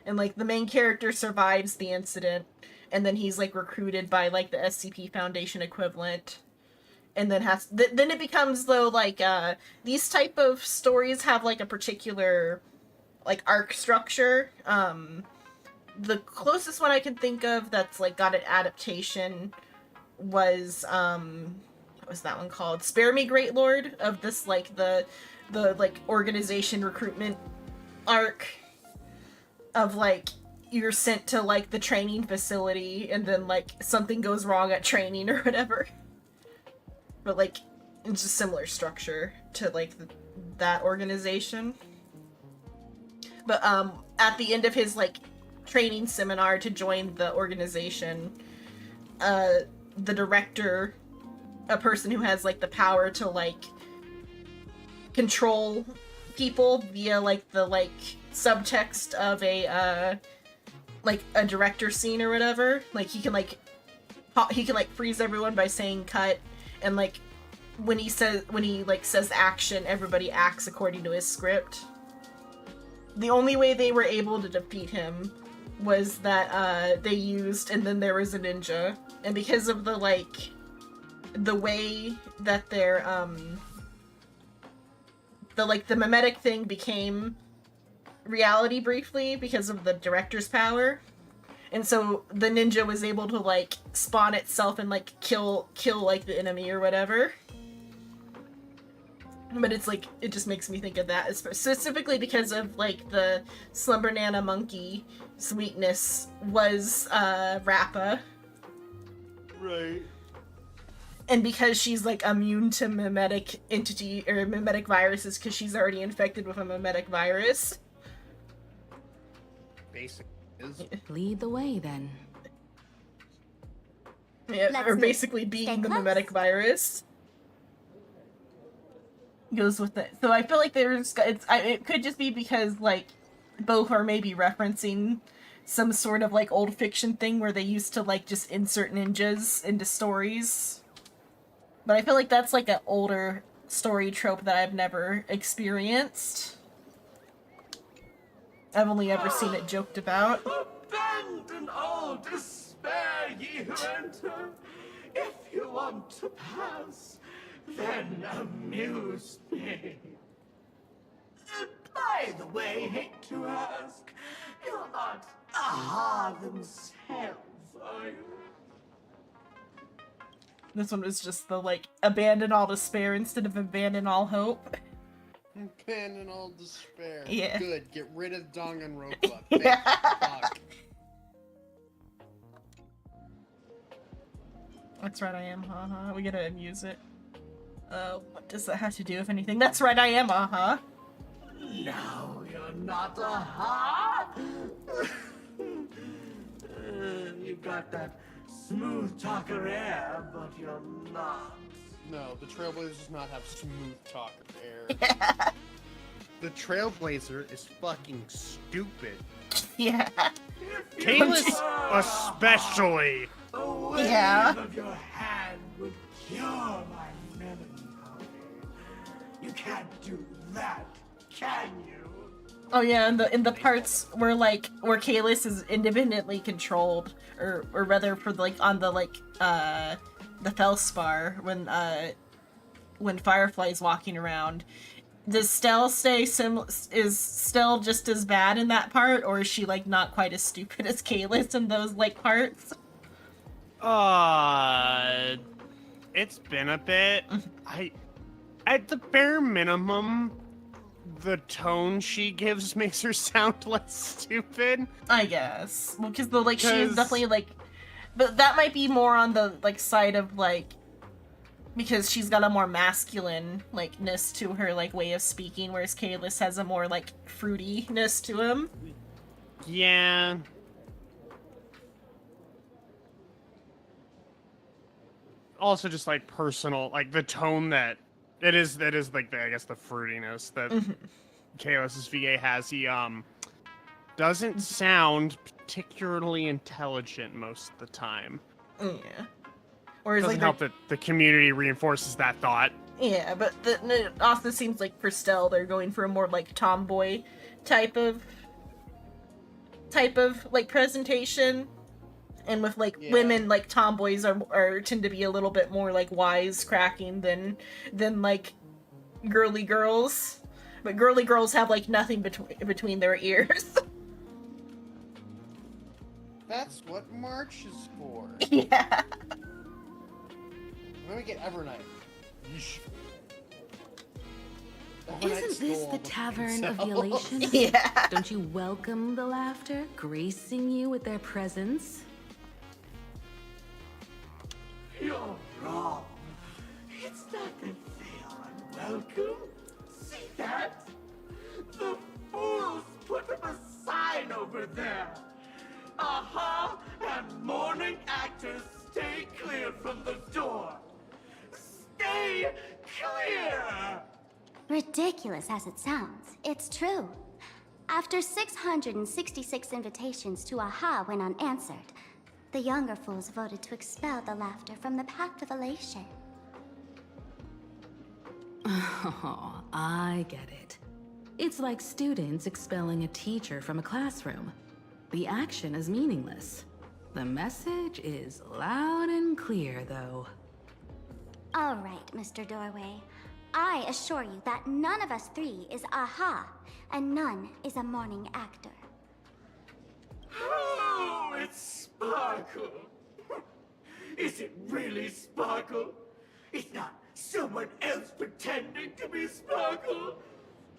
And like the main character survives the incident, and then he's like recruited by like the SCP Foundation equivalent, and then then it becomes though like these type of stories have like a particular like arc structure. The closest one I can think of that's like got an adaptation was what was that one called? Spare Me, Great Lord, of this like the like organization recruitment arc. Of like you're sent to like the training facility, and then like something goes wrong at training or whatever. But like it's a similar structure to like that organization. But at the end of his like training seminar to join the organization, the director, a person who has like the power to like control people via like the like subtext of a like a director scene or whatever, like he can like freeze everyone by saying cut, and like when he says action, everybody acts according to his script. The only way they were able to defeat him was that they used, and then there was a ninja, and because of the like the way that their the mimetic thing became reality briefly because of the director's power, and so the ninja was able to like spawn itself and like kill like the enemy or whatever. But it's like it just makes me think of that specifically because of like the Slumber Nana monkey sweetness was Rappa, right? And because she's like immune to mimetic entity or mimetic viruses because she's already infected with a mimetic virus. Basic is lead the way then. Yeah, Let's or move. basically being the mimetic virus goes with it. So I feel like it could just be because like both are maybe referencing some sort of like old fiction thing where they used to like just insert ninjas into stories. But I feel like that's like an older story trope that I've never experienced. I've only ever seen it joked about. Abandon all despair, ye who enter. If you want to pass, then amuse me. By the way, hate to ask, you're not aha themselves, are you? This one was just the, like, abandon all despair instead of abandon all hope. Abandon all despair. Yeah. Good. Get rid of Danganronpa. Yeah. Fuck. That's right, I am, haha. We gotta amuse it. What does that have to do with anything? That's right, I am, uh-huh. No, you're not aha! You got that smooth talker air, but you're not. No, the Trailblazer does not have smooth talker air. The Trailblazer is fucking stupid. Yeah. Kalis especially. Yeah. Of your hand would cure my melancholy. You can't do that, can you? Oh yeah, in the parts where Kalis is independently controlled, or rather for like on the the Felspar when Firefly's walking around, does Stell is Stell just as bad in that part, or is she like not quite as stupid as Kalis in those like parts? It's been a bit. At the bare minimum, the tone she gives makes her sound less stupid. I guess. Well, because she's definitely like, but that might be more on the like side of like, because she's got a more masculine likeness to her like way of speaking, whereas Kalis has a more like fruitiness to him. Yeah. Also, just like personal, like the tone that it is like I guess the fruitiness that Kalis' VA has. He doesn't sound particularly intelligent most of the time. Yeah. Whereas doesn't help that the community reinforces that thought. Yeah, but it also seems like for Stell they're going for a more like tomboy type of like presentation. And with like women, like tomboys are tend to be a little bit more like wisecracking than like girly girls. But girly girls have like nothing between their ears. That's what March is for. Yeah. Let me get Evernight. Isn't this the Tavern of Elation? Yeah. Don't you welcome the laughter, gracing you with their presence? You're wrong. It's not that they are unwelcome. See that? The fools put up a sign over there. Aha! And morning actors, stay clear from the door. Stay clear! Ridiculous as it sounds, it's true. After 666 invitations to AHA went unanswered, the younger fools voted to expel the laughter from the Pact of Elation. Oh, I get it. It's like students expelling a teacher from a classroom. The action is meaningless. The message is loud and clear, though. All right, Mr. Doorway. I assure you that none of us three is AHA, and none is a morning actor. Oh, it's Sparkle. Is it really Sparkle? It's not someone else pretending to be Sparkle.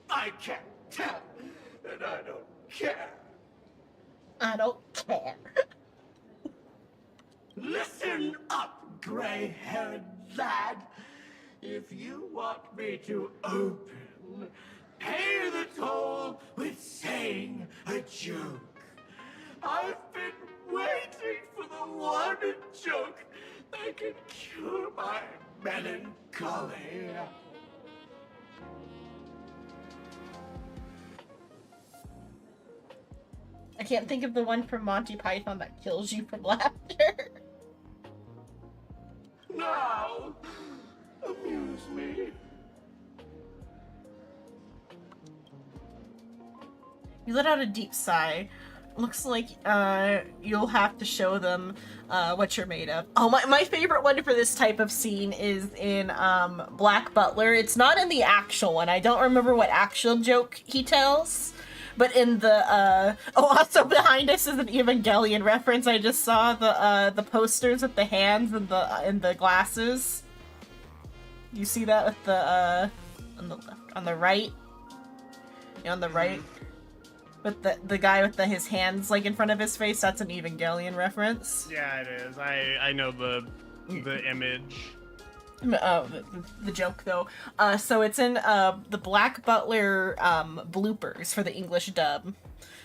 I can't tell, and I don't care. I don't care. Listen up, gray-haired lad. If you want me to open, pay the toll with saying a joke. I've been waiting for the one joke that can cure my melancholy. I can't think of the one from Monty Python that kills you from laughter. Now, amuse me. You let out a deep sigh. Looks like you'll have to show them what you're made of. Oh, my favorite one for this type of scene is in Black Butler. It's not in the actual one. I don't remember what actual joke he tells. But in the also behind us is an Evangelion reference. I just saw the posters with the hands and the glasses. You see that with the on the right? Yeah, on the right. With the guy with his hands like in front of his face, that's an Evangelion reference. Yeah, it is. I know the image. Oh, the joke though. So it's in the Black Butler bloopers for the English dub,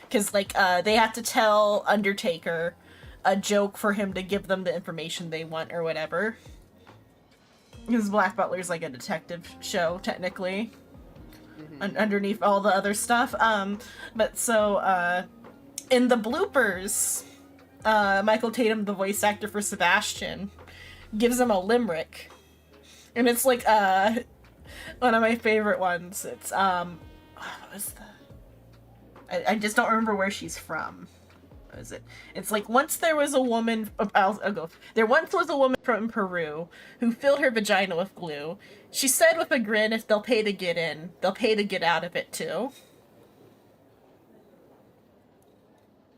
because like they have to tell Undertaker a joke for him to give them the information they want or whatever. Because Black Butler's like a detective show technically. Underneath all the other stuff. But so, in the bloopers, Michael Tatum, the voice actor for Sebastian, gives him a limerick. And it's like, one of my favorite ones. It's, what was I just don't remember where she's from. What is it? It's like, once there was a woman, I'll go. There once was a woman from Peru who filled her vagina with glue. She said with a grin, if they'll pay to get in, they'll pay to get out of it too.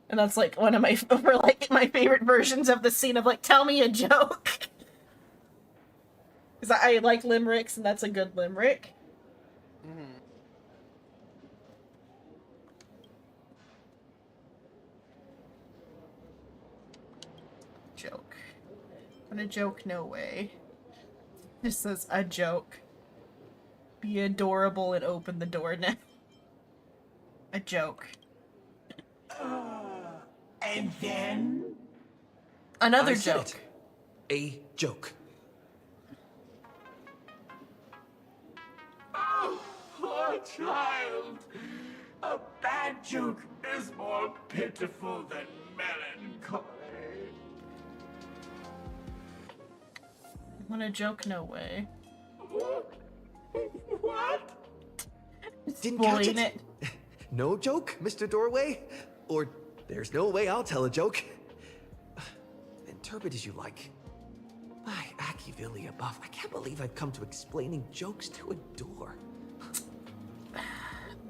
And that's like one of my, my favorite versions of the scene of like, tell me a joke. Because I like limericks and that's a good limerick. Joke. But a joke, no way. This says a joke. Be adorable and open the door now. A joke. And then? Another I said joke. it. A joke. Oh, poor child. A bad joke is more pitiful than melancholy. Want a joke? No way. What? Didn't catch Spoiling it? No joke, Mr. Doorway? Or there's no way I'll tell a joke. Interpret as you like. By Achivili above, I can't believe I've come to explaining jokes to a door.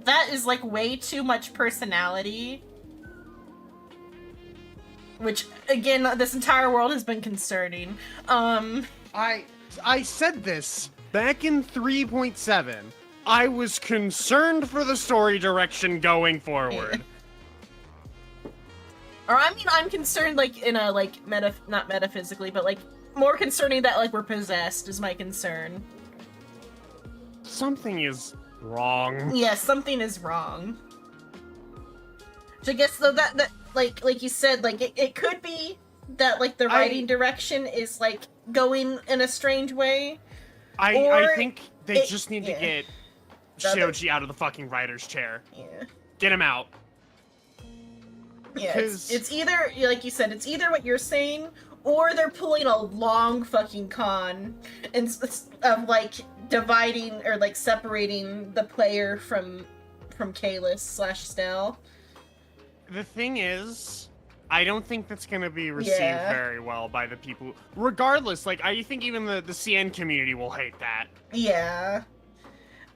That is like way too much personality. Which, again, this entire world has been concerning. I said this back in 3.7. I was concerned for the story direction going forward. Or I mean, I'm concerned like in a like not metaphysically, but like more concerning that like we're possessed is my concern. Something is wrong. Yeah, something is wrong. So I guess though that like you said, like it could be that like the writing direction is like going in a strange way. I think they just need to get Shoji out of the fucking writer's chair. Yeah. Get him out. Yeah, it's either, like you said, it's either what you're saying, or they're pulling a long fucking con of like dividing or like separating the player from Kalis/Stell. The thing is, I don't think that's gonna be received very well by the people. Regardless, like I think even the CN community will hate that. Yeah.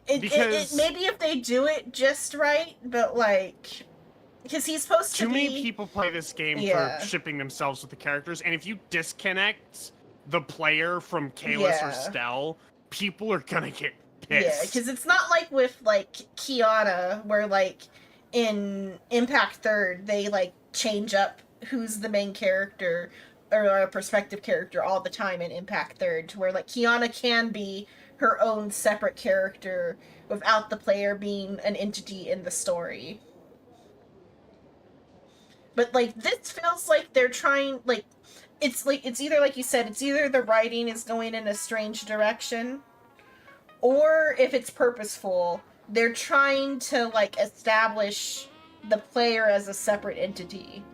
Because maybe if they do it just right, but like, because he's supposed to too be... many people play this game for shipping themselves with the characters, and if you disconnect the player from Kalis or Stell, people are gonna get pissed. Yeah, because it's not like with like Kiana, where like in Impact Third they like change up who's the main character or a perspective character all the time in Impact Third, to where like Kiana can be her own separate character without the player being an entity in the story. But like this feels like they're trying, like it's either, like you said, it's either the writing is going in a strange direction, or if it's purposeful, they're trying to like establish the player as a separate entity.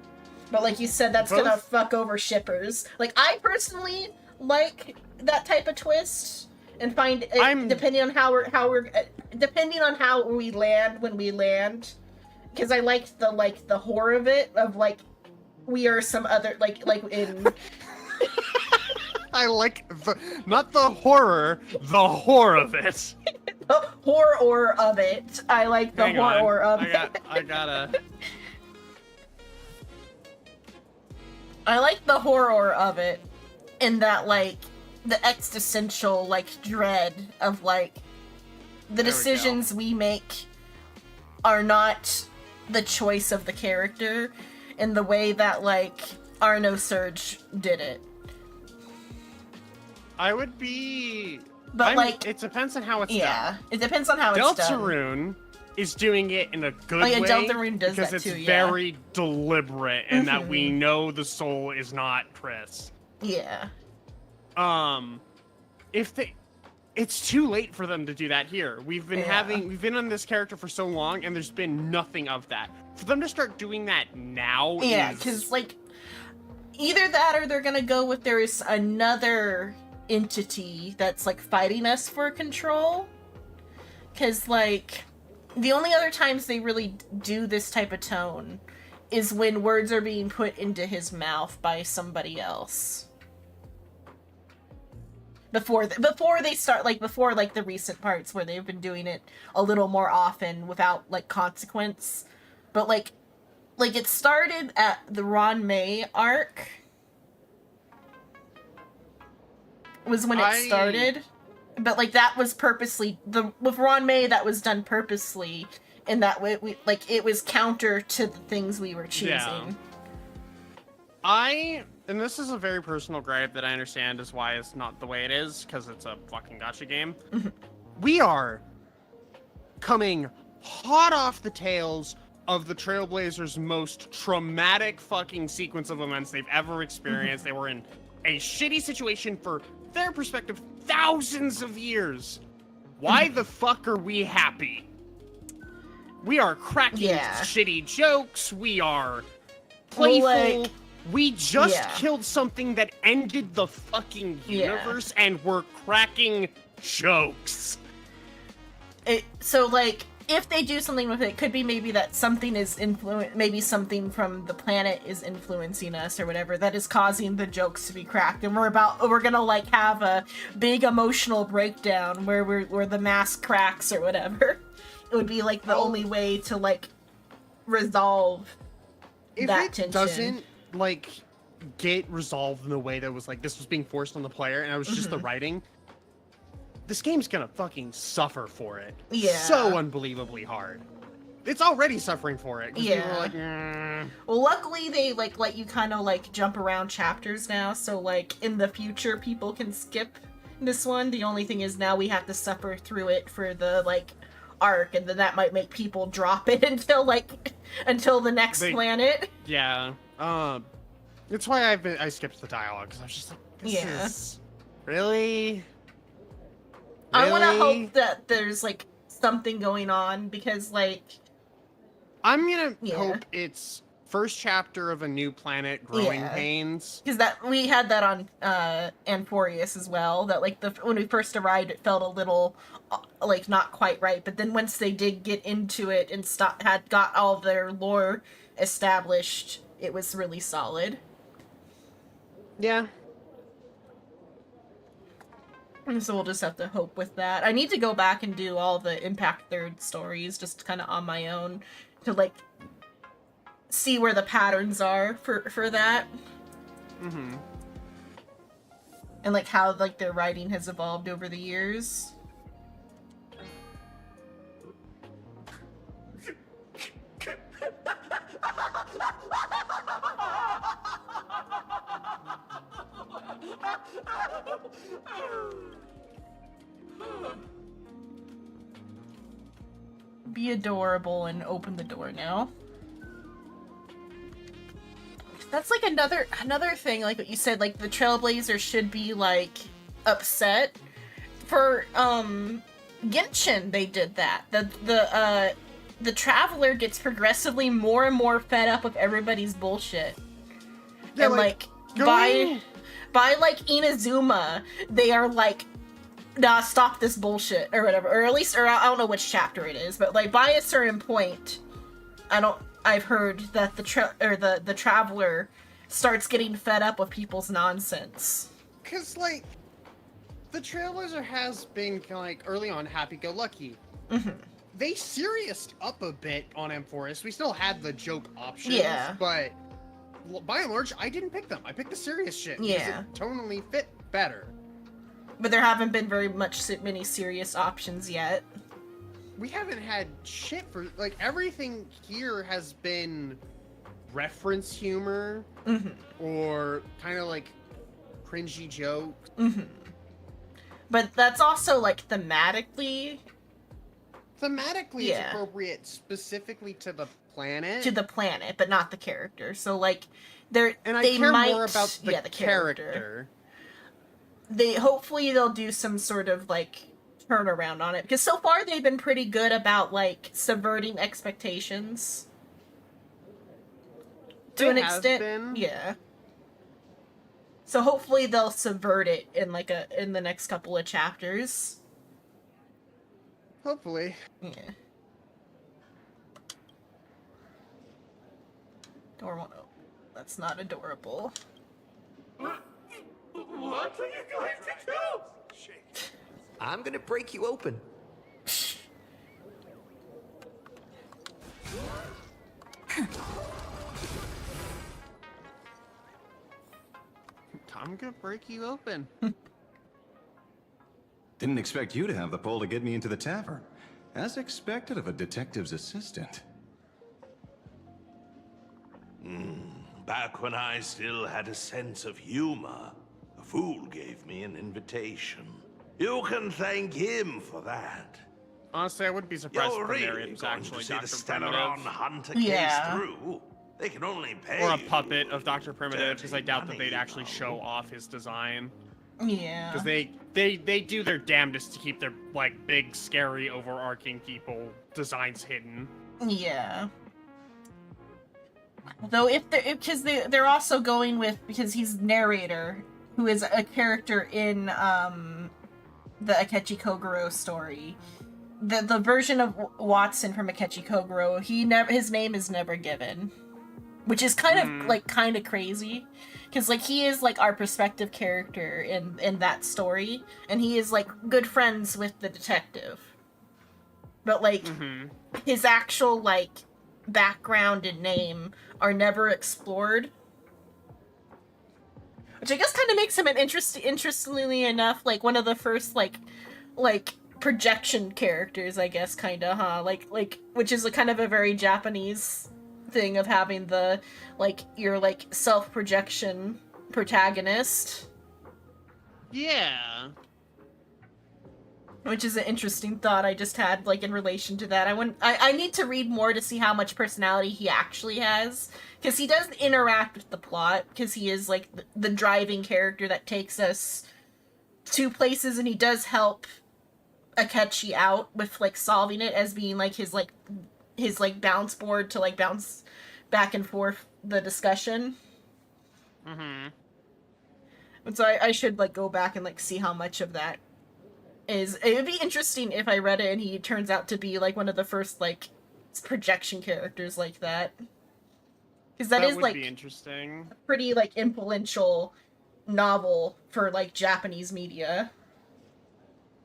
But like you said, that's gonna fuck over shippers. Like I personally like that type of twist, and find it, depending on how we land when we land, because I liked the horror of it, of like we are some other like in. I like not the horror of it. The horror of it. I like the horror of it. I gotta. I like the horror of it, in that like the existential like dread of like the decisions we make are not the choice of the character, in the way that like Arno Surge did it. I would be. But like, it depends on how it's done. Yeah, it depends on how it's done. Deltarune is doing it in a good way. Deltarune does because that it's too, yeah. very deliberate, and that we know the soul is not Chris. Yeah. It's too late for them to do that here. We've been on this character for so long, and there's been nothing of that. For them to start doing that now, yeah, because like either that or they're gonna go with there is another entity that's like fighting us for control. Because like the only other times they really do this type of tone is when words are being put into his mouth by somebody else. Before they start, like before like the recent parts where they've been doing it a little more often without like consequence. But like it started at the Ron May arc was when it started. But like that was purposely with Ron May, that was done purposely, in that way we like it was counter to the things we were choosing. Yeah. And this is a very personal gripe that I understand is why it's not the way it is, because it's a fucking gacha game. We are coming hot off the tails of the Trailblazers' most traumatic fucking sequence of events they've ever experienced. They were in a shitty situation for their perspective thousands of years. Why the fuck are we happy? We are cracking shitty jokes. We are playful. We just killed something that ended the fucking universe, and we're cracking jokes. So, like, if they do something with it, could be maybe that something is maybe something from the planet is influencing us or whatever that is causing the jokes to be cracked, and we're gonna like have a big emotional breakdown where the mask cracks or whatever. It would be like the only way to like resolve that tension. Doesn't like get resolved in a way that was like this was being forced on the player, and it was just the writing. This game's gonna fucking suffer for it. Yeah. So unbelievably hard. It's already suffering for it. Yeah. People are like, Well, luckily they like let you kind of like jump around chapters now, so like in the future people can skip this one. The only thing is now we have to suffer through it for the like arc, and then that might make people drop it until the next planet. Yeah. It's why I skipped the dialogue, because I was just like, this is really. I want to hope that there's like something going on, because like I'm gonna hope it's first chapter of a new planet, Growing Pains. Because that we had that on Amphorius as well. That like when we first arrived, it felt a little like not quite right. But then once they did get into it and got all their lore established, it was really solid. Yeah. So we'll just have to hope with that. I need to go back and do all the Impact Third stories just kind of on my own to like see where the patterns are for that. And like how like their writing has evolved over the years. Be adorable and open the door now. That's like another thing, like what you said, like the Trailblazers should be like upset. For Genshin they did that. The Traveler gets progressively more and more fed up with everybody's bullshit. Yeah, and like by like Inazuma, they are like, nah, stop this bullshit or whatever. Or at least, or I don't know which chapter it is, but like by a certain point, I've heard that the traveler starts getting fed up with people's nonsense. Cause like, the Trailblazer has been like early on happy-go-lucky. Mm-hmm. They serioused up a bit on M4S. We still had the joke options, Yeah. but by and large, I didn't pick them. I picked the serious shit. Because Yeah. it tonally fit better. But there haven't been many serious options yet. We haven't had shit for, like, everything here has been reference humor, or kind of like cringy jokes. But that's also like thematically it's appropriate specifically to the planet. But not the character. So like they care might more about the character. Hopefully they'll do some sort of like turnaround on it, because so far they've been pretty good about like subverting expectations to an extent. Yeah. So hopefully they'll subvert it in the next couple of chapters. Hopefully. Yeah. Oh, that's not adorable. What are you going to do? I'm gonna break you open. I'm gonna break you open. Didn't expect you to have the pull to get me into the tavern. As expected of a detective's assistant. Back when I still had a sense of humor, a fool gave me an invitation. You can thank him for that. Honestly, I wouldn't be surprised You're if the really narrator's going actually to see Dr. the Stellaron Primitive. Hunter case through? They can only pay Or a you puppet of Dr. Primitive, because I doubt that they'd actually show off his design. Yeah. Because they do their damnedest to keep their, like, big, scary, overarching people designs hidden. Yeah. Though because they're also going with, because he's narrator, who is a character in the Akechi Kogoro story. The version of Watson from Akechi Kogoro, his name is never given, which is kind of crazy, because like he is like our perspective character in that story, and he is like good friends with the detective, but like his actual like background and name are never explored, which I guess kind of makes him an interestingly enough, like one of the first like projection characters, I guess, kind of, huh? Like which is a kind of a very Japanese thing of having the like your like self-projection protagonist. Yeah. Which is an interesting thought I just had, like, in relation to that. I need to read more to see how much personality he actually has. Because he does interact with the plot, because he is, like, the driving character that takes us to places, and he does help Akechi out with, like, solving it as being, like, his bounce board to, like, bounce back and forth the discussion. And so I should, like, go back and, like, see how much of that it would be interesting if I read it and he turns out to be like one of the first like projection characters like that, because that is would like be interesting. A pretty like influential novel for like Japanese media.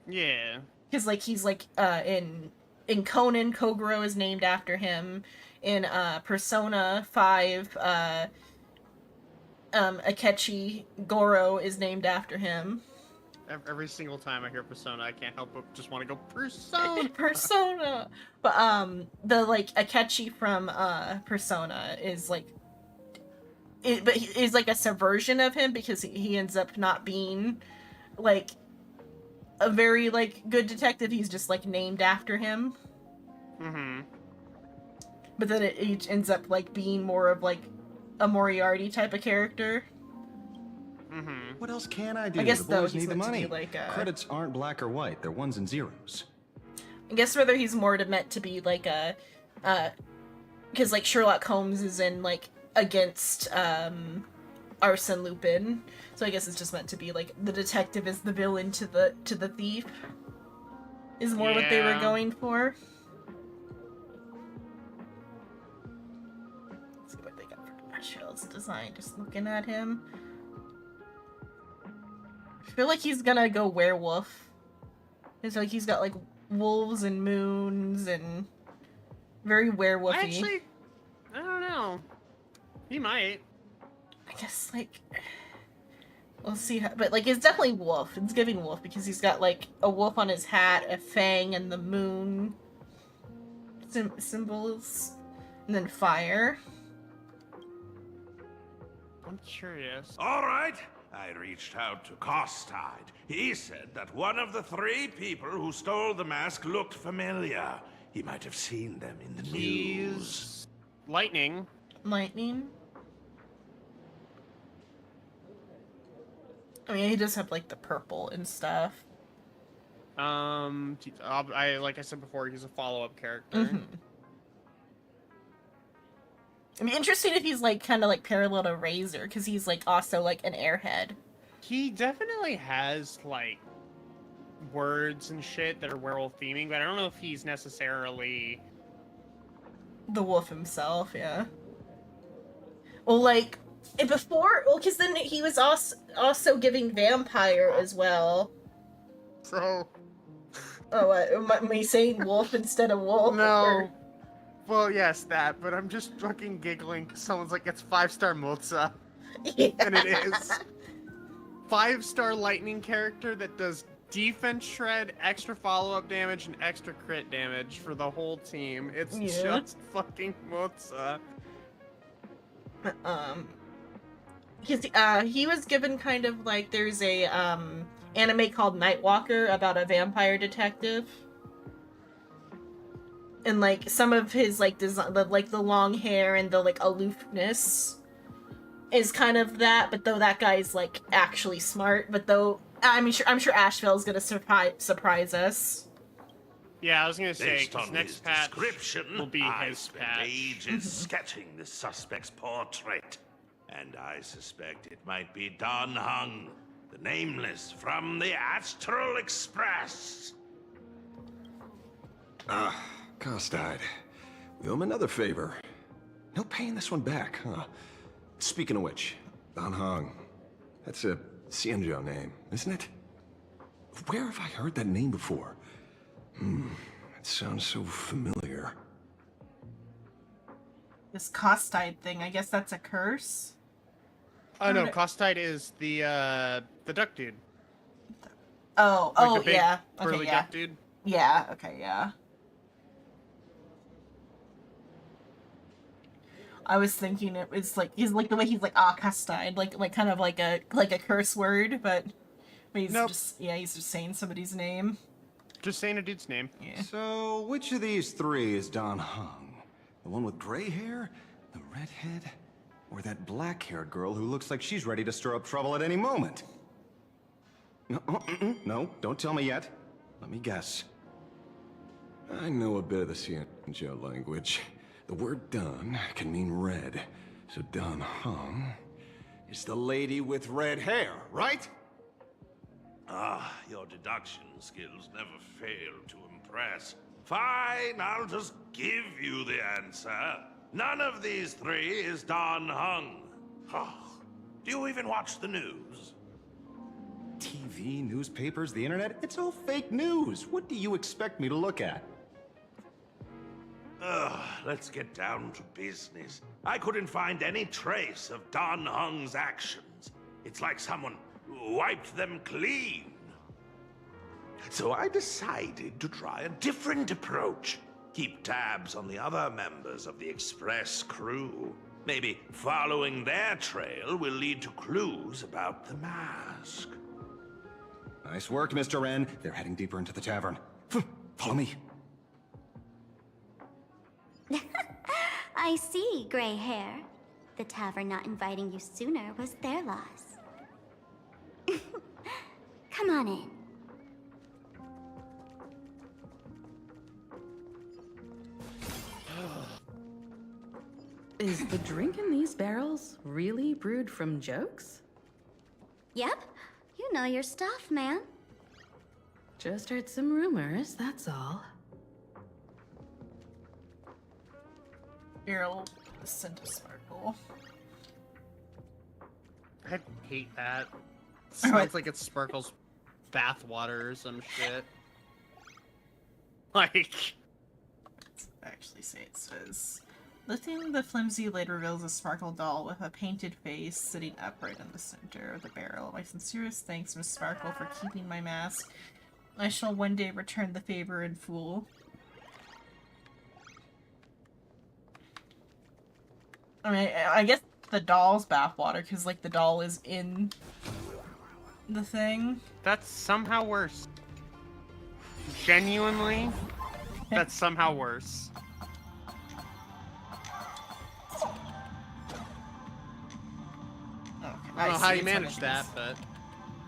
Yeah, because like he's like in Conan, Kogoro is named after him. In Persona 5, Akechi Goro is named after him. Every single time I hear Persona, I can't help but just want to go Persona. Persona. But the like Akechi from Persona is like, but he is like a subversion of him, because he ends up not being like a very like good detective. He's just like named after him. But then it ends up like being more of like a Moriarty type of character. What else can I do? I guess the boys though he's need the meant to money. be like Credits aren't black or white; they're ones and zeros. I guess whether he's meant to be like a, because like Sherlock Holmes is in like against Arsène Lupin, so I guess it's just meant to be like the detective is the villain to the thief. Is more what they were going for. Ashville's design, just looking at him. I feel like he's gonna go werewolf. It's like he's got like wolves and moons and very werewolfy. Actually, I don't know. He might. I guess like we'll see how, but like it's definitely wolf. It's giving wolf because he's got like a wolf on his hat, a fang, and the moon symbols, and then fire. I'm curious. All right. I reached out to Costide. He said that one of the 3 people who stole the mask looked familiar. He might have seen them in the news. Lightning. Lightning? I mean, he does have like the purple and stuff. Like I said before, he's a follow-up character. I mean, interesting if he's like kind of like parallel to Razor, because he's like also like an airhead. He definitely has like words and shit that are werewolf theming, but I don't know if he's necessarily the wolf himself. Yeah. Well, like before, well, because then he was also giving vampire as well. So. Oh, am I saying wolf instead of wolf? No. Or... Well, yes, that, but I'm just fucking giggling because someone's like, it's 5-star Moza. Yeah. And it is. 5-star lightning character that does defense shred, extra follow-up damage, and extra crit damage for the whole team. It's just fucking Moza. He was given kind of like, there's a anime called Nightwalker about a vampire detective. And like some of his like design, like the long hair and the like aloofness is kind of that, but though that guy's like actually smart, but though I'm sure Asheville's gonna surprise us. Yeah, I was gonna say, Based on next his patch description, will be I his spent patch. ages sketching the suspect's portrait, and I suspect it might be Don Hung, the Nameless from the Astral Express. Costide. We owe him another favor. No paying this one back, huh? Speaking of which, Don Hong. That's a Xianzhou name, isn't it? Where have I heard that name before? It sounds so familiar. This Costide thing, I guess that's a curse? Oh no, Costide is the duck dude. Oh, like the big yeah. burly Okay, yeah. duck dude. Yeah, okay, yeah. I was thinking it was like he's like the way he's like Costide, like kind of like a curse word, but he's just he's just saying somebody's name. Just saying a dude's name. Yeah. So, which of these 3 is Don Hung? The one with gray hair? The redhead? Or that black-haired girl who looks like she's ready to stir up trouble at any moment? No, don't tell me yet. Let me guess. I know a bit of the Xianzhou language. The word Don can mean red, so Don Hung is the lady with red hair, right? Your deduction skills never fail to impress. Fine, I'll just give you the answer. None of these 3 is Don Hung. Do you even watch the news? TV, newspapers, the internet, it's all fake news. What do you expect me to look at? Let's get down to business. I couldn't find any trace of Don Hung's actions. It's like someone wiped them clean. So I decided to try a different approach. Keep tabs on the other members of the Express crew. Maybe following their trail will lead to clues about the mask. Nice work, Mr. Wren. They're heading deeper into the tavern. Follow me. I see, gray hair. The tavern not inviting you sooner was their loss. Come on in. Is the drink in these barrels really brewed from jokes? Yep, you know your stuff, man. Just heard some rumors, that's all. Here, I'll send a sparkle. I hate that. Sounds like it's Sparkle's bathwater or some shit. Like... Actually say it says... Lifting the flimsy lid reveals a Sparkle doll with a painted face sitting upright in the center of the barrel. My sincerest thanks, Miss Sparkle, for keeping my mask. I shall one day return the favor in full. I mean, I guess the doll's bathwater, because, like, the doll is in the thing. That's somehow worse. Genuinely, that's somehow worse. I don't know how you managed that, but...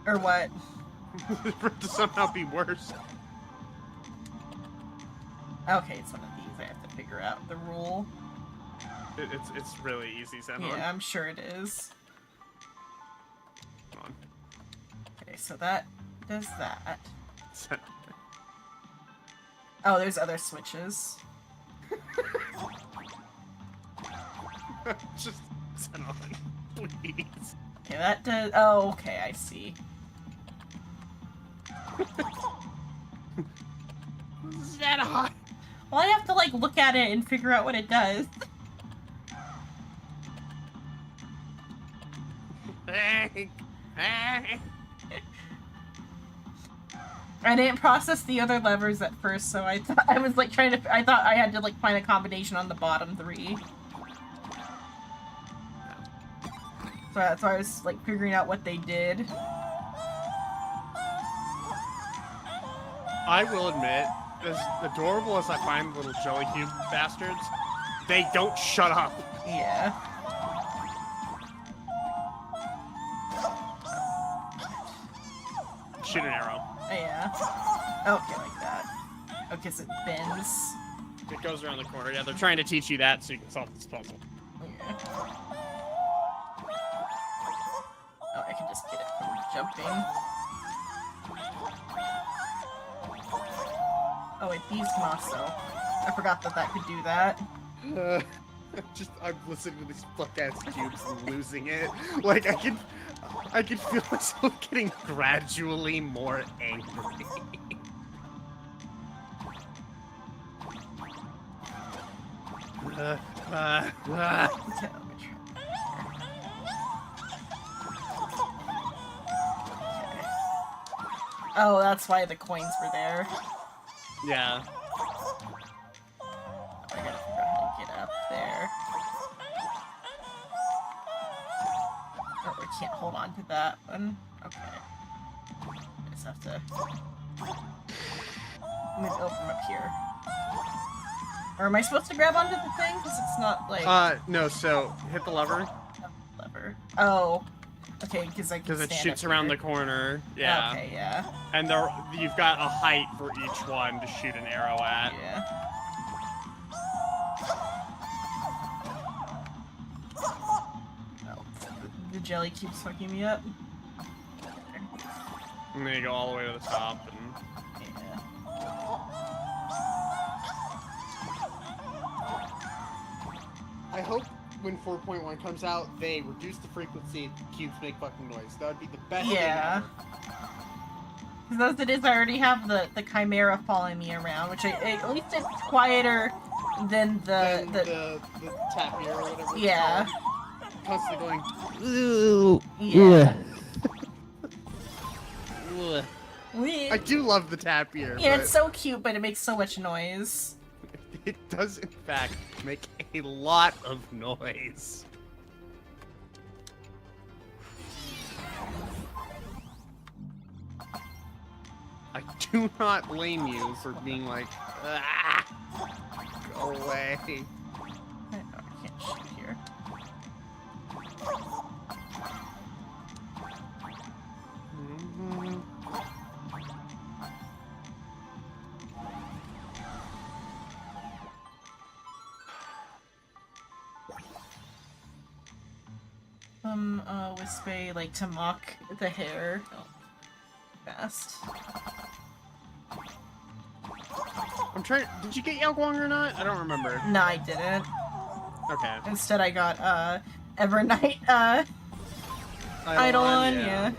Or what? For it to somehow be worse. Okay, it's one of these. I have to figure out the rule. It's really easy, Xenon. Yeah, I'm sure it is. Come on. Okay, so that does that. Oh, there's other switches. Just Xenon, please. Okay, that does... Oh, okay, I see. Xenon! Well, I have to, like, look at it and figure out what it does. I didn't process the other levers at first, so I thought I was, like, I thought I had to, like, find a combination on the bottom 3. So that's why I was, like, figuring out what they did. I will admit, as adorable as I find little jelly cube bastards, they don't shut up. Yeah. Shoot an arrow. Yeah. Okay, like that. Okay, because it bends. It goes around the corner. Yeah, they're trying to teach you that so you can solve this puzzle. Yeah. Oh, I can just get it from jumping. Oh wait, these can also. I forgot that that could do that. I'm listening to these fuck-ass cubes and losing it. Like, I can feel myself getting gradually more angry. Oh, that's why the coins were there. Yeah. I gotta figure out how to get up there. Oh, we can't hold on to that one. Okay. I just have to... Maybe open up here. Or am I supposed to grab onto the thing? Because it's not like... No, so hit the lever. Lever. Oh. Okay, because I can Because it shoots around the corner. Yeah. Okay, yeah. And you've got a height for each one to shoot an arrow at. Yeah. Oh, the jelly keeps fucking me up. And then you go all the way to the top. And... Yeah. I hope when 4.1 comes out, they reduce the frequency cubes make fucking noise. That would be the best thing ever. Because as it is, I already have the Chimera following me around, which at least it's quieter than the tapir or whatever. Yeah. Constantly going. Ooh. Yeah. I do love the tapir. Yeah, but it's so cute, but it makes so much noise. It does, in fact, make a lot of noise. I do not blame you for being like, ah, go away. I can't shoot here. Wispe, like, to mock the hair. Oh. Fast. I'm trying. Did you get Yao Guang or not? I don't remember. No, I didn't. Okay. Instead, I got, Evernight, Eidolon, yeah.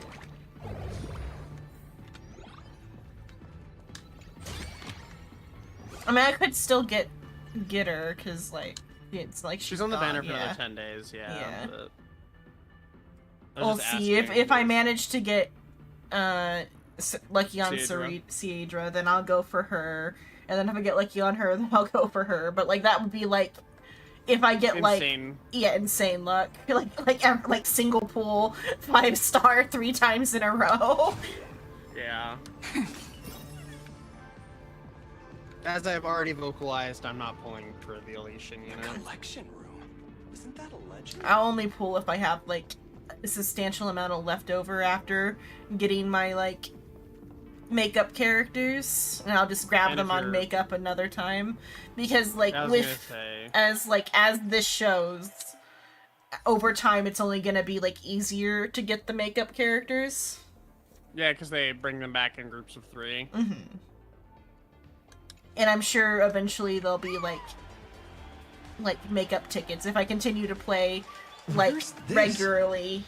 I mean, I could still get her, cause like it's like she's on the gone, banner for another 10 days. Yeah. But we'll see if I manage to get lucky on Ciedra, then I'll go for her, and then if I get lucky on her, then I'll go for her. But like that would be like if I get insane luck, like single pool 5-star 3 times in a row. Yeah. As I've already vocalized, I'm not pulling for the Elysian, you know? Collection room? Isn't that a legend? I'll only pull if I have, like, a substantial amount of leftover after getting my, like, makeup characters. And I'll just grab them on makeup another time. Because, like, as this shows, over time it's only gonna be, like, easier to get the makeup characters. Yeah, because they bring them back in groups of 3. Mm-hmm. And I'm sure eventually there'll be like makeup tickets. If I continue to play like regularly,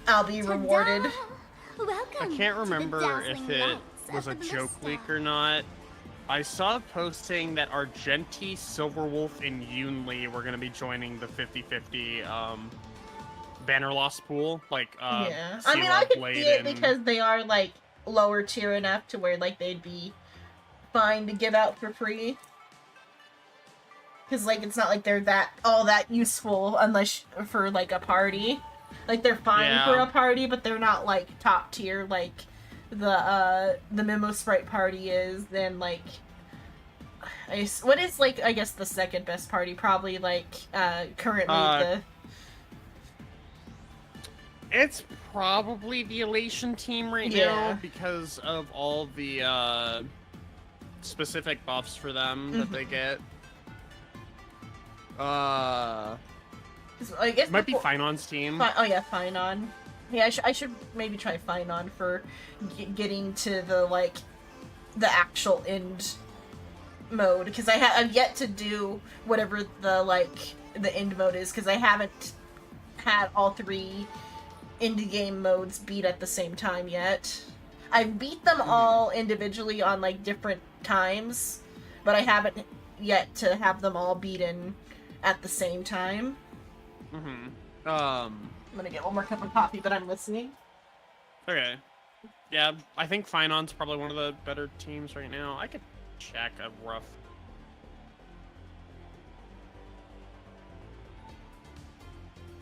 I'll be rewarded. I can't remember if it was a joke leak or not. I saw a posting that Argenti, Silverwolf, and Yunli were going to be joining the 50-50 banner loss pool. Like, yeah. I mean, I could see it because they are like lower tier enough to where like they'd be fine to give out for free, because like it's not like they're all that useful unless for like a party. Like they're fine for a party, but they're not like top tier like the Memo Sprite party is. Then like what is like I guess the second best party, probably like currently it's probably the Elation team right now because of all the specific buffs for them that they get. I guess might be Finon's team. Oh yeah, Finon. Yeah, I should maybe try Finon for getting to the like the actual end mode, because I've yet to do whatever the end mode is, because I haven't had all 3 indie game modes beat at the same time yet. I've beat them all individually on like different times, but I haven't yet to have them all beaten at the same time. I'm gonna get one more cup of coffee, but I'm listening. Okay. Yeah, I think Finon's probably one of the better teams right now. I could check a rough.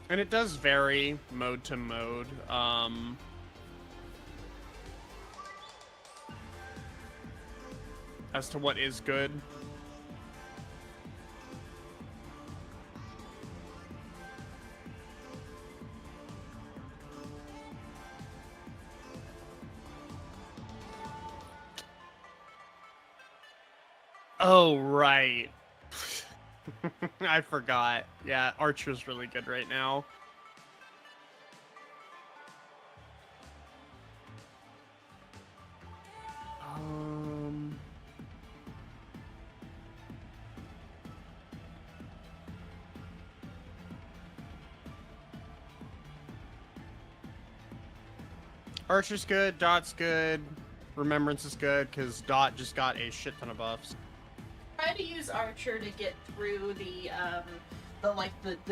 And it does vary mode to mode. As to what is good. Oh, right. I forgot. Yeah, Archer's really good right now. Archer's good, Dot's good, Remembrance is good, because Dot just got a shit ton of buffs. I tried to use Archer to get through the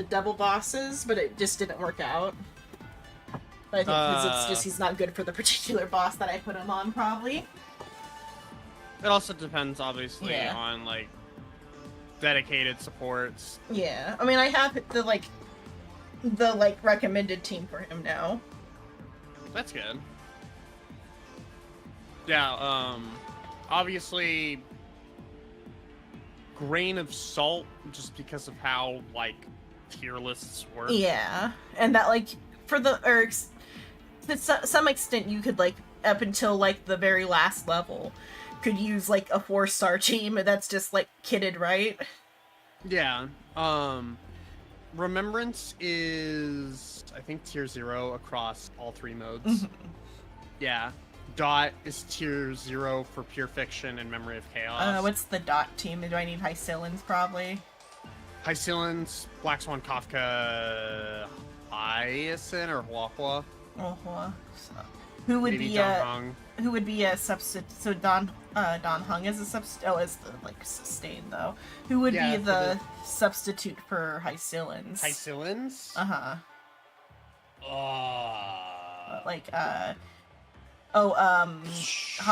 double bosses, but it just didn't work out. But I think because it's just he's not good for the particular boss that I put him on, probably. It also depends, obviously, on like dedicated supports. Yeah, I mean, I have the recommended team for him now. That's good. Yeah, obviously, grain of salt, just because of how, like, tier lists work. Yeah, and that, like, to some extent, you could, like, up until, like, the very last level, could use, like, a 4-star team that's just, like, kitted right. Yeah, Remembrance is, I think, tier 0 across all 3 modes. Yeah. Dot is tier 0 for Pure Fiction and Memory of Chaos. What's the Dot team? Do I need Hycillans, probably? Hycillans, Black Swan, Kafka, Hyacinth, or Huahua. So, who would Maybe be Don Hong. who would be a substitute? So Don Hung is a substitute. Oh, is the like sustained though. Who would Yeah, be the substitute for Hysilins? Hysilins? Uh-huh. Oh. Like Hot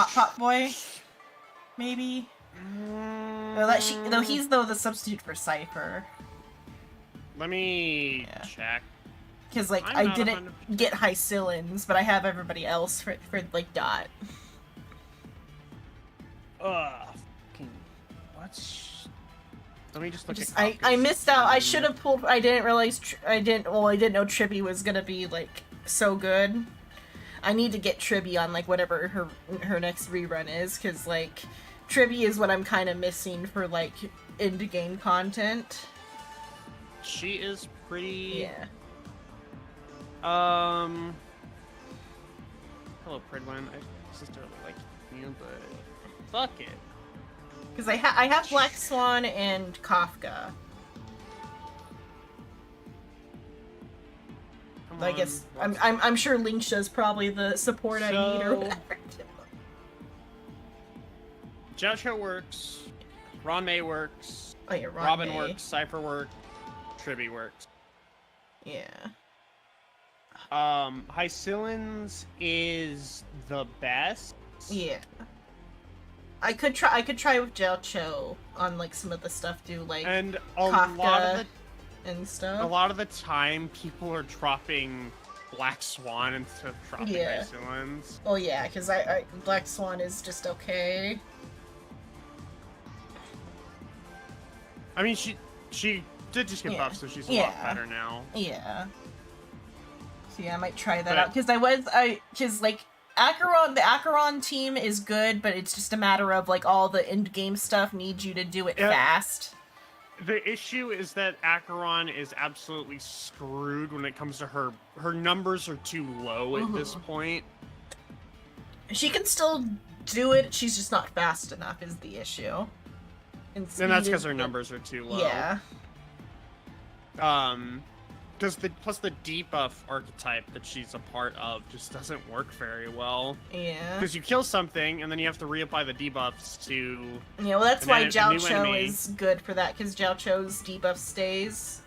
Pot Boy, maybe. Though he's the substitute for Cypher. Let me check. Because like I didn't get Hysilins, but I have everybody else for like Dot. What's? Let me just look at. I missed out. I should have pulled. I didn't realize. I didn't know Tribby was gonna be like so good. I need to get Tribby on like whatever her next rerun is, because like Tribby is what I'm kind of missing for like end game content. She is pretty. Yeah. Hello, Pridwin. I just really like you, but fuck it. Because I have Black Swan and Kafka. I guess I'm sure Linksha's probably the support I need or whatever. Joshua works. Ron May works. Oh yeah, Robin May. works. Cypher works. Tribby works. Yeah. Hysilins is the best. Yeah. I could try with Jiao Cho on like some of the stuff too, like and Kafka and stuff. A lot of the time, people are dropping Black Swan instead of dropping Hysilins. Oh yeah, because I Black Swan is just okay. I mean, she did just get buffed, so she's a lot better now. Yeah. So yeah, I might try that out because because like the Acheron team is good, but it's just a matter of like all the end game stuff needs you to do it fast. The issue is that Acheron is absolutely screwed when it comes to her. Her numbers are too low at this point. She can still do it. She's just not fast enough. Is the issue. And that's because her numbers are too low. Yeah. Plus the debuff archetype that she's a part of just doesn't work very well. Yeah. Because you kill something and then you have to reapply the debuffs to. Yeah, well that's why Jiao Cho is good for that, because Jiao Cho's debuff stays.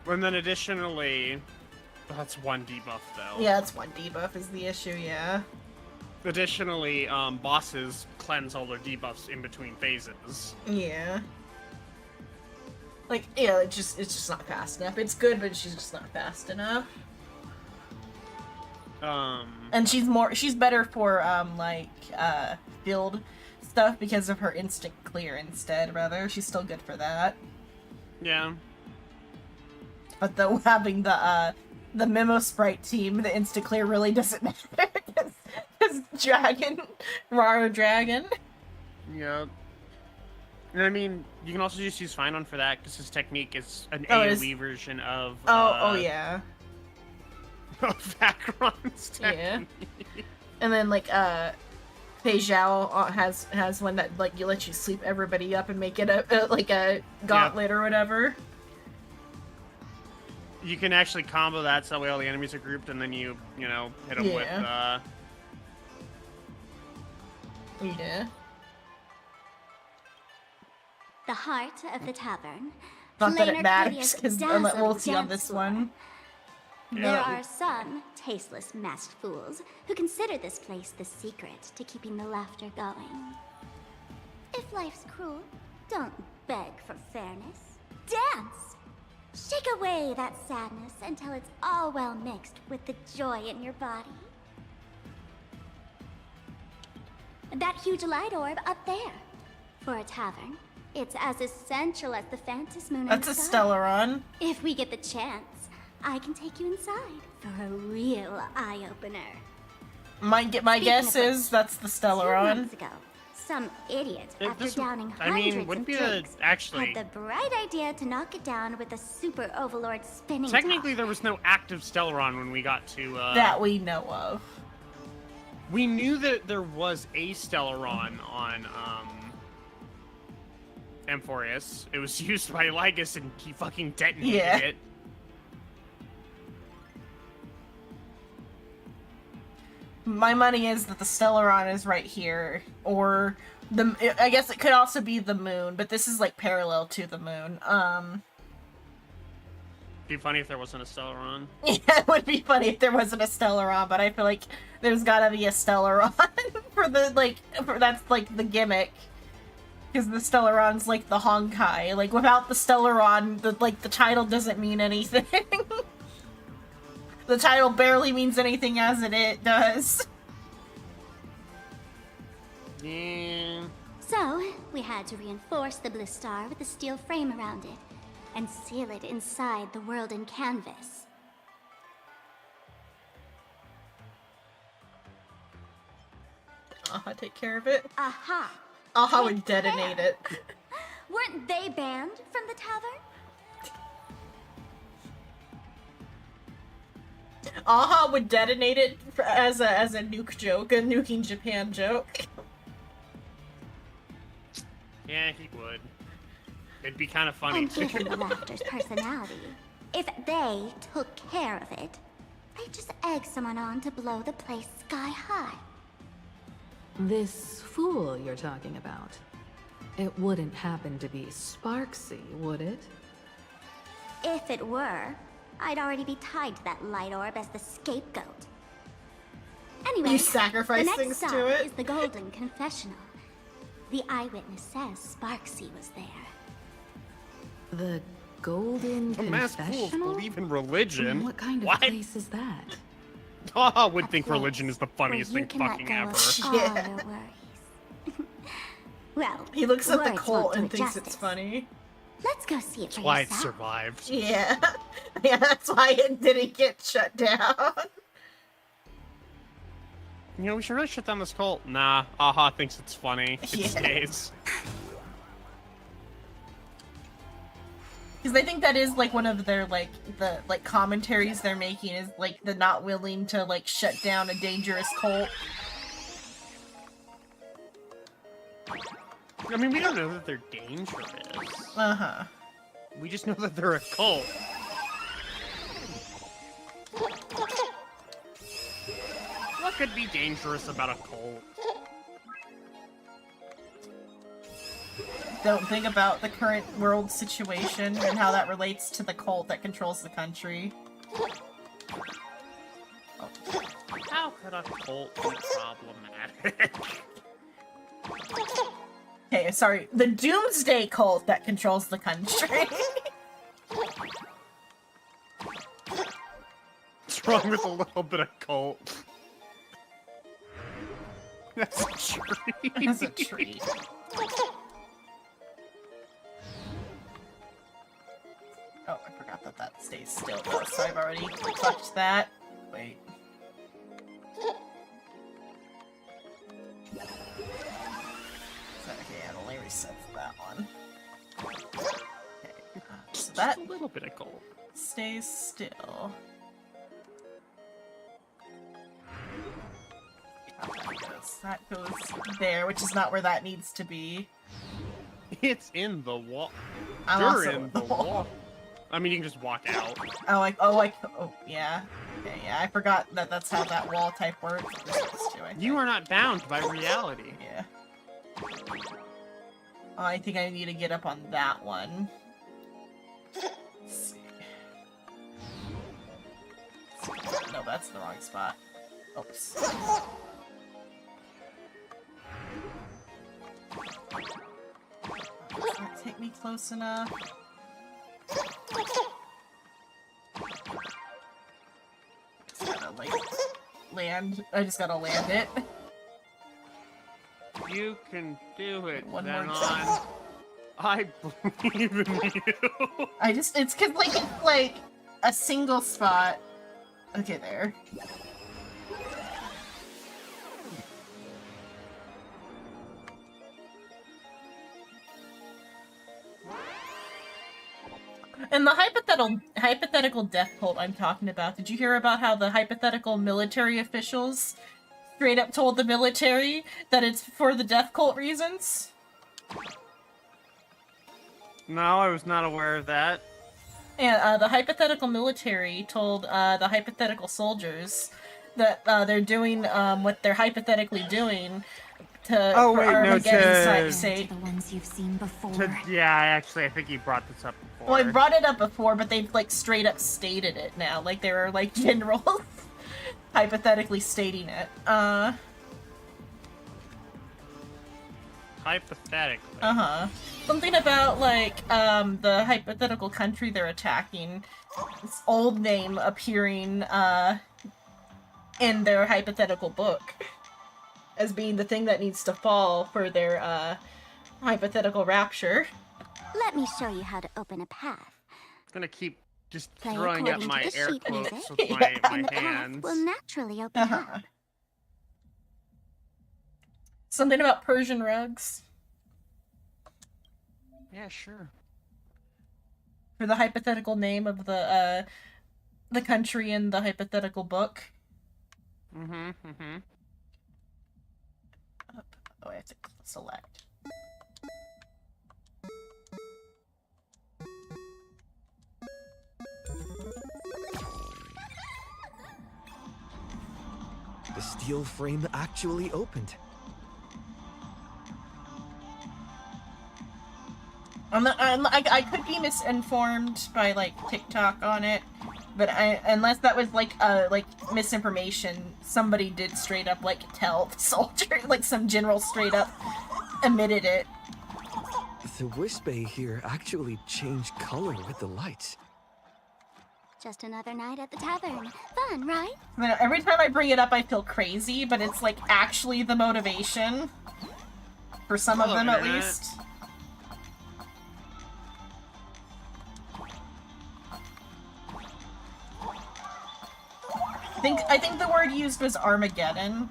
And then additionally, that's one debuff though. Yeah, that's one debuff is the issue. Yeah. Additionally, bosses cleanse all their debuffs in between phases. Yeah. Like, yeah, it's just not fast enough. It's good, but she's just not fast enough. And she's better for field stuff because of her instant clear instead, rather. She's still good for that. Yeah. But though having the Memo Sprite team, the instant clear really doesn't matter because Raro Dragon. Yep. And I mean, you can also just use Finon for that, because his technique is an AoE version of... yeah. of Acheron's technique. Yeah. And then, like, Fei Zhao has one that, like, lets you sleep everybody up and make it a gauntlet or whatever. You can actually combo that so that way all the enemies are grouped, and then you know, hit them with, Yeah. The heart of the tavern. Not that it Plain matters, Arcadia's because dazzling we'll see on dance this floor. one. There are some tasteless masked fools who consider this place the secret to keeping the laughter going. If life's cruel, don't beg for fairness. Dance! Shake away that sadness until it's all well mixed with the joy in your body. That huge light orb up there. For a tavern, it's as essential as the Phantom Moon. That's a Stellaron. If we get the chance, I can take you inside for a real eye-opener. My guess is that's the 2 Stellaron. months ago, some idiot, after downing I mean, hundreds wouldn't of be drinks, actually... had the bright idea to knock it down with a super overlord spinning Technically, top. there was no active Stellaron when we got to... that we know of. We knew that there was a Stellaron on, Amphorius. It was used by Lygus and he fucking detonated it. My money is that the Stellaron is right here, or I guess it could also be the moon, but this is like parallel to the moon. It'd be funny if there wasn't a Stellaron. Yeah, it would be funny if there wasn't a Stellaron, but I feel like there's gotta be a Stellaron for the, like, that's like the gimmick. Because the Stellaron's like the Honkai. Like, without the Stellaron, the title doesn't mean anything. The title barely means anything as it does. Yeah. So, we had to reinforce the blue star with a steel frame around it, and seal it inside the world in canvas. Aha, take care of it. Aha! Aha would detonate it. Weren't they banned from the tavern? Aha would detonate it as a nuke joke, a nuking Japan joke. Yeah, he would. It'd be kind of funny. And given the Laughter's personality, if they took care of it, they'd just egg someone on to blow the place sky high. This fool you're talking about. It wouldn't happen to be Sparksy, would it? If it were, I'd already be tied to that light orb as the scapegoat. Anyway, You sacrifice the next things stop to it? is the Golden Confessional. The eyewitness says Sparksy was there. The Golden The masked fools Confessional? believe in religion. What kind of What? place is that? Haha would think religion is the funniest Where thing you can let fucking go ever. of all Yeah. your worries. Well, He looks at the words cult won't do and it thinks it's justice. funny. Let's go see it That's for why it yourself. survived. Yeah. Yeah, that's why it didn't get shut down. You know, we should really shut down this cult. Nah, Aha thinks it's funny. It Yeah. stays. Because I think that is like one of their the commentaries they're making is like the not willing to like shut down a dangerous cult. I mean, we don't know that they're dangerous. Uh-huh. We just know that they're a cult. What could be dangerous about a cult? Don't think about the current world situation and how that relates to the cult that controls the country. How could a cult be problematic? Okay, sorry. The Doomsday cult that controls the country. What's wrong with a little bit of cult? That's a tree. That's a tree. Oh, I forgot that that stays still though, so I've already touched that. Wait. Okay, it only resets that one. Okay, so that a little bit of gold stays still. That goes there, which is not where that needs to be. It's in the wall. I'm You're also in the wall. I mean, you can just walk out. Oh, yeah. Okay, yeah, I forgot that that's how that wall type works. You are not bound by reality. Yeah. Oh, I think I need to get up on that one. Let's see. No, that's the wrong spot. Oops. Does that take me close enough? Just gotta, like, land. I just gotta land it. You can do it, One more Xenon. time. I believe in you. It's cause, like, it's, like, a single spot. Okay, there. And the hypothetical death cult I'm talking about, did you hear about how the hypothetical military officials straight up told the military that it's for the death cult reasons? No, I was not aware of that. And the hypothetical military told the hypothetical soldiers that they're doing what they're hypothetically doing to Oh, for wait, no, Armageddon's to- sake. The ones you've seen before. I think you brought this up before. Well, I brought it up before, but they've like straight up stated it now. Like they were like generals hypothetically stating it. Hypothetically. Something about like the hypothetical country they're attacking, this old name appearing in their hypothetical book as being the thing that needs to fall for their hypothetical rapture. Let me show you how to open a path. I'm gonna keep just Play throwing up according to my the air sheet quotes music, with my and the path hands. will naturally open up. Something about Persian rugs Yeah, sure. for the hypothetical name of the country in the hypothetical book. Oh, I have to select. The steel frame actually opened. I could be misinformed by like TikTok on it, but unless that was like misinformation, somebody did straight up like tell the soldier, like some general straight up admitted it. The wisp bay here actually changed color with the lights. Just another night at the tavern. Fun, right? Every time I bring it up, I feel crazy, but it's like actually the motivation for some of them, at least. I think the word used was Armageddon.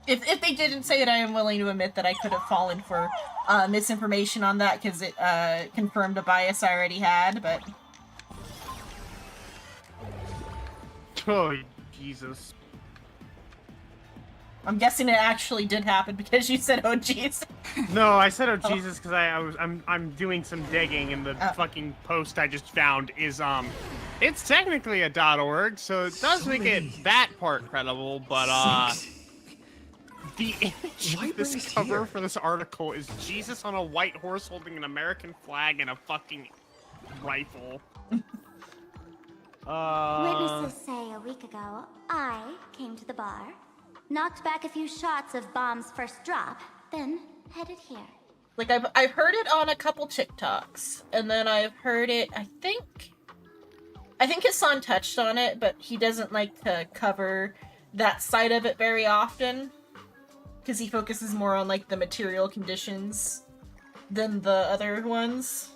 If they didn't say it, I am willing to admit that I could have fallen for misinformation on that because it confirmed a bias I already had, but... Oh, Jesus. I'm guessing it actually did happen because you said, "Oh, jeez." No, I said, "Oh, Jesus," because I'm doing some digging, and the fucking post I just found is it's technically a .org, so it does make it that part credible, but the image of this cover for this article is Jesus on a white horse holding an American flag and a fucking rifle. Witnesses say a week ago, I came to the bar, knocked back a few shots of Bomb's first drop, then headed here. Like, I've heard it on a couple TikToks, and then I've heard it, I think Hassan touched on it, but he doesn't like to cover that side of it very often, because he focuses more on, like, the material conditions than the other ones.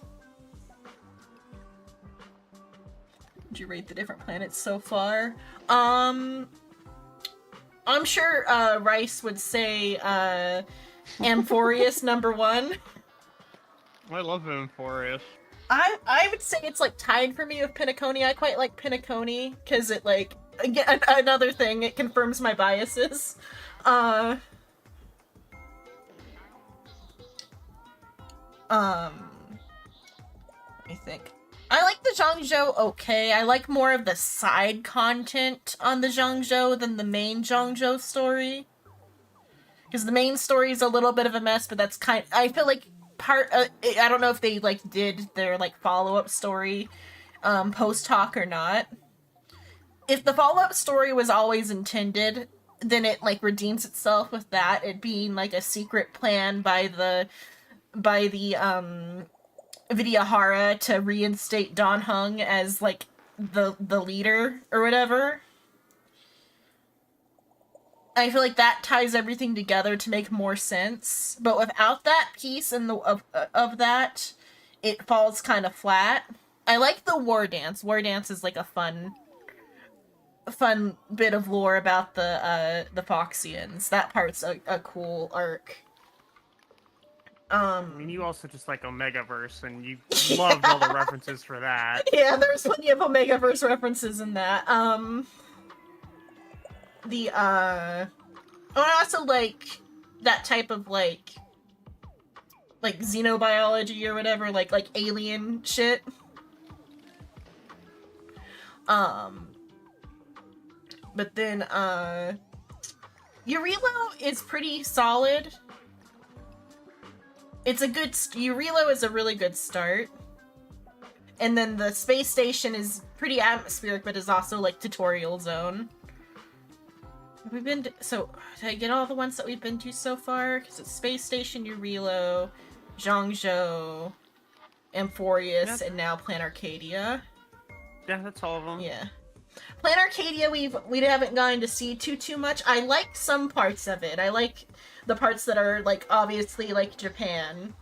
Did you rate the different planets so far? I'm sure Rice would say Amphorius #1. I love Amphorius. I would say it's like tied for me with Penacony. I quite like Penacony because it like again another thing, it confirms my biases. Let me think. I like the Zhangzhou okay. I like more of the side content on the Zhangzhou than the main Zhangzhou story. Because the main story is a little bit of a mess, but that's I feel like I don't know if they like did their like follow-up story post-talk or not. If the follow-up story was always intended, then it like redeems itself with that, it being like a secret plan by the Vidyahara to reinstate Dan Heng as like the leader or whatever. I feel like that ties everything together to make more sense. But without that piece and of that, it falls kind of flat. I like the war dance. War dance is like a fun bit of lore about the Foxians. That part's a cool arc. I mean, you also just like Omegaverse, and you loved all the references for that. Yeah, there's plenty of Omegaverse references in that. the I also like that type of like xenobiology or whatever, like alien shit. But then Eurilo is pretty solid. It's a good Eurilo is a really good start. And then the space station is pretty atmospheric, but is also like tutorial zone. Have we been to, so did I get all the ones that we've been to so far? Because it's Space Station, Eurilo, Zhangzhou, Amphorius, and now Plan Arcadia. Yeah, that's all of them. Yeah. Plan Arcadia we haven't gotten to see too much. I like some parts of it. I like the parts that are like obviously like Japan.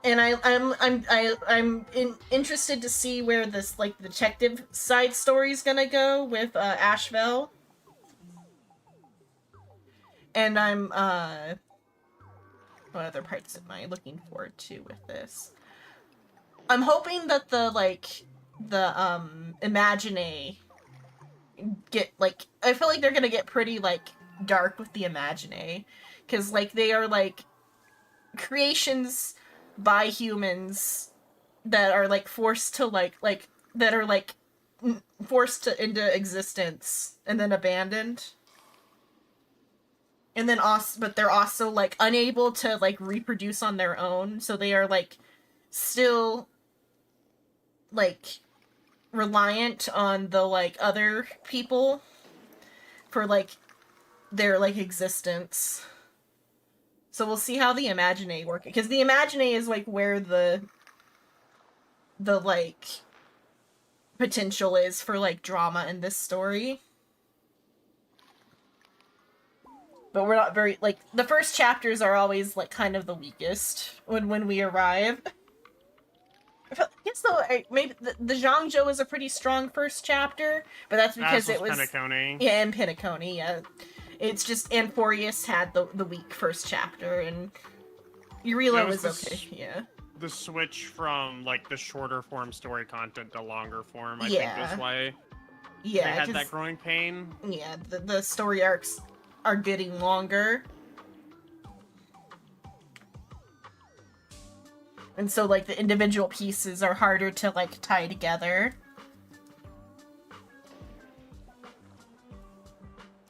And I'm interested to see where this like detective side story's gonna go with Asheville. And I'm what other parts am I looking forward to with this? I'm hoping that the Imagine get like I feel like they're gonna get pretty like dark with the Imagine, because like they are like creations by humans that are like forced to that are like forced into existence and then abandoned. And then also, but they're also like unable to like reproduce on their own, so they are like still like reliant on the like other people for like their like existence. So we'll see how the Imagine work, because the Imagine is like where the like potential is for like drama in this story. But we're not very like the first chapters are always like kind of the weakest when we arrive. I guess though maybe the Zhangzhou is a pretty strong first chapter, but that's because it was Penacony. Yeah, and Penacony, yeah. It's just Amphorius had the weak first chapter, and Eurilo was okay, yeah. The switch from like the shorter form story content to longer form, I Yeah. think is why they Yeah, had 'cause- that growing pain. Yeah, the story arcs are getting longer. And so like the individual pieces are harder to like tie together.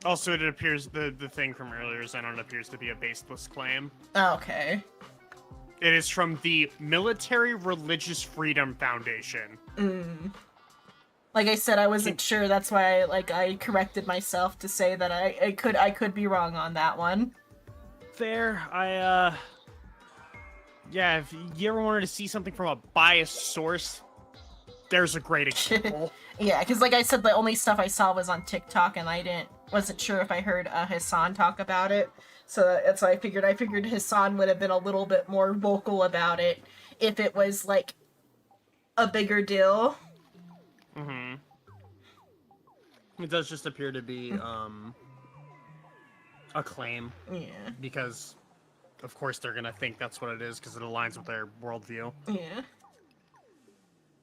Also, it appears the thing from earlier, Xenon, appears to be a baseless claim. Oh, okay. It is from the Military Religious Freedom Foundation. Like I said, I wasn't sure. That's why I corrected myself to say that I could be wrong on that one. Fair. Yeah, if you ever wanted to see something from a biased source, there's a great example. Yeah, because like I said, the only stuff I saw was on TikTok, and I wasn't sure if I heard Hassan talk about it. So that's why I figured Hassan would have been a little bit more vocal about it if it was like a bigger deal. Mm-hmm. It does just appear to be a claim. Yeah. Because of course they're gonna think that's what it is because it aligns with their worldview. Yeah.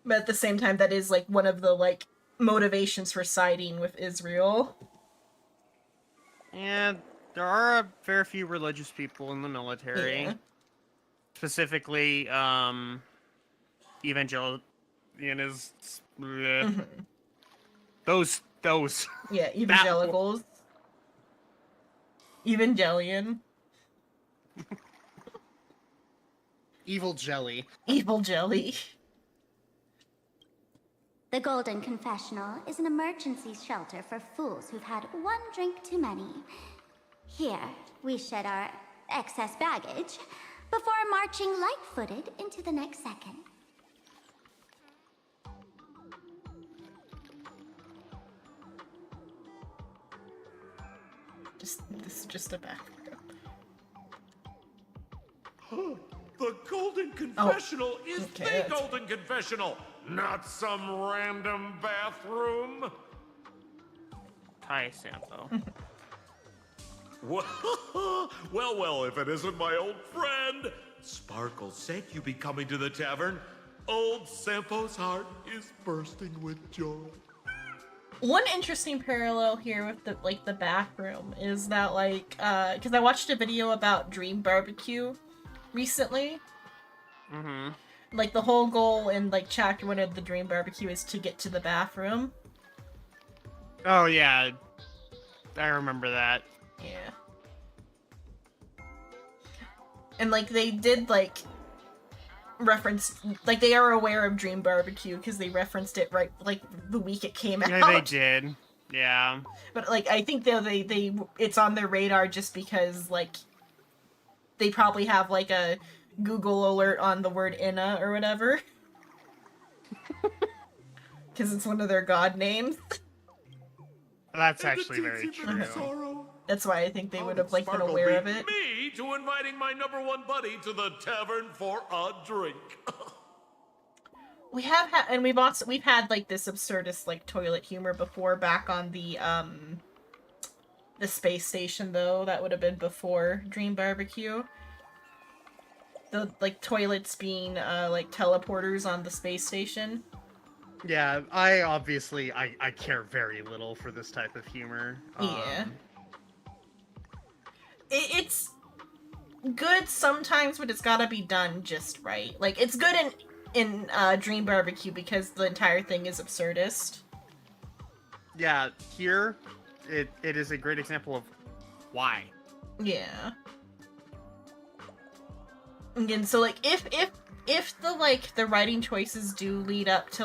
But at the same time, that is like one of the like motivations for siding with Israel. And there are a fair few religious people in the military. Yeah. Specifically, Evangelionists. Those. Yeah, evangelicals. Evangelion. Evil jelly. Evil jelly. The Golden Confessional is an emergency shelter for fools who've had one drink too many. Here, we shed our excess baggage before marching light-footed into the next second. This is just a back. The Golden Confessional is okay, the that's- Golden Confessional, not some random bathroom. Hi, Sampo. Well, if it isn't my old friend. Sparkle said you'd be coming to the tavern. Old Sampo's heart is bursting with joy. One interesting parallel here with the bathroom is that because I watched a video about Dream Barbecue recently. Mm-hmm. Like the whole goal in chapter 1 of the Dream Barbecue is to get to the bathroom. Oh yeah, I remember that. Yeah. And they did reference, they are aware of Dream Barbecue because they referenced it right the week it came out. Yeah, they did. Yeah. But I think they it's on their radar just because they probably have a Google alert on the word Inna or whatever. Because it's one of their god names. That's actually very true. That's why I think they would have been aware of it. Me to inviting my #1 buddy to the tavern for a drink. We have had, and we've had this absurdist toilet humor before back on the space station though. That would have been before Dream Barbecue. The toilets being teleporters on the space station. Yeah, I care very little for this type of humor. Yeah. It's good sometimes, but it's gotta be done just right. It's good in Dream Barbecue because the entire thing is absurdist. Yeah, here, it is a great example of why. Yeah. Again, so if the writing choices do lead up to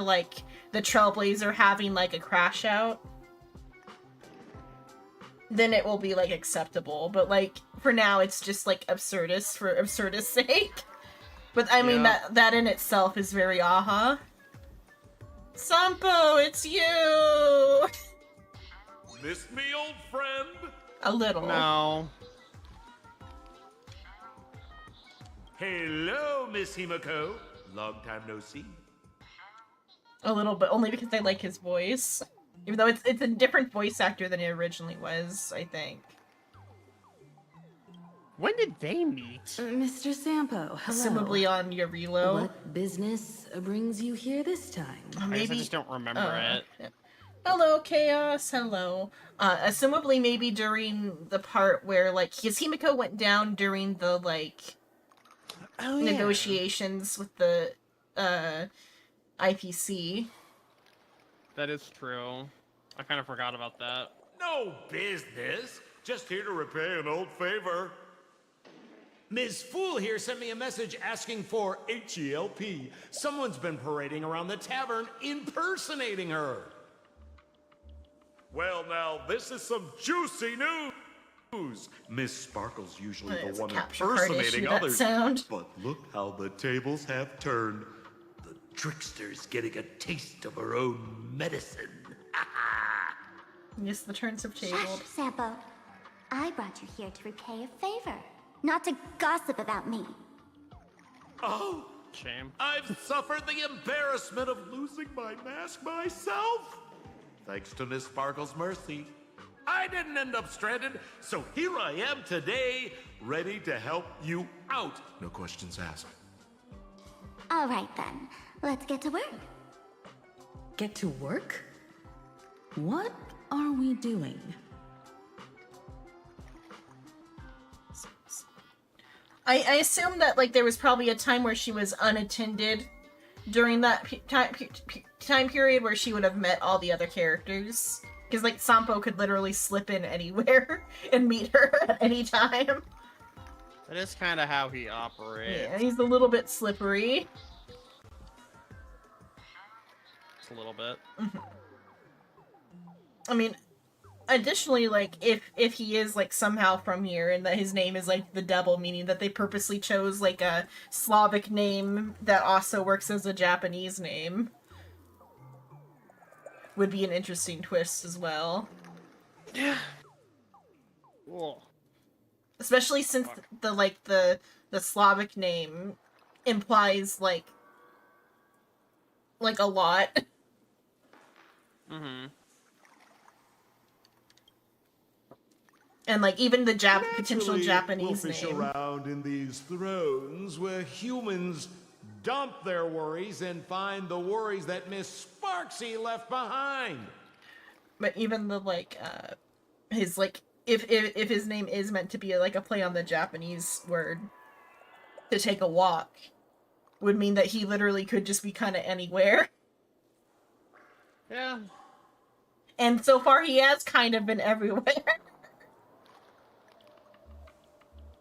the Trailblazer having a crash out, then it will be acceptable. But for now it's just absurdist for absurdist's sake. But I mean that in itself is very aha. Sampo, it's you. Miss me, old friend? A little. No. Hello, Miss Himiko. Long time no see. A little bit, only because I like his voice. Even though it's a different voice actor than it originally was, I think. When did they meet? Mr. Sampo, hello. Assumably on Yarilo. What business brings you here this time? I just don't remember it. Yeah. Hello, Chaos. Hello. Assumably maybe during the part where his Himiko went down during the negotiations with the IPC. That is true. I kind of forgot about that. No business. Just here to repay an old favor. Ms. Fool here sent me a message asking for HELP. Someone's been parading around the tavern impersonating her. Well, now, this is some juicy news. Miss Sparkle's usually the one impersonating others. But look how the tables have turned. The trickster's getting a taste of her own medicine. Yes, the turns have tabled. Shush, Sampo. I brought you here to repay a favor, not to gossip about me. Oh, shame. I've suffered the embarrassment of losing my mask myself. Thanks to Miss Sparkle's mercy, I didn't end up stranded, so here I am today, ready to help you out. No questions asked. All right then, let's get to work. Get to work? What are we doing? I assume that there was probably a time where she was unattended during that time period where she would have met all the other characters. Because Sampo could literally slip in anywhere and meet her at any time. That is kind of how he operates. Yeah, he's a little bit slippery. Just a little bit. Mm-hmm. I mean, additionally, if he is somehow from here and that his name is the devil, meaning that they purposely chose a Slavic name that also works as a Japanese name, would be an interesting twist as well. Yeah. Cool. Especially since the Slavic name implies a lot. Mm-hmm. And even the potential Japanese we'll fish name. around in these thrones where humans dump their worries and find the worries that Miss Sparksy left behind. But even the like his like if his name is meant to be like a play on the Japanese word to take a walk, would mean that he literally could just be kind of anywhere. Yeah. And so far he has kind of been everywhere.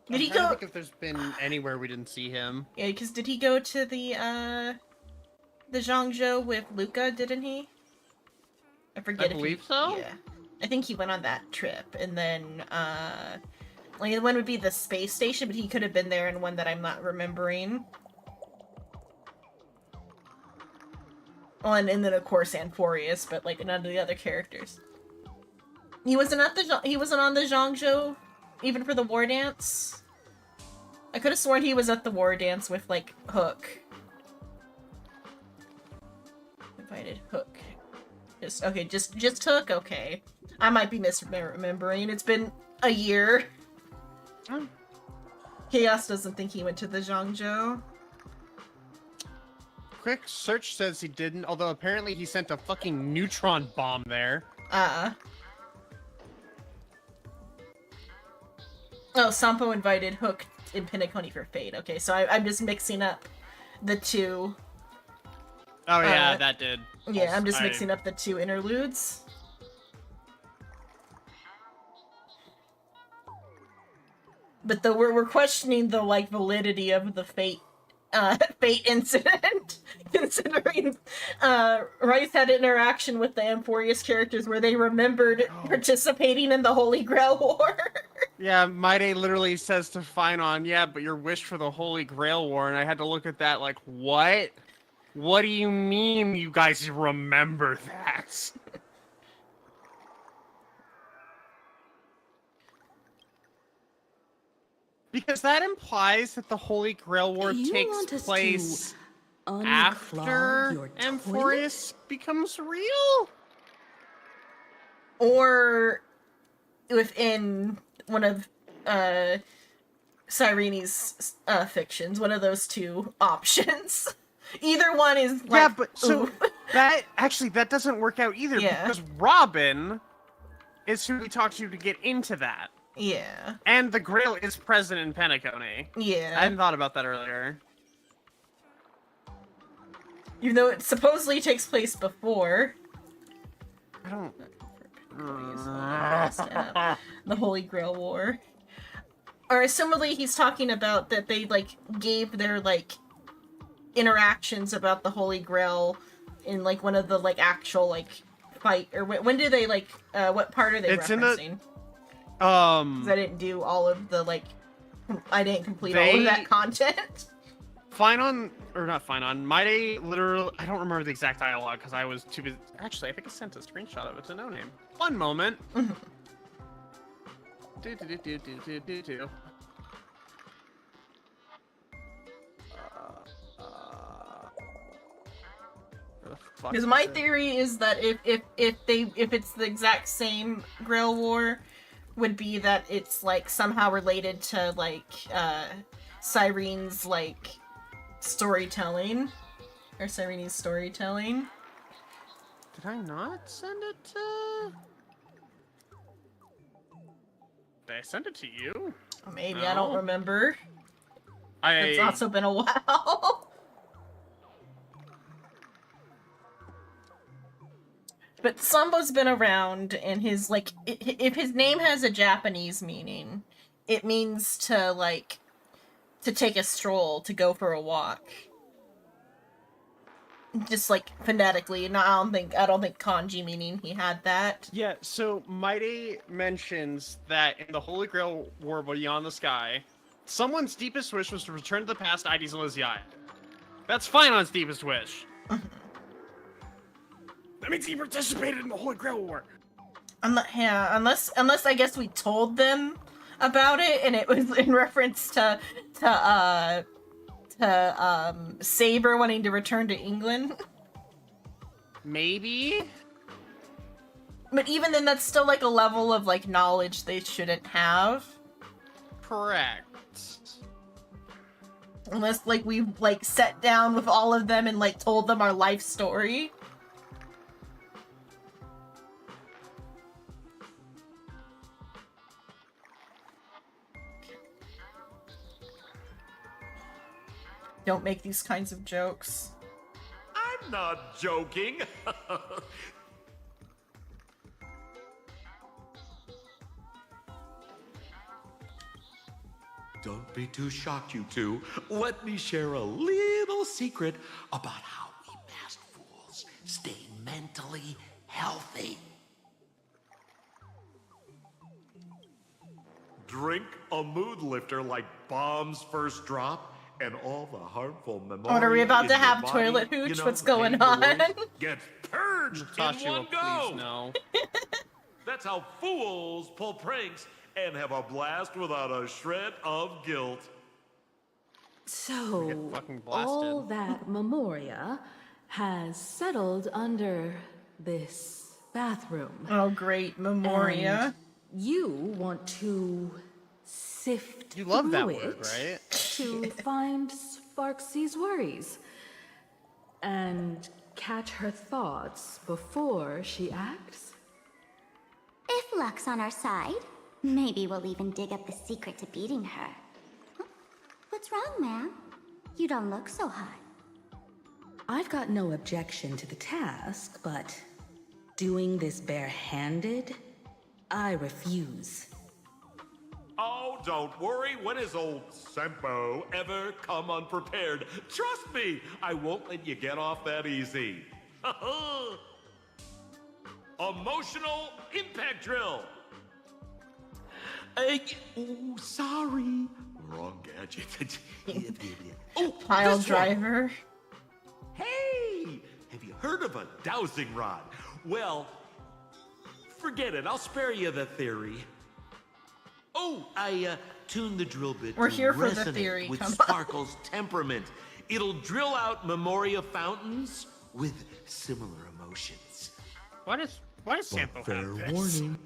Did he go? I think if there's been anywhere we didn't see him. Yeah, because did he go to the Zhangzhou with Luca, didn't he? I forget I believe so. Yeah. I think he went on that trip, and then, like, one would be the space station, but he could have been there in one that I'm not remembering. Oh, and then, of course, Anforius, but, like, none of the other characters. He wasn't on the Zhangzhou, even for the war dance? I could have sworn he was at the war dance with, like, Hook. Invited Hook. Just Hook? Okay. I might be misremembering. It's been a year. Chaos doesn't think he went to the Zhangzhou. Quick search says he didn't, although apparently he sent a fucking neutron bomb there. Oh, Sampo invited Hook and Pinaconi for Fate. Okay, so I'm just mixing up the two. Oh yeah, that did. Yeah, I'm just mixing up the two interludes. But we're questioning the like validity of the Fate incident, considering Rice had interaction with the Amphorius characters where they remembered participating in the Holy Grail War. Yeah, Maide literally says to Finon, yeah, but your wish for the Holy Grail War, and I had to look at that like, what? What do you mean you guys remember that? Because that implies that the Holy Grail War takes place after Amphorius becomes real? Or within one of Cyrene's fictions, one of those two options. Either one is like, yeah, but so that doesn't work out either, because Robin is who we talked to get into that. Yeah. And the Grail is present in Penacony. Yeah. I hadn't thought about that earlier. Even though it supposedly takes place before. I don't... the Holy Grail War. Or similarly, he's talking about that they, like, gave their, like, interactions about the Holy Grail in, like, one of the, like, actual, like, fight... Or when do they, like, what part are they referencing? Because I didn't do all of the, like... I didn't complete all of that content. Maide literally... I don't remember the exact dialogue because I was too busy... Actually, I think I sent a screenshot of it to No Name. One moment. Because my theory is that if it's the exact same Grail War, would be that it's like somehow related to like Cyrene's like storytelling, or Cyrene's storytelling. Did I not send it to? Did I send it to you? Maybe, no. I don't remember. It's also been a while. But Sambo's been around, and his, like, if his name has a Japanese meaning, it means to, like, to take a stroll, to go for a walk. Just, like, phonetically, and I don't think kanji meaning he had that. Yeah, so Maide mentions that in the Holy Grail War Beyond the Sky, someone's deepest wish was to return to the past IDs Elysiae. That's Finon's deepest wish. That means he participated in the Holy Grail War. Unless I guess we told them about it, and it was in reference to Saber wanting to return to England. Maybe. But even then, that's still like a level of like knowledge they shouldn't have. Correct. Unless like we've like sat down with all of them and like told them our life story. Don't make these kinds of jokes. I'm not joking. Don't be too shocked, you two. Let me share a little secret about how we masked fools stay mentally healthy. Drink a mood lifter like Bomb's First Drop, and all the harmful memories. Oh, are we about in to your have body, toilet hooch? you know, What's going pain on? boys, get purged Natasha in will one go. please no. That's how fools pull pranks and have a blast without a shred of guilt. So, fucking blasted. all that Memoria has settled under this bathroom. Oh, great. Memoria. And you want to sift You love that through word, it right? to find Sparksy's worries and catch her thoughts before she acts? If luck's on our side, maybe we'll even dig up the secret to beating her. Huh? What's wrong, ma'am? You don't look so hot. I've got no objection to the task, but doing this barehanded, I refuse. Oh, don't worry. When has old Sempo ever come unprepared? Trust me, I won't let you get off that easy. Emotional impact drill. Oh, sorry. Wrong gadget. Oh, Pile this one. driver. Hey, have you heard of a dowsing rod? Well, forget it. I'll spare you the theory. Oh, I tuned the drill bit We're to here for the resonate theory, with come on. Sparkle's temperament. It'll drill out Memoria fountains with similar emotions. Why does Sampo have this? warning.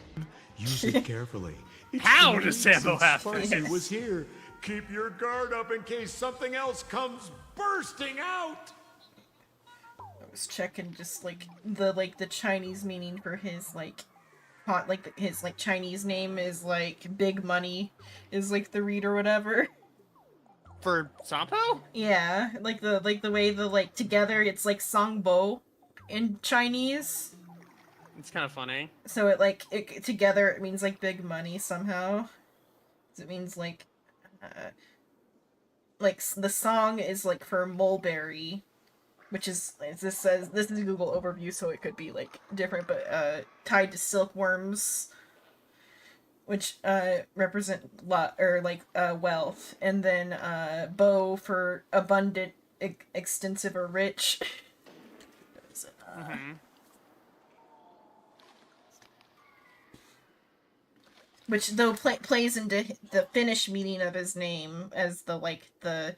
Use it carefully. How does Sampo have Sparky this? was here. Keep your guard up in case something else comes bursting out. I was checking just like the Chinese meaning for his his Chinese name is like big money is like the read or whatever. For Sampo? Yeah, like the way the together it's like Sangbo in Chinese. It's kind of funny. So it together it means like big money somehow. It means like the song is like for mulberry, which is this is Google overview, so it could be like different, but tied to silkworms, which represent wealth, and then bow for abundant, extensive, or rich. Which though plays into the Finnish meaning of his name as the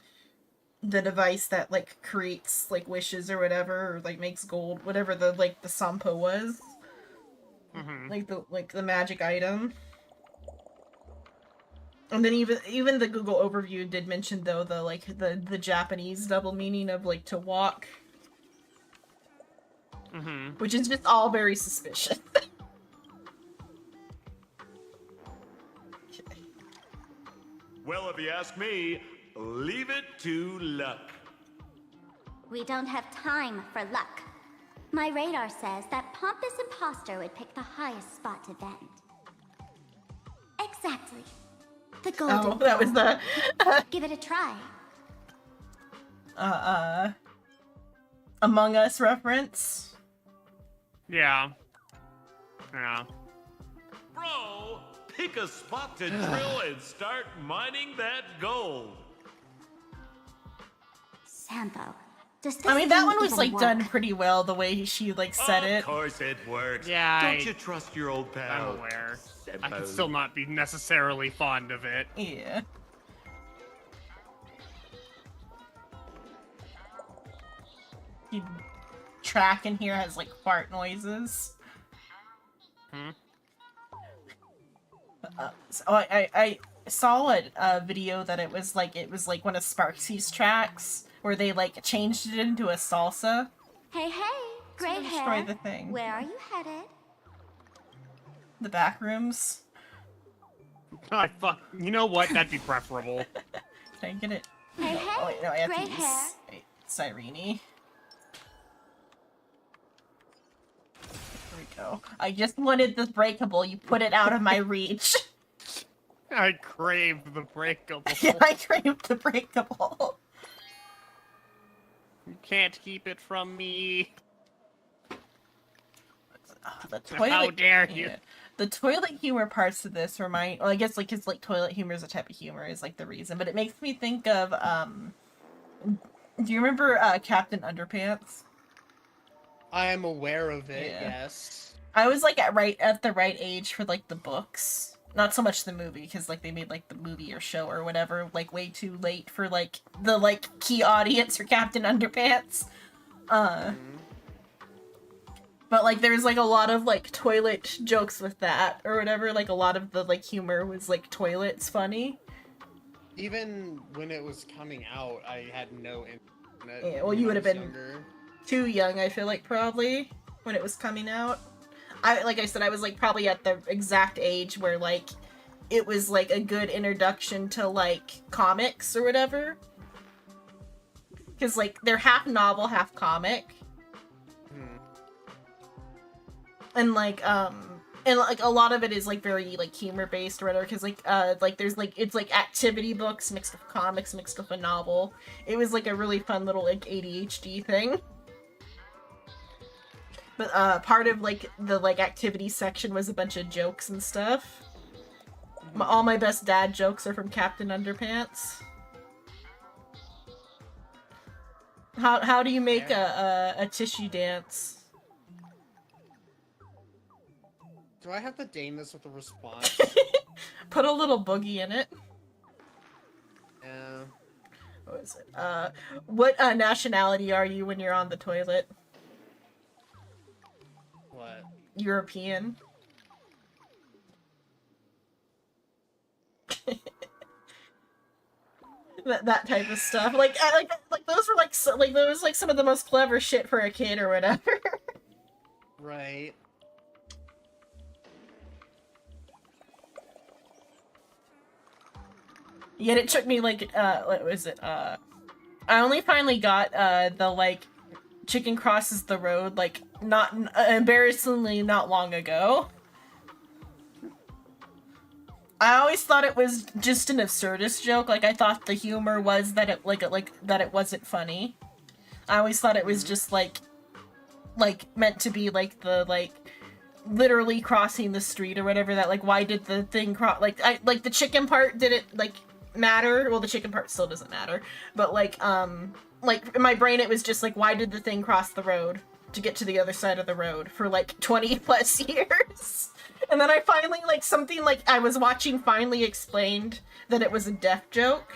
device that creates wishes or whatever, or makes gold, whatever the Sampo was. The magic item. And then even the Google overview did mention though the Japanese double meaning of to walk. Which is just all very suspicious. Well, if you ask me, leave it to luck. We don't have time for luck. My radar says that pompous imposter would pick the highest spot to vent. Exactly. The golden. Oh, that was the. Give it a try. Among Us reference. Yeah. Yeah. Bro, pick a spot to drill and start mining that gold. Sampo. Does this I mean, that thing one was even work? done pretty well the way she said it. Of course it works. Yeah, Don't you trust your old pal? I'm aware. I could Sempo? still not be necessarily fond of it. Yeah. Track in here has fart noises. So I saw a video that it was like one of Sparksy's tracks where they changed it into a salsa. Hey, gray destroy hair. the thing. Where are you headed? The back rooms. I fuck. You know what? That'd be preferable. Can I get it? Hey, hey, Oh, wait, no, I have to great use hair. wait, Cyrene. There we go. I just wanted the breakable. You put it out of my reach. I crave the breakable. Yeah, I crave the breakable. You can't keep it from me. The toilet. How dare you? Yeah. The toilet humor parts of this remind. Well, I guess like it's like toilet humor is a type of humor is like the reason, but it makes me think of Do you remember Captain Underpants? I am aware of it. Yeah. Yes. I was like at the right age for like the books. Not so much the movie, because like they made like the movie or show or whatever like way too late for like the like key audience for Captain Underpants. But like there's like a lot of like toilet jokes with that or whatever. Like a lot of the like humor was like toilets funny. Even when it was coming out, I had no internet. Yeah, well, you would have been too young, I feel like, probably when it was coming out. Like I said, I was like probably at the exact age where like it was like a good introduction to like comics or whatever. Because like they're half novel, half comic. And like a lot of it is like very like humor based or whatever, because like there's like it's like activity books mixed with comics mixed with a novel. It was like a really fun little like ADHD thing. But part of like the like activity section was a bunch of jokes and stuff. All my best dad jokes are from Captain Underpants. How do you make a tissue dance? Do I have to deign this with a response? Put a little boogie in it. Yeah. What is it? What nationality are you when you're on the toilet? What? European. that type of stuff. Like those were like those like some of the most clever shit for a kid or whatever. Right. Yet it took me like what was it? I only finally got the like chicken crosses the road like not embarrassingly not long ago. I always thought it was just an absurdist joke. Like I thought the humor was that it like that it wasn't funny. I always thought it was just like meant to be like the like literally crossing the street or whatever, that like why did the thing cross like the chicken part didn't like matter. Well, the chicken part still doesn't matter, but like in my brain it was just like why did the thing cross the road to get to the other side of the road for like 20 plus years. And then I finally like something like I was watching finally explained that it was a deaf joke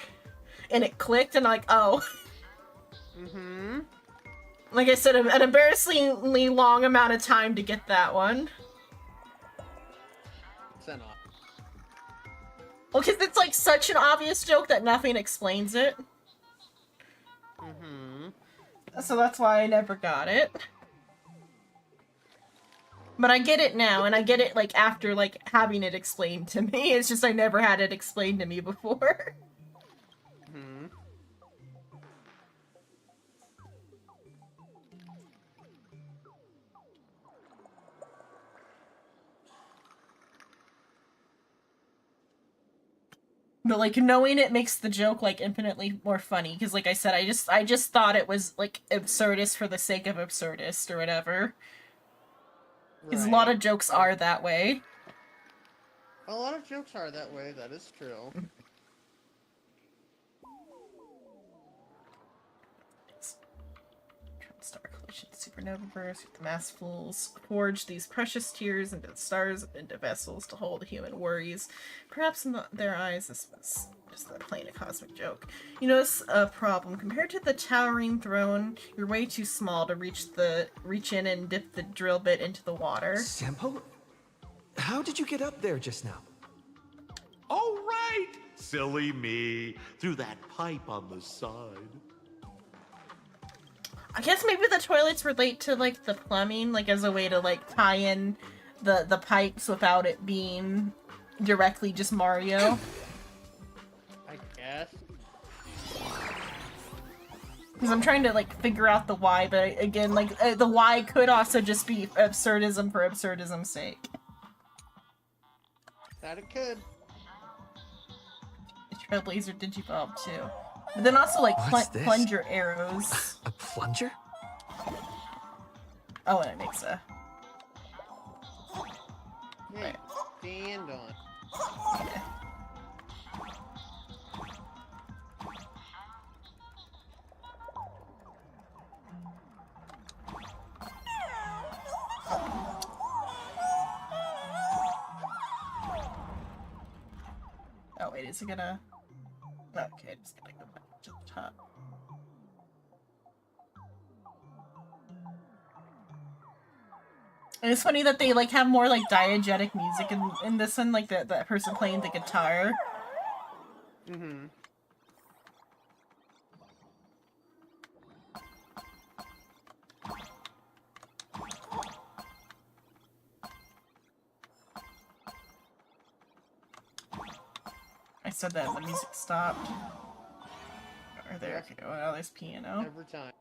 and it clicked and I'm like, oh. Like I said, an embarrassingly long amount of time to get that one. Xenon. Well, because it's like such an obvious joke that nothing explains it. So that's why I never got it. But I get it now, and I get it like after like having it explained to me. It's just I never had it explained to me before. But like knowing it makes the joke like infinitely more funny, because like I said, I just thought it was like absurdist for the sake of absurdist or whatever. Because a lot of jokes are that way. A lot of jokes are that way, that is true. Star collision, supernova burst, the mass fools forge these precious tears into the stars, into vessels to hold human worries. Perhaps in their eyes, this was just plain a cosmic joke. You notice a problem. Compared to the towering throne, you're way too small to reach in and dip the drill bit into the water. Sampo? How did you get up there just now? Oh, right! Silly me. Through that pipe on the side. I guess maybe the toilets relate to like the plumbing, like as a way to like tie in the pipes without it being directly just Mario. I guess. Because I'm trying to, like, figure out the why, but again, like, the why could also just be absurdism for absurdism's sake. That it could. Trailblazer Digivolve too. But then also, like, What's this? plunger arrows. A plunger? Oh, and it makes a... Yeah, stand on. Okay. Oh wait, is it gonna... Okay, just gonna go back to the top. And it's funny that they like have more like diegetic music in this one, like that person playing the guitar. Mm-hmm. I said that and the music stopped. Or there, okay, well, there's piano. Every time.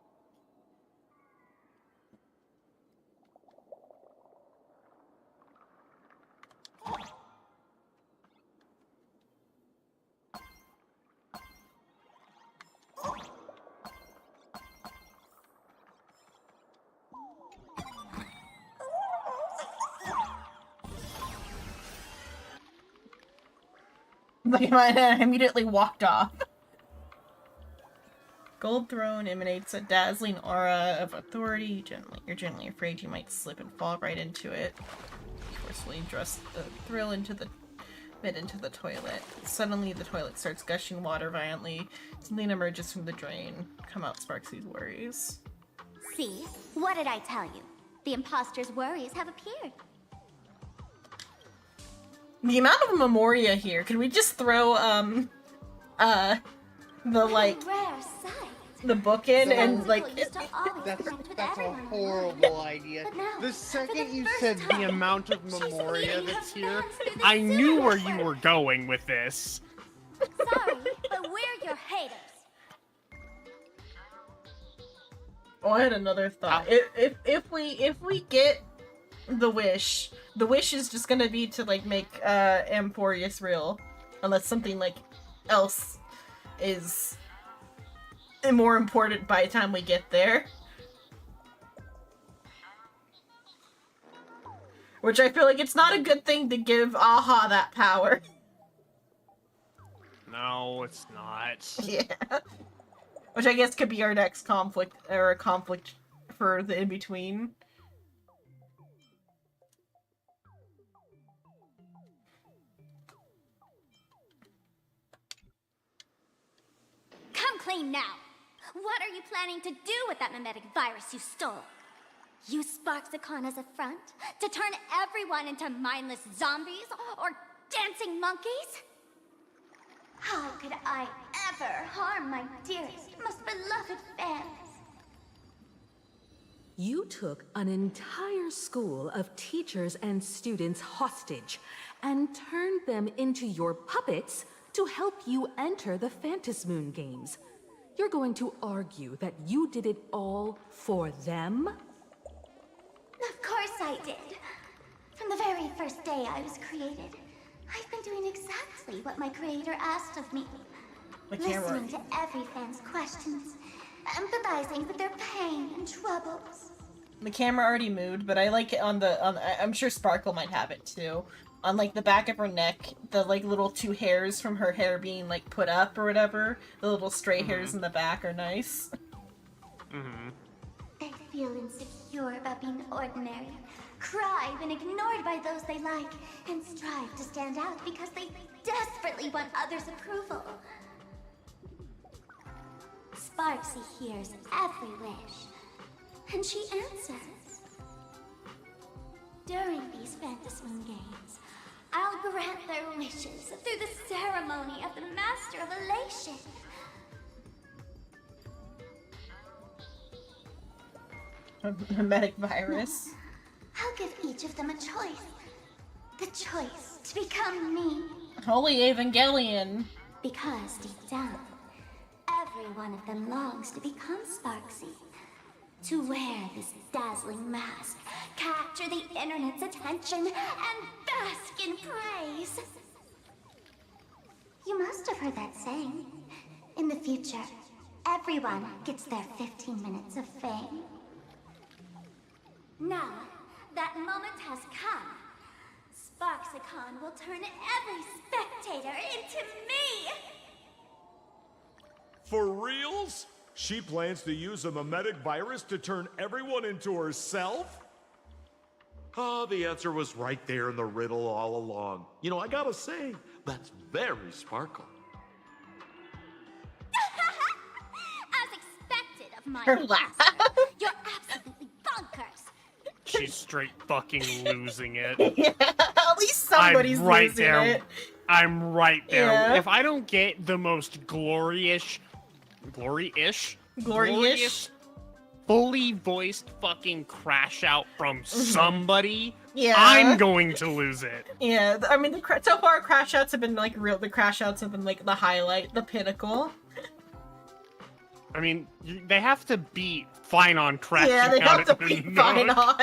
Like, I immediately walked off. Gold Throne emanates a dazzling aura of authority. You're gently afraid you might slip and fall right into it. Forcefully thrust the thrill into the toilet. Suddenly, the toilet starts gushing water violently. Something emerges from the drain. Come out, Sparksy's worries. See? What did I tell you? The imposter's worries have appeared. The amount of memoria here. Can we just throw the like Rare sight. the book in and like That's a horrible idea. The second you said the amount of memoria that's here, I knew where you were going with this. Sorry, but we're your haters. Oh, I had another thought. If we get the wish is just gonna be to like make Emporius real, unless something like else is more important by the time we get there. Which I feel like it's not a good thing to give Aha that power. No, it's not. Yeah. Which I guess could be our next conflict, or a conflict for the in-between. Come clean now. What are you planning to do with that mimetic virus you stole? Use Sparksicon as a front to turn everyone into mindless zombies or dancing monkeys? How could I ever harm my dearest, most beloved fans? You took an entire school of teachers and students hostage and turned them into your puppets to help you enter the Phantasmoon games. You're going to argue that you did it all for them? Of course I did. From the very first day I was created, I've been doing exactly what my creator asked of me. Listening to every fan's questions, empathizing with their pain and troubles. The camera already moved, but I like it on I'm sure Sparkle might have it too. On like the back of her neck, the like little two hairs from her hair being like put up or whatever. The little stray hairs in the back are nice. They feel insecure about being ordinary, cry when ignored by those they like, and strive to stand out because they desperately want others' approval. Sparksy hears every wish, and she answers. During these Phantasmoon games, I'll grant their wishes through the ceremony of the Master of Elation. A mimetic virus. I'll give each of them a choice. The choice to become me. Holy Evangelion. Because deep down, every one of them longs to become Sparksy. To wear this dazzling mask, capture the internet's attention, and bask in praise. You must have heard that saying. In the future, everyone gets their 15 minutes of fame. Now, that moment has come. Sparksicon will turn every spectator into me! For reals? She plans to use a mimetic virus to turn everyone into herself? Oh, the answer was right there in the riddle all along. You know, I gotta say, that's very Sparkle. As expected of my Her master, you're absolutely bonkers! She's straight fucking losing it. Yeah, at least somebody's I'm right losing there. it. I'm right there. Yeah. If I don't get the most glorious, fully voiced fucking crash out from somebody, Yeah. I'm going to lose it. Yeah, I mean, so far crash outs have been like real. The crash outs have been like the highlight, the pinnacle. I mean, they have to beat Fine on crashing Yeah, they out have to at the beat nook. Fine on.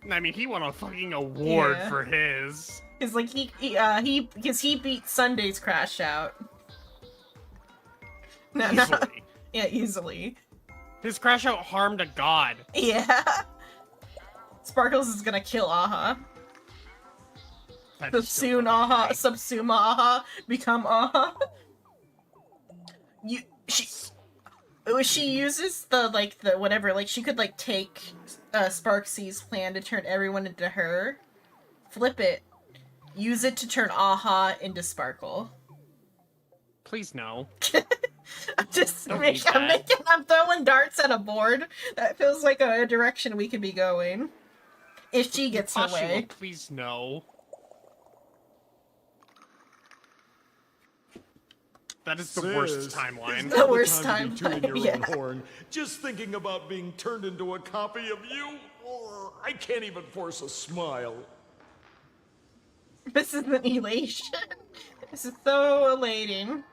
I mean, he won a fucking award Yeah. for his. Cause like he beat Sunday's crash out. No, Easily. yeah, easily. His crash out harmed a god. Yeah. Sparkles is gonna kill Aha. Subsume Aha, subsume Aha, become Aha. She uses the whatever, like she could like take Sparksy's plan to turn everyone into her, flip it, use it to turn Aha into Sparkle. Please no. I'm throwing darts at a board. That feels like a direction we could be going. If she gets her Joshua, way. please no. That is the worst timeline. The worst time to be tooting your timeline, own horn. Just thinking about being turned into a copy of you, I can't even force a smile. This is an elation. This is so elating.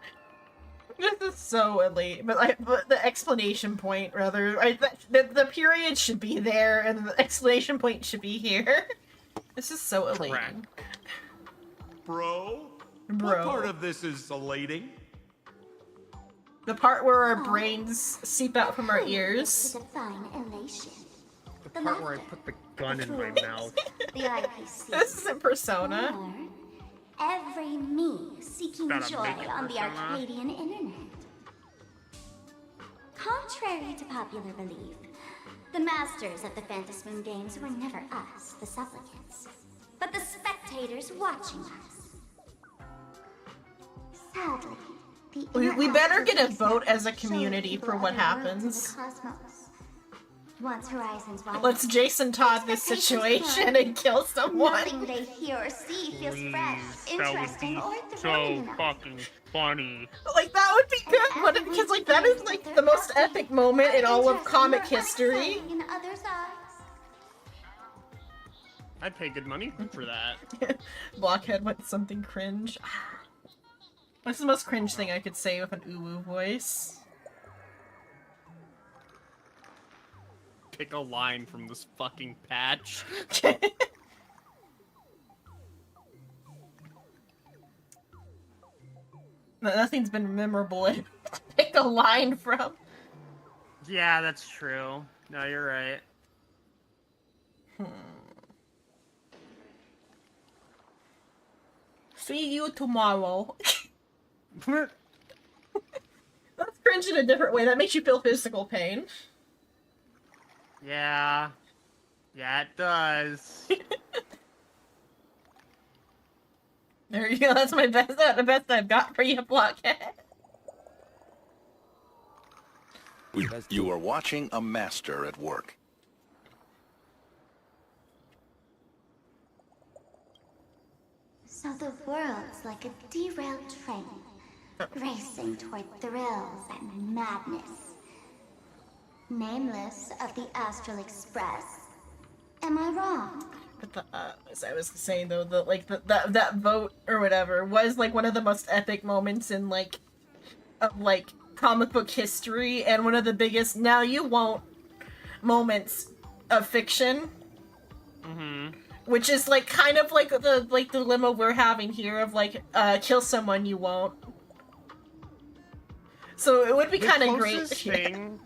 This is so elating. But the explanation point, rather, the period should be there, and the explanation point should be here. This is so elating. Bro? What part of this is elating? The part where our brains seep out from our ears. The part where I put the gun in my mouth. The IPC. This isn't Persona. Every me seeking Gotta joy make it on the Persona. Arcadian internet. Contrary to popular belief, the masters of the Phantasmoon games were never us, the supplicants, but the spectators watching us. Sadly, We better get a vote as a community for what happens. Once horizons wide, Let's Jason Todd this situation and kill someone. nothing they hear or see feels fresh, That would interesting, be or so thrilling enough. fucking funny. Like, that would be good, because, like, that is, like, the most epic moment in all of comic history. In others' eyes. I'd pay good money for that. Blockhead went something cringe. What's the most cringe thing I could say with an uwu voice? Pick a line from this fucking patch. Nothing's been memorable to pick a line from. Yeah, that's true. No, you're right. See you tomorrow. That's cringe in a different way. That makes you feel physical pain. Yeah. Yeah, it does. There you go. That's my best. The best I've got for you, Blockhead. You are watching a master at work. So the world's like a derailed train, racing toward thrills and madness. Nameless of the Astral Express. Am I wrong? But as I was saying though, that vote or whatever was like one of the most epic moments in like of like comic book history and one of the biggest now you won't moments of fiction. Which is like kind of like the dilemma we're having here of like kill someone you won't. So it would be kind of great. The closest thing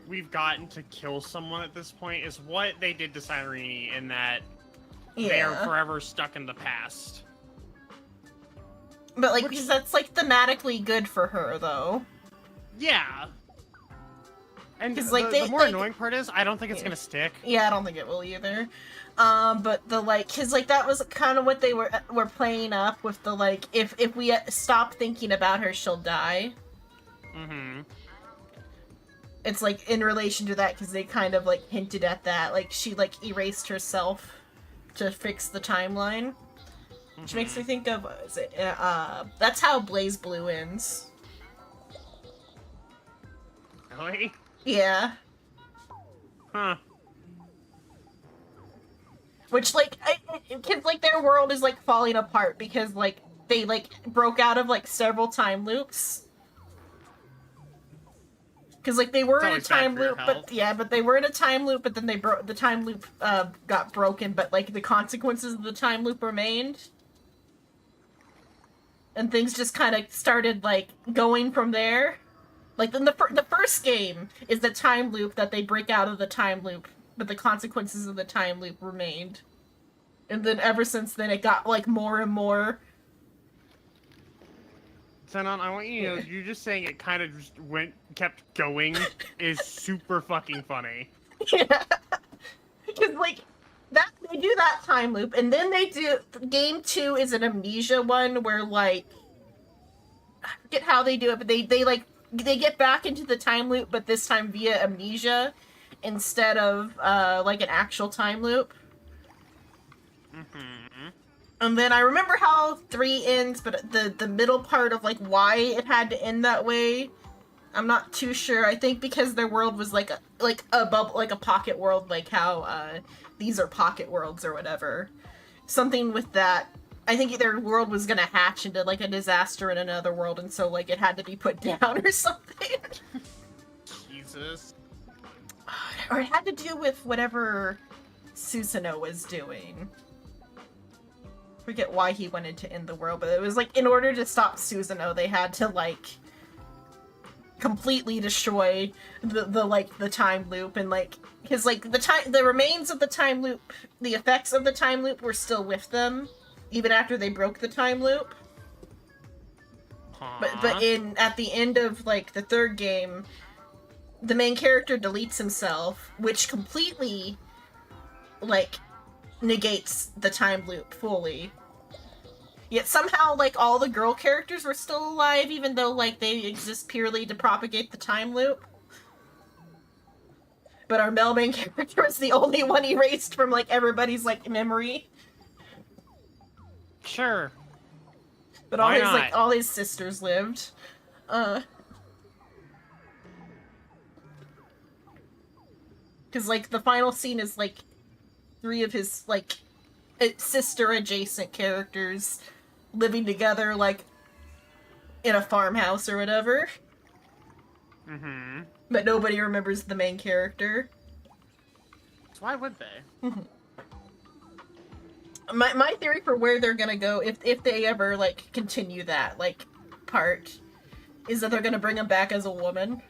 we've gotten to kill someone at this point is what they did to Sireene in that they're forever stuck in the past. But like, because that's like thematically good for her, though. Yeah. And like, the more annoying part is, I don't think it's gonna stick. Yeah, I don't think it will either. But the like, cause like that was kind of what they were playing up with the like, if we stop thinking about her, she'll die. It's like in relation to that, because they kind of like hinted at that, like she like erased herself to fix the timeline, which makes me think of that's how Blaze Blue ends. Really? Yeah. Huh. Which, like, kids, like, their world is, like, falling apart because, like, they, like, broke out of, like, several time loops. Because, like, they were in a time loop, but they were in a time loop, but then the time loop, got broken, but, like, the consequences of the time loop remained. And things just kind of started, like, going from there. Like, then the first game is the time loop that they break out of the time loop, but the consequences of the time loop remained. And then ever since then, it got, like, more and more. Xenon, I want you to know, you just saying it kind of just kept going is super fucking funny. Yeah. Because, like, they do that time loop, and then they do, game 2 is an amnesia one where, like, I forget how they do it, but they get back into the time loop, but this time via amnesia instead of, like, an actual time loop. And then I remember how 3 ends, but the middle part of, like, why it had to end that way, I'm not too sure. I think because their world was, like a bubble, like a pocket world, like how, these are pocket worlds or whatever. Something with that. I think their world was gonna hatch into, like, a disaster in another world, and so, like, it had to be put down or something. Jesus. Or it had to do with whatever Susanoo was doing. I forget why he wanted to end the world, but it was, like, in order to stop Susanoo, they had to, like, completely destroy the time loop, and, like, because, like, the remains of the time loop, the effects of the time loop were still with them, even after they broke the time loop. But at the end of, like, the 3rd game, the main character deletes himself, which completely, like, negates the time loop fully. Yet somehow, like, all the girl characters were still alive, even though, like, they exist purely to propagate the time loop. But our male main character was the only one erased from, like, everybody's, like, memory. Sure. But all his sisters lived. Because, like, the final scene is, like, 3 of his, like, sister-adjacent characters living together, like, in a farmhouse or whatever. But nobody remembers the main character. So why would they? My theory for where they're gonna go, if they ever, like, continue that, like, part, is that they're gonna bring him back as a woman.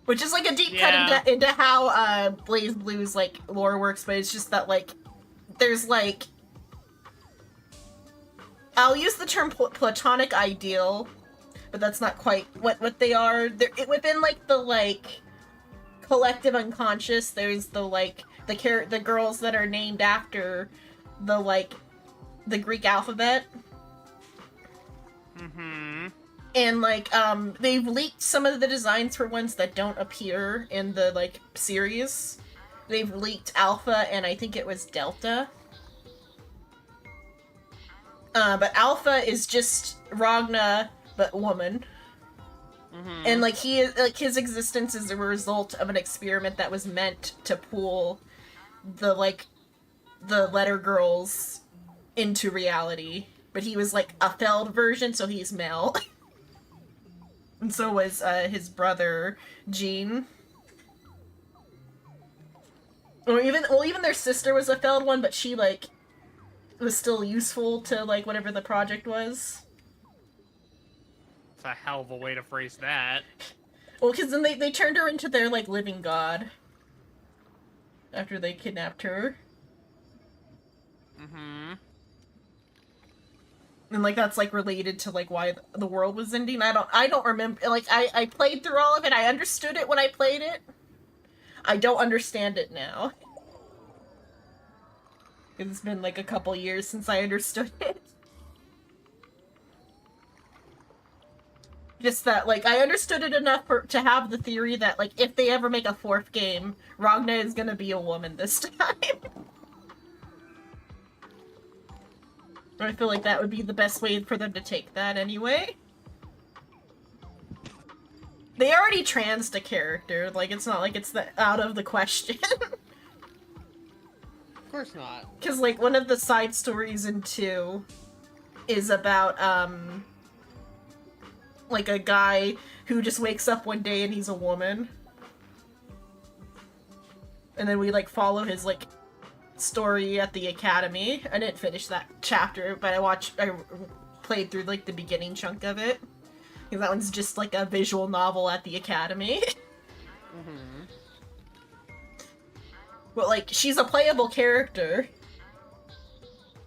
Which is, like, a deep cut into how, Blaze Blue's, like, lore works, but it's just that, like, there's, like... I'll use the term platonic ideal, but that's not quite what they are. Within, like, the, like, collective unconscious, there's the, like, the girls that are named after the, like, the Greek alphabet. And, like, they've leaked some of the designs for ones that don't appear in the, like, series. They've leaked Alpha and I think it was Delta. But Alpha is just Ragna, but woman. And, like, his existence is a result of an experiment that was meant to pull the, like, the letter girls into reality. but he was like a Feld version, so he's male. And so was his brother, Gene. Or even their sister was a Feld one, but she, like, was still useful to, like, whatever the project was. It's a hell of a way to phrase that. Well, because then they turned her into their, like, living god. After they kidnapped her. Mm-hmm. And, like, that's, like, related to, like, why the world was ending. I don't remember. Like, I played through all of it. I understood it when I played it. I don't understand it now. It's been, like, a couple years since I understood it. Just that, like, I understood it enough to have the theory that, like, if they ever make a 4th game, Ragna is gonna be a woman this time. I feel like that would be the best way for them to take that anyway. They already transed a character, like, it's not like it's out of the question. Of course not. Because, like, one of the side stories in 2 is about, like, a guy who just wakes up one day and he's a woman. And then we, like, follow his, like, story at the academy. I didn't finish that chapter, but I played through, like, the beginning chunk of it. Because that one's just, like, a visual novel at the academy. Mm-hmm. But, like, she's a playable character.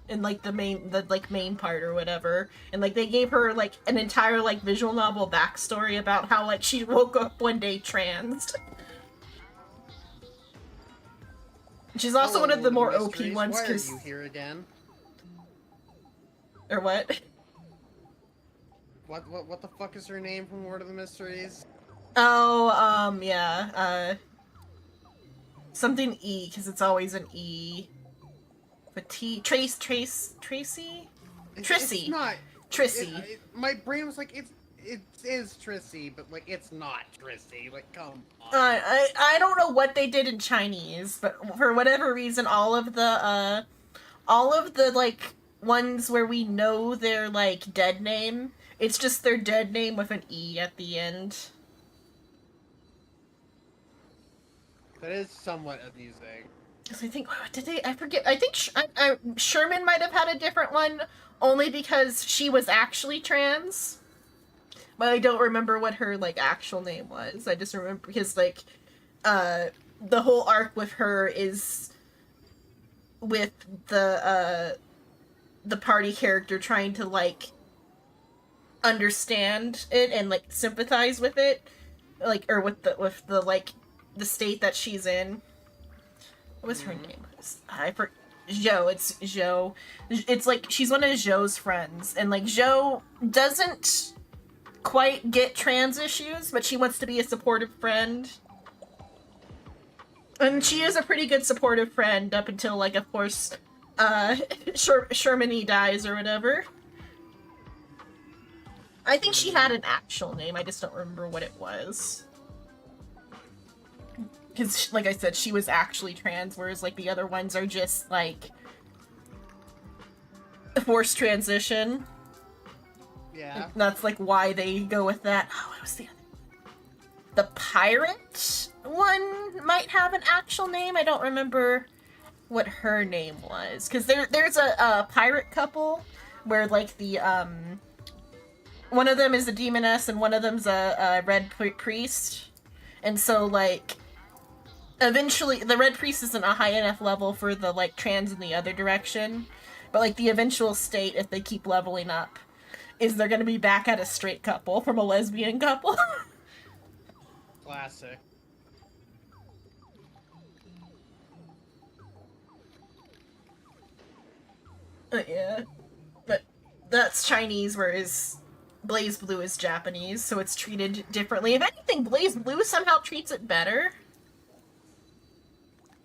In, like, the main part or whatever. And, like, they gave her, like, an entire, like, visual novel backstory about how, like, she woke up one day trans. She's also one of the more OP ones, Why are because... you here again? Or what? What the fuck is her name from Lord of the Mysteries? Oh, yeah, something E, because it's always an E. But Tracy? It's not. Trissy. My brain was like, it is Trissy, but, like, it's not Trissy. Like, come on. I don't know what they did in Chinese, but for whatever reason, all of the, like, ones where we know their, like, dead name, it's just their dead name with an E at the end. That is somewhat amusing. Because I think, what did they, I forget, I think Sherman might have had a different one, only because she was actually trans. But I don't remember what her, like, actual name was. I just remember, because, like, the whole arc with her is with the party character trying to, like, understand it and, like, sympathize with it. Like, or with the like, the state that she's in. What was her name? Zhou. It's Zhou. It's like, she's one of Zhou's friends. And, like, Zhou doesn't quite get trans issues, but she wants to be a supportive friend. And she is a pretty good supportive friend up until, like, of course, Shermany dies or whatever. I think she had an actual name, I just don't remember what it was. Because, like I said, she was actually trans, whereas, like, the other ones are just, like, forced transition. Yeah. And that's, like, why they go with that. Oh, what was the other? The pirate one might have an actual name. I don't remember what her name was. Because there's a pirate couple where, like, the, one of them is a demoness and one of them's a red priest. And so, like, eventually, the red priest isn't a high enough level for the, like, trans in the other direction. But, like, the eventual state, if they keep leveling up, is they're gonna be back at a straight couple from a lesbian couple. Classic. Yeah. But that's Chinese, whereas Blaze Blue is Japanese, so it's treated differently. If anything, Blaze Blue somehow treats it better.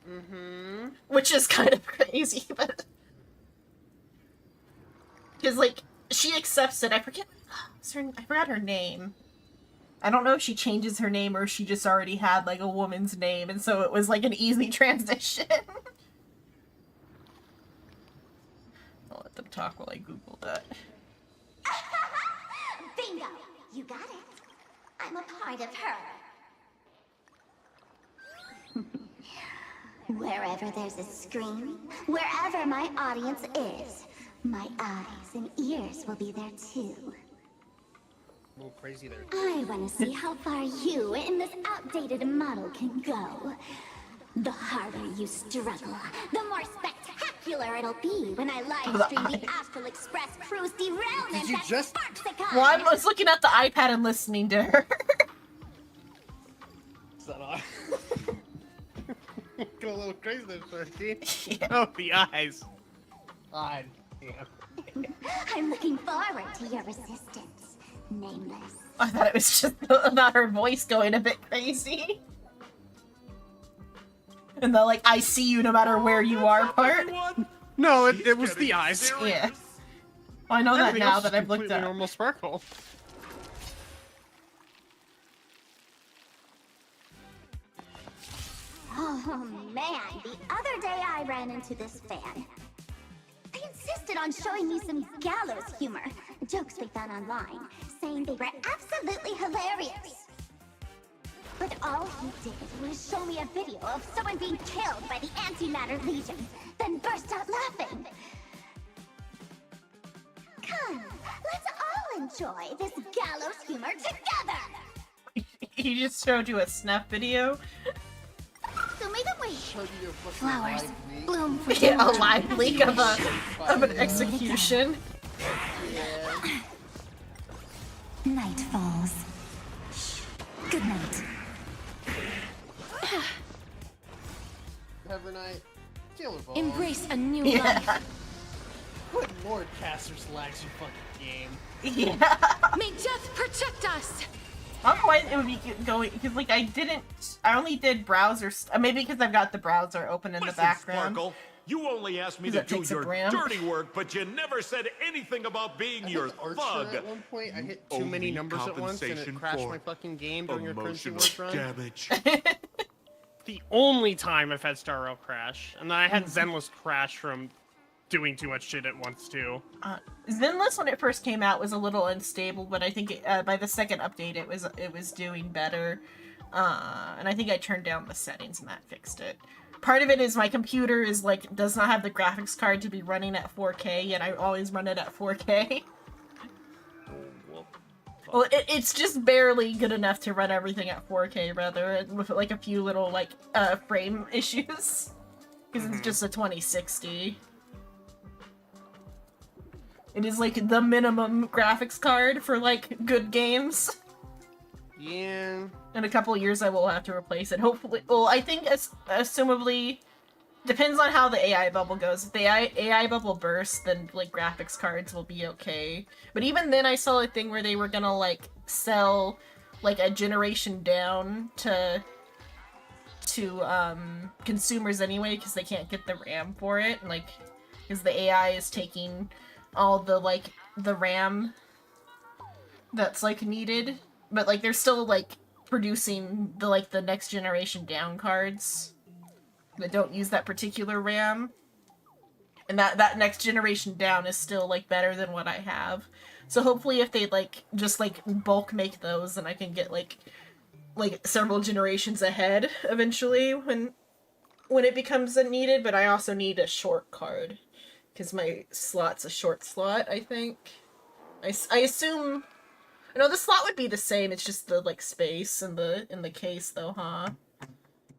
Mm-hmm. Which is kind of crazy, but... Because, like, she accepts it. I forgot her name. I don't know if she changes her name or if she just already had, like, a woman's name, and so it was, like, an easy transition. I'll let them talk. talk while I Google that. Bingo! You got it. I'm a part of her. Wherever there's a screen, wherever my audience is, my eyes and ears will be there too. A little crazy there. I want to see how far you in this outdated model can go. The harder you struggle, the more spectacular it'll be when I live stream the Astral Express cruise derailment at Sparksicon. Well, I was looking at the iPad and listening to her. Is that on? Get a little crazy there, 13. Yeah. Oh, the eyes. God damn. I'm looking forward to your resistance, Nameless. I thought it was just about her voice going a bit crazy. And the like, I see you no matter where you are part. No, it was the eyes. Yeah. Well, I know that now that I've looked at it. Normal sparkle. Oh man, the other day I ran into this fan. They insisted on showing me some gallows humor, jokes we found online, saying they were absolutely hilarious. But all he did was show me a video of someone being killed by the Antimatter Legion, then burst out laughing. Come, let's all enjoy this gallows humor together! He just showed you a snap video. So maybe we flowers bloom for Yeah, a live leak of an execution. Night falls. Good night. Every night. Embrace a new life. Good lord, casters lags your fucking game. Yeah. May death protect us! I don't know why it would be going, because like I only did browser, maybe because I've got the browser open in the background. Sparkle, you only asked me to do your dirty work, but you never said anything about being your thug. At one point, I hit too many numbers at once and it crashed my fucking game during your currency work run. Damage. The only time I've had Star Rail crash, and then I had Zenless crash from doing too much shit at once too. Zenless when it first came out was a little unstable, but I think by the second update it was doing better. And I think I turned down the settings and that fixed it. Part of it is my computer is like does not have the graphics card to be running at 4K, and I always run it at 4K. Well, it's just barely good enough to run everything at 4K, rather, with like a few little like frame issues, because it's just a 2060. It is like the minimum graphics card for like good games. Yeah. In a couple years, I will have to replace it. Hopefully, well, I think assumably depends on how the AI bubble goes. If the AI bubble bursts, then like graphics cards will be okay. But even then, I saw a thing where they were gonna like sell like a generation down to consumers anyway, because they can't get the RAM for it, and like because the AI is taking all the like the RAM that's like needed, but like they're still like producing the like the next generation down cards that don't use that particular RAM, and that next generation down is still like better than what I have. So hopefully if they like just like bulk make those, then I can get like several generations ahead eventually when it becomes needed. But I also need a short card because my slot's a short slot, I think. I assume. No, the slot would be the same. It's just the like space in the case, though, huh?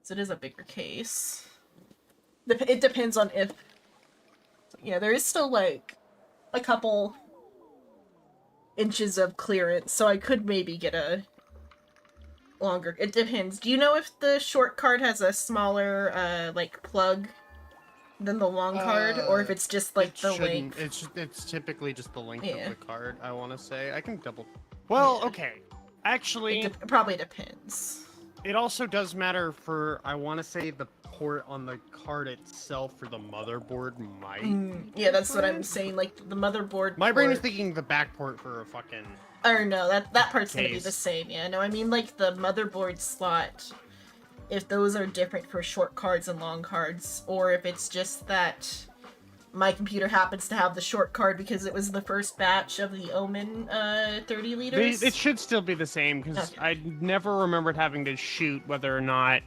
So it is a bigger case. It depends on if. Yeah, there is still like a couple inches of clearance, so I could maybe get a longer. It depends. Do you know if the short card has a smaller like plug than the long card, or if it's just like the length? It's typically just the length of the card. I want to say I can double. Well, okay. Actually, it probably depends. It also does matter for, I want to say, the port on the card itself for the motherboard might. Yeah, that's what I'm saying. Like the motherboard. My brain is thinking the back port for a fucking. Or no, that part's gonna be the same. Yeah, no, I mean like the motherboard slot. If those are different for short cards and long cards, or if it's just that, my computer happens to have the short card because it was the first batch of the Omen 30 liters. It should still be the same, because I never remembered having to shoot whether or not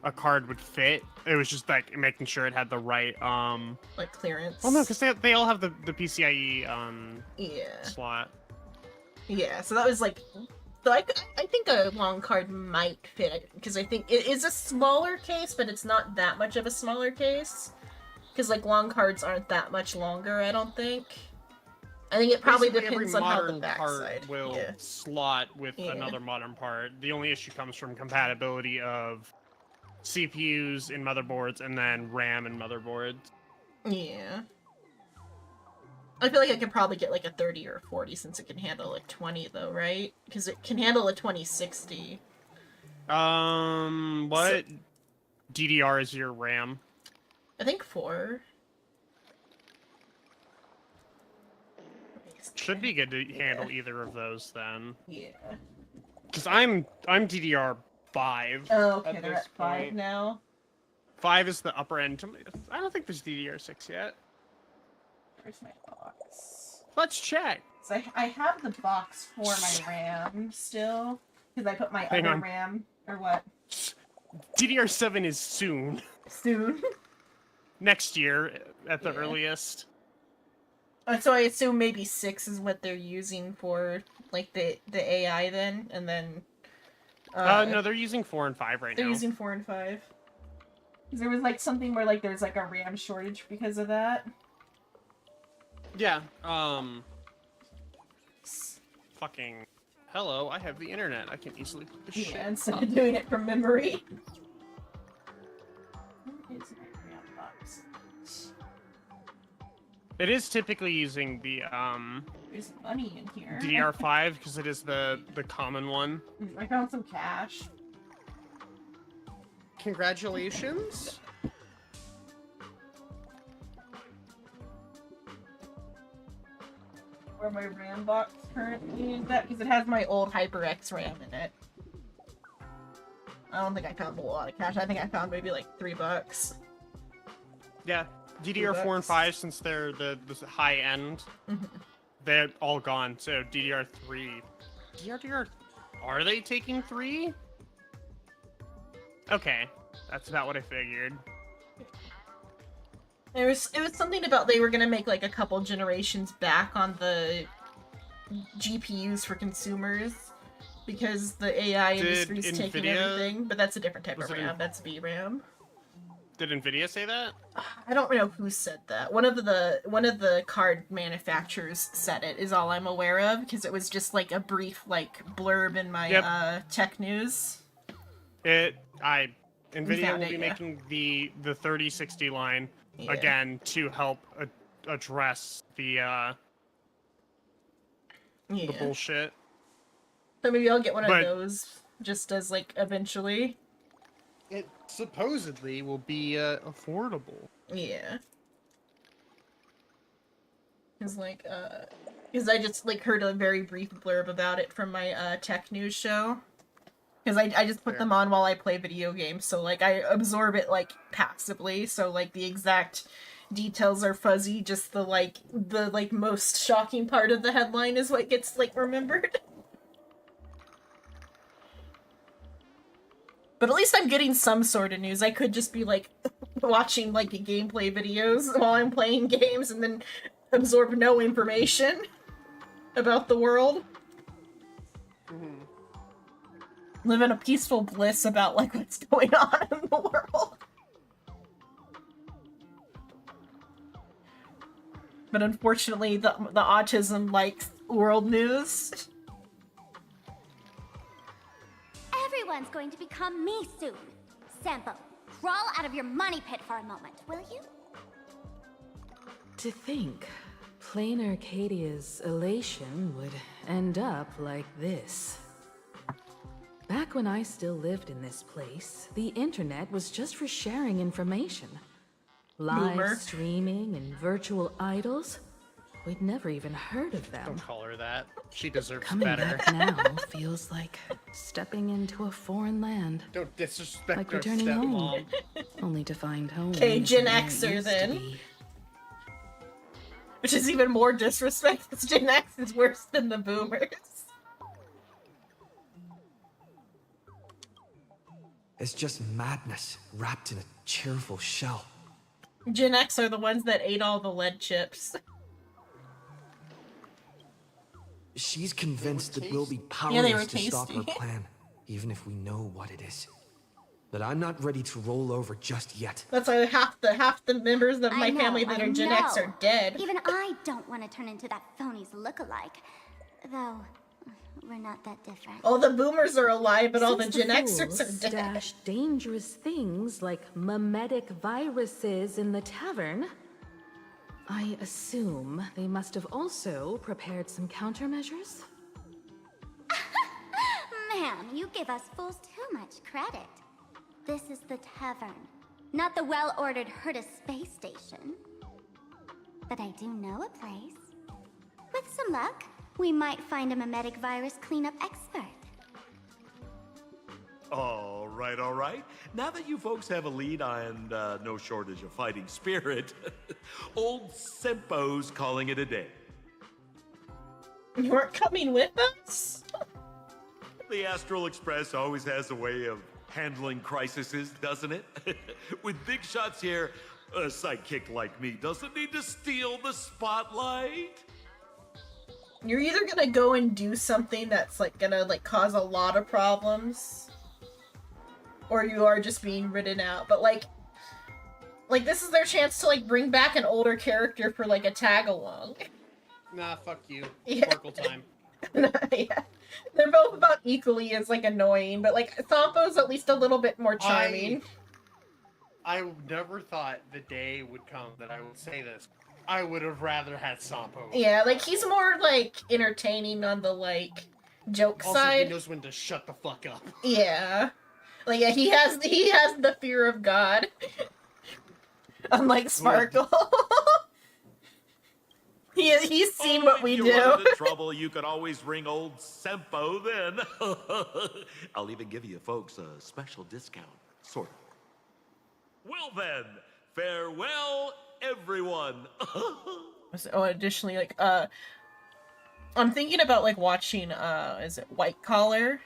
a card would fit. It was just like making sure it had the right like clearance. Well, no, because they all have the PCIe slot. Yeah, so that was like, so I think a long card might fit, because I think it is a smaller case, but it's not that much of a smaller case, because like long cards aren't that much longer, I don't think. I think it probably Basically, depends every on how the modern part backside will slot with another modern part. The only issue comes from compatibility of CPUs in motherboards and then RAM in motherboards. Yeah. I feel like I could probably get like a 30 or a 40 since it can handle like 20 though, right? Because it can handle a 2060. What DDR is your RAM? I think 4. Should be good to handle either of those then. Yeah. Because I'm DDR5. Oh, okay, at they're this at 5 point. now. 5 is the upper end. I don't think there's DDR6 yet. Where's my box? Let's check. So I have the box for my RAM still, because I put my Hang other on. RAM, or what? DDR7 is soon. Soon? Next year, at the earliest. So I assume maybe 6 is what they're using for, like, the AI then, and then... No, they're using 4 and 5 right They're now. using 4 and 5. Because there was, like, something where, like, there's, like, a RAM shortage because of that. Yeah, fucking... Hello, I have the internet. I can easily put this shit instead up. of doing it from memory. Where is my RAM box? It is typically using the, There's money in here. DDR5, because it is the common one. I found some cash. Congratulations. Where my RAM box currently is at, because it has my old HyperX RAM in it. I don't think I found a lot of cash. I think I found maybe like $3. Yeah, DDR4 and 5, since they're the high end, they're all gone. So DDR3, are they taking 3? Okay, that's about what I figured. It was something about they were gonna make like a couple generations back on the GPUs for consumers because the AI industry's taking Nvidia- everything, but that's a different type of Was it RAM. That's VRAM. Did Nvidia say that? I don't know who said that. One of the card manufacturers said it, is all I'm aware of, because it was just like a brief like blurb in my tech news. Nvidia found will it, be yeah. making the 3060 line again to help address the bullshit. So maybe I'll get one of But- those just as like eventually. It supposedly will be affordable. Yeah. Cause like because I just like heard a very brief blurb about it from my tech news show. Because I just put them on while I play video games, so like I absorb it like passively, so like the exact details are fuzzy, just the most shocking part of the headline is what gets like remembered. But at least I'm getting some sort of news. I could just be like watching like gameplay videos while I'm playing games and then absorb no information about the world. Live in a peaceful bliss about like what's going on in the world. But unfortunately, the autism likes world news. Everyone's going to become me soon. Sampo, crawl out of your money pit for a moment, will you? To think, plain Arcadia's elation would end up like this. Back when I still lived in this place, the internet was just for sharing information. Live Boomer. streaming and virtual idols? We'd never even heard of them. Don't call her that. She deserves Coming better. back now feels like stepping into a foreign land. Don't disrespect Like our returning home, stepmom. only to find home. Okay, isn't Gen where it Xer used to then. be. Which is even more disrespect, because Gen X is worse than the boomers. It's just madness wrapped in a cheerful shell. Gen X are the ones that ate all the lead chips. She's convinced that we'll be Yeah, they powerless were to stop her tasty. plan, even if we know what it is. But I'm not ready to roll over just yet. That's why half the members of my I know, family that I are Gen X know. are dead. Even I don't want to turn into that phony's look-alike. Though, we're not that different. All the boomers are alive, but all the Since Gen Xers fools are dead. stash dangerous things like mimetic viruses in the tavern, I assume they must have also prepared some countermeasures? Ma'am, you give us fools too much credit. This is the tavern, not the well-ordered Herta space station. But I do know a place. With some luck, we might find a mimetic virus cleanup expert. All right, all right. Now that you folks have a lead and no shortage of fighting spirit, old Sempo's calling it a day. You aren't coming with us? The Astral Express always has a way of handling crises, doesn't it? With big shots here, a sidekick like me doesn't need to steal the spotlight. You're either gonna go and do something that's like gonna like cause a lot of problems, or you are just being written out. But like this is their chance to like bring back an older character for like a tag along. Nah, fuck you. Yeah. Sparkle time. Yeah. They're both about equally as like annoying, but like Sampo's at least a little bit more charming. I never thought the day would come that I would say this. I would have rather had Sampo. Yeah, like he's more like entertaining on the like joke Also, side. he knows when to shut the fuck up. Yeah. Like yeah, he has the fear of God. Unlike Sparkle. He's seen what we If do. you run into trouble, you could always ring old Sempo then. I'll even give you folks a special discount, sort of. Well then, farewell, everyone. Oh, additionally, like, I'm thinking about, like, watching, is it White Collar?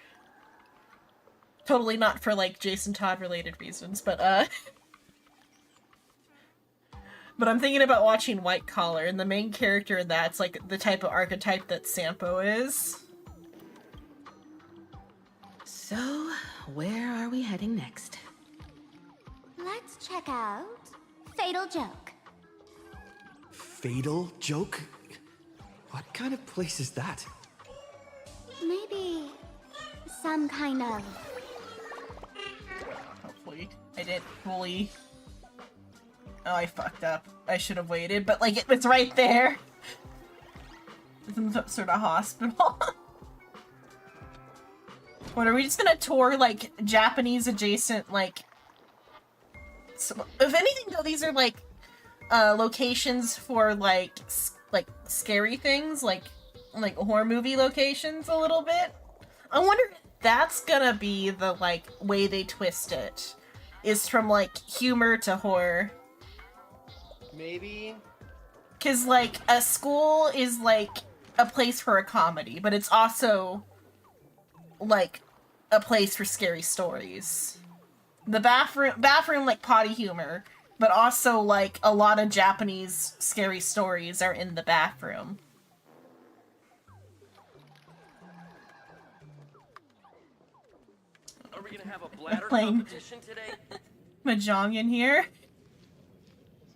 Totally not for, like, Jason Todd-related reasons, but, but I'm thinking about watching White Collar, and the main character in that's, like, the type of archetype that Sampo is. So, where are we heading next? Let's check out Fatal Joke. Fatal Joke? What kind of place is that? Maybe some kind of... Hopefully I didn't fully... Oh, I fucked up. I should have waited, but, like, it's right there. It's in some sort of hospital. What, are we just gonna tour, like, Japanese-adjacent, like... So, if anything, though, these are, like, locations for, like, scary things, like horror movie locations a little bit. I wonder if that's gonna be the, like, way they twist it. Is from, like, humor to horror. Maybe. Because, like, a school is, like, a place for a comedy, but it's also, like, a place for scary stories. The bathroom, like, potty humor, but also, like, a lot of Japanese scary stories are in the bathroom. Are we gonna have a bladder Playing competition today? Mahjong in here.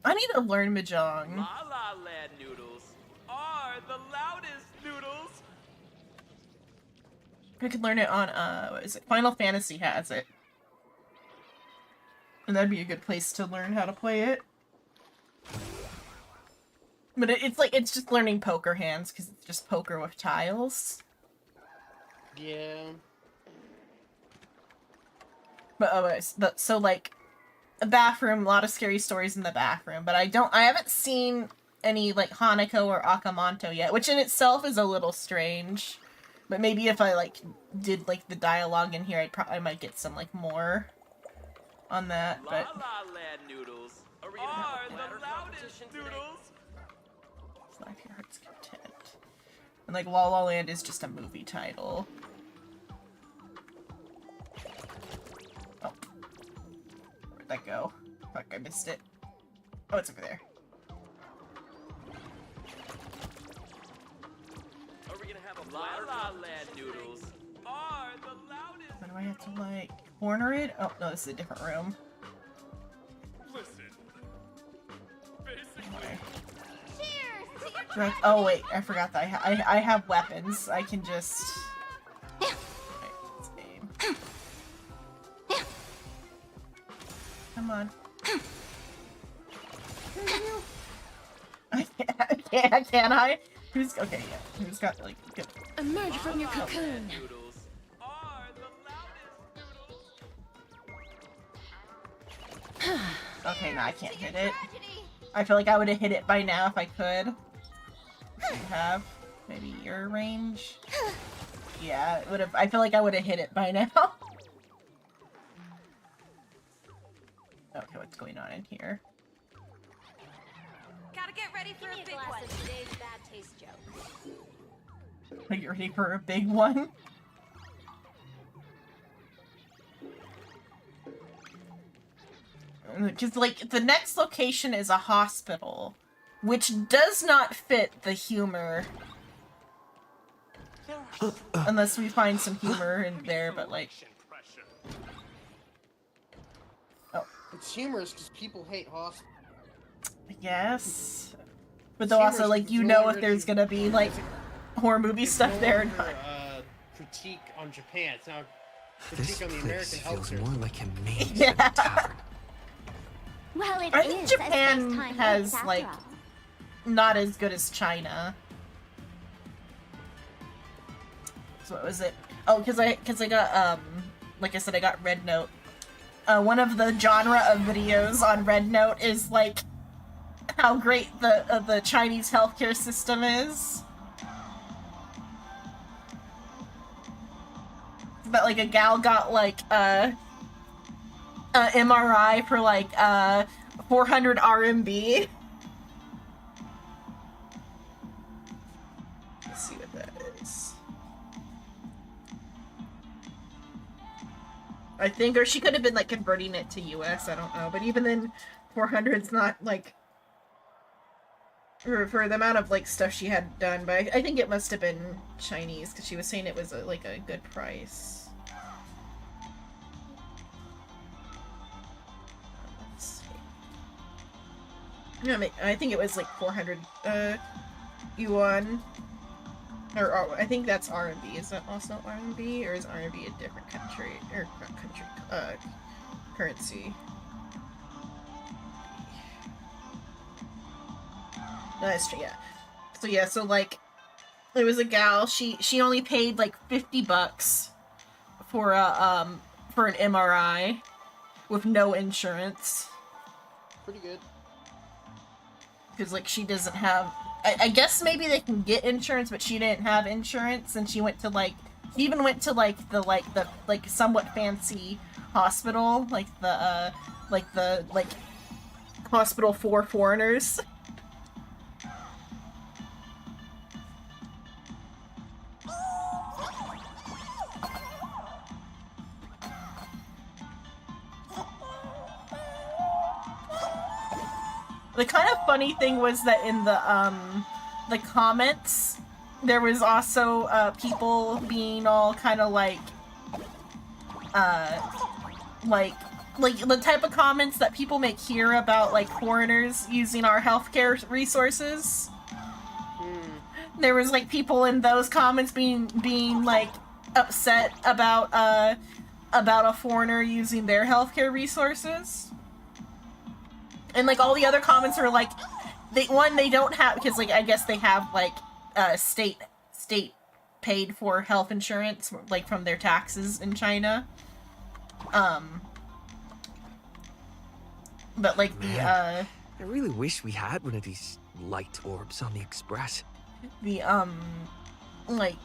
I need to learn Mahjong. La La Land noodles are the loudest noodles. I could learn it on, what is it? Final Fantasy has it. And that'd be a good place to learn how to play it. But it's like, it's just learning poker hands, because it's just poker with tiles. Yeah. But, so, like, a bathroom, a lot of scary stories in the bathroom, but I haven't seen any, like, Hanako or Akamanto yet, which in itself is a little strange. But maybe if I, like, did, like, the dialogue in here, I might get some, like, more on that, but... La La Land noodles are the loudest noodles. If Your Heart's Content. And like La La Land is just a movie title. Oh. Where'd that go? Fuck, I missed it. Oh, it's over there. Are we gonna have a La La Land noodles? Are the loudest. Why do I have to like corner it? Oh no, this is a different room. Listen. Oh wait, I forgot that I have weapons. I can just. Right, let's aim. Come on. Can I? Who's okay? Yeah, who's got like good? Emerge from your cocoon. Okay, no, I can't hit it. I feel like I would have hit it by now if I could. You have maybe your range. Yeah, it would have. I feel like I would have hit it by now. Okay, what's going on in here? Gotta get ready for a big one. Today's bad taste joke. Are you ready for a big one? Because, like, the next location is a hospital, which does not fit the humor. Unless we find some humor in there, but, like... Oh. It's humorous because people hate hospitals. Yes. But though also, like, you know if there's gonna be, like, horror movie stuff there or not. Critique on Japan. It's now This critique on the place American feels healthcare. more like a maze Yeah. than a tavern. Well, it I is think a Japan space-time has, maze after like, all. not as good as China. So what was it? Oh, because I got, like I said, I got Red Note. One of the genre of videos on Red Note is, like, how great the Chinese healthcare system is. But, like, a gal got, like, MRI for, like, 400 RMB. Let's see what that is. I think, or she could have been, like, converting it to US, I don't know. But even then, 400's not, like, for the amount of, like, stuff she had done. But I think it must have been Chinese, because she was saying it was, like, a good price. Yeah, I think it was like 400 yuan. Or I think that's RMB. Is that also RMB? Or is RMB a different country? Or not country, currency? No, that's true, yeah. So yeah, so like, it was a gal, she only paid like $50 for an MRI with no insurance. Pretty good. Because, like, she doesn't have... I guess maybe they can get insurance, but she didn't have insurance, and she went to, like... She even went to, like, the somewhat fancy hospital, like, the hospital for foreigners. The kind of funny thing was that in the comments, there was also people being all kind of like the type of comments that people make here about like foreigners using our healthcare resources. There was like people in those comments being like upset about a foreigner using their healthcare resources. And, like, all the other comments are, like, they don't have, because, like, I guess they have, like, state paid for health insurance, like, from their taxes in China. But, like, Man, I really wish we had one of these light orbs on the express. Like,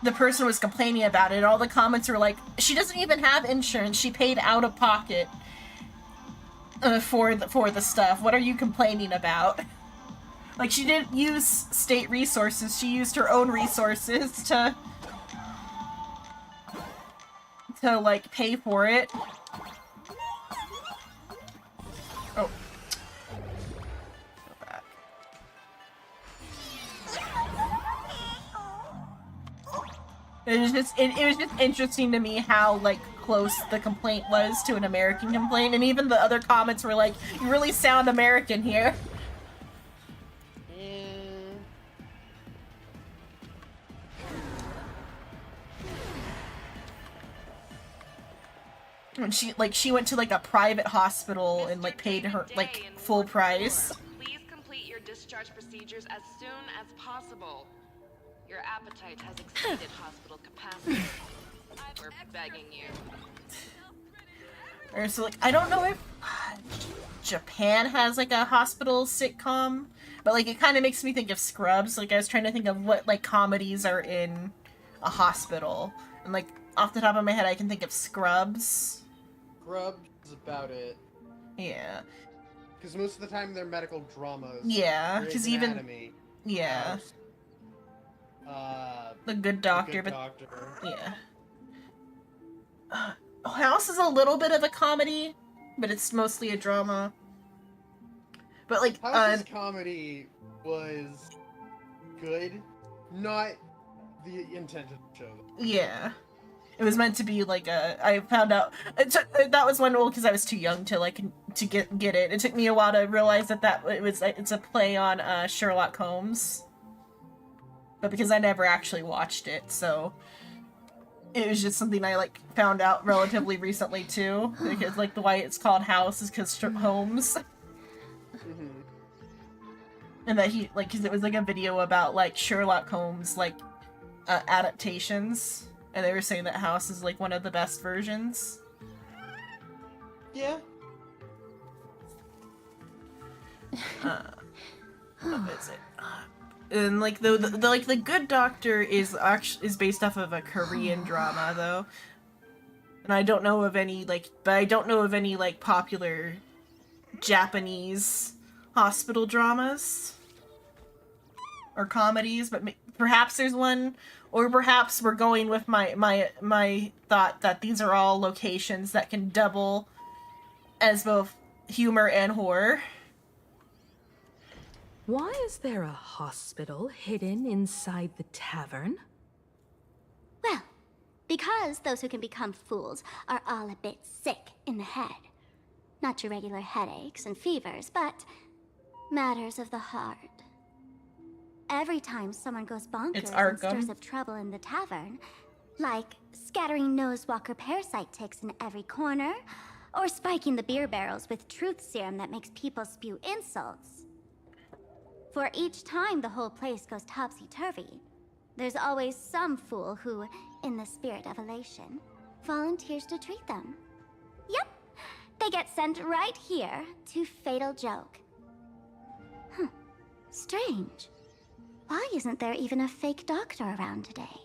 the person was complaining about it, all the comments were like, she doesn't even have insurance, she paid out of pocket. For the stuff. What are you complaining about? Like, she didn't use state resources, she used her own resources to like, pay for it. Oh. Go back. It was just interesting to me how, like, close the complaint was to an American complaint, and even the other comments were like, you really sound American here. And she went to like a private hospital and like paid her like full price. Please complete your discharge procedures as soon as possible. Your appetite has exceeded hospital capacity. We're begging you. Or so like I don't know if Japan has like a hospital sitcom, but like it kind of makes me think of Scrubs. Like I was trying to think of what like comedies are in a hospital, and like off the top of my head, I can think of Scrubs. Scrubs is about it. Yeah. Because most of the time they're medical dramas. Yeah, because even Anatomy, yeah. The Good Doctor, yeah. House is a little bit of a comedy, but it's mostly a drama. But like House's comedy was good, not the intent of the show. Yeah. It was meant to be like a. I found out that was one rule because I was too young to like to get it. It took me a while to realize that it's a play on Sherlock Holmes, but because I never actually watched it, so it was just something I like found out relatively recently too. Because like the why it's called House is because Holmes, and that he like because it was like a video about like Sherlock Holmes like adaptations. And they were saying that House is like one of the best versions. Yeah. What is it? And like the Good Doctor is based off of a Korean drama though, and I don't know of any like popular Japanese hospital dramas or comedies, but perhaps there's one. Or perhaps we're going with my thought that these are all locations that can double as both humor and horror. Why is there a hospital hidden inside the tavern? Well, because those who can become fools are all a bit sick in the head. Not your regular headaches and fevers, but matters of the heart. Every time someone goes bonkers and stirs up trouble in the tavern, like scattering nosewalker parasite ticks in every corner, or spiking the beer barrels with truth serum that makes people spew insults. For each time the whole place goes topsy-turvy, there's always some fool who, in the spirit of elation, volunteers to treat them. Yep, they get sent right here to Fatal Joke. Huh, strange. Why isn't there even a fake doctor around today?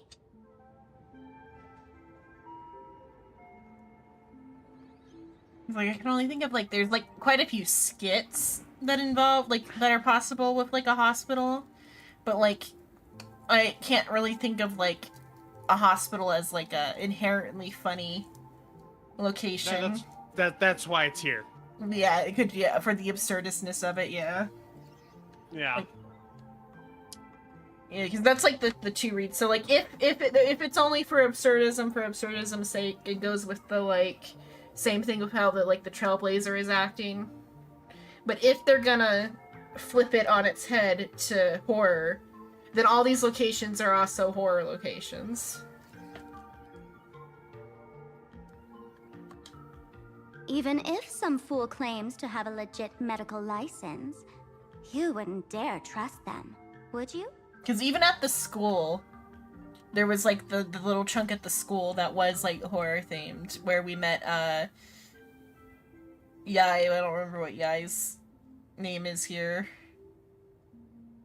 Like I can only think of like there's like quite a few skits that involve like that are possible with like a hospital, but like I can't really think of like a hospital as like a inherently funny location. That's why it's here. Yeah, it could for the absurdistness of it, yeah. Yeah. Like, yeah, because that's like the two reads. So like if it's only for absurdism's sake, it goes with the like same thing with how the Trailblazer is acting. But if they're gonna flip it on its head to horror, then all these locations are also horror locations. Even if some fool claims to have a legit medical license, you wouldn't dare trust them, would you? Because even at the school, there was like the little chunk at the school that was like horror themed, where we met Yai. I don't remember what Yai's name is here.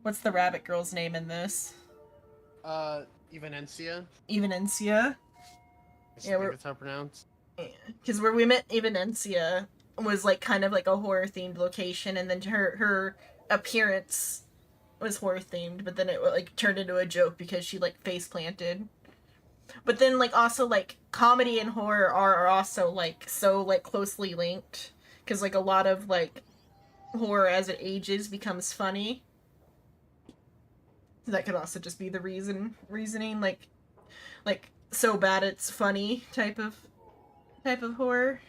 What's the rabbit girl's name in this? Evanencia. Evanencia. Yeah, that's how pronounced. Because where we met Evanencia was like kind of like a horror themed location, and then her appearance was horror themed, but then it like turned into a joke because she like face planted. But then like also like comedy and horror are also like so like closely linked, because like a lot of like horror as it ages becomes funny. So that could also just be the reasoning like so bad it's funny type of horror.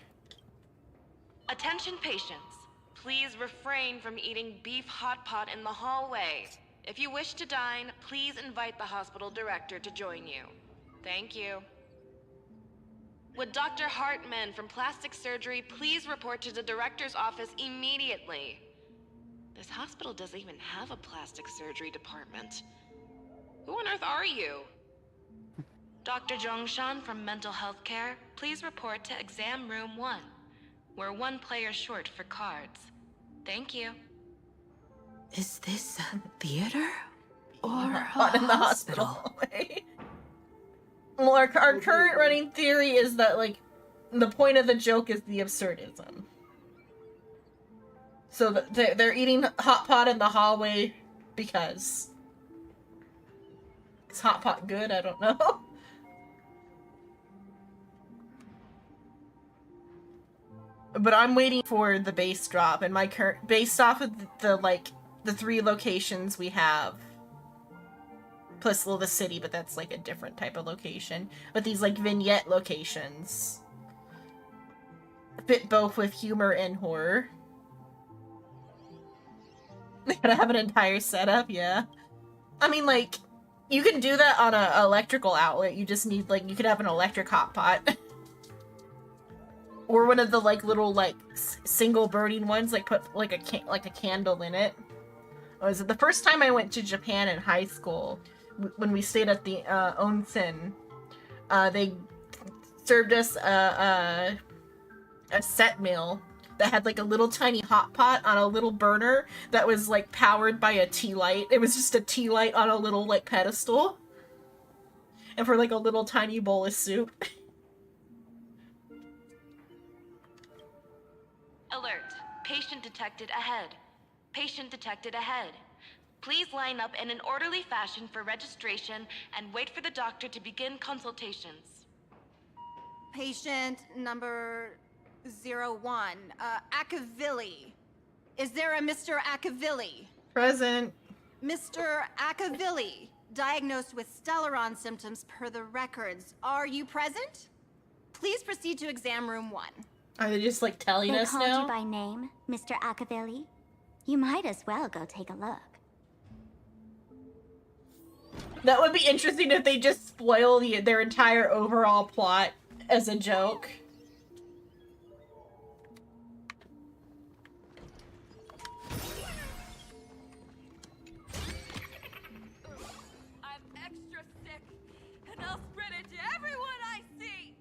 Attention patients, please refrain from eating beef hot pot in the hallway. If you wish to dine, please invite the hospital director to join you. Thank you. Would Dr. Hartman from Plastic Surgery please report to the director's office immediately? This hospital doesn't even have a plastic surgery department. Who on earth are you? Dr. Zhongshan from Mental Health Care, please report to exam room 1. We're 1 player short for cards. Thank you. Is this a theater? Or Not in the hospital. Well, our current running theory is that, like, the point of the joke is the absurdism. So they're eating hot pot in the hallway because... Is hot pot good? I don't know. But I'm waiting for the bass drop, and my current... Based off of the 3 locations we have... Plus, well, the city, but that's, like, a different type of location. But these, like, vignette locations... fit both with humor and horror. They gotta have an entire setup, yeah. I mean, like, you can do that on an electrical outlet. You just need, like, you could have an electric hot pot. Or one of the, like, little, like, single burning ones, like, put, like, a candle in it. Was it the first time I went to Japan in high school, when we stayed at the, onsen, they served us, a set meal that had, like, a little tiny hot pot on a little burner that was, like, powered by a tea light. It was just a tea light on a little, like, pedestal. And for, like, a little tiny bowl of soup. Alert. Patient detected ahead. Patient detected ahead. Please line up in an orderly fashion for registration and wait for the doctor to begin consultations. Patient number 01, Akavilli. Is there a Mr. Akavilli? Present. Mr. Akavilli, diagnosed with Stellaron symptoms per the records. Are you present? Please proceed to exam room 1. Are they just, like, telling us now? They called you by name, Mr. Akavilli? You might as well go take a look. That would be interesting if they just spoil their entire overall plot as a joke. I'm extra sick, and I'll spread it to everyone I see!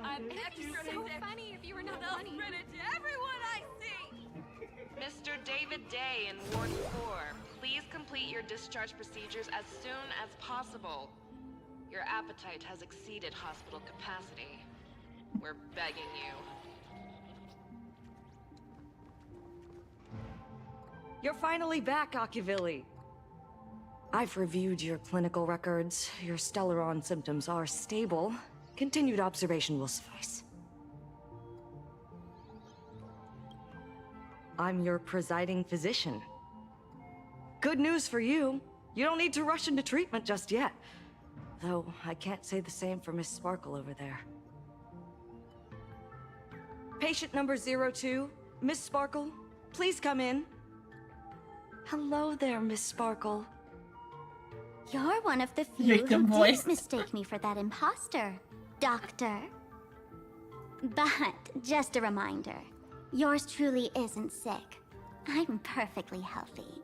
I'm extra so sick. Funny if you were not funny. I'll spread it to everyone I see! Mr. David Day in Ward 4, please complete your discharge procedures as soon as possible. Your appetite has exceeded hospital capacity. We're begging you. You're finally back, Akavilli. I've reviewed your clinical records. Your Stellaron symptoms are stable. Continued observation will suffice. I'm your presiding physician. Good news for you. You don't need to rush into treatment just yet. Though, I can't say the same for Miss Sparkle over there. Patient number 02, Miss Sparkle, please come in. Hello there, Miss Sparkle. You're one of the few Victim who voice. didn't mistake me for that imposter, Doctor. But, just a reminder, yours truly isn't sick. I'm perfectly healthy.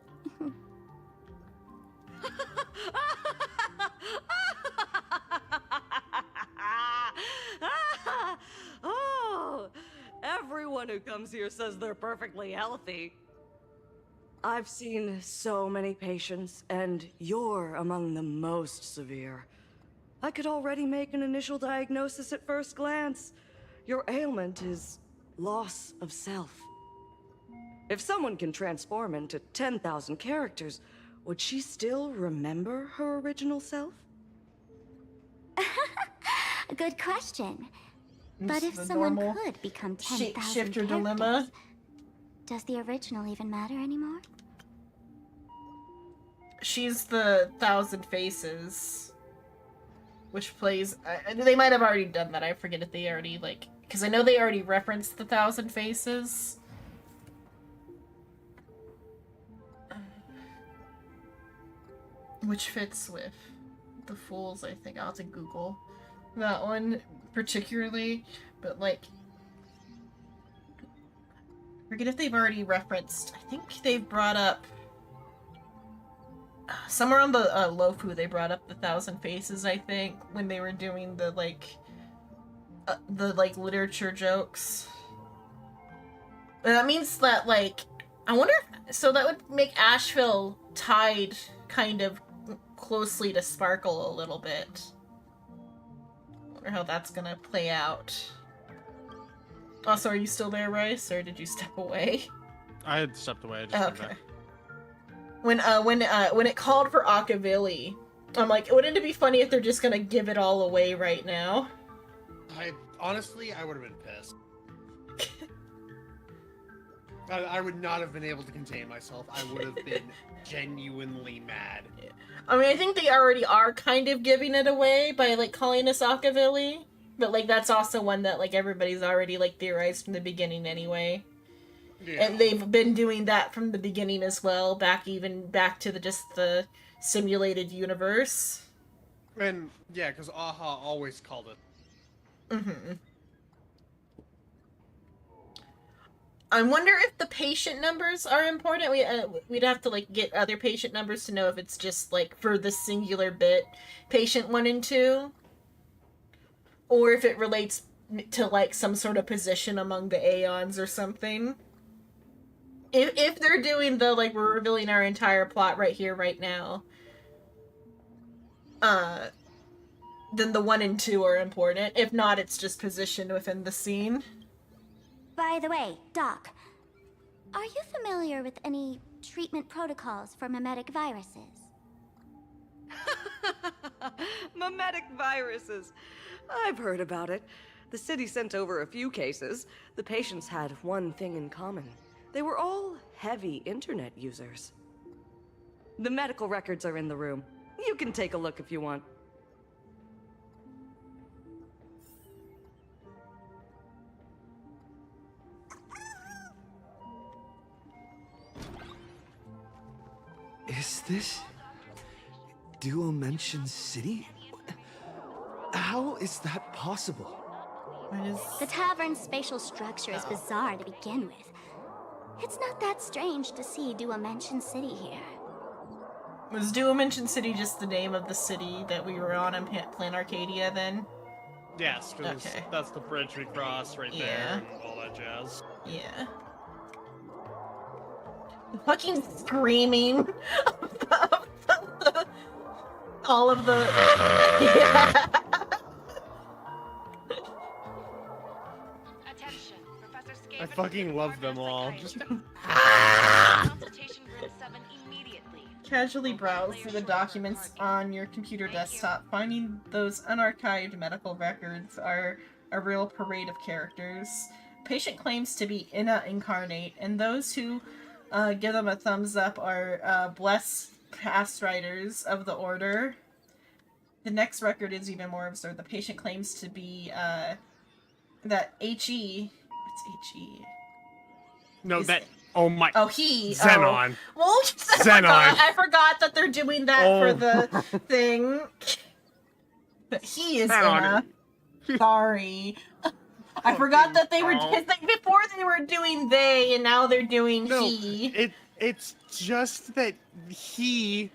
Oh, everyone who comes here says they're perfectly healthy. I've seen so many patients, and you're among the most severe. I could already make an initial diagnosis at first glance. Your ailment is loss of self. If someone can transform into 10,000 characters, would she still remember her original self? Good question. But This if is a someone normal could become 10,000 shifter characters, dilemma. does the original even matter anymore? She's the 1,000 Faces, which plays. They might have already done that. I forget if they already like, because I know they already referenced the 1,000 Faces. Which fits with the Fools, I think. I'll have to Google that one particularly, but like, I forget if they've already referenced. I think they've brought up somewhere on the Lofu. They brought up the 1,000 Faces. I think when they were doing the literature jokes. And that means that like, I wonder if, so that would make Asheville tied kind of closely to Sparkle a little bit. Wonder how that's gonna play out. Also, are you still there, Rice, or did you step away? I had stepped away. I just came Okay. back. When it called for Akavilli, I'm like, wouldn't it be funny if they're just gonna give it all away right now? I honestly, I would have been pissed. I would not have been able to contain myself. I would have been genuinely mad. I mean, I think they already are kind of giving it away by, like, calling us Akavilli. But, like, that's also one that, like, everybody's already, like, theorized from the beginning anyway. Yeah. And they've been doing that from the beginning as well, back to just the simulated universe. And, yeah, because Aha always called it. Mm-hmm. I wonder if the patient numbers are important. We'd have to like get other patient numbers to know if it's just like for the singular bit, patient 1 and 2, or if it relates to like some sort of position among the Aeons or something. If they're doing the like we're revealing our entire plot right here, right now, then the 1 and 2 are important. If not, it's just positioned within the scene. By the way, Doc, are you familiar with any treatment protocols for mimetic viruses? Mimetic viruses. I've heard about it. The city sent over a few cases. The patients had one thing in common. They were all heavy internet users. The medical records are in the room. You can take a look if you want. Is this Dual-Mention City? How is that possible? The tavern's spatial structure is bizarre to begin with. It's not that strange to see Dual-Mention City here. Was Dual-Mention City just the name of the city that we were on Plan Arcadia then? Yes, because Okay. that's the bridge we cross right Yeah. there and all that jazz. Yeah. Fucking screaming. All of the... Yeah. Attention, Professor I fucking love them all. Just Consultation room 7 immediately. Casually browse through the documents on your computer desktop. Finding those unarchived medical records are a real parade of characters. Patient claims to be Inna incarnate, and those who give them a thumbs up are blessed past riders of the order. The next record is even more absurd. The patient claims to be that H.E. What's H.E.? no, Is that. it- Oh my. Oh, he. Xenon. Oh. Well, Xenon. I forgot that they're doing that for Oh. the thing. But he is Xenon. Inna. Sorry. I forgot that they were before they were doing they, and now they're doing No, he. it's just that he,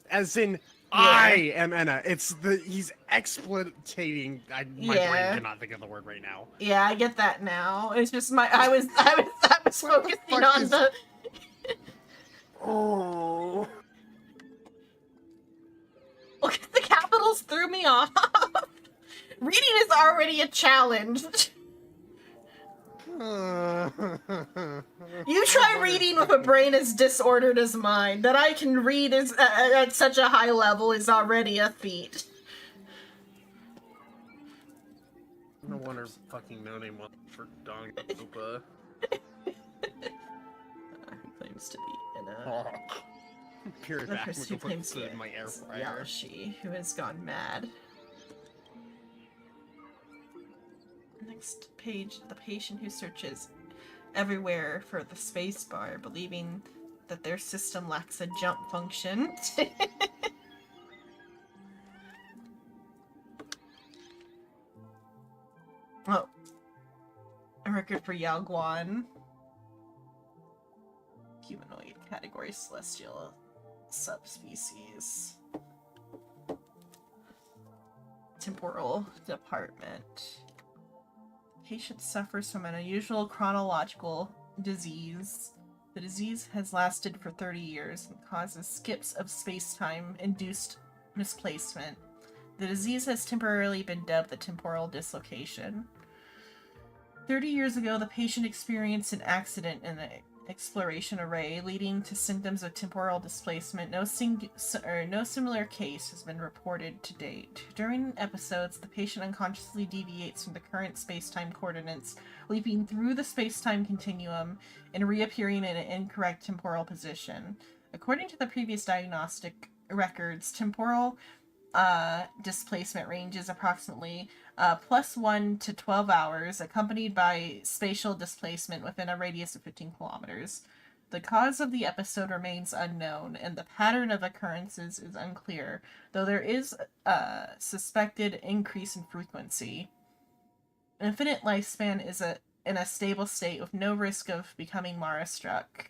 as in I am Enna. It's he's exploitating. My Yeah. brain cannot think of the word right now. Yeah, I get that now. It's just I was focusing on the. Oh. Look at the cap capitals threw me off. Reading is already a challenge. You try reading with a brain as disordered as mine. That I can read at such a high level is already a feat. No wonder fucking no name was for Dong Koopa. Who claims to be in a... Pure The back, person we who can put claims food to in my air is fryer. Yaoshi, who has gone mad. Next page, the patient who searches everywhere for the space bar, believing that their system lacks a jump function. Oh. A record for Yao Guan. Humanoid category, celestial subspecies. Temporal department. Patient suffers from an unusual chronological disease. The disease has lasted for 30 years and causes skips of space-time induced misplacement. The disease has temporarily been dubbed the temporal dislocation. 30 years ago, the patient experienced an accident in the exploration array, leading to symptoms of temporal displacement. No similar case has been reported to date. During episodes, the patient unconsciously deviates from the current space-time coordinates, leaping through the space-time continuum and reappearing in an incorrect temporal position. According to the previous diagnostic records, temporal displacement ranges approximately +1 to 12 hours, accompanied by spatial displacement within a radius of 15 kilometers. The cause of the episode remains unknown, and the pattern of occurrences is unclear, though there is a suspected increase in frequency. Infinite lifespan is in a stable state with no risk of becoming Mara-struck.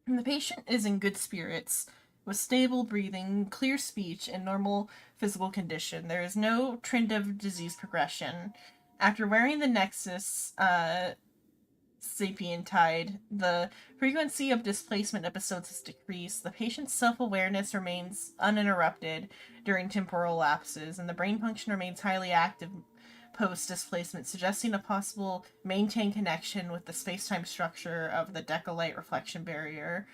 The patient is in good spirits, with stable breathing, clear speech, and normal physical condition. There is no trend of disease progression. After wearing the Nexus Sapientide, the frequency of displacement episodes has decreased. The patient's self-awareness remains uninterrupted during temporal lapses, and the brain function remains highly active post-displacement, suggesting a possible maintained connection with the space-time structure of the decalite reflection barrier.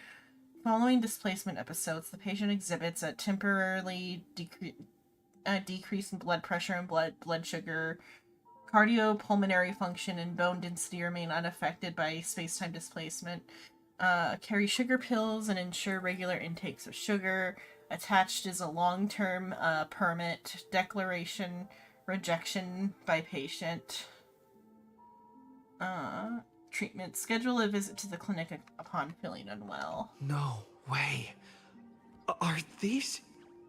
Following displacement episodes, the patient exhibits a temporarily decrease in blood pressure and blood sugar. Cardiopulmonary function and bone density remain unaffected by space-time displacement. Carry sugar pills and ensure regular intakes of sugar. Attached is a long-term permit. Declaration rejection by patient. Treatment. Schedule a visit to the clinic upon feeling unwell. No way. Are these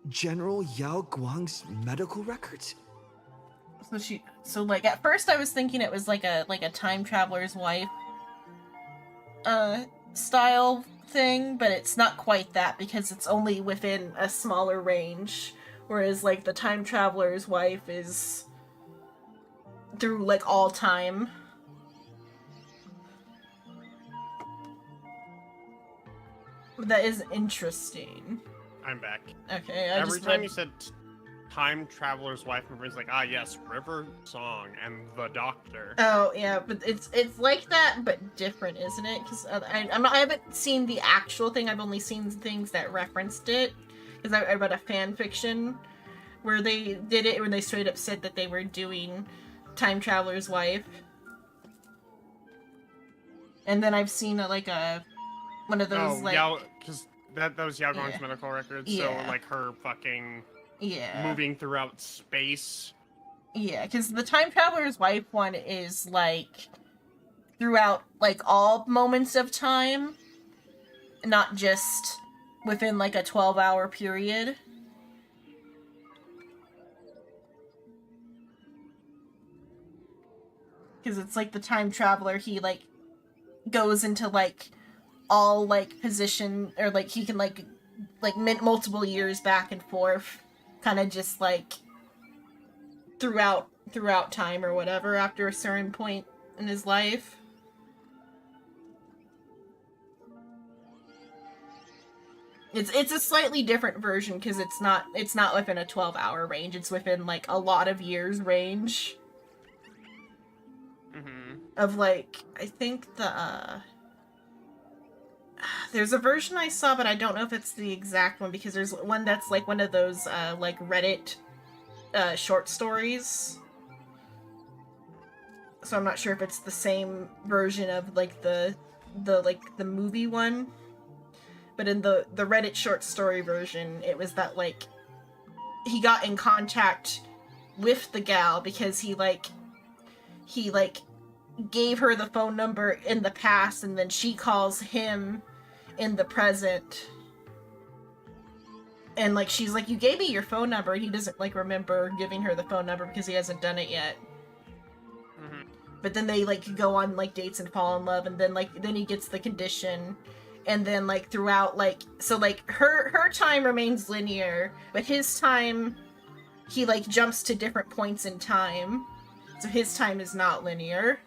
General Yao Guang's medical records? So like at first I was thinking it was like a time traveler's wife style thing, but it's not quite that because it's only within a smaller range, whereas like the time traveler's wife is through like all time. That is interesting. I'm back. Okay, Every time you said time traveler's wife, everybody's like, ah yes, River Song and the Doctor. Oh yeah, but it's like that, but different, isn't it? Because I haven't seen the actual thing. I've only seen things that referenced it. Because I read a fan fiction where they did it, when they straight up said that they were doing time traveler's wife. And then I've seen one of those because that was Yao Guang's medical records. Yeah. So like her fucking moving throughout space. Yeah, because the time traveler's wife one is like throughout like all moments of time, not just within like a 12-hour period. Because it's like the time traveler, he like goes into like all like position, or like he can like multiple years back and forth, kind of just like throughout time or whatever after a certain point in his life. It's a slightly different version because it's not within a 12-hour range. It's within like a lot of years range. Of like, I think there's a version I saw, but I don't know if it's the exact one because there's one that's like one of those like Reddit short stories. So I'm not sure if it's the same version of like the movie one. But in the Reddit short story version, it was that like he got in contact with the gal because he gave her the phone number in the past, and then she calls him in the present. And like she's like, you gave me your phone number, and he doesn't like remember giving her the phone number because he hasn't done it yet. But then they like go on like dates and fall in love, and then he gets the condition, and then like throughout like so like her time remains linear, but his time he like jumps to different points in time, so his time is not linear.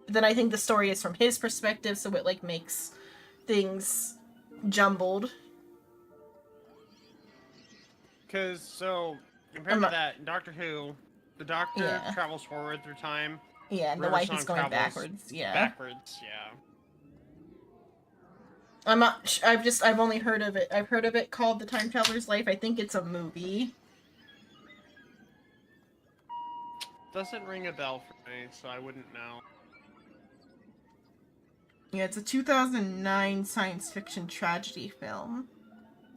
Then I think the story is from his perspective, so it like makes things jumbled. Because so compared to that, in Doctor Who, the Doctor travels forward through time. Yeah, and the wife is going backwards. Yeah. Backwards, yeah. I'm not. I've only heard of it. I've heard of it called The Time Traveler's Life. I think it's a movie. Doesn't ring a bell for me, so I wouldn't know. Yeah, it's a 2009 science fiction tragedy film.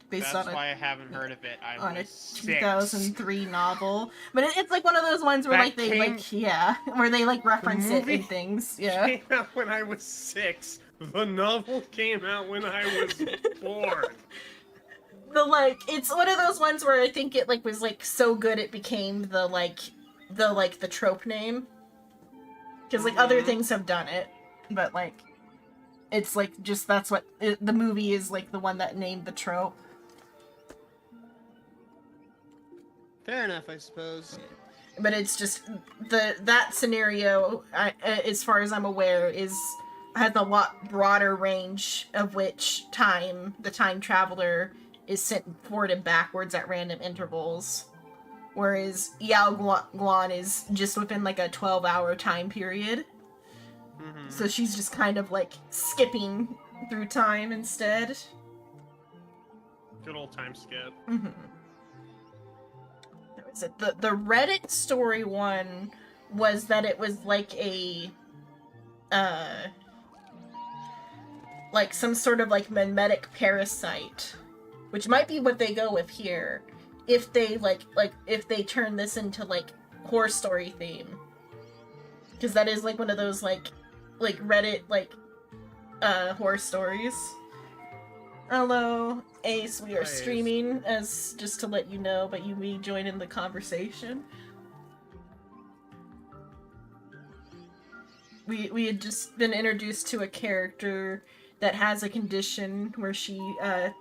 Based That's on why I haven't heard of it. On a 2003 novel. But it's like one of those ones where That like they where they like reference it in things. Yeah. Came out when I was 6. The novel came out when I was born. It's one of those ones where I think it like was like so good it became the trope name. Because like other things have done it, but like it's like just that's what the movie is like the one that named the trope. Fair enough, I suppose. But it's just that scenario, as far as I'm aware, has a lot broader range of which time the time traveler is sent forward and backwards at random intervals, whereas Yao Guan is just within like a 12-hour time period. So she's just kind of like skipping through time instead. Good old time skip. The Reddit story one was that it was like a like some sort of like mimetic parasite, which might be what they go with here if they if they turn this into like horror story theme, because that is like one of those like Reddit horror stories. Hello, Ace. We are streaming, as just to let you know, but you may join in the conversation. We had just been introduced to a character that has a condition where she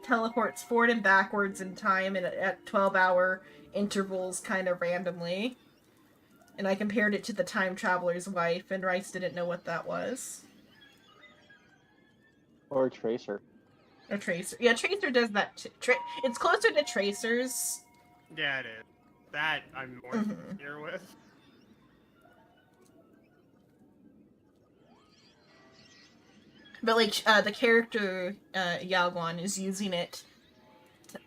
teleports forward and backwards in time and at 12-hour intervals kind of randomly. And I compared it to the Time Traveler's Wife, and Rice didn't know what that was. Or a Tracer. A Tracer. Yeah, Tracer does that. It's closer to Tracers. Yeah, it is. That I'm more familiar with. But like the character Yao Guan is using it,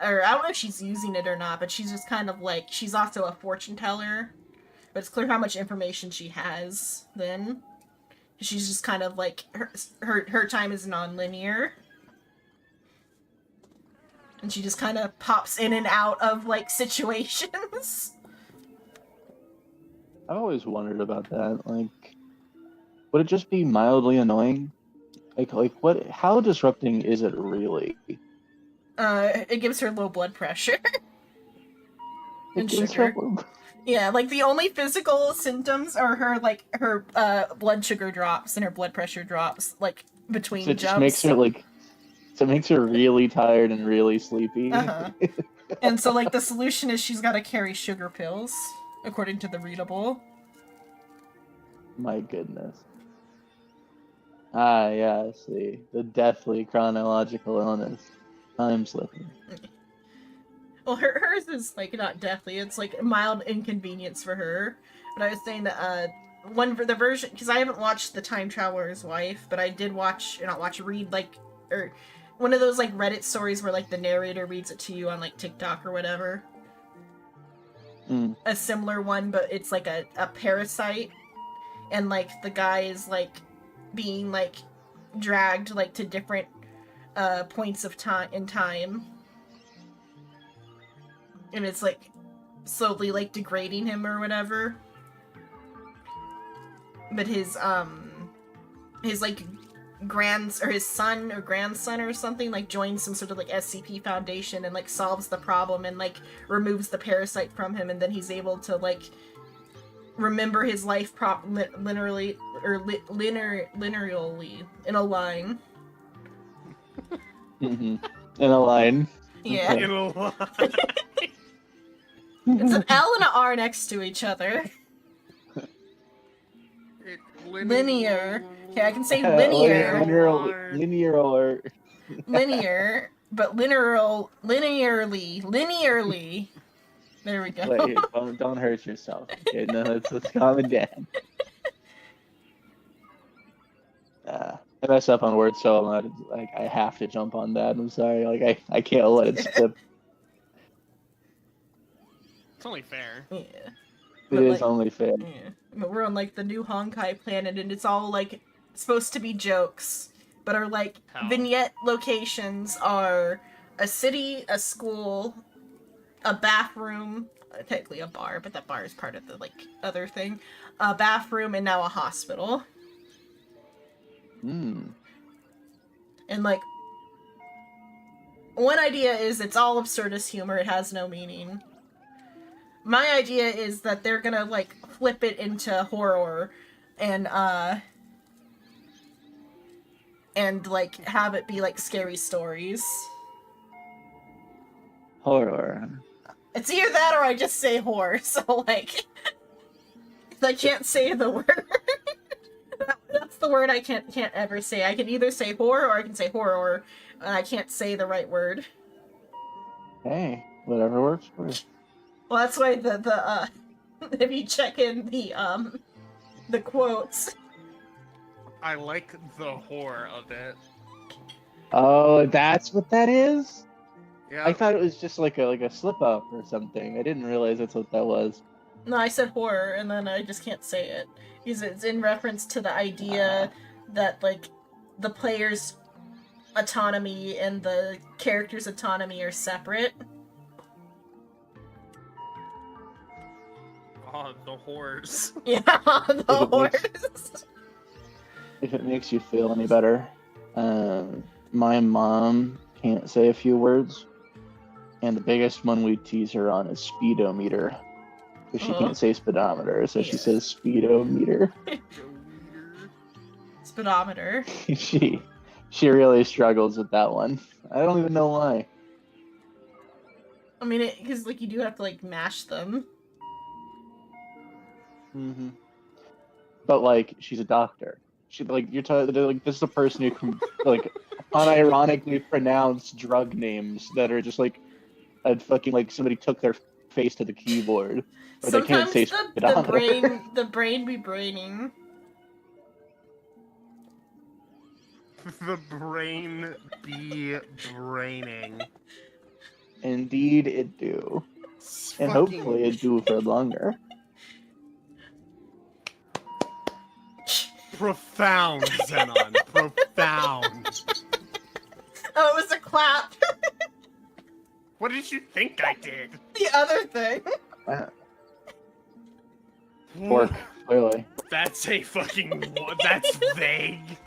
or I don't know if she's using it or not, but she's just kind of like, she's also a fortune teller, but it's clear how much information she has then. She's just kind of like, her time is non-linear. And she just kind of pops in and out of like situations. I've always wondered about that. Like, would it just be mildly annoying? Like what? How disrupting is it really? It gives her low blood pressure. It gives her low... Yeah, like the only physical symptoms are her blood sugar drops and her blood pressure drops like between so it jumps. Just makes her like. So it makes her really tired and really sleepy. And so like the solution is she's got to carry sugar pills, according to the readable. My goodness. Ah, yeah, I see. The deathly chronological illness. Time slipping. Well, hers is like not deathly. It's like a mild inconvenience for her. But I was saying that one for the version because I haven't watched The Time Traveler's Wife, but I did read like or one of those like Reddit stories where like the narrator reads it to you on like TikTok or whatever. A similar one, but it's like a parasite, and like the guy is like being like dragged like to different points of time in time. And it's like slowly like degrading him or whatever. But his like his son or grandson or something like joins some sort of like SCP Foundation and like solves the problem and like removes the parasite from him, and then he's able to like remember his life linearly in a line. In a line. Yeah. Okay. In a line. It's an L and an R next to each other. Linear. Okay, I can say linear. Linear. Linear, but linearly. There we go. Wait, don't hurt yourself. Okay, no, let's calm it down. I mess up on words so much. Like I have to jump on that. I'm sorry. Like I can't let it slip. It's only fair. Yeah. It is only fair. Yeah. But we're on like the new Honkai planet, and it's all like supposed to be jokes, but our like vignette locations are a city, a school, a bathroom, technically a bar, but that bar is part of the like other thing, a bathroom, and now a hospital. And like one idea is it's all absurdist humor, it has no meaning. My idea is that they're gonna like flip it into horror and like have it be like scary stories. Horror. It's either that or I just say horror, so like I can't say the word. That's the word I can't ever say. I can either say horror or I can say horror, and I can't say the right word. Hey, whatever works for you. Well, that's why the if you check in the quotes. I like the horror of it. Oh, that's what that is? Yeah. I thought it was just like a slip up or something. I didn't realize that's what that was. No, I said horror, and then I just can't say it. Because it's in reference to the idea that, like, the player's autonomy and the character's autonomy are separate. Oh, the horrors. Yeah, the horrors. If it makes you feel any better, my mom can't say a few words, and the biggest one we tease her on is speedometer. Because she can't say speedometer, so she says speedometer. Speedometer. She really struggles with that one. I don't even know why. I mean, because like you do have to like mash them. But like, she's a doctor. She like you're talking like this is a person who can like unironically pronounce drug names that are just like a fucking like somebody took their face to the keyboard. Or Sometimes they can't say the brain be braining. The brain be braining. Indeed it do. And hopefully it do for longer. Profound, Xenon. Profound. Oh, it was a clap. What did you think I did? The other thing. Pork, clearly. That's a fucking... That's vague.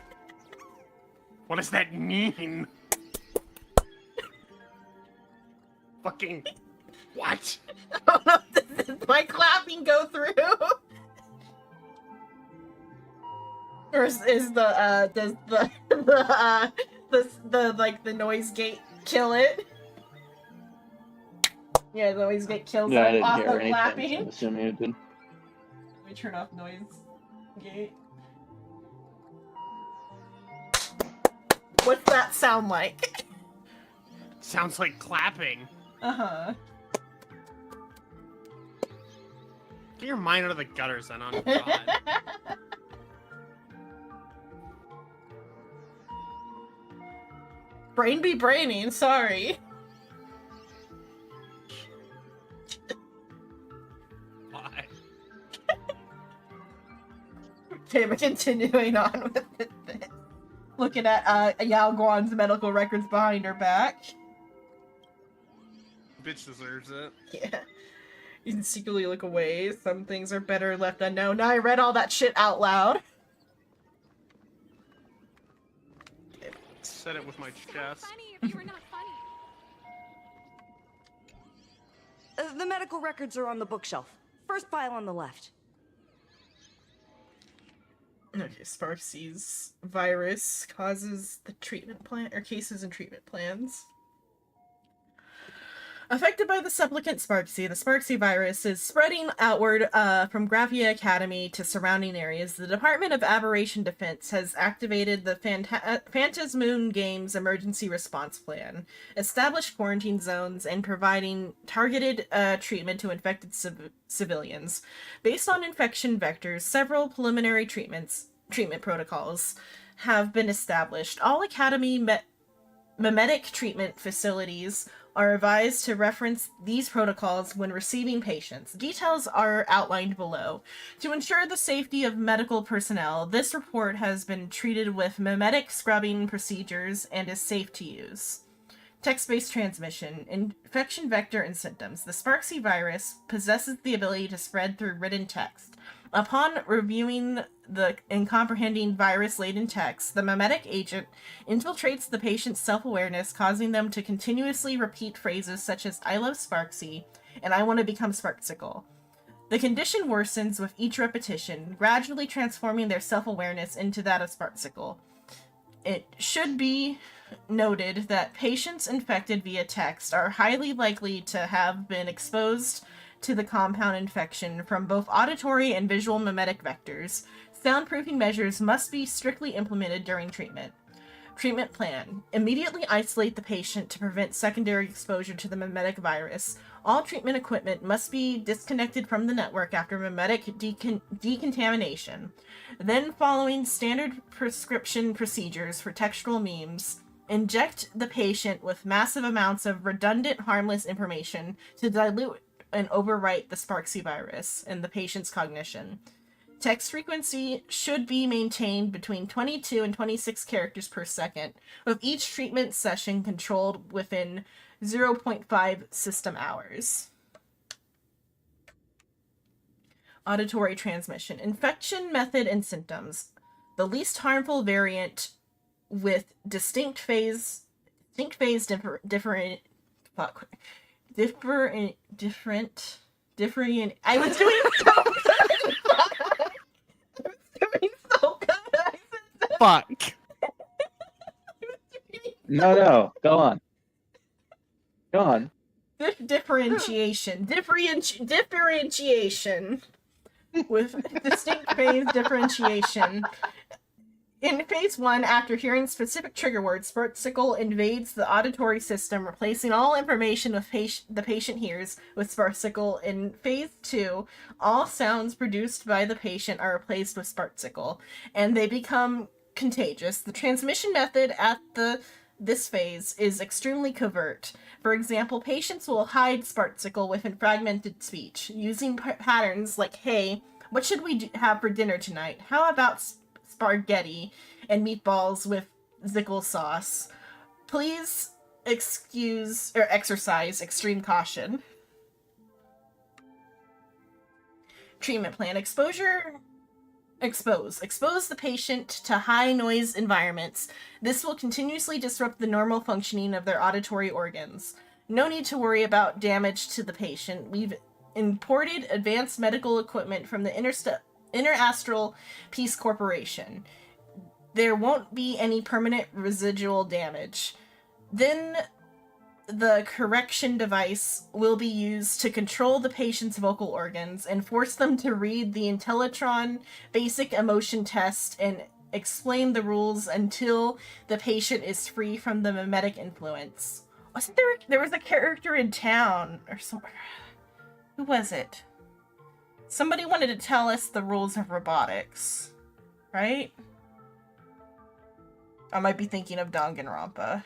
What does that mean? Fucking... What? Oh no, did my clapping go through? Or does the like the noise gate kill it? Yeah, the noise gate kills Yeah, I it didn't off hear of anything. clapping. So I'm assuming it did. Let me turn off noise gate. What's that sound like? Sounds like clapping. Uh-huh. Get your mind out of the gutters, Xenon. God. Brain be braining, sorry. Why? Okay, we're continuing on with it. Looking at Yao Guan's medical records behind her back. Bitch deserves it. Yeah. You can secretly look away. Some things are better left unknown. Now I read all that shit out loud. Said it with my chest. The medical records are on the bookshelf. First file on the left. Okay, Sparksy's virus causes the treatment plan, or cases and treatment plans. Affected by the supplicant Sparksy, the Sparksy virus is spreading outward from Graphia Academy to surrounding areas. The Department of Aberration Defense has activated the Phantasmoon Games Emergency Response Plan, established quarantine zones, and providing targeted treatment to infected civilians. Based on infection vectors, several preliminary treatment protocols have been established. All Academy memetic treatment facilities are advised to reference these protocols when receiving patients. Details are outlined below. To ensure the safety of medical personnel, this report has been treated with memetic scrubbing procedures and is safe to use. Text-based transmission, infection vector and symptoms. The Sparksy virus possesses the ability to spread through written text. Upon reviewing and comprehending virus-laden text, the memetic agent infiltrates the patient's self-awareness, causing them to continuously repeat phrases such as "I love Sparksy" and "I want to become Sparksicle." The condition worsens with each repetition, gradually transforming their self-awareness into that of Sparksicle. It should be noted that patients infected via text are highly likely to have been exposed to the compound infection from both auditory and visual memetic vectors. Soundproofing measures must be strictly implemented during treatment. Treatment plan. Immediately isolate the patient to prevent secondary exposure to the memetic virus. All treatment equipment must be disconnected from the network after memetic decontamination. Then, following standard prescription procedures for textual memes, inject the patient with massive amounts of redundant, harmless information to dilute and overwrite the Sparksy virus and the patient's cognition. Text frequency should be maintained between 22 and 26 characters per second, with each treatment session controlled within 0.5 system hours. Auditory transmission. Infection method and symptoms. The least harmful variant with distinct phase different. I was doing so good. Fuck. No, go on. Go on. Differentiation with distinct phase differentiation. In phase 1, after hearing specific trigger words, Sparksicle invades the auditory system, replacing all information with the patient hears with Sparksicle. In phase 2, all sounds produced by the patient are replaced with Sparksicle, and they become contagious. The transmission method at this phase is extremely covert. For example, patients will hide Sparksicle within fragmented speech, using patterns like, "Hey, what should we have for dinner tonight? How about spaghetti and meatballs with zickle sauce? Please exercise extreme caution." Treatment plan. Expose the patient to high noise environments. This will continuously disrupt the normal functioning of their auditory organs. No need to worry about damage to the patient. We've imported advanced medical equipment from the Interastral Peace Corporation. There won't be any permanent residual damage. Then the correction device will be used to control the patient's vocal organs and force them to read the Intellitron basic emotion test and explain the rules until the patient is free from the mimetic influence. Wasn't there was a character in town or somewhere? Who was it? Somebody wanted to tell us the rules of robotics, right? I might be thinking of Danganronpa.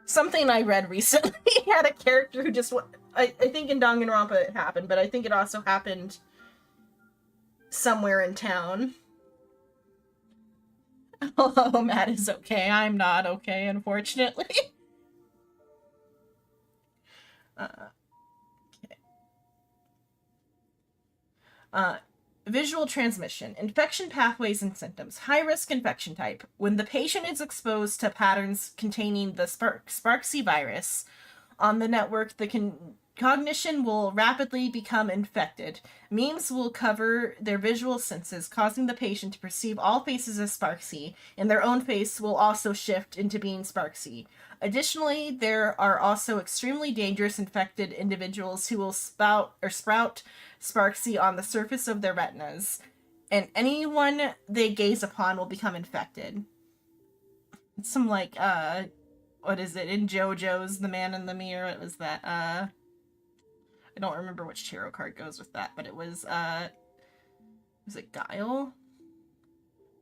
Something I read recently had a character who just... I think in Danganronpa it happened, but I think it also happened somewhere in town. Although Matt is okay, I'm not okay, unfortunately. Visual transmission, infection pathways and symptoms. High-risk infection type. When the patient is exposed to patterns containing the Sparksy virus on the network, the cognition will rapidly become infected. Memes will cover their visual senses, causing the patient to perceive all faces as Sparksy, and their own face will also shift into being Sparksy. Additionally, there are also extremely dangerous infected individuals who will sprout Sparksy on the surface of their retinas, and anyone they gaze upon will become infected. Some like, what is it, in JoJo's The Man in the Mirror, it was that, I don't remember which tarot card goes with that, but it was it Guile?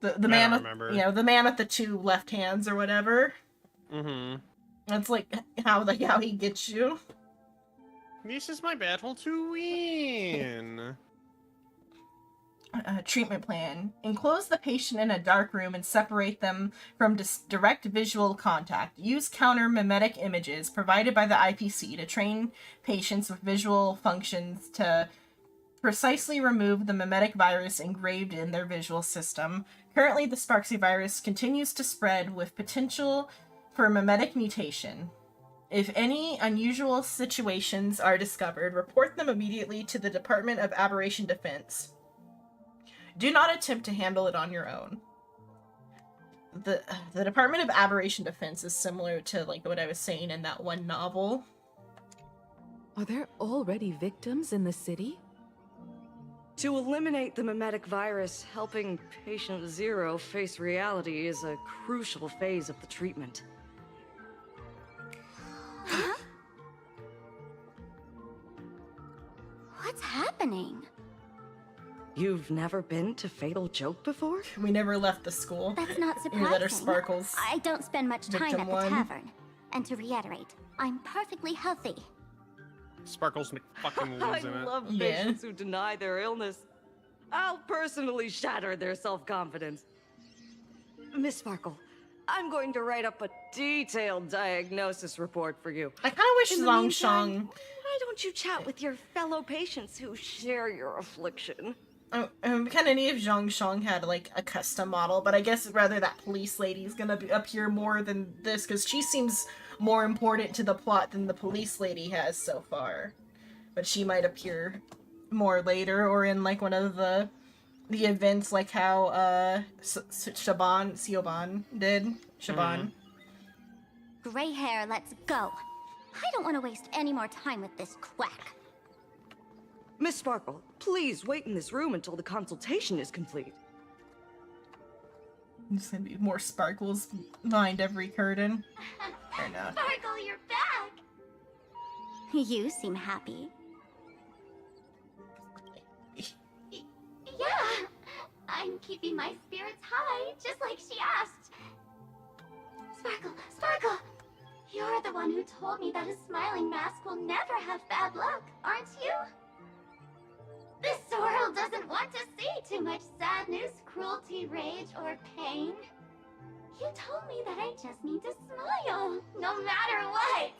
The man with, you know, the man with the two left hands or whatever. Mm-hmm. That's like how he gets you. This is my battle to win. Treatment plan. Enclose the patient in a dark room and separate them from direct visual contact. Use counter-mimetic images provided by the IPC to train patients with visual functions to precisely remove the mimetic virus engraved in their visual system. Currently, the Sparksy virus continues to spread with potential for mimetic mutation. If any unusual situations are discovered, report them immediately to the Department of Aberration Defense. Do not attempt to handle it on your own. The Department of Aberration Defense is similar to like what I was saying in that one novel. Are there already victims in the city? To eliminate the mimetic virus, helping Patient Zero face reality is a crucial phase of the treatment. Huh? What's happening? You've never been to Fatal Joke before? We never left the school. That's not Either that or surprising. Sparkles. I don't spend much time Victim at the one. tavern. And to reiterate, I'm perfectly healthy. Sparkles fucking I losing it. love Yeah. patients who deny their illness. I'll personally shatter their self-confidence. Miss Sparkle, I'm going to write up a detailed diagnosis report for you. I kind of wish In the Zhong meantime, Shang... Why don't you chat with your fellow patients who share your affliction? I kind of need if Zhong Shang had like a custom model, but I guess rather that police lady's gonna appear more than this, because she seems more important to the plot than the police lady has so far. But she might appear more later, or in like one of the events, like how Siobhan did. Siobhan. Gray hair, let's go. I don't want to waste any more time with this quack. Miss Sparkle, please wait in this room until the consultation is complete. There's gonna be more sparkles behind every curtain. Or not. Sparkle, you're back! You seem happy. Yeah, I'm keeping my spirits high, just like she asked. Sparkle, Sparkle! You're the one who told me that a smiling mask will never have bad luck, aren't you? This world doesn't want to see too much sadness, cruelty, rage, or pain. You told me that I just need to smile, no matter what.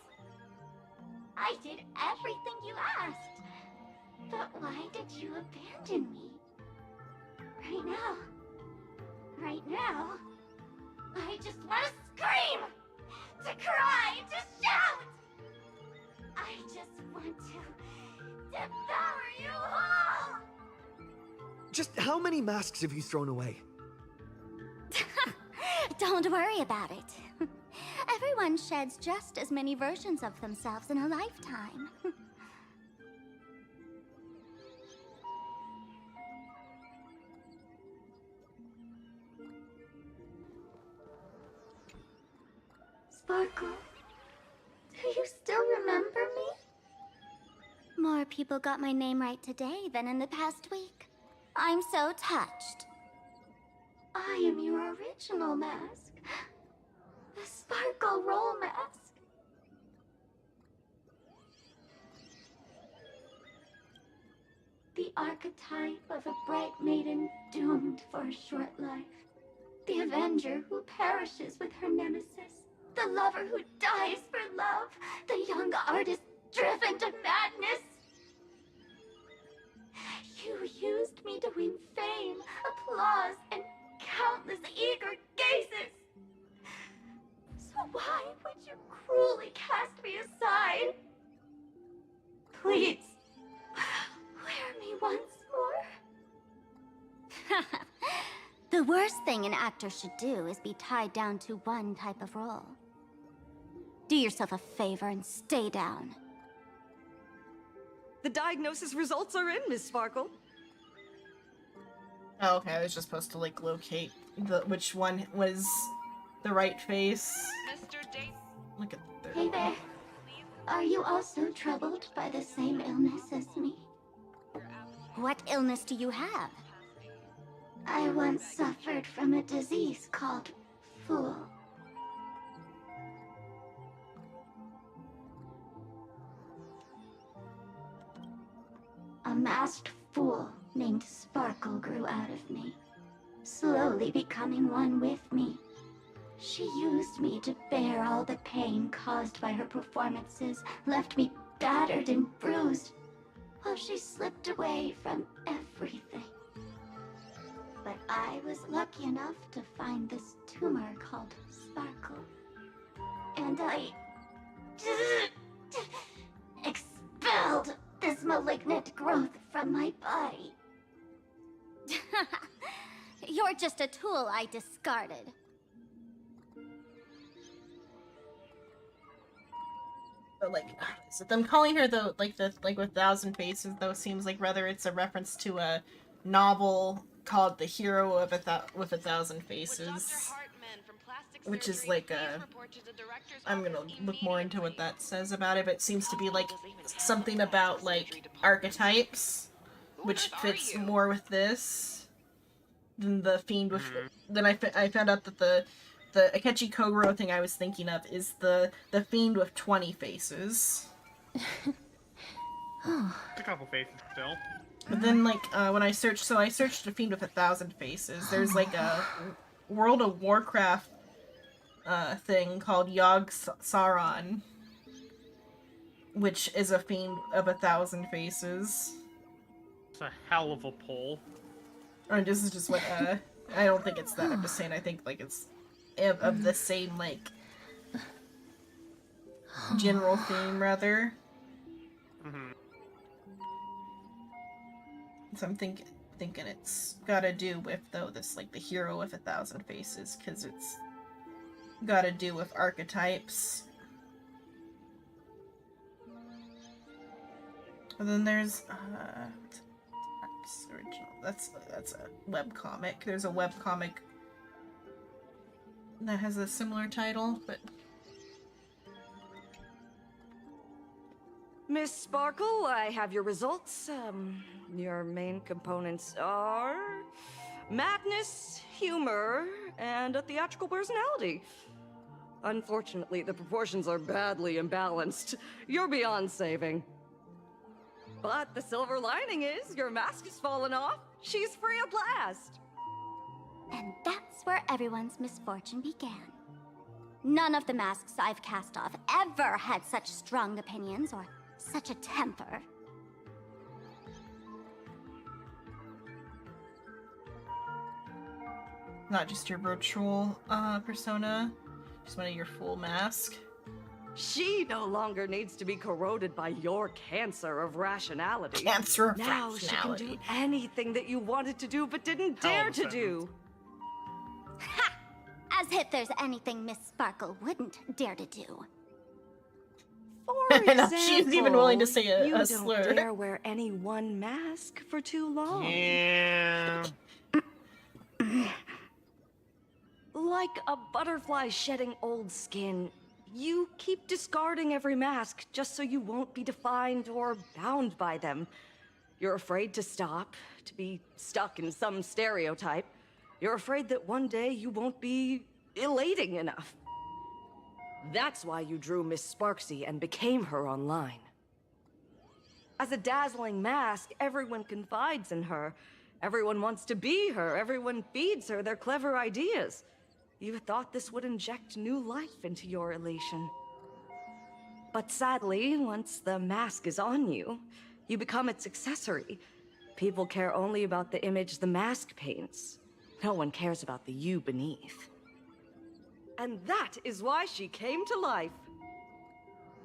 I did everything you asked. But why did you abandon me? Right now, I just want to scream, to cry, to shout. I just want to devour you all. Just how many masks have you thrown away? Don't worry about it. Everyone sheds just as many versions of themselves in a lifetime. Sparkle, do you still remember me? More people got my name right today than in the past week. I'm so touched. I am your original mask. The Sparkle Roll mask. The archetype of a bright maiden doomed for a short life. The avenger who perishes with her nemesis. The lover who dies for love. The young artist driven to madness. You used me to win fame, applause, and countless eager gazes. So why would you cruelly cast me aside? Please, wear me once more. The worst thing an actor should do is be tied down to one type of role. Do yourself a favor and stay down. The diagnosis results are in, Miss Sparkle. Oh, okay, I was just supposed to, like, locate which one was the right face. Look at the Hey there. Are you also troubled by the same illness as me? What illness do you have? I once suffered from a disease called Fool. A masked fool named Sparkle grew out of me, slowly becoming one with me. She used me to bear all the pain caused by her performances, left me battered and bruised, while she slipped away from everything. But I was lucky enough to find this tumor called Sparkle. And I expelled this malignant growth from my body. You're just a tool I discarded. But, like, so them calling her the with Thousand Faces, though, seems like rather it's a reference to a novel called The Hero of with a Thousand Faces, which is like I'm gonna look more into what that says about it, but it seems to be like something about like archetypes, which fits more with this than the Fiend with. Then I found out that the Akechi Kogoro thing I was thinking of is the Fiend with 20 faces. It's a couple faces still. But then, like, when I searched the Fiend with 1,000 faces. There's, like, a World of Warcraft, thing called Yogg Saron, which is a Fiend of 1,000 faces. It's a hell of a pull. Or this is just what, I don't think it's that, I'm just saying, I think, like, it's of the same, like, general theme, rather. So I'm thinking it's gotta do with, though, this, like, the hero with 1,000 faces, because it's gotta do with archetypes. And then there's, original. That's a webcomic. There's a webcomic that has a similar title, but... Miss Sparkle, I have your results. Your main components are madness, humor, and a theatrical personality. Unfortunately, the proportions are badly imbalanced. You're beyond saving. But the silver lining is your mask has fallen off. She's free at last. And that's where everyone's misfortune began. None of the masks I've cast off ever had such strong opinions or such a temper. Not just your virtual persona, just one of your full mask. She no longer needs to be corroded by your cancer of rationality. Cancer of now rationality. She can do anything that you wanted to do but didn't dare to do. Ha! As if there's anything Miss Sparkle wouldn't dare to do. For example, she's even willing to say a you slur. don't dare wear any one mask for too long. Yeah. Like a butterfly shedding old skin, you keep discarding every mask just so you won't be defined or bound by them. You're afraid to stop, to be stuck in some stereotype. You're afraid that one day you won't be elating enough. That's why you drew Miss Sparksy and became her online. As a dazzling mask, everyone confides in her. Everyone wants to be her. Everyone feeds her their clever ideas. You thought this would inject new life into your elation. But sadly, once the mask is on you, you become its accessory. People care only about the image the mask paints. No one cares about the you beneath. And that is why she came to life.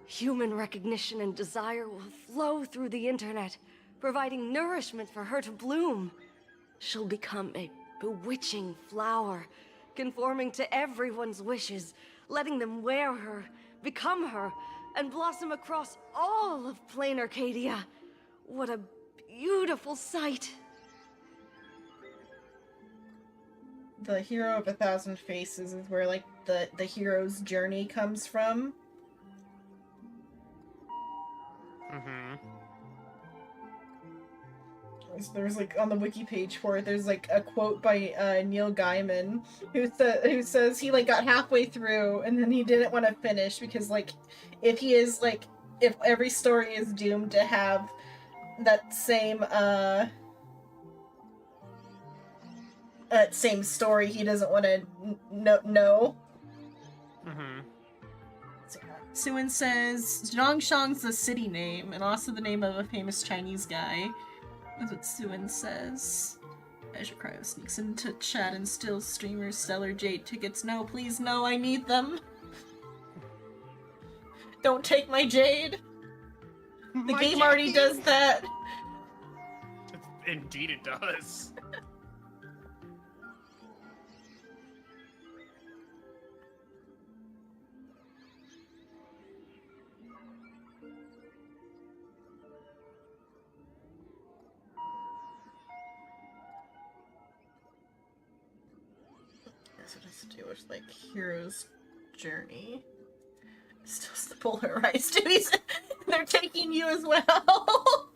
Human recognition and desire will flow through the internet, providing nourishment for her to bloom. She'll become a bewitching flower, conforming to everyone's wishes, letting them wear her, become her, and blossom across all of plain Arcadia. What a beautiful sight. The hero of 1,000 faces is where, like, the hero's journey comes from. Mm-hmm. There's like on the wiki page for it, there's like a quote by Neil Gaiman who says he like got halfway through and then he didn't want to finish because like if every story is doomed to have that same story, he doesn't want to know. Mm-hmm. Suin says Zhongshang's the city name and also the name of a famous Chinese guy. That's what Suin says. Azure Cryo sneaks into chat and steals streamers' Stellar Jade tickets. No, please, no, I need them. Don't take my Jade. The My game already Jade! does that. Indeed it does. What does it do with like hero's journey? Still the polarized duties. They're taking you as well.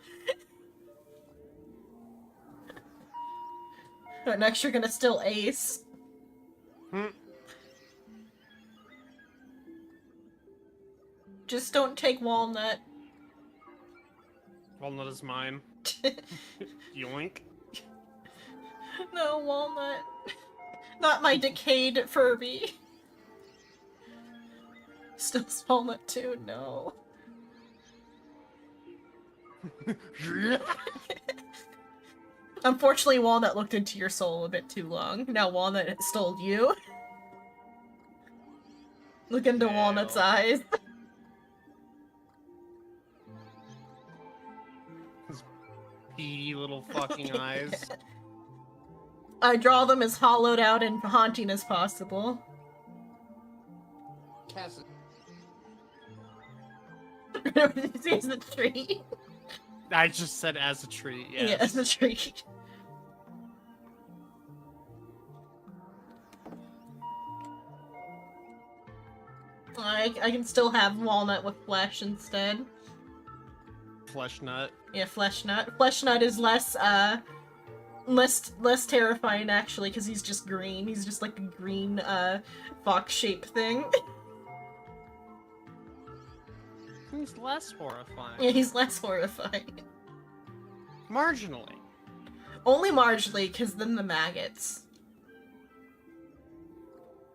But next you're gonna still ace. Just don't take Walnut. Walnut is mine. Yoink. No, Walnut. Not my decayed Furby. Still Walnut too, no. Unfortunately, Walnut looked into your soul a bit too long. Now Walnut stole you. Look into Walnut's eyes. His beady little fucking eyes. I draw them as hollowed out and haunting as possible. Cass. As a tree. I just said as a tree, yes. Yeah, as a tree. I can still have Walnut with flesh instead. Flesh nut. Yeah, flesh nut. Flesh nut is less terrifying actually because he's just green. He's just like a green fox shaped thing. He's less horrifying. Yeah, he's less horrifying. Marginally. Only marginally, because then the maggots.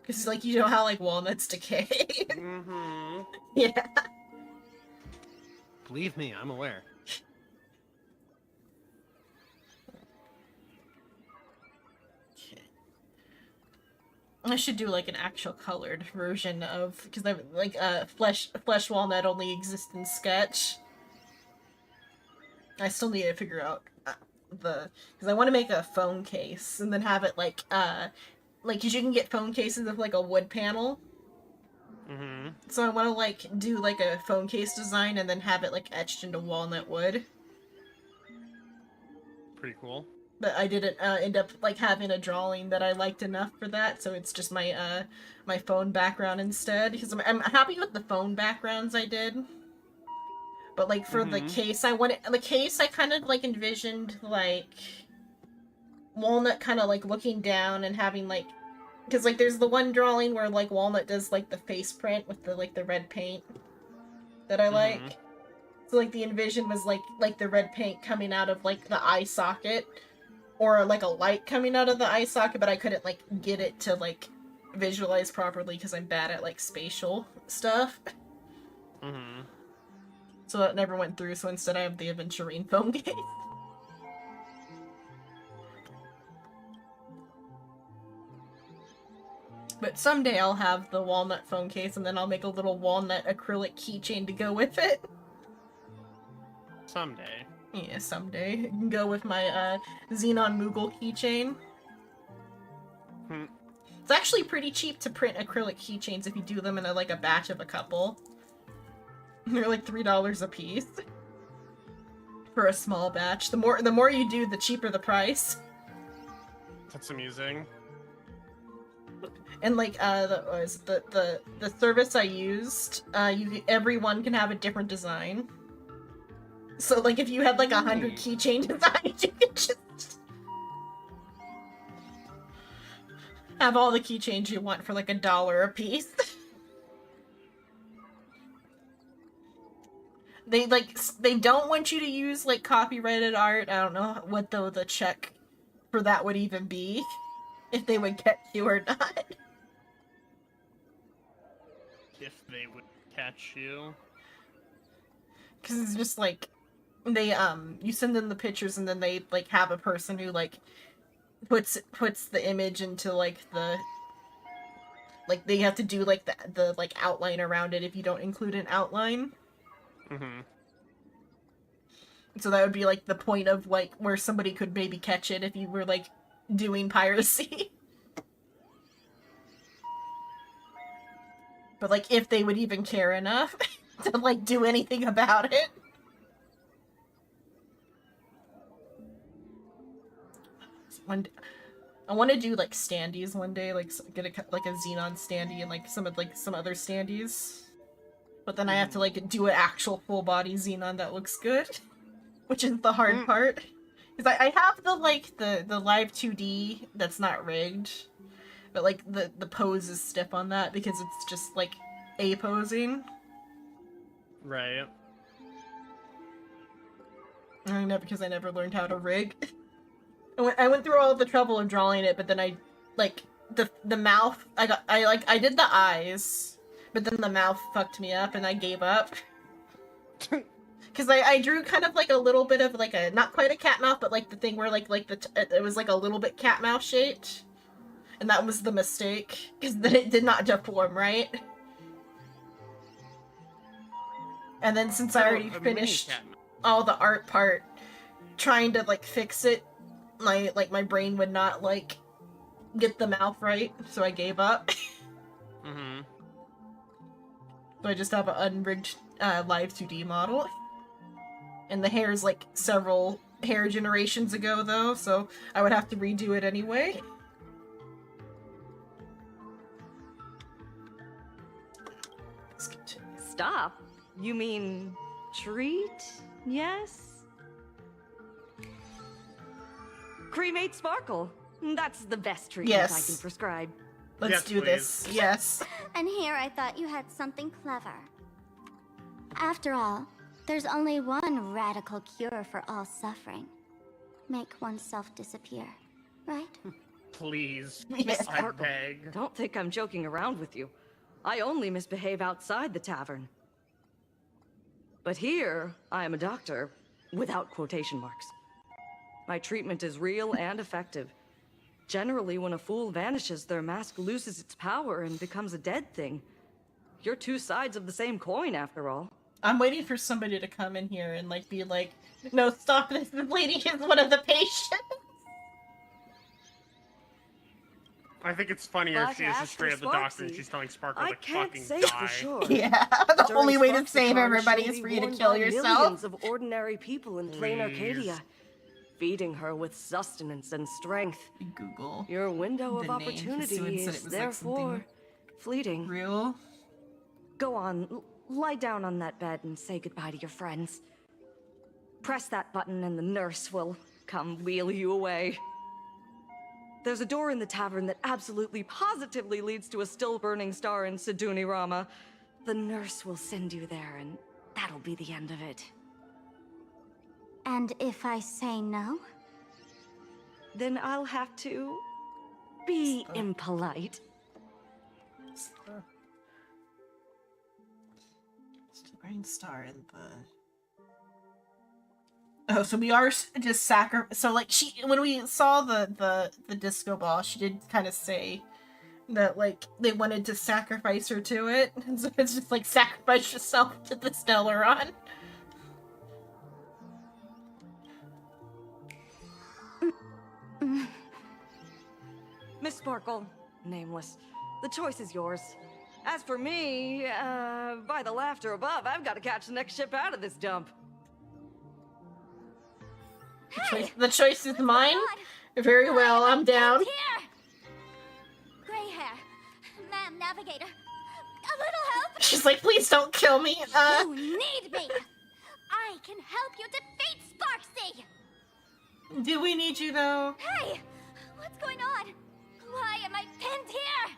Because, like, you know how, like, walnuts decay? Mm-hmm. Yeah. Believe me, I'm aware. I should do, like, an actual colored version of... Because, like, flesh walnut only exists in Sketch. I still need to figure out because I want to make a phone case and then have it, like, because you can get phone cases with, like, a wood panel. Mm-hmm. So I want to, like, do, like, a phone case design and then have it, like, etched into walnut wood. Pretty cool. But I didn't end up like having a drawing that I liked enough for that, so it's just my my phone background instead. Because I'm happy with the phone backgrounds I did. But like for the case, I kind of like envisioned like Walnut kind of like looking down and having like, because like there's the one drawing where like Walnut does like the face print with the like the red paint that I like. So like the envision was like the red paint coming out of like the eye socket, or like a light coming out of the eye socket, but I couldn't like get it to like visualize properly because I'm bad at like spatial stuff. So that never went through, so instead I have the Aventurine phone case. But someday I'll have the walnut phone case, and then I'll make a little walnut acrylic keychain to go with it. Someday. Yeah, someday. It can go with my Xenon Moogle keychain. It's actually pretty cheap to print acrylic keychains if you do them in like a batch of a couple. They're like $3 a piece. For a small batch. The more you do, the cheaper the price. That's amusing. And like the service I used, everyone can have a different design. So like if you had like 100 keychain designs, you could just have all the keychains you want for like $1 a piece. They don't want you to use like copyrighted art. I don't know what the check for that would even be, if they would catch you or not. If they would catch you. Because it's just like, they, you send them the pictures and then they, like, have a person who, like, puts the image into, like, the, like, they have to do, like, the like, outline around it if you don't include an outline. So that would be, like, the point of, like, where somebody could maybe catch it if you were, like, doing piracy. But, like, if they would even care enough to, like, do anything about it. I want to do, like, standees one day, like, get a Xenon standee and, like, some other standees. But then I have to, like, do an actual full-body Xenon that looks good. Which is the hard part. Because I have the live 2D that's not rigged. But, like, the pose is stiff on that because it's just, like, A-posing. Right. I know, because I never learned how to rig. I went through all the trouble of drawing it, but then I, like, the mouth, I did the eyes, but then the mouth fucked me up and I gave up. Because I drew kind of like a little bit of like a, not quite a cat mouth, but like the thing where it was like a little bit cat mouth shaped. And that was the mistake, because then it did not deform right. And then since I already finished all the art part, trying to like fix it, my brain would not like get the mouth right, so I gave up. So I just have an unrigged live 2D model. And the hair is like several hair generations ago though, so I would have to redo it anyway. Stop? You mean treat? Yes? Cremate Sparkle. That's the best treatment I can prescribe. Let's do this. Yes. And here I thought you had something clever. After all, there's only one radical cure for all suffering. Make oneself disappear, right? Please. Miss I Sparkle, beg. don't think I'm joking around with you. I only misbehave outside the tavern. But here, I am a doctor, without quotation marks. My treatment is real and effective. Generally, when a fool vanishes, their mask loses its power and becomes a dead thing. You're two sides of the same coin, after all. I'm waiting for somebody to come in here and like be like, no, stop this, this lady is one of the patients. I think it's funnier if she is just straight up the doctor and she's telling Sparkle to fucking die. Sure. Yeah, the During only way to Spark's save time, everybody she'll is be for you to worn kill by yourself. Millions of ordinary people in plain Arcadia. feeding her with sustenance and strength. Google your window of the name, 'cause opportunity Sue said is it was like therefore something fleeting. real. Go on, lie down on that bed and say goodbye to your friends. Press that button and the nurse will come wheel you away. There's a door in the tavern that absolutely positively leads to a still-burning star in Siduni Rama. The nurse will send you there, and that'll be the end of it. And if I say no? Then I'll have to be impolite. Still-burning star in the... Oh, so we are just so like when we saw the disco ball, she did kind of say that like they wanted to sacrifice her to it, and so it's just like sacrifice yourself to the Stellaron. Miss Sparkle, nameless, the choice is yours. As for me, by the laughter above, I've got to catch the next ship out of this dump. The choice is mine? Very well, I'm down. Here! Gray hair. Ma'am, navigator. A little help? She's like, please don't kill me. You need me! I can help you defeat Sparksy! Do we need you though? Hey! What's going on? Why am I pinned here?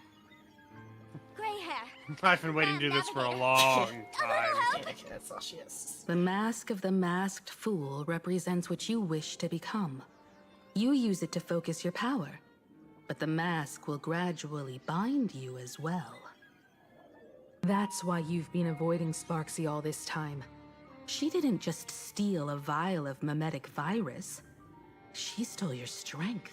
Gray hair. I've been waiting to do this for a long time. That's all she is. The mask of the masked fool represents what you wish to become. You use it to focus your power, but the mask will gradually bind you as well. That's why you've been avoiding Sparksy all this time. She didn't just steal a vial of mimetic virus. She stole your strength.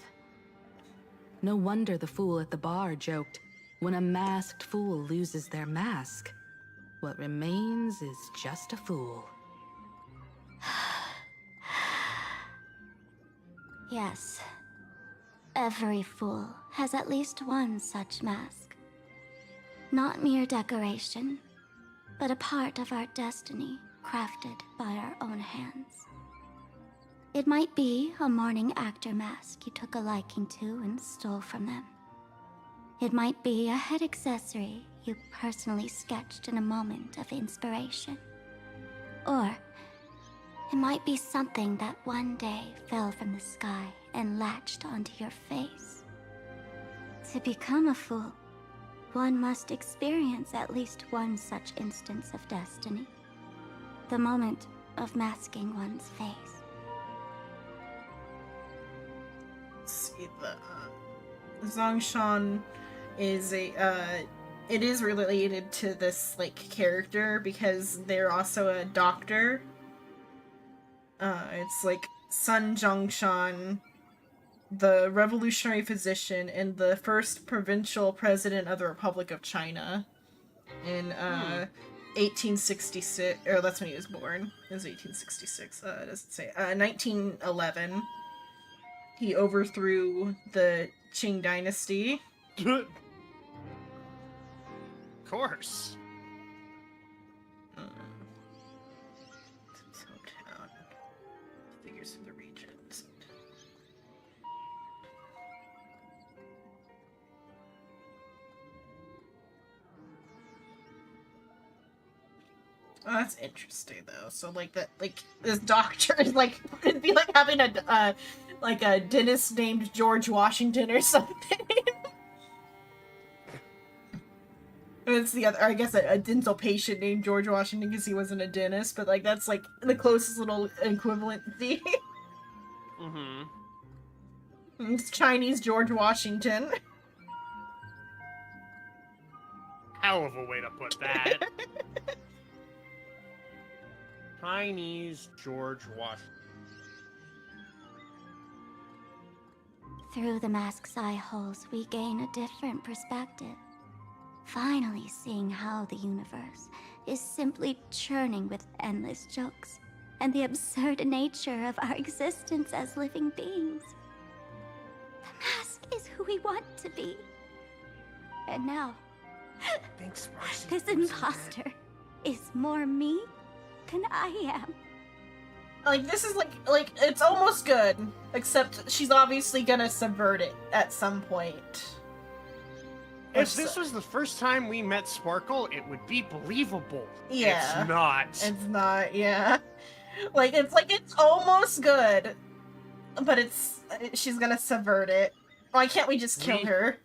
No wonder the fool at the bar joked, when a masked fool loses their mask, what remains is just a fool. Yes. Every fool has at least one such mask. Not mere decoration, but a part of our destiny crafted by our own hands. It might be a morning actor mask you took a liking to and stole from them. It might be a head accessory you personally sketched in a moment of inspiration. Or it might be something that one day fell from the sky and latched onto your face. To become a fool, one must experience at least one such instance of destiny. The moment of masking one's face. See, the Zongshan is a it is related to this like character because they're also a doctor. It's like Sun Zhongshan, the revolutionary physician and the first provincial president of the Republic of China in 1866, or that's when he was born. It was 1866. It doesn't say. 1911. He overthrew the Qing dynasty. Of course. His hometown. Figures from the regions. Oh, that's interesting though. So like that, like this doctor is like it'd be like having a like a dentist named George Washington or something. It's the other, I guess, a dental patient named George Washington because he wasn't a dentist, but like that's like the closest little equivalency. Mm-hmm. It's Chinese George Washington. Hell of a way to put that. Chinese George Washington. Through the mask's eye holes, we gain a different perspective. Finally seeing how the universe is simply churning with endless jokes, and the absurd nature of our existence as living beings. The mask is who we want to be. And now, this imposter is more me than I am. Like, this is like, it's almost good. Except she's obviously gonna subvert it at some point. If this was the first time we met Sparkle, it would be believable. Yeah. It's not. It's not, yeah. Like, it's almost good. But she's gonna subvert it. Why can't we just kill her?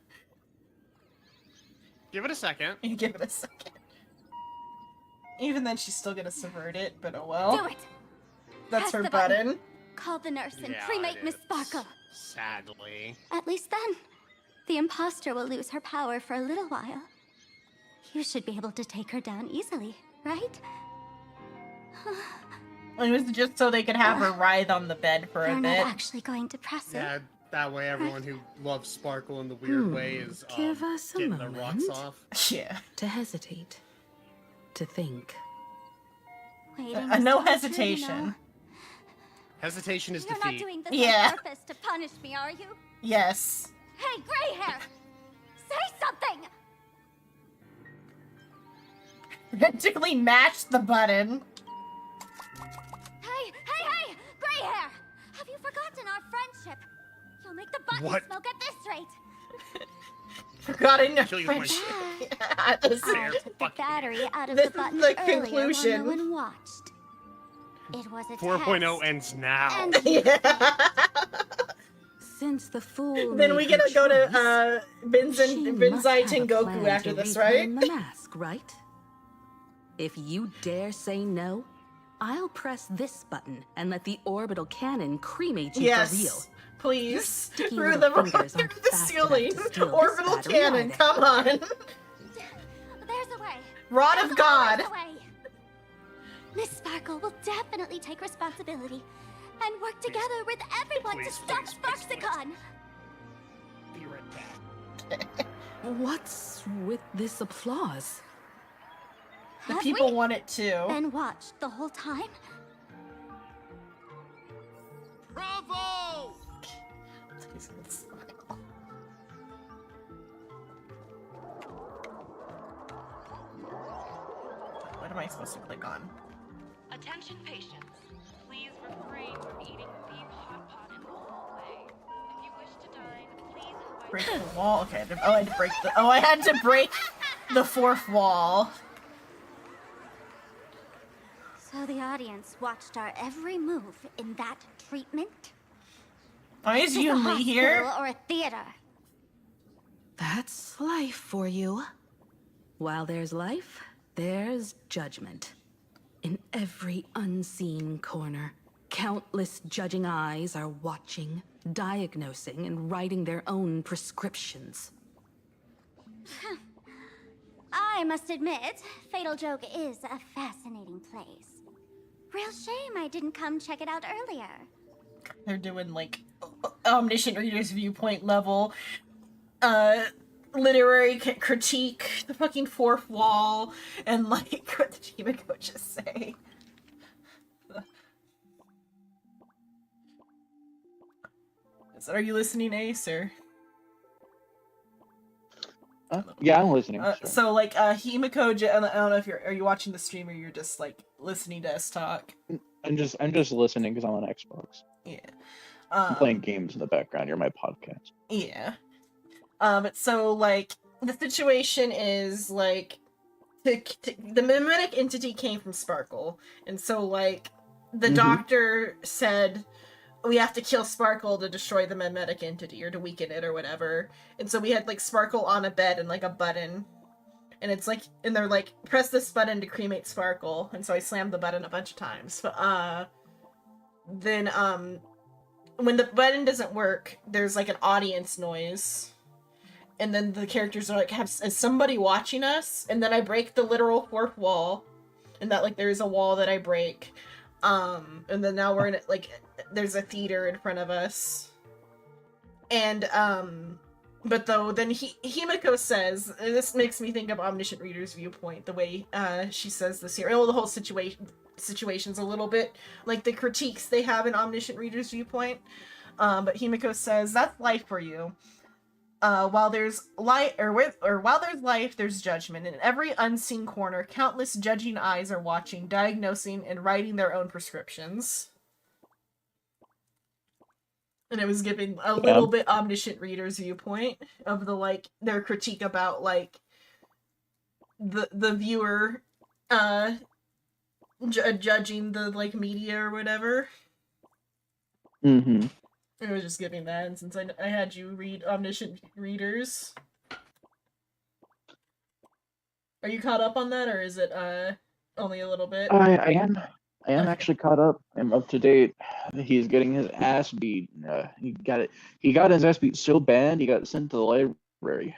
Give it a second. Give it a second. Even then, she's still gonna subvert it, but oh well. Do it! That's Press her the button. Call the nurse and Yeah, cremate it Miss is. Sparkle. Sadly. At least then, the imposter will lose her power for a little while. You should be able to take her down easily, right? It was just so they could have her writhe on the bed for a You're bit. not actually going to press Yeah, it. that way everyone who loves Sparkle in the weird way is Give us a getting their rocks moment. off. Yeah. To hesitate. To think. Waiting No is torture, hesitation. you know. Hesitation is You're defeat. not doing this Yeah. on purpose to punish me, are you? Yes. Hey, gray hair! Say something! Frantically mash the button. Hey! Gray hair! Have you forgotten our friendship? You'll make the button What? smoke at this rate. Forgotten your Kill you with my friendship. shit. Yeah, this I is- took the battery out of This the is button the earlier conclusion. while no one watched. It was a 4.0 test. ends now. And Yeah. Since the fool. Then made we her get to go choice, to she Binzai must have a Tengoku plan after to this, reclaim right? The mask, right? If you dare say no, I'll press this button and let the orbital cannon cremate you for real. Yes. Please. sticky Through little the fingers through aren't the fast ceiling. enough to steal this Orbital battery, cannon, are they? come on. there's a way. Rod There's of God. always a way. Miss Sparkle will definitely take responsibility and work together with everyone to Please, stop please, please, Sparksicon. Be right back. What's with this applause? The Have people we want it too. been watched the whole time? Bravo! What am I supposed to click on? Attention patients. Please refrain from eating beef hot pot in the hallway. If you wish to dine, please invite Break the wall. Okay. I had to break the. Oh, I had to break the fourth wall. So the audience watched our every move in that treatment? Why is This a Yun Li here? hospital or a theater? That's life for you. While there's life, there's judgment. In every unseen corner, countless judging eyes are watching, diagnosing, and writing their own prescriptions. I must admit, Fatal Joke is a fascinating place. Real shame I didn't come check it out earlier. They're doing like omniscient reader's viewpoint level literary critique, the fucking fourth wall, and like what did Himiko just say? So are you listening, Ace, or? Yeah, I'm listening. sure. So like Himiko, I don't know if are you watching the stream or you're just like listening to us talk. I'm just listening because I'm on Xbox. Yeah. I'm playing games in the background. You're my podcast. Yeah. So like the situation is like the mimetic entity came from Sparkle, and so like the doctor said we have to kill Sparkle to destroy the mimetic entity or to weaken it or whatever. And so we had like Sparkle on a bed and like a button. And it's like, and they're like, press this button to cremate Sparkle. And so I slammed the button a bunch of times. But, then, when the button doesn't work, there's like an audience noise. And then the characters are like, is somebody watching us? And then I break the literal fourth wall. And that like, there's a wall that I break. And then now we're in it, like, there's a theater in front of us. And, but though, then Himiko says, and this makes me think of Omniscient Reader's viewpoint, the way, she says this here. Oh, the whole situation's a little bit like the critiques they have in Omniscient Reader's viewpoint. But Himiko says, that's life for you. While there's light, while there's life, there's judgment. In every unseen corner, countless judging eyes are watching, diagnosing, and writing their own prescriptions. And it was giving a little bit omniscient reader's viewpoint of the, like, their critique about, like, the viewer, judging the, like, media or whatever. Mm-hmm. It was just giving that, and since I had you read omniscient readers. Are you caught up on that, or is it, only a little bit? I am actually caught up. I'm up to date. He's getting his ass beat. He got his ass beat so bad he got sent to the library.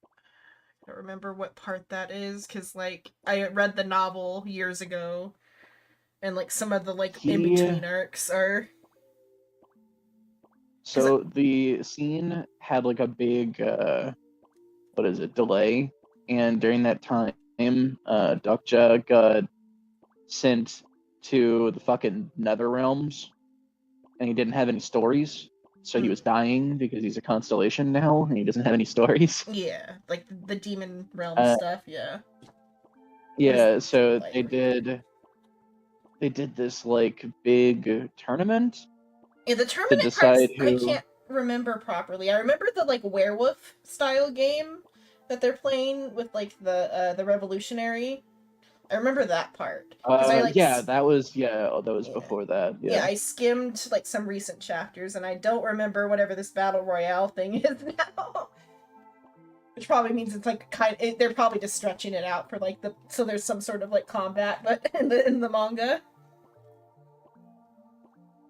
I don't remember what part that is, because, like, I read the novel years ago, and, like, some of the, like, in-between arcs are... So the scene had, like, a big, delay, and during that time, Dokja got sent to the fucking Nether Realms, and he didn't have any stories, so he was dying because he's a constellation now, and he doesn't have any stories. Yeah, like the demon realm stuff, yeah. Yeah, so they did this, like, big tournament. Yeah, the tournament to decide parts, I can't remember properly. I remember the, like, werewolf style game that they're playing with, like, the revolutionary. I remember that part. That was before that. Yeah, I skimmed, like, some recent chapters, and I don't remember whatever this battle royale thing is now. Which probably means it's, like, they're probably just stretching it out for, like, so there's some sort of, like, combat, but in the manga.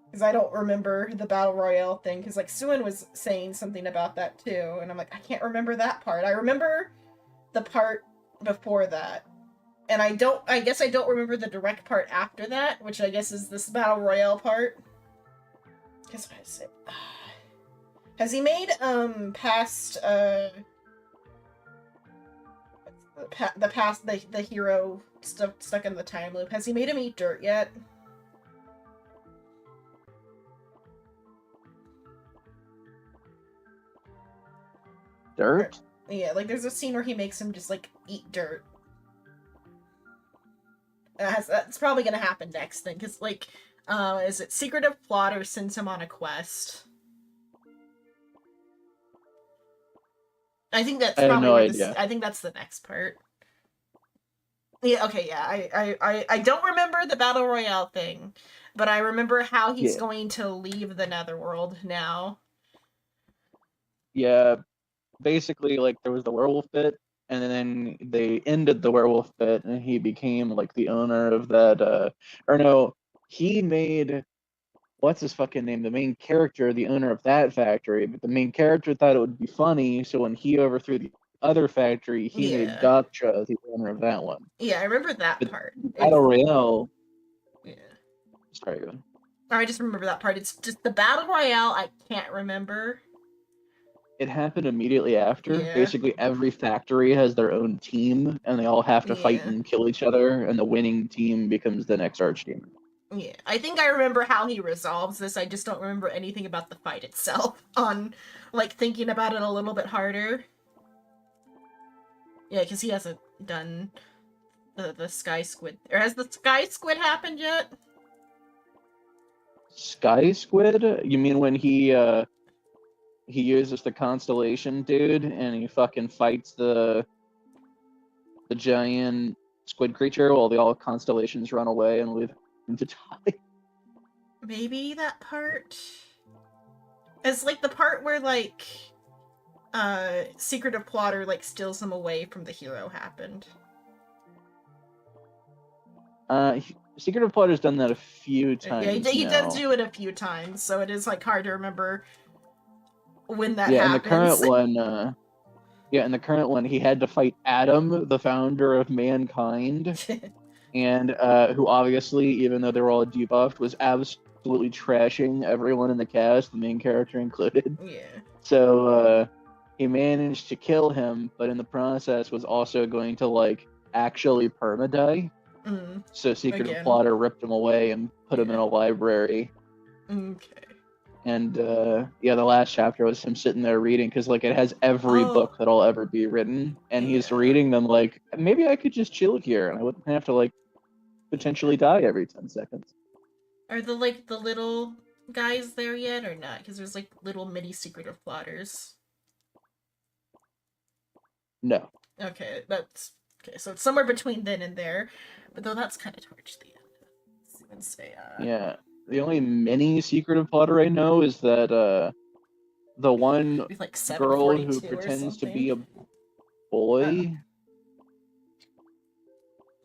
Because I don't remember the battle royale thing, because, like, Suin was saying something about that too, and I'm like, I can't remember that part. I remember the part before that. And I guess I don't remember the direct part after that, which I guess is this battle royale part. Guess what I said. Has he made past the hero stuck in the time loop? Has he made him eat dirt yet? Dirt? Yeah, like there's a scene where he makes him just, like, eat dirt. That's probably gonna happen next then, because, like, is it Secretive Plotter sends him on a quest? I think that's probably I think that's the next part. Yeah, okay, yeah. I don't remember the Battle Royale thing, but I remember how he's going to leave the Netherworld now. Yeah, basically, like, there was the werewolf bit, and then they ended the werewolf bit, and he became, like, the owner of that, he made, what's his fucking name, the main character, the owner of that factory, but the main character thought it would be funny, so when he overthrew the other factory, he made Gotcha the owner of that one. Yeah, I remember that part. Battle Royale... Yeah. Sorry, go ahead. I just remember that part. It's just the Battle Royale I can't remember. It happened immediately after. Yeah. Basically, every factory has their own team, and they all have to fight and kill each other, and the winning team becomes the next archdemon. Yeah, I think I remember how he resolves this. I just don't remember anything about the fight itself. On, like, thinking about it a little bit harder. Yeah, because he hasn't done the Sky Squid. Or has the Sky Squid happened yet? Sky Squid? You mean when he uses the constellation dude and he fucking fights the giant squid creature while all constellations run away and leave him to die? Maybe that part? It's like the part where, like, Secretive Plotter, like, steals him away from the hero happened. Secretive Plotter's done that a few times. Yeah, he does do it a few times, so it is, like, hard to remember when that happens. In the current one, he had to fight Adam, the founder of mankind, and who obviously, even though they were all debuffed, was absolutely trashing everyone in the cast, the main character included. Yeah. So he managed to kill him, but in the process was also going to, like, actually perma-die. So Secretive Plotter ripped him away and put him in a library. Okay. And the last chapter was him sitting there reading, because, like, it has every book that'll ever be written, and he's reading them like, maybe I could just chill here and I wouldn't have to, like, potentially die every 10 seconds. Are the little guys there yet or not? Because there's like little mini secretive plotters. No. Okay, that's okay. So it's somewhere between then and there, but though that's kind of towards the end. Let's even say, Yeah. The only mini secretive plotter I know is that the one with like girl who 742 or pretends to something. be a boy.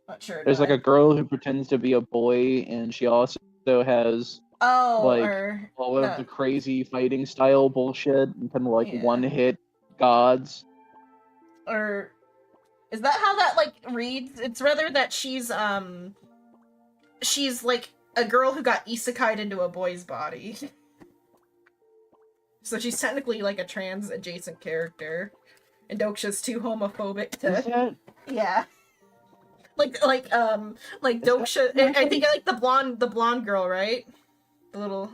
Not sure. There's like a girl who pretends to be a boy, and she also has like all of the crazy fighting style bullshit and kind of like one hit gods. Or is that how that like reads? It's rather that she's like a girl who got isekai'd into a boy's body. So she's technically like a trans adjacent character. And Doksha's too homophobic to yeah. Like Doksha I think I like the blonde girl, right? The little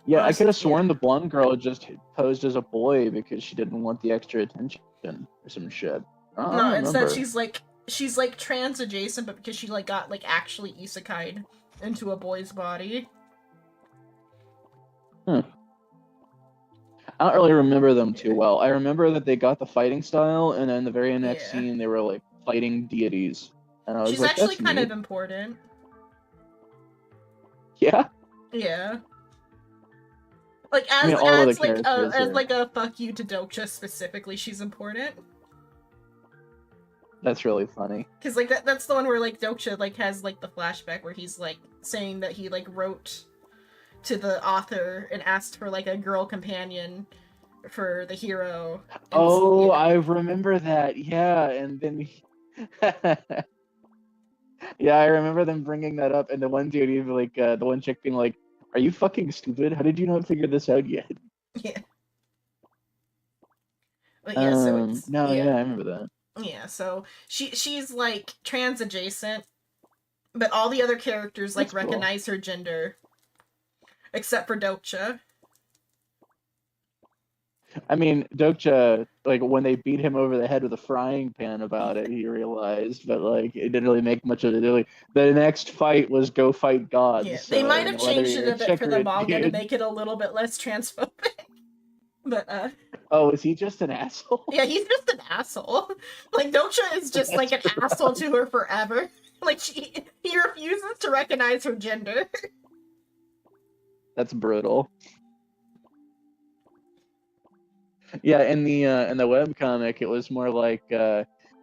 Yeah, I could have sworn the blonde girl just posed as a boy because she didn't want the extra attention or some shit. I don't No, instead remember. she's like trans adjacent, but because she like got like actually isekai'd into a boy's body. I don't really remember them too well. I remember that they got the fighting style, and then the very next scene they were like fighting deities, and I was She's like, actually "That's kind neat." of important. Yeah. Yeah. Like as I mean, all of the as like characters as are- like a fuck you to Doksha specifically, she's important. That's really funny. Cause like that's the one where like Doksha like has like the flashback where he's like saying that he like wrote to the author and asked for like a girl companion for the hero. Oh, I remember that. Yeah, and then yeah, I remember them bringing that up, and the one dude, he'd be like, the one chick being like, "Are you fucking stupid? How did you not figure this out yet?" Yeah. But yeah, so it's No, yeah. yeah, I remember that. Yeah, so she's like trans adjacent, but all the other characters like That's cool. recognize her gender, except for Doksha. I mean, Dokcha, like when they beat him over the head with a frying pan about it, he realized, but like it didn't really make much of it. Really, the next fight was go fight gods. Yeah, So, they might you have know, whether changed it you're a bit for the chick or manga to dude- make it a little bit less transphobic. But Oh, is he just an asshole? yeah, he's just an asshole. Like Doksha is just like an asshole to her forever. Like he refuses to recognize her gender. That's brutal. Yeah, in the webcomic, it was more like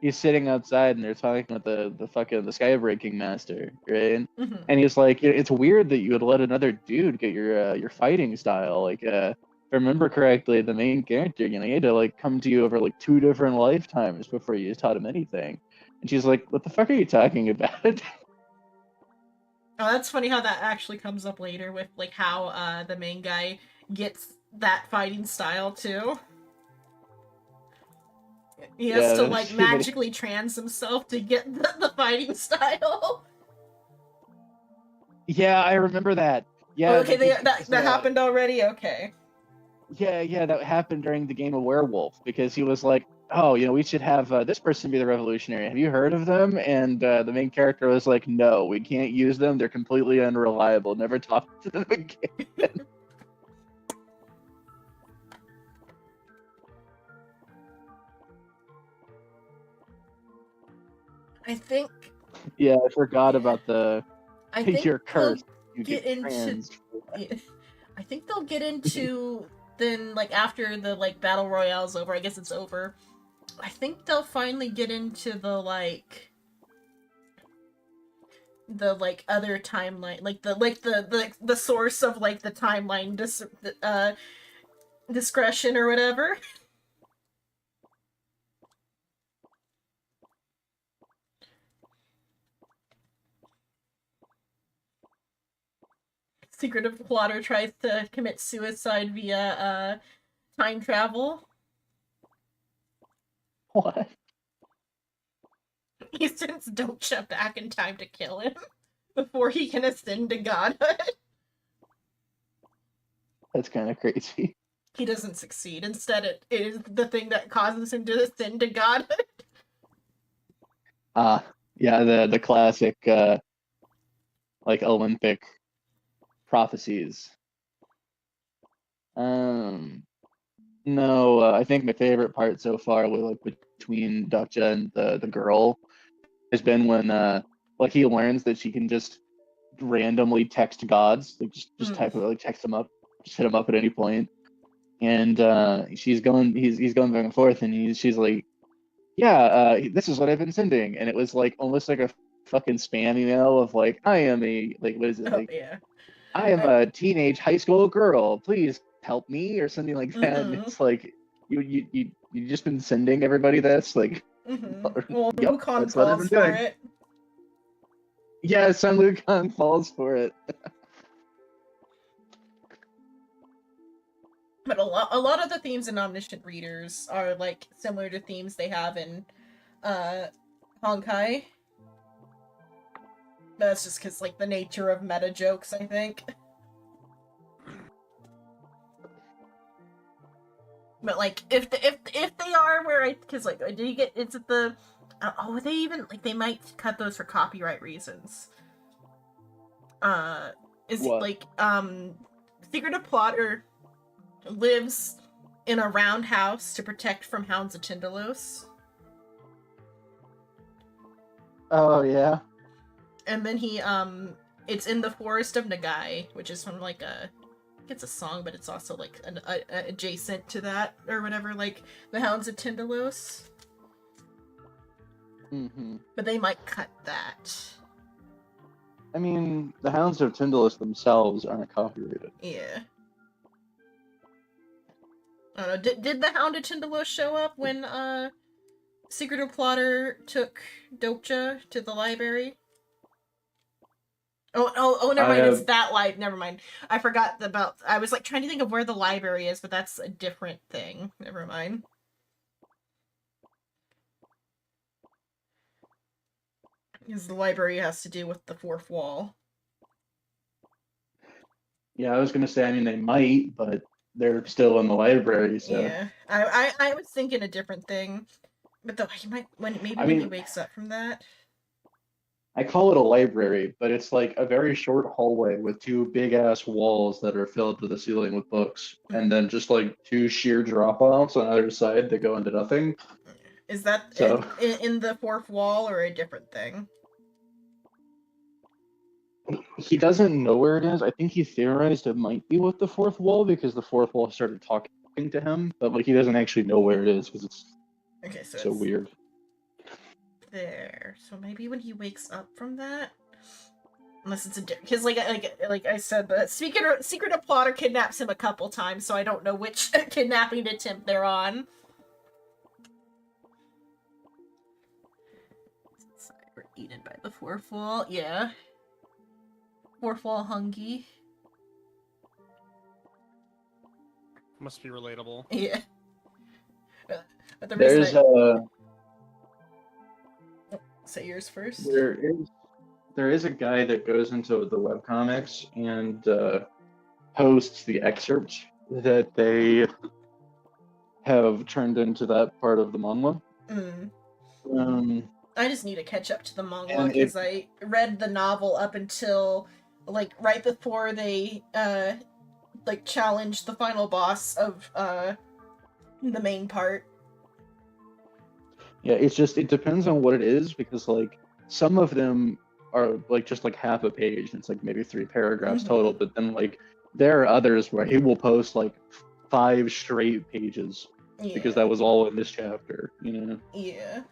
he's sitting outside and they're talking with the fucking the skybreaking master, right? Mhm. And he's like, "It's weird that you would let another dude get your fighting style. Like, if I remember correctly, the main character, he had to like come to you over like 2 different lifetimes before you taught him anything." And she's like, "What the fuck are you talking about?" Oh, that's funny how that actually comes up later with like how the main guy gets that fighting style too. He has to like magically trans himself to get the fighting style. Yeah, I remember that. Yeah. Oh, okay, that that happened already? Okay. Yeah, that happened during the game of Werewolf because he was like, "Oh, we should have this person be the revolutionary. Have you heard of them?" And the main character was like, "No, we can't use them. They're completely unreliable. Never talk to them again." I think. Yeah, I forgot about the. I think You're cursed. You get into. trans. Yeah, I think they'll get into then like after the like battle royale's over. I guess it's over. I think they'll finally get into the other timeline, like the source of like the timeline discretion or whatever. Secretive plotter tries to commit suicide via time travel. What? He sends Doksha back in time to kill him before he can ascend to godhood. That's kind of crazy. He doesn't succeed. Instead, it is the thing that causes him to ascend to godhood. Yeah, the classic like Olympic prophecies. No, I think my favorite part so far with like between Duckja and the girl has been when like he learns that she can just randomly text gods, like just type it, like text them up, just hit them up at any point. And he's going back and forth, and she's like, yeah, this is what I've been sending, and it was like almost like a fucking spam email of like, I am a like what is it like, yeah. I am a teenage high school girl, please help me or something like that. And it's like you just been sending everybody this like, Well, yep, Wukong that's what I've been falls for doing. it. Yeah, Sun Wukong falls for it. But a lot of the themes in Omniscient Readers are like similar to themes they have in Honkai. That's just because like the nature of meta jokes, I think. But like if they are where because like do you get it's at the they even like they might cut those for copyright reasons. Is what? Like Secret of Plotter lives in a round house to protect from hounds of Tindalos. Oh yeah. And then he it's in the Forest of Nagai, which is from like it's a song, but it's also like an adjacent to that or whatever, like the Hounds of Tindalos. But they might cut that. I mean, the Hounds of Tindalos themselves aren't copyrighted. Yeah. I don't know. Did the Hound of Tindalos show up when Secret of Plotter took Dokja to the library? Oh, never mind. It's that light. Never mind. I forgot about. I was like trying to think of where the library is, but that's a different thing. Never mind. Because the library has to do with the fourth wall. Yeah, I was gonna say. I mean, they might, but they're still in the library. So Yeah, I was thinking a different thing, but though he might when he wakes up from that. I call it a library, but it's like a very short hallway with two big ass walls that are filled to the ceiling with books, and then just like two sheer drop offs on either side that go into nothing. Is that in the fourth wall or a different thing? He doesn't know where it is. I think he theorized it might be with the fourth wall because the fourth wall started talking to him, but like he doesn't actually know where it is because it's so weird. There. So maybe when he wakes up from that, unless it's a because like I said, the Secret of Plotter kidnaps him a couple times, so I don't know which kidnapping attempt they're on. We're eaten by the fourth wall. Yeah. Fourth wall hungy. Must be relatable. Yeah. But the There's say yours first. There is a guy that goes into the webcomics and posts the excerpt that they have turned into that part of the manga. I just need to catch up to the manga because I read the novel up until like right before they like challenged the final boss of the main part. Yeah, it depends on what it is because like some of them are like just like half a page. It's like maybe 3 paragraphs total, but then like there are others where he will post like 5 straight pages because that was all in this chapter, you know? Yeah.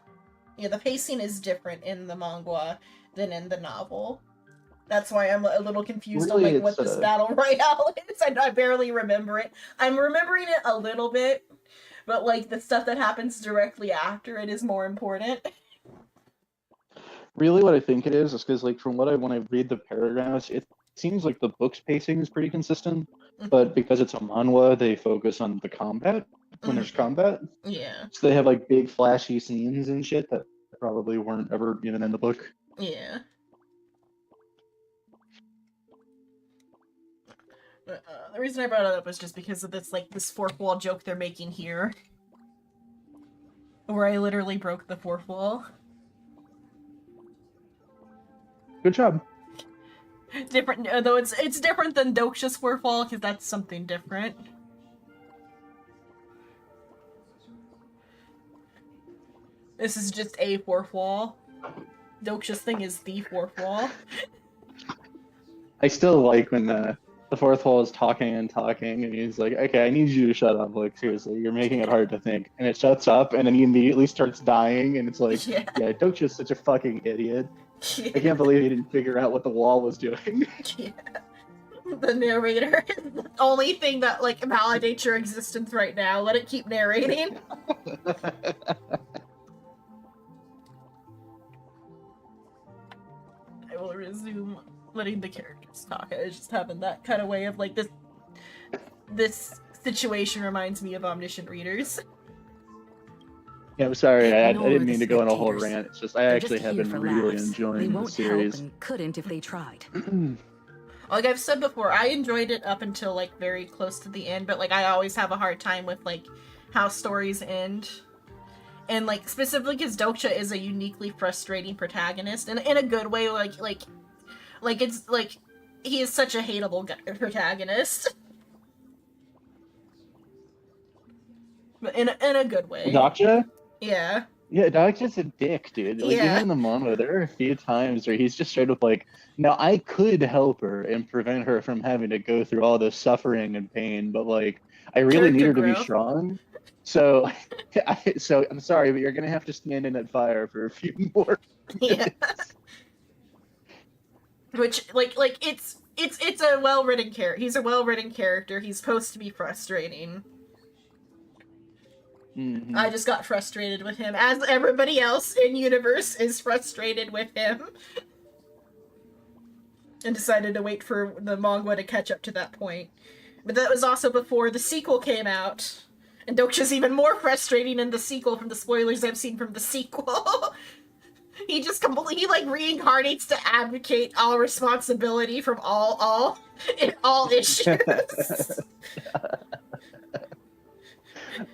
Yeah, the pacing is different in the manga than in the novel. That's why I'm a little confused on like what this battle royale is. I barely remember it. I'm remembering it a little bit, but like the stuff that happens directly after it is more important. Really, what I think it is because like from when I read the paragraphs, it seems like the book's pacing is pretty consistent, but because it's a manhwa, they focus on the combat when there's combat. Yeah. So they have like big flashy scenes and shit that probably weren't ever even in the book. Yeah. The reason I brought it up was just because of this fourth wall joke they're making here. Where I literally broke the fourth wall. Good job. different, though it's different than Doksha's fourth wall, because that's something different. This is just a fourth wall. Doksha's thing is the fourth wall. I still like when the fourth wall is talking and talking, and he's like, "Okay, I need you to shut up. Like, seriously, you're making it hard to think." And it shuts up, and then he immediately starts dying, and it's like, "Yeah, Doksha's such a fucking idiot. Yeah. I can't believe he didn't figure out what the wall was doing." Yeah. The narrator is the only thing that, like, validates your existence right now. Let it keep narrating. I will resume letting the characters talk. I was just having that kind of way of, like, this situation reminds me of omniscient readers. Yeah, I'm sorry, I Ignore didn't the mean to go on a whole spectators. rant. It's just I They're actually just have here been for really laughs. They enjoying the won't series. help and couldn't if they tried. Like I've said before, I enjoyed it up until, like, very close to the end, but, like, I always have a hard time with, like, how stories end. And, like, specifically because Doksha is a uniquely frustrating protagonist, and in a good way, like, it's, like, he is such a hateable protagonist. But in a good way. Doksha? Yeah. Yeah, Doksha's a dick, dude. Like, Yeah. even in the manga, there are a few times where he's just straight up like, "Now, I could help her and prevent her from having to go through all this suffering and pain, but, like, I really need her Character to be growth. strong. So, so I'm sorry, but you're gonna have to stand in that fire for a few more." Yeah. Which, like, it's a well-written character. He's a well-written character. He's supposed to be frustrating. Mhm. I just got frustrated with him, as everybody else in universe is frustrated with him. And decided to wait for the manga to catch up to that point. But that was also before the sequel came out. And Doksha's even more frustrating in the sequel from the spoilers I've seen from the sequel. He just completely, like, reincarnates to advocate all responsibility from all issues.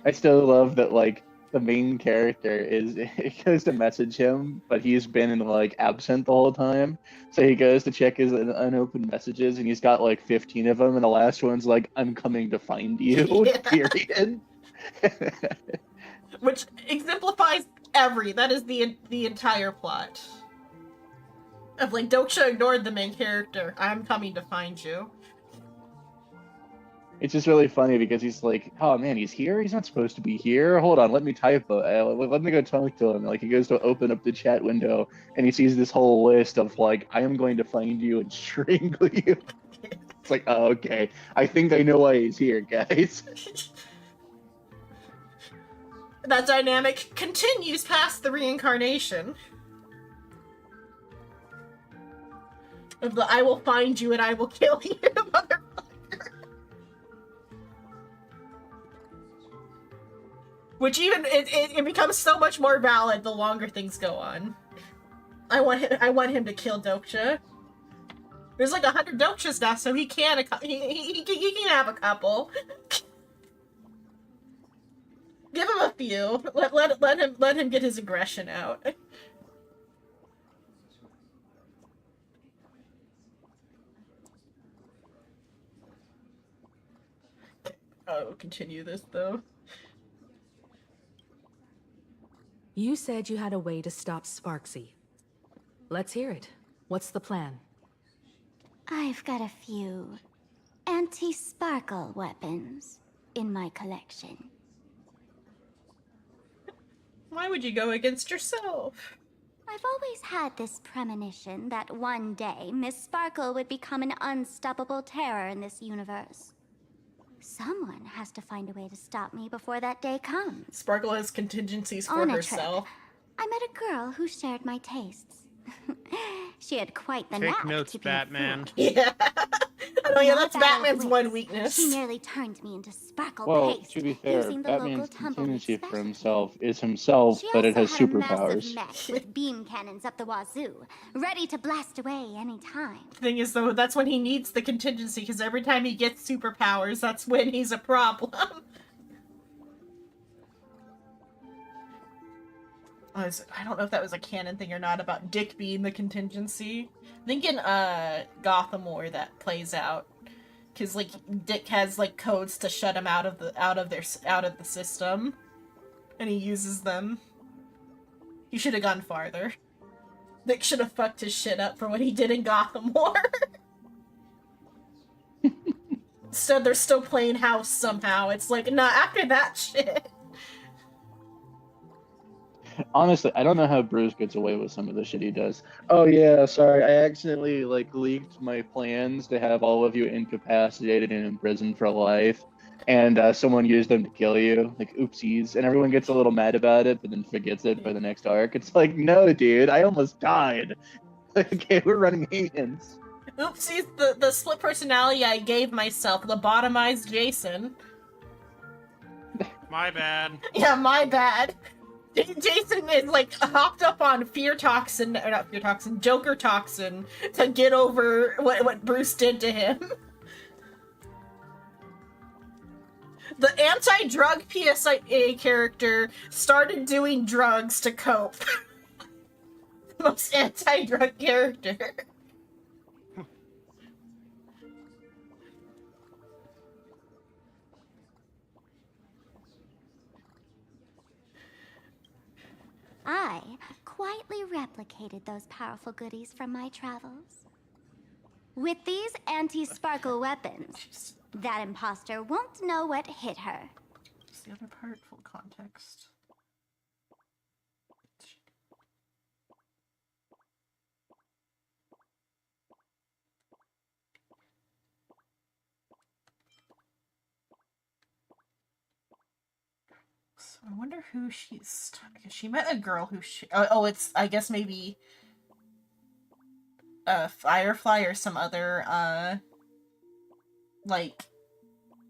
I still love that, like, the main character is, it goes to message him, but he's been, like, absent the whole time. So he goes to check his unopened messages, and he's got, like, 15 of them, and the last one's like, "I'm coming to find you," Yeah. period. Which exemplifies that is the entire plot. Of, like, Doksha ignored the main character. I'm coming to find you. It's just really funny because he's like, "Oh man, he's here? He's not supposed to be here. Hold on, let me type. Let me go talk to him." Like, he goes to open up the chat window and he sees this whole list of, like, "I am going to find you and strangle you." It's like, oh, okay. I think I know why he's here, guys. That dynamic continues past the reincarnation. Of the "I will find you and I will kill you," motherfucker. Which even it becomes so much more valid the longer things go on. I want him to kill Doksha. There's like 100 Dokshas now, so he can have a couple. Give him a few. Let him get his aggression out. I'll continue this though. You said you had a way to stop Sparksy. Let's hear it. What's the plan? I've got a few anti-sparkle weapons in my collection. Why would you go against yourself? I've always had this premonition that one day Miss Sparkle would become an unstoppable terror in this universe. Someone has to find a way to stop me before that day comes. Sparkle has contingencies for On a herself. trip, I met a girl who shared my tastes. She had quite the Take knack notes, to be Batman. Yeah. Oh yeah, that's Not bad Batman's at one wits. weakness. She nearly turned me into sparkle Well, paste to be fair, using the local Batman's tumbleweed contingency for himself is himself, She but it also has had a massive superpowers. mech with beam cannons up the wazoo, ready to blast away any time. Thing is, though, that's when he needs the contingency, because every time he gets superpowers, that's when he's a problem. I don't know if that was a canon thing or not about Dick being the contingency. I think in Gotham War that plays out, because like Dick has like codes to shut him out of the system, and he uses them. He should have gone farther. Dick should have fucked his shit up for what he did in Gotham War. Instead, they're still playing house somehow. It's like, nah, after that shit. Honestly, I don't know how Bruce gets away with some of the shit he does. Oh yeah, sorry, I accidentally like leaked my plans to have all of you incapacitated and imprisoned for life, and someone used them to kill you. Like, oopsies, and everyone gets a little mad about it, but then forgets it by the next arc. It's like, no, dude, I almost died. Okay, we're running hands. Oopsies, the split personality I gave myself, lobotomized Jason. My bad. Yeah, my bad. Jason is like hopped up on Joker toxin to get over what Bruce did to him. The anti-drug PSA character started doing drugs to cope. The most anti-drug character. I quietly replicated those powerful goodies from my travels. With these anti-sparkle weapons, that imposter won't know what hit her. What's the other part? Full context. So I wonder who she's... She met a girl who it's, I guess maybe... Firefly or some other, like,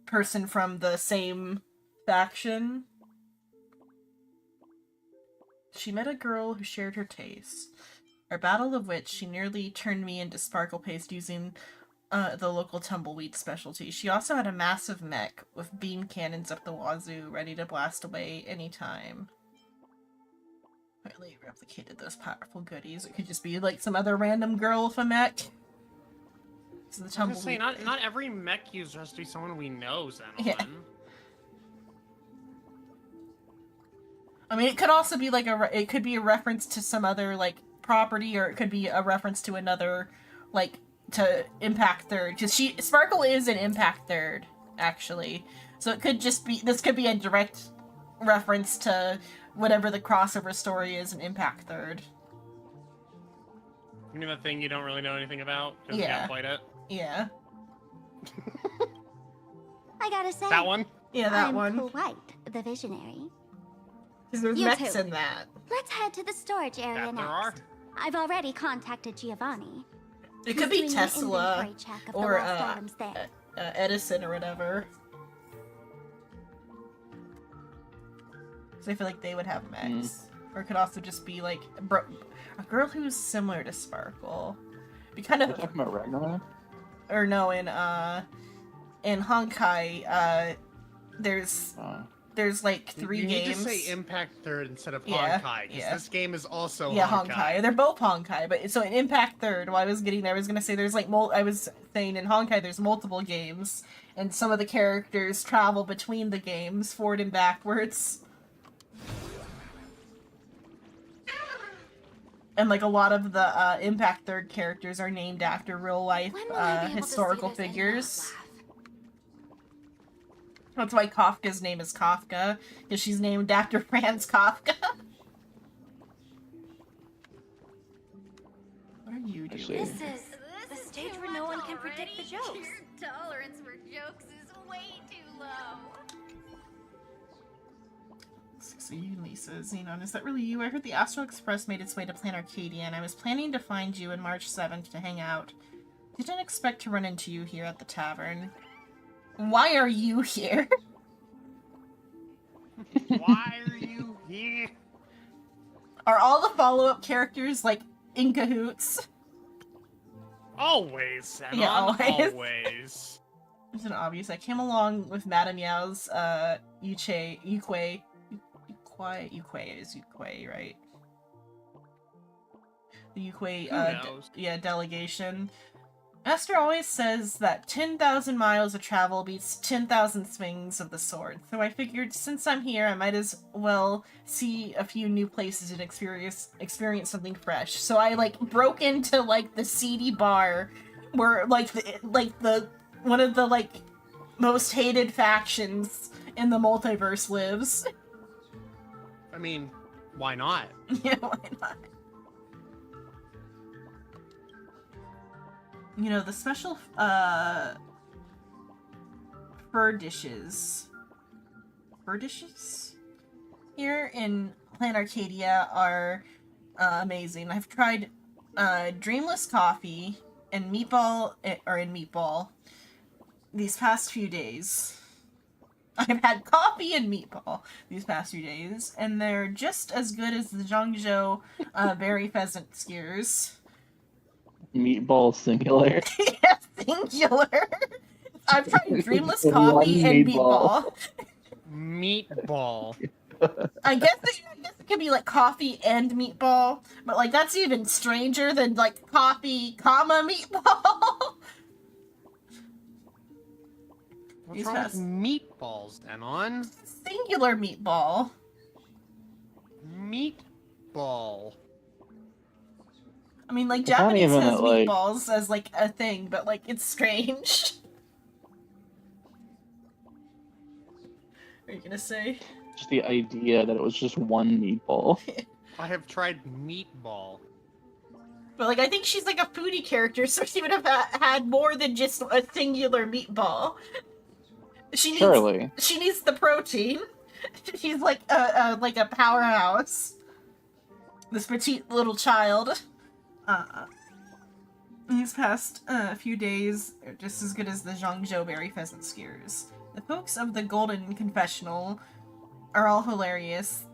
person from the same faction. She met a girl who shared her tastes. Our battle of which she nearly turned me into sparkle paste using the local tumbleweed specialty. She also had a massive mech with beam cannons up the wazoo, ready to blast away anytime. Quietly replicated those powerful goodies. It could just be like some other random girl with a mech. So the tumbleweed. Not every mech user has to be someone we know, Xenon. Yeah. I mean, it could also be like it could be a reference to some other like property, or it could be a reference to another, like, to Impact Third. Because Sparkle is an Impact Third, actually. So it could just be, this could be a direct reference to whatever the crossover story is in Impact Third. You mean the thing you don't really know anything about because you Yeah. haven't played it? Yeah. I gotta say, That one? Yeah, that I'm one. quite the visionary. Because there's You mechs two. in that. Let's head to the storage area That there next. I've already contacted Giovanni. It could He's be doing an Tesla inventory check of the or lost items there. Edison or whatever. So I feel like they would have mechs. Or it could also just be like a girl who's similar to Sparkle. Be kind of. Are you talking about Ragnarok? Or no, in Honkai, there's like 3 you games. You need to say Impact Third instead of Yeah, Honkai, because yeah. this game is also Honkai. They're both Honkai, but so in Impact Third, while I was getting there, I was gonna say there's like I was saying in Honkai there's multiple games, and some of the characters travel between the games, forward and backwards. And like a lot of the Impact Third characters are named after real life historical figures. That's why Kafka's name is Kafka, because she's named after Franz Kafka. What are you doing? This is the stage where no one can predict the jokes. Your tolerance for jokes is way too low. So you, Lisa, Xenon, is that really you? I heard the Astral Express made its way to Plan Arcadia, and I was planning to find you on March 7th to hang out. Didn't expect to run into you here at the tavern. Why are you here? Why are you here? Are all the follow-up characters, like, in cahoots? Always, Xenon. Yeah, always. Always. It's an obvious. I came along with Madame Yao's, Yukwei is Yukwei, right? the Yukui Who knows? delegation. Master always says that 10,000 miles of travel beats 10,000 swings of the sword, so I figured since I'm here, I might as well see a few new places and experience something fresh. So I like broke into like the seedy bar where like the one of the like most hated factions in the multiverse lives. I mean, why not? Yeah, why not? You know, the special fur dishes here in Plan Arcadia are amazing. I've tried Dreamless Coffee and Meatball these past few days. I've had coffee and meatball these past few days, and they're just as good as the Zhangzhou berry pheasant skewers. Meatball singular. Yeah, singular. I've tried Dreamless Coffee and Meatball. Meatball. I guess it could be like coffee and meatball, but like that's even stranger than like coffee, meatball. What's wrong with meatballs, Xenon? Singular meatball. Meatball. I mean, like, It's not Japanese even has like- meatballs as, like, a thing, but, like, it's strange. Are you gonna say? Just the idea that it was just one meatball. I have tried meatball. But, like, I think she's, like, a foodie character, so she would have had more than just a singular meatball. Surely. She needs the protein. She's, like a powerhouse. This petite little child. These past few days are just as good as the Zhangzhou berry pheasant skewers. The folks of the Golden Confessional are all hilarious.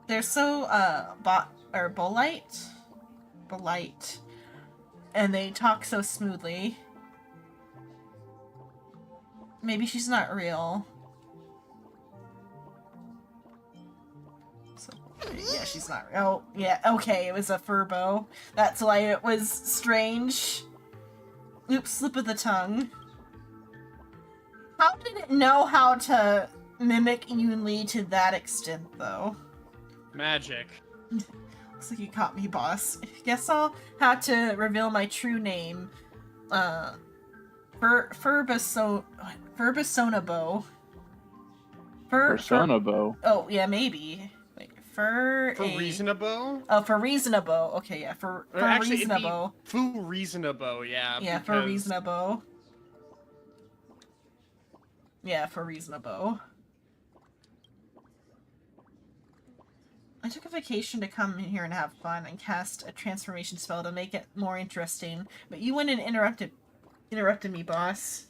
They're so bolite, and they talk so smoothly. Maybe she's not real. Yeah, she's not. Oh, yeah, okay, it was a furbo. That's why it was strange. Oops, slip of the tongue. How did it know how to mimic Yunli to that extent, though? Magic. Looks like you caught me, boss. Guess I'll have to reveal my true name. Furbisonabo. Personabo. Oh, yeah, maybe. Wait, For reasonable? Oh, for reasonable. Okay, yeah, for Actually, reasonable. Fu reasonable, yeah. Yeah, because... for reasonable. Yeah, for reasonable. I took a vacation to come in here and have fun and cast a transformation spell to make it more interesting, but you went and interrupted me, boss.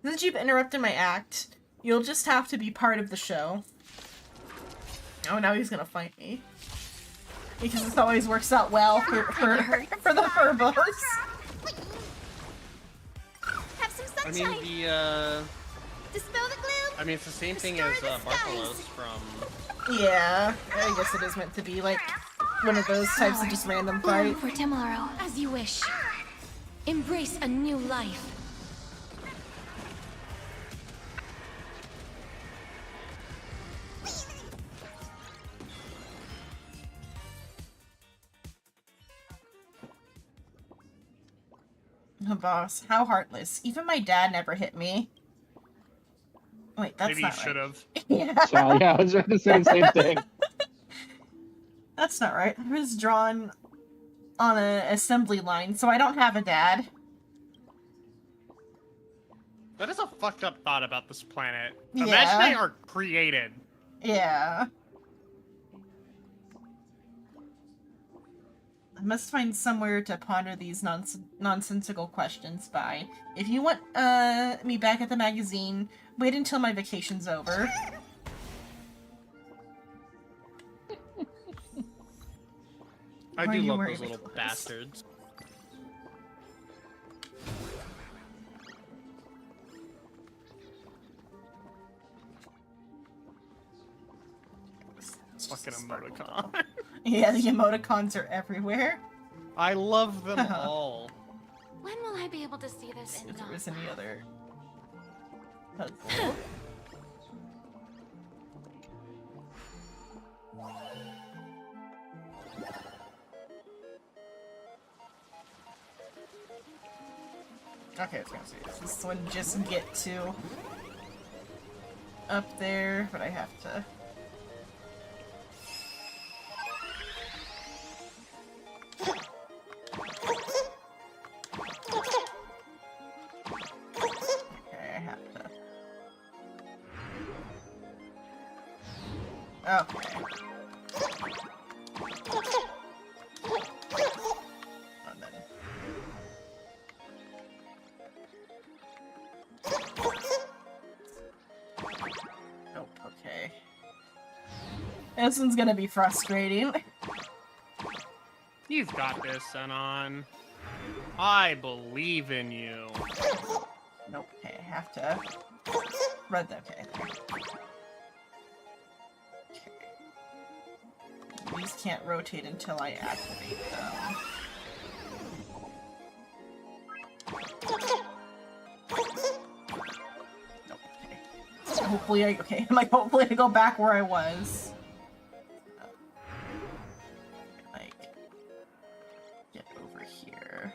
Since you've interrupted my act, you'll just have to be part of the show. Oh, now he's gonna fight me. Because this always works out well for the furbos. Have some I sunshine. mean, the, Dispel the gloom. I mean, it's the same thing as Barbalos from... Yeah, I guess it is meant to be, like, one of those types of just random Bloom fight. for tomorrow, as you wish. Embrace a new life. Oh, boss, how heartless. Even my dad never hit me. Wait, that's Maybe not you should have. Yeah. So, yeah, I was going to say the same thing. That's not right. I was drawn on an assembly line, so I don't have a dad. That is a fucked up thought about this planet. Yeah. Imagine they are created. Yeah. I must find somewhere to ponder these nonsensical questions by. If you want me back at the magazine, wait until my vacation's over. I Why do are you love wearing those my little clothes? bastards. Fucking emoticon. Yeah, the emoticons are everywhere. I love them all. When will I be able to see this in If there was non-stop? any other puzzle. Okay, I was gonna say, does this one just get to up there? But I have to. Okay, I have to. Okay. And then. Nope, okay. This one's gonna be frustrating. You've got this, Xenon. I believe in you. Nope, okay, I have to. Read that, okay. These can't rotate until I activate them. Nope, okay. So hopefully hopefully I go back where I was. Like, get over here.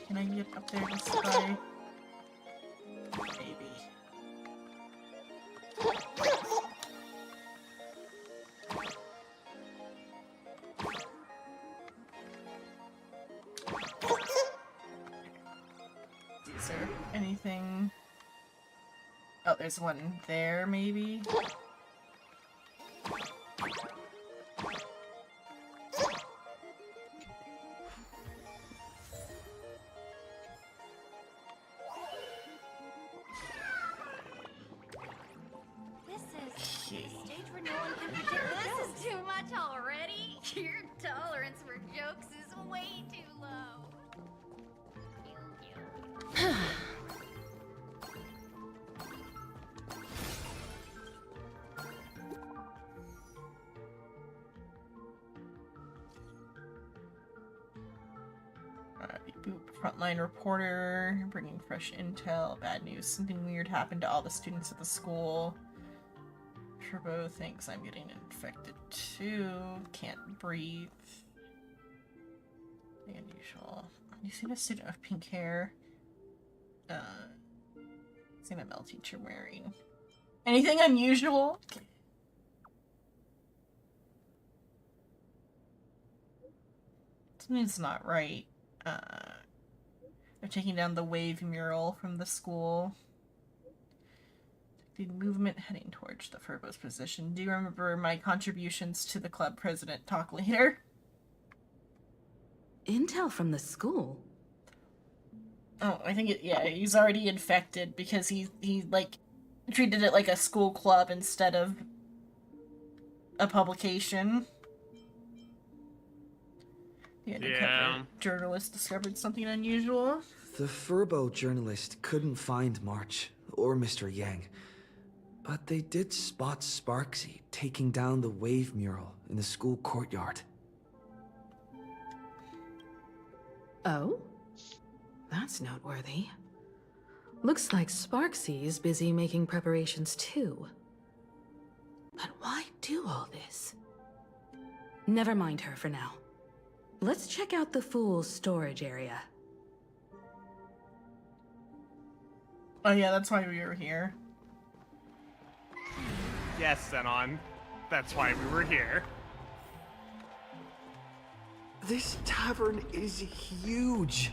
Can I get up there this way? Maybe. Is there anything? Oh, there's one there, maybe? This is the stage where no one can predict. This is too much already. Your tolerance for jokes is way too low. Boop, frontline reporter, bringing fresh intel, bad news, something weird happened to all the students at the school. Turbo thinks I'm getting infected too, can't breathe. Nothing unusual. You seen a student with pink hair? Seen a male teacher wearing. Anything unusual? Something's not right. They're taking down the wave mural from the school. The movement heading towards the Furbo's position. Do you remember my contributions to the club president talk later? Intel from the school? Oh, I think yeah, he's already infected because he like treated it like a school club instead of a publication. The undercover journalist discovered something unusual. The Furbo journalist couldn't find March or Mr. Yang, but they did spot Sparksy taking down the wave mural in the school courtyard. Oh? That's noteworthy. Looks like Sparksy is busy making preparations too. But why do all this? Never mind her for now. Let's check out the Fool's storage area. Oh yeah, that's why we were here. Yes, Xenon. That's why we were here. This tavern is huge.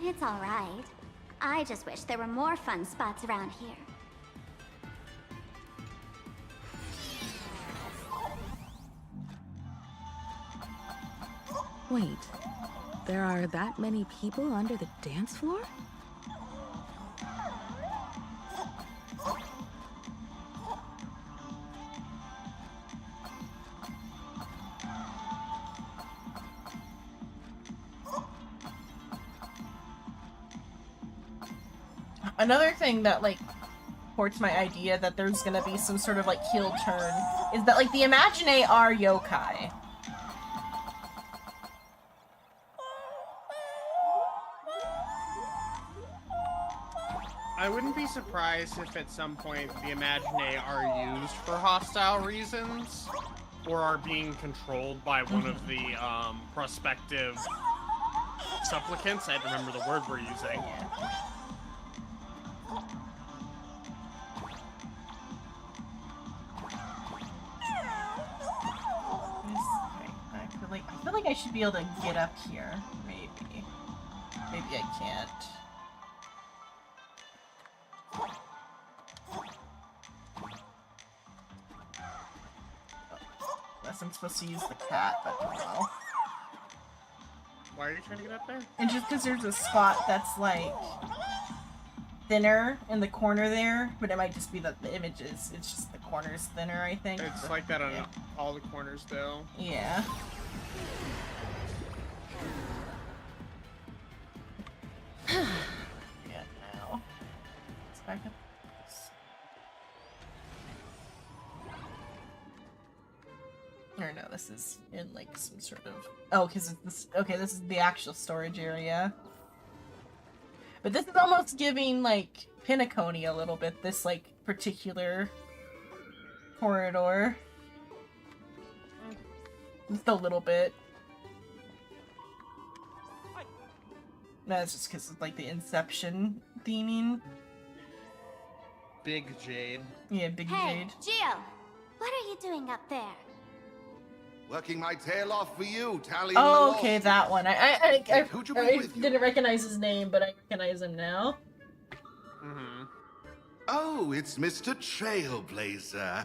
It's alright. I just wish there were more fun spots around here. Wait, there are that many people under the dance floor? Another thing that, like, supports my idea that there's gonna be some sort of, like, heel turn is that, like, the Imagine are yokai. I wouldn't be surprised if at some point the Imagine are used for hostile reasons, or are being controlled by one of the prospective supplicants. I had to remember the word we're using. I feel like I should be able to get up here. Maybe. Maybe I can't. Unless I'm supposed to use the cat, but oh well. Why are you trying to get up there? And just because there's a spot that's like thinner in the corner there, but it might just be that the images, it's just the corner's thinner, I think. It's like that on all the corners though. Yeah. Yeah, now. Let's back up. Or no, this is in like some sort of... Oh, because this... Okay, this is the actual storage area. But this is almost giving, like, Pinnaconey a little bit, this, like, particular corridor. Just a little bit. That's just because of, like, the Inception theming. Big Jade. Yeah, Big Hey, Jade. Gio, what are you doing up there? Working my tail off for you, tallying Oh, the okay, loss. that one. I Who'd you bring with you? didn't recognize his name, but I recognize him now. Mm-hmm. Oh, it's Mr. Trailblazer.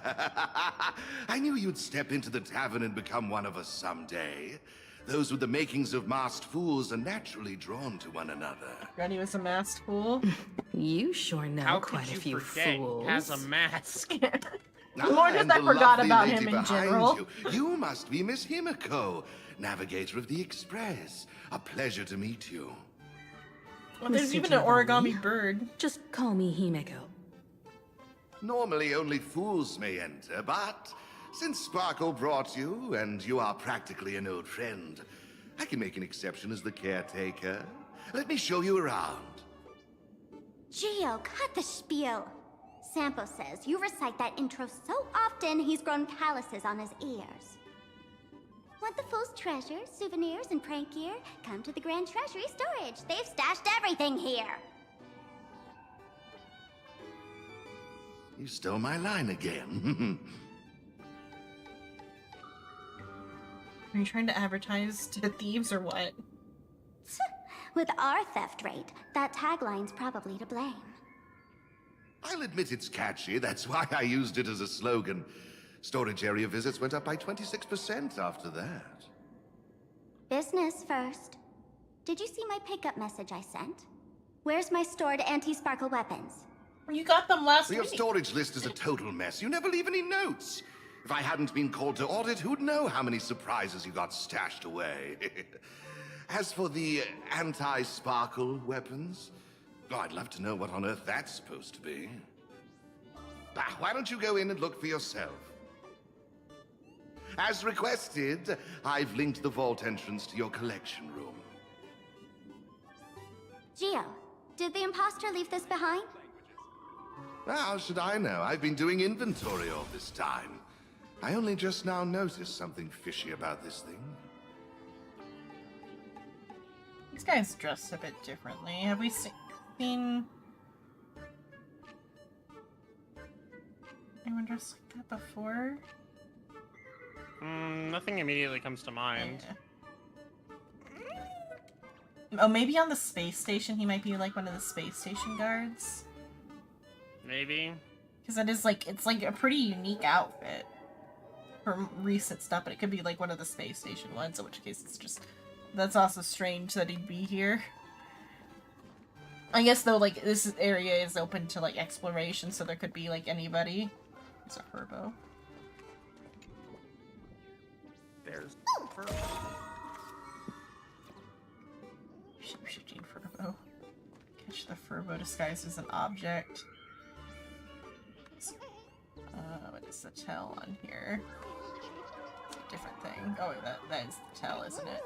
I knew you'd step into the tavern and become one of us someday. Those with the makings of masked fools are naturally drawn to one another. Granny was a masked fool. You sure know How quite could a you few forget? fools. He has a mask. More just and I the forgot lovely about lady him in behind general. You must be Miss Himiko, navigator of the Express. A pleasure to meet you. Well, there's Mr. even an Giovanni, origami bird. Just call me Himeko. Normally only fools may enter, but since Sparkle brought you, and you are practically an old friend, I can make an exception as the caretaker. Let me show you around. Gio, cut the spiel. Sampo says you recite that intro so often he's grown calluses on his ears. Want the fool's treasures, souvenirs, and prank gear? Come to the Grand Treasury Storage. They've stashed everything here. You stole my line again. Are you trying to advertise to thieves or what? With our theft rate, that tagline's probably to blame. I'll admit it's catchy, that's why I used it as a slogan. Storage area visits went up by 26% after that. Business first. Did you see my pickup message I sent? Where's my stored anti-sparkle weapons? You got them last Your week. storage list is a total mess. You never leave any notes. If I hadn't been called to audit, who'd know how many surprises you got stashed away? As for the anti-sparkle weapons, oh, I'd love to know what on earth that's supposed to be. Why don't you go in and look for yourself? As requested, I've linked the vault entrance to your collection room. Gio, did the imposter leave this behind? How should I know? I've been doing inventory all this time. I only just now noticed something fishy about this thing. This guy's dressed a bit differently. Have we seen anyone dressed like that before? Nothing immediately comes to mind. Yeah. Oh, maybe on the space station he might be like one of the space station guards. Maybe. Because that is like, it's like a pretty unique outfit from recent stuff, but it could be like one of the space station ones, in which case it's just, that's also strange that he'd be here. I guess though, like, this area is open to like exploration, so there could be like anybody. It's a Herbo. There's Shifting Furbo. Catch the Furbo disguised as an object. What is the tell on here? It's a different thing. Oh, wait, that is the tell, isn't it?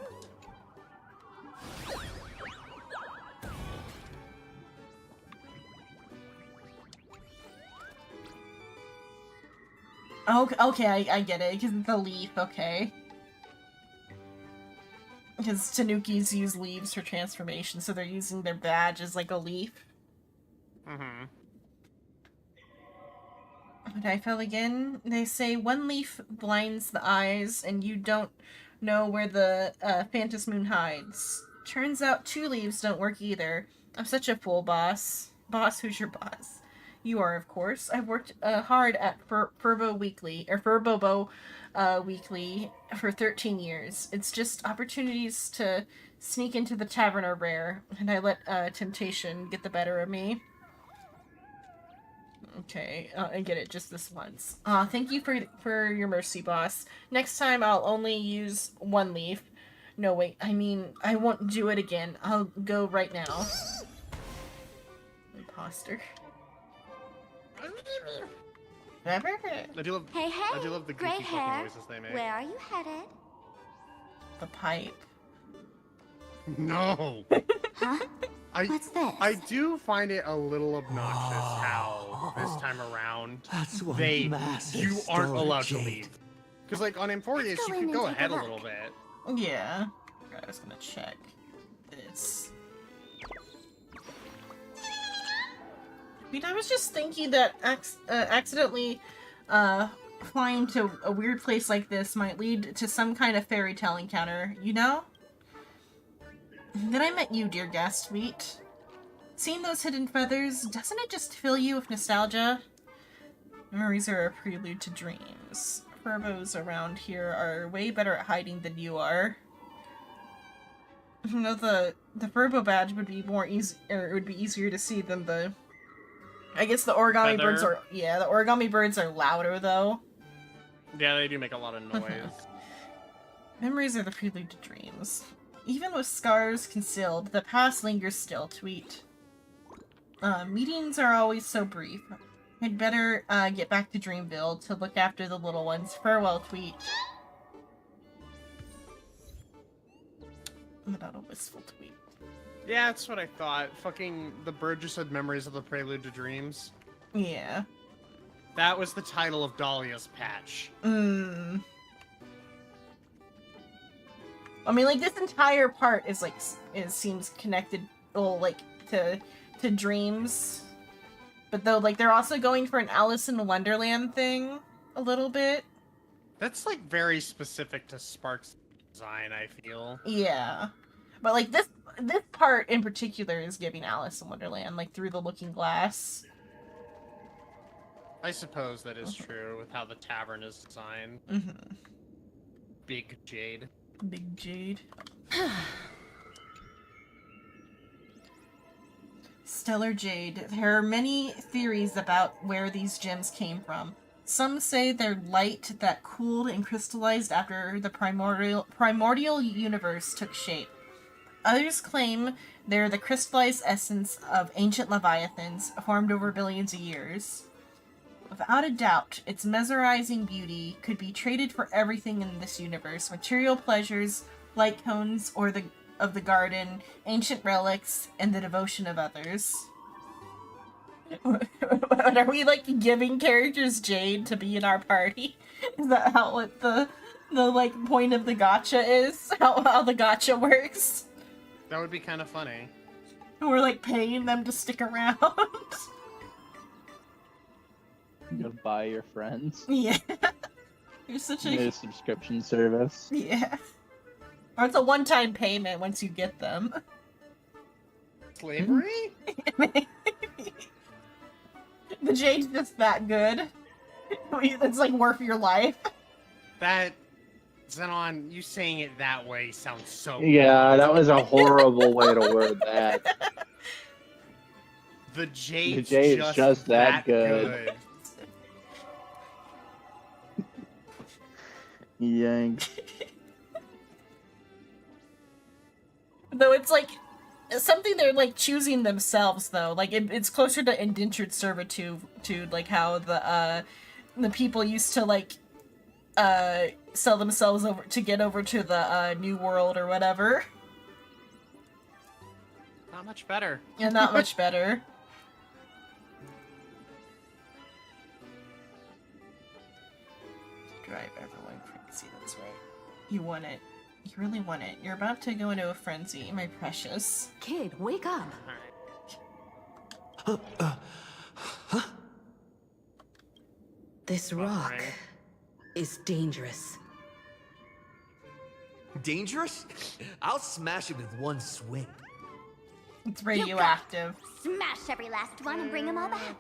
Okay, I get it, because the leaf, okay. Because Tanukis use leaves for transformation, so they're using their badge as like a leaf. Mm-hmm. But I fell again. They say one leaf blinds the eyes, and you don't know where the Phantom Moon hides. Turns out 2 leaves don't work either. I'm such a fool, boss. Boss, who's your boss? You are, of course. I've worked hard at Furbo Weekly for 13 years. It's just opportunities to sneak into the tavern are rare, and I let temptation get the better of me. Okay, I get it just this once. Thank you for your mercy, boss. Next time I'll only use 1 leaf. No, wait, I mean, I won't do it again. I'll go right now. Imposter. I do love, Hey, I do love the gray goofy fucking hair. noises they make. Where are you headed? The pipe. No! Huh? What's this? I do find it a little obnoxious how this time around That's one you massive aren't stellar allowed to jade. leave. Because like on Emporius, Let's you go could in go and take ahead a a look. little bit. Yeah. I was gonna check this. I mean, I was just thinking that accidentally flying to a weird place like this might lead to some kind of fairy tale encounter, you know? Then I met you, dear guest, Wheat. Seeing those hidden feathers, doesn't it just fill you with nostalgia? Memories are a prelude to dreams. Furbos around here are way better at hiding than you are. You know, the Furbo badge would be more easy, or it would be easier to see than the... I guess the origami birds Feather. are... Yeah, the origami birds are louder, though. Yeah, they do make a lot of noise. Memories are the prelude to dreams. Even with scars concealed, the past lingers still, Tweet. Meetings are always so brief. I'd better get back to Dreamville to look after the little ones. Farewell, Tweet. Without a wistful tweet. Yeah, that's what I thought. Fucking the bird just said memories of the prelude to dreams. Yeah. That was the title of Dahlia's patch. I mean, like, this entire part is, like, seems connected, well, like, to dreams. But, though, like, they're also going for an Alice in Wonderland thing, a little bit. That's, like, very specific to Spark's design, I feel. Yeah. But, like, this part in particular is giving Alice in Wonderland, like, through the looking glass. I suppose that is true with how the tavern is designed. Big Jade. Big Jade. Stellar Jade. There are many theories about where these gems came from. Some say they're light that cooled and crystallized after the primordial universe took shape. Others claim they're the crystallized essence of ancient leviathans formed over billions of years. Without a doubt, its mesmerizing beauty could be traded for everything in this universe: material pleasures, light cones, or of the garden, ancient relics, and the devotion of others. Are we, like, giving characters Jade to be in our party? Is that how what the like point of the gacha is? How the gacha works? That would be kind of funny. We're like paying them to stick around. You gotta buy your friends. Yeah. You're such You need a... a subscription service. Yeah. Or it's a one-time payment once you get them. Slavery? The Jade's just that good. It's like worth your life. That... Xenon, you saying it that way sounds so... Yeah, that was a horrible way to word that. The Jade's just that good. Yank. Though it's like, something they're like choosing themselves though. Like it's closer to indentured servitude, like how the people used to like sell themselves over to get over to the new world or whatever. Not much better. Yeah, not much better. Drive everyone crazy, that's right. You want it. You really want it. You're about to go into a frenzy, my precious. Kid, wake up. This rock is dangerous. Dangerous? I'll smash it with one swing. It's radioactive. Smash every last one and bring them all back.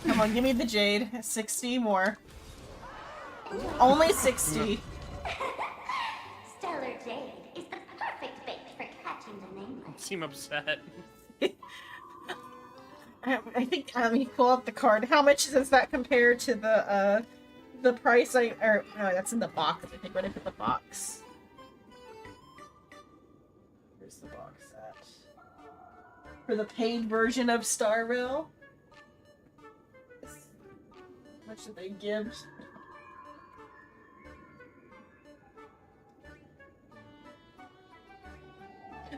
Come on, give me the jade. 60 more. Only 60. Stellar jade is the perfect bait for catching the nameless. Seem upset. I think let me pull up the card. How much does that compare to the price no, that's in the box. I think when I put the box. Where's the box at? For the paid version of Star Rail. How much did they give?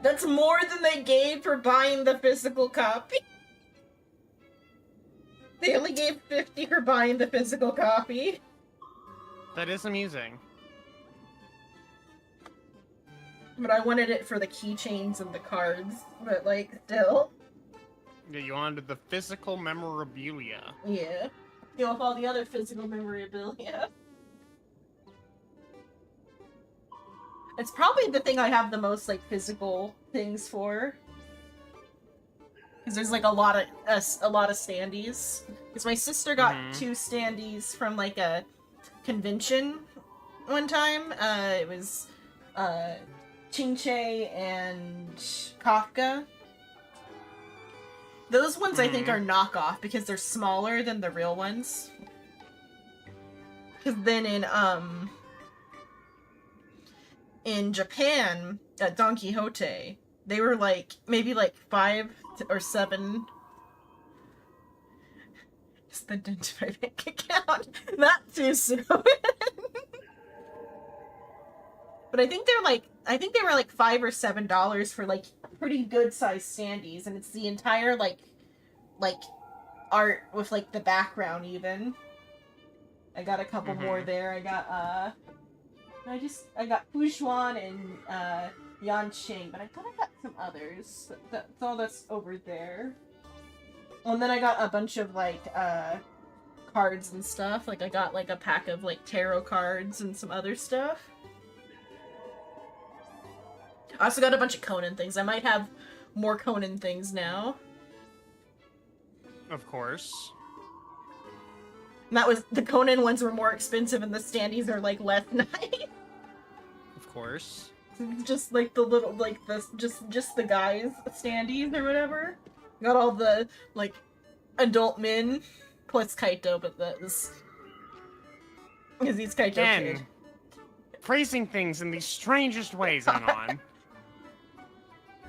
That's more than they gave for buying the physical copy. They only gave 50 for buying the physical copy. That is amusing. But I wanted it for the keychains and the cards, but like, still. Yeah, you wanted the physical memorabilia. Yeah. You know, with all the other physical memorabilia. It's probably the thing I have the most, like, physical things for. Because there's, like, a lot of standees. Because my sister got 2 standees from, like, a convention one time. It was, Chingche and Kafka. Those ones I think are knockoff because they're smaller than the real ones. Because then in Japan, at Don Quixote, they were like, maybe like 5 or 7. Just the into my bank account. Not too soon. But I think they were like $5 or $7 for like pretty good sized standees, and it's the entire like art with like the background even. I got a couple more there. I got I got Fujuan and Yanqing, but I thought I got some others. That's all that's over there. And then I got a bunch of like cards and stuff. Like I got like a pack of like tarot cards and some other stuff. I also got a bunch of Conan things. I might have more Conan things now. Of course. And that was the Conan ones were more expensive, and the standees are like less nice. Of course. Just like the little, like the just the guys standees or whatever. Got all the like adult men plus Kaito, but that's because he's Kaito kid. Phrasing things in the strangest ways, Anon.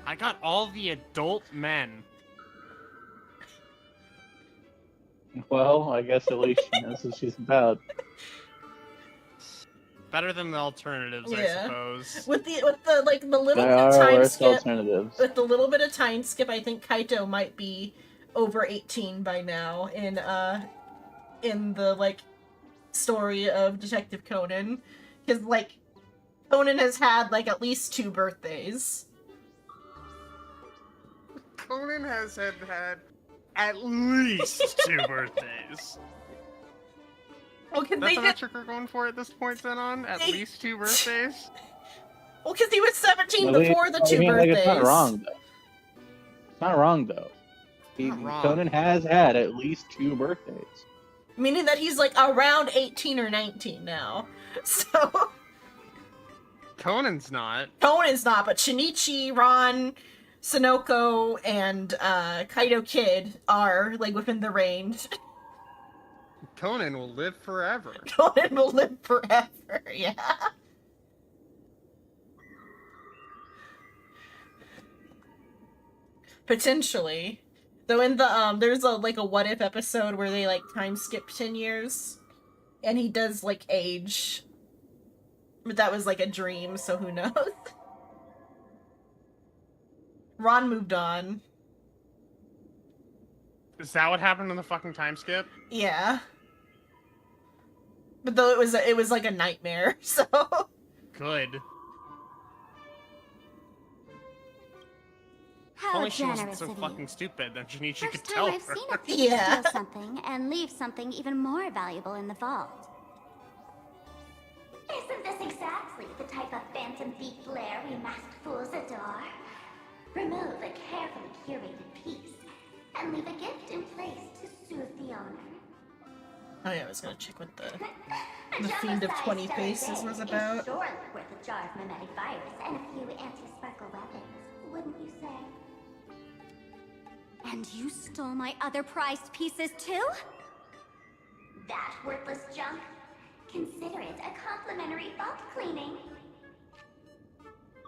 I got all the adult men. Well, I guess at least she knows what she's about. Better than the alternatives, I suppose. With the like the little There bit of are time worse skip. alternatives. With the little bit of time skip, I think Kaito might be over 18 by now in the like story of Detective Conan, because like Conan has had like at least 2 birthdays. Conan has had at least 2 birthdays. Well, That's the metric we're going for at this point, Xenon? At least 2 birthdays? Well, because he was 17 I mean- before the I 2 mean, like, birthdays. it's not wrong, though. It's not wrong, though. Conan has had at least 2 birthdays. Meaning that he's like around 18 or 19 now. So Conan's not. Conan's not, but Shinichi, Ron, Sonoko, and Kaito Kid are like within the range. Conan will live forever. Conan will live forever, yeah. Potentially. Though in the there's a what if episode where they like time skip 10 years and he does like age. But that was like a dream, so who knows? Ron moved on. Is that what happened in the fucking time skip? Yeah. But though it was like a nightmare, so Good. How Only she wasn't generous so of fucking you. stupid that Janichi could First tell time I've her. seen a thief Yeah. steal something and leave something even more valuable in the vault. Isn't this exactly the type of phantom thief flair we masked fools adore? Remove a carefully curated piece and leave a gift in place to soothe the owner. oh yeah, I was gonna check what the Fiend of 20 Faces was about. It's surely worth a jar of mimetic virus and a few anti-sparkle weapons, wouldn't you say? And you stole my other prized pieces too? That worthless junk? Consider it a complimentary vault cleaning.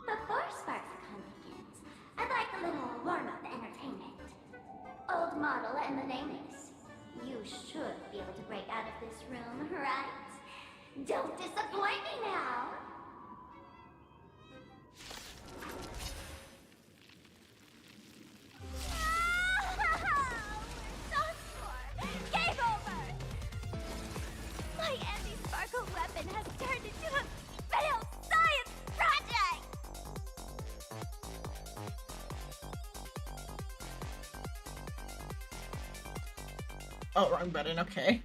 Before Sparks Con begins, I'd like a little warm-up entertainment. Old model and the nameless. You should be able to break out of this room, right? Don't disappoint me now! Game over! My anti-sparkle weapon has turned into a failed science project! Oh, wrong button, okay.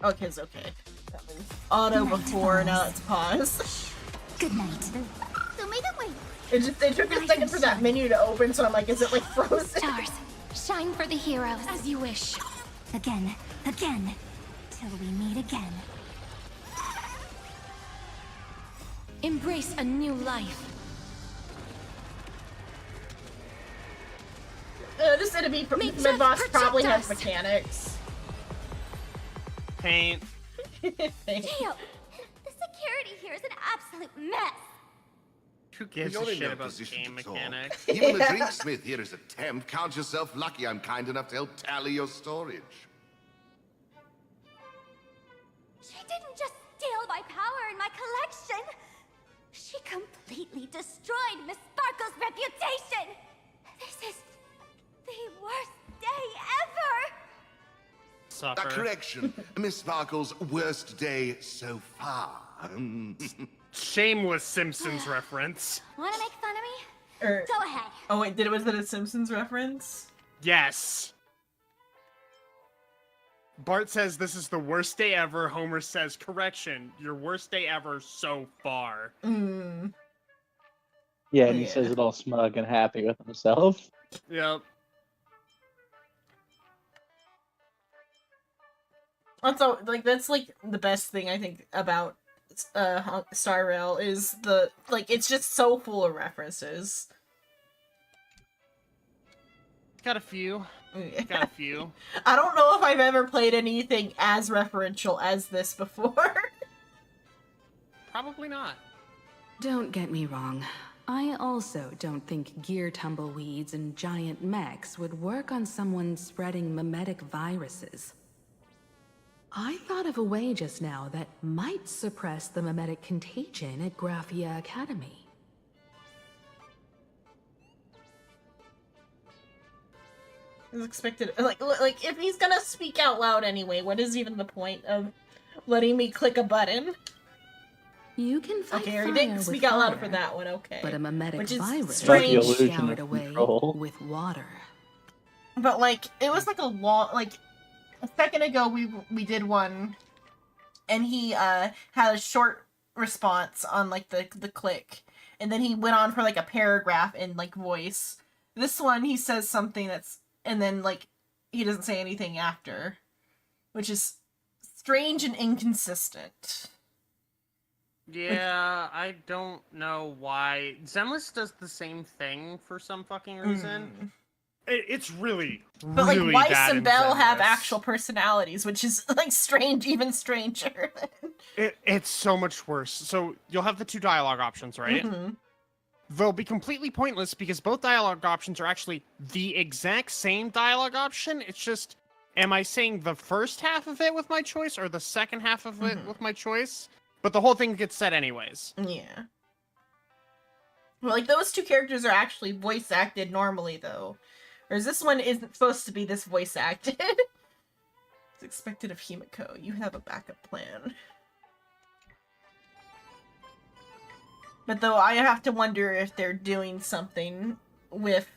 Okay, it's okay. That was auto before, now it's pause. Good night. So may the way. It took a second for that menu to open, so I'm like, is it like frozen? Stars, shine for the heroes. As you wish. Again, again, till we meet again. Embrace a new life. This enemy, Make my death boss probably protect has us. mechanics. Paint. Geo, the security here is an absolute mess. Who gives You're a in shit no about position game to talk. mechanics? Even the drinksmith here is a temp. Count yourself lucky I'm kind enough to help tally your storage. She didn't just steal my power and my collection. She completely destroyed Miss Sparkle's reputation. This is the worst day ever. Suffer. A correction. Miss Sparkle's worst day so far. Shameless Simpsons reference. Want to make fun of me? Er, Go ahead. oh wait, was it a Simpsons reference? Yes. Bart says this is the worst day ever. Homer says, correction, your worst day ever so far. Mm. Yeah, and he says it all smug and happy with himself. Yep. Also, like, that's like the best thing I think about Star Rail is it's just so full of references. Got a few. Got a few. I don't know if I've ever played anything as referential as this before. Probably not. Don't get me wrong. I also don't think gear tumbleweeds and giant mechs would work on someone spreading mimetic viruses. I thought of a way just now that might suppress the mimetic contagion at Graphia Academy. Is expected, like if he's gonna speak out loud anyway, what is even the point of letting me click a button? You can fight okay, fire he didn't with speak out loud fire, for that one, okay. But a mimetic Which is virus strange. is showered away with water. But like, it was like a long, like a second ago we did one, and he had a short response on like the click, and then he went on for like a paragraph in like voice. This one he says something that's, and then like he doesn't say anything after, which is strange and inconsistent. Yeah, I don't know why. Zenless does the same thing for some fucking reason. It's really, But really like Weiss bad and in Bell have Zenless. actual personalities, which is like strange, even stranger. It's so much worse. So you'll have the two dialogue options, right? Mhm. they'll be completely pointless because both dialogue options are actually the exact same dialogue option. It's just, am I saying the first half of it with my choice or the second half of it with my choice? But the whole thing gets said anyways. Yeah. Well, like, those two characters are actually voice acted normally, though. Whereas this one isn't supposed to be this voice acted. It's expected of Himiko. You have a backup plan. But though I have to wonder if they're doing something with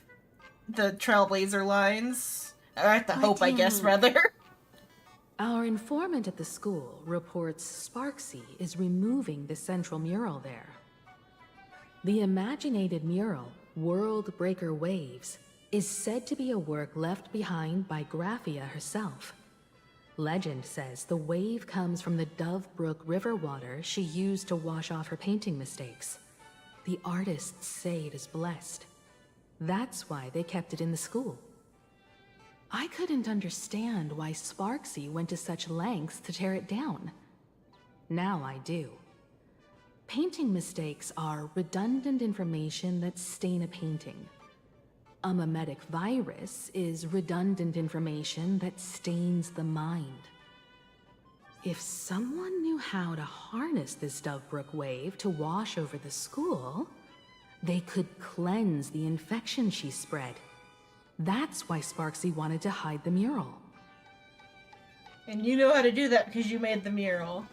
the Trailblazer lines. Or I have to hope, I guess, rather. Our informant at the school reports Sparksy is removing the central mural there. The imaginated mural, World Breaker Waves, is said to be a work left behind by Graphia herself. Legend says the wave comes from the Dove Brook river water she used to wash off her painting mistakes. The artists say it is blessed. That's why they kept it in the school. I couldn't understand why Sparksy went to such lengths to tear it down. Now I do. Painting mistakes are redundant information that stain a painting. A mimetic virus is redundant information that stains the mind. If someone knew how to harness this Dovebrook wave to wash over the school, they could cleanse the infection she spread. That's why Sparksy wanted to hide the mural. And you know how to do that because you made the mural.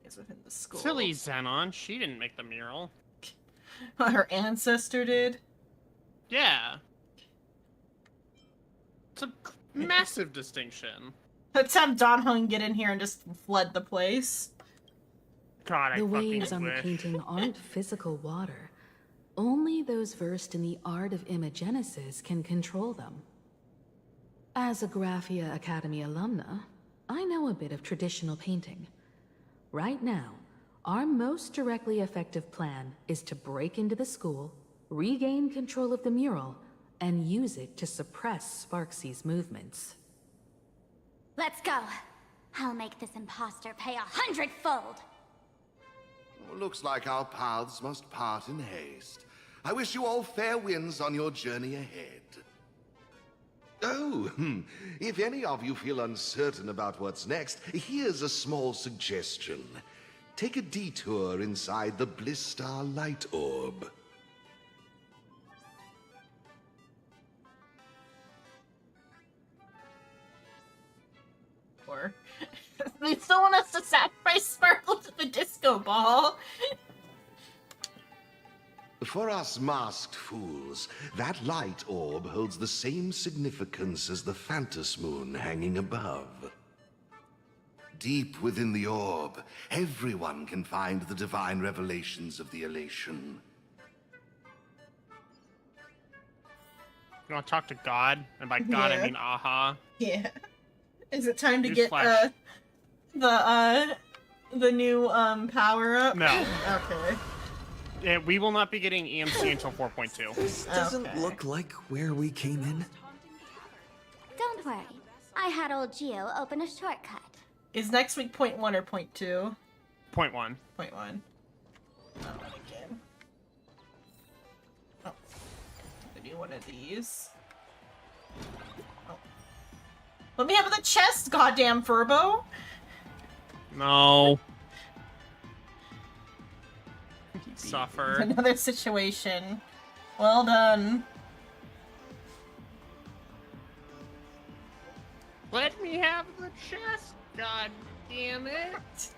Is within the school. Silly Xenon, she didn't make the mural. Her ancestor did? Yeah. It's a massive distinction. Let's have Don Hung get in here and just flood the place. God, I The fucking waves on the wish. painting aren't physical water. Only those versed in the art of imagenesis can control them. As a Graphia Academy alumna, I know a bit of traditional painting. Right now, our most directly effective plan is to break into the school, regain control of the mural, and use it to suppress Sparksy's movements. Let's go. I'll make this imposter pay 100-fold. Looks like our paths must part in haste. I wish you all fair winds on your journey ahead. Oh, if any of you feel uncertain about what's next, here's a small suggestion. Take a detour inside the Bliss Star Light Orb. Or they still want us to sacrifice Sparkle to the disco ball. For us masked fools, that light orb holds the same significance as the Phantos Moon hanging above. Deep within the orb, everyone can find the divine revelations of the elation. You want to talk to God? And by God, Yeah. I mean aha. Yeah. Is it time to Newsflash. get the new power up? No. Okay. Yeah, we will not be getting EMC until 4.2. This doesn't look like where we came in. Don't worry. I had old Geo open a shortcut. Is next week point 1 or point 2? Point 1. Point 1. Oh, again. Oh. I do one of these. Oh. Let me have the chest, goddamn Furbo! No. Suffer. Another situation. Well done. Let me have the chest, god damn it.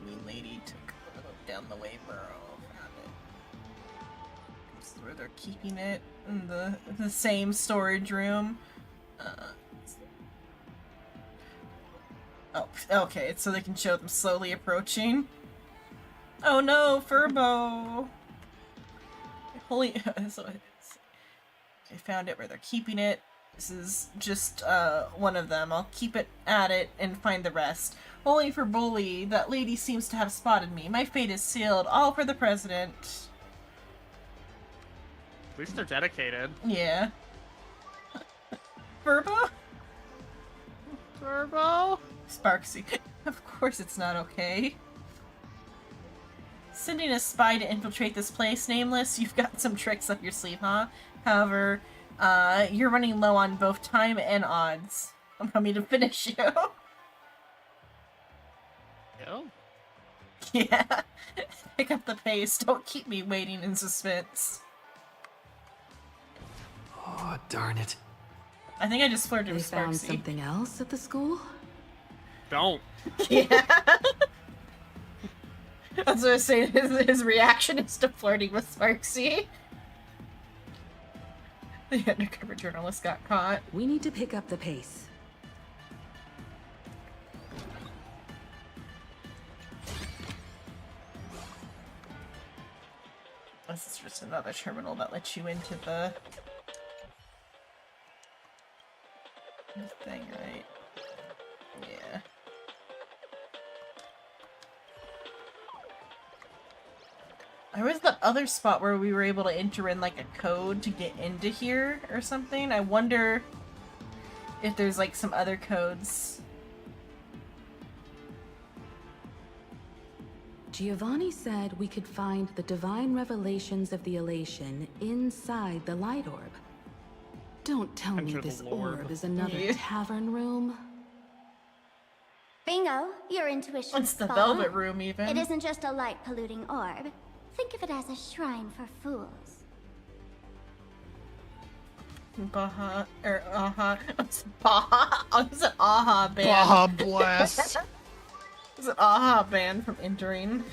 Mean lady took a look down the way burrow. Found it. This is where they're keeping it in the same storage room. Oh, okay, it's so they can show them slowly approaching. Oh no, Furbo! Holy, so I found it where they're keeping it. This is just one of them. I'll keep it at it and find the rest. Only for Bully, that lady seems to have spotted me. My fate is sealed, all for the president. At least they're dedicated. Yeah. Furbo? Furbo? Sparksy. Of course it's not okay. Sending a spy to infiltrate this place, Nameless. You've got some tricks up your sleeve, huh? However, you're running low on both time and odds. I'm coming to finish you. Oh. Yeah. Pick up the pace. Don't keep me waiting in suspense. Oh, darn it. I think I just flirted with They found Sparksy. something else at the school? Don't. Yeah. That's what I was saying. His reaction is to flirting with Sparksy. The undercover journalist got caught. We need to pick up the pace. This is just another terminal that lets you into the thing, right? Yeah. There was that other spot where we were able to enter in like a code to get into here or something. I wonder if there's like some other codes. Giovanni said we could find the divine revelations of the elation inside the light orb. Don't tell me Enter the this Lord. orb is another Yeah. tavern room. Bingo, your intuition. It's the spot Velvet on. Room, even. It isn't just a light polluting orb. Think of it as a shrine for fools. Baha, or Aha. Baha? Oh, it's an Aha band. Baha bless. It's an Aha band from entering.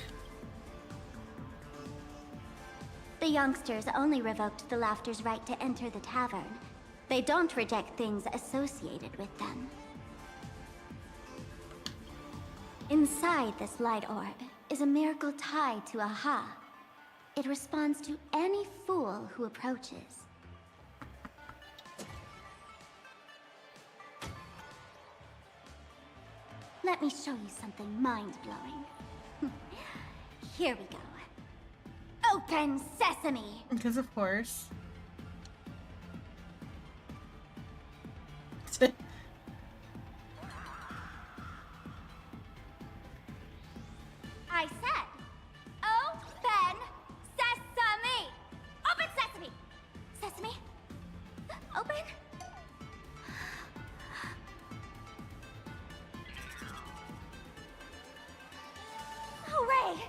The youngsters only revoked the Laughter's right to enter the tavern. They don't reject things associated with them. Inside this light orb is a miracle tied to Aha. It responds to any fool who approaches. Let me show you something mind-blowing. Here we go. Open sesame! Because of course. I said, open sesame! Open sesame! Sesame? Open? Hooray!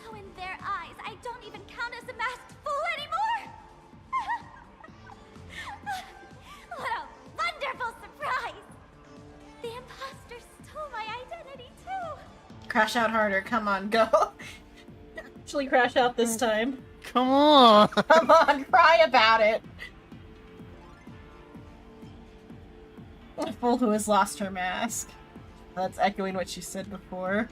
So in their eyes, I don't even count as a masked fool anymore! What a wonderful surprise! The imposter stole my identity too! Crash out harder. Come on, go. Actually crash out this time. Come on. Come on, cry about it. A fool who has lost her mask. That's echoing what she said before.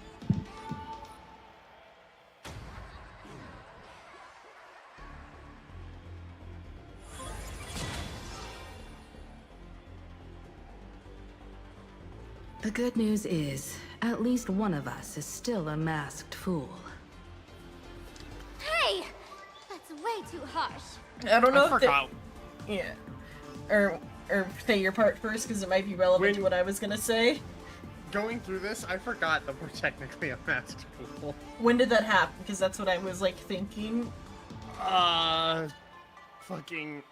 The good news is, at least one of us is still a masked fool. Hey! That's way too harsh. I don't know I if they- forgot. Yeah. Or say your part first, because it might be relevant to what I was gonna say. Going through this, I forgot that we're technically a masked fool. When did that happen? Because that's what I was, like, thinking. Fucking...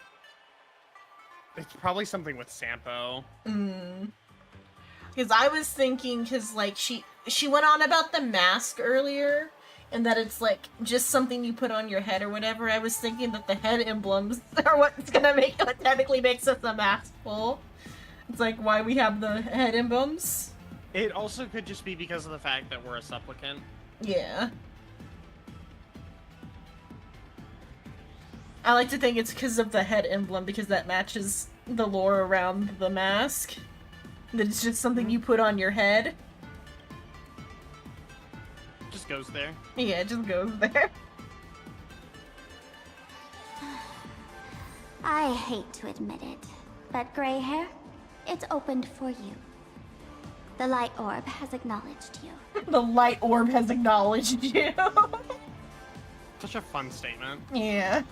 It's probably something with Sampo. Because I was thinking, because, like, she went on about the mask earlier, and that it's, like, just something you put on your head or whatever. I was thinking that the head emblems are what's gonna make, what technically makes us a mask full. It's, like, why we have the head emblems. It also could just be because of the fact that we're a supplicant. Yeah. I like to think it's because of the head emblem, because that matches the lore around the mask. That it's just something you put on your head. Just goes there. Yeah, it just goes there. I hate to admit it, but gray hair, it's opened for you. The light orb has acknowledged you. The light orb has acknowledged you. Such a fun statement. Yeah.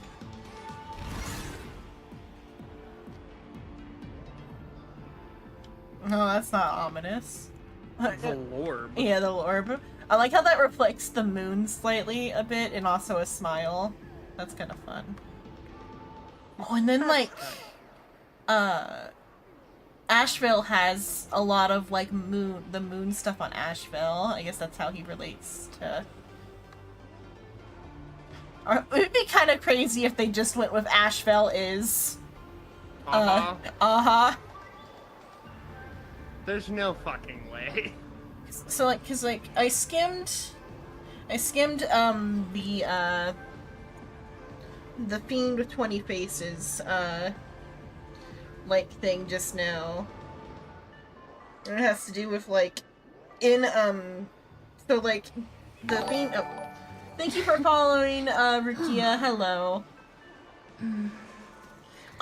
No, that's not ominous. The orb. Yeah, the orb. I like how that reflects the moon slightly a bit, and also a smile. That's kind of fun. Oh, and then like, Asheville has a lot of like the moon stuff on Asheville. I guess that's how he relates to. Or, it would be kind of crazy if they just went with Asheville is. There's no fucking way. So like, cause like I skimmed the Fiend with 20 Faces like thing just now. And it has to do with like in so like the Fiend. Oh, thank you for following, Rukia. Hello.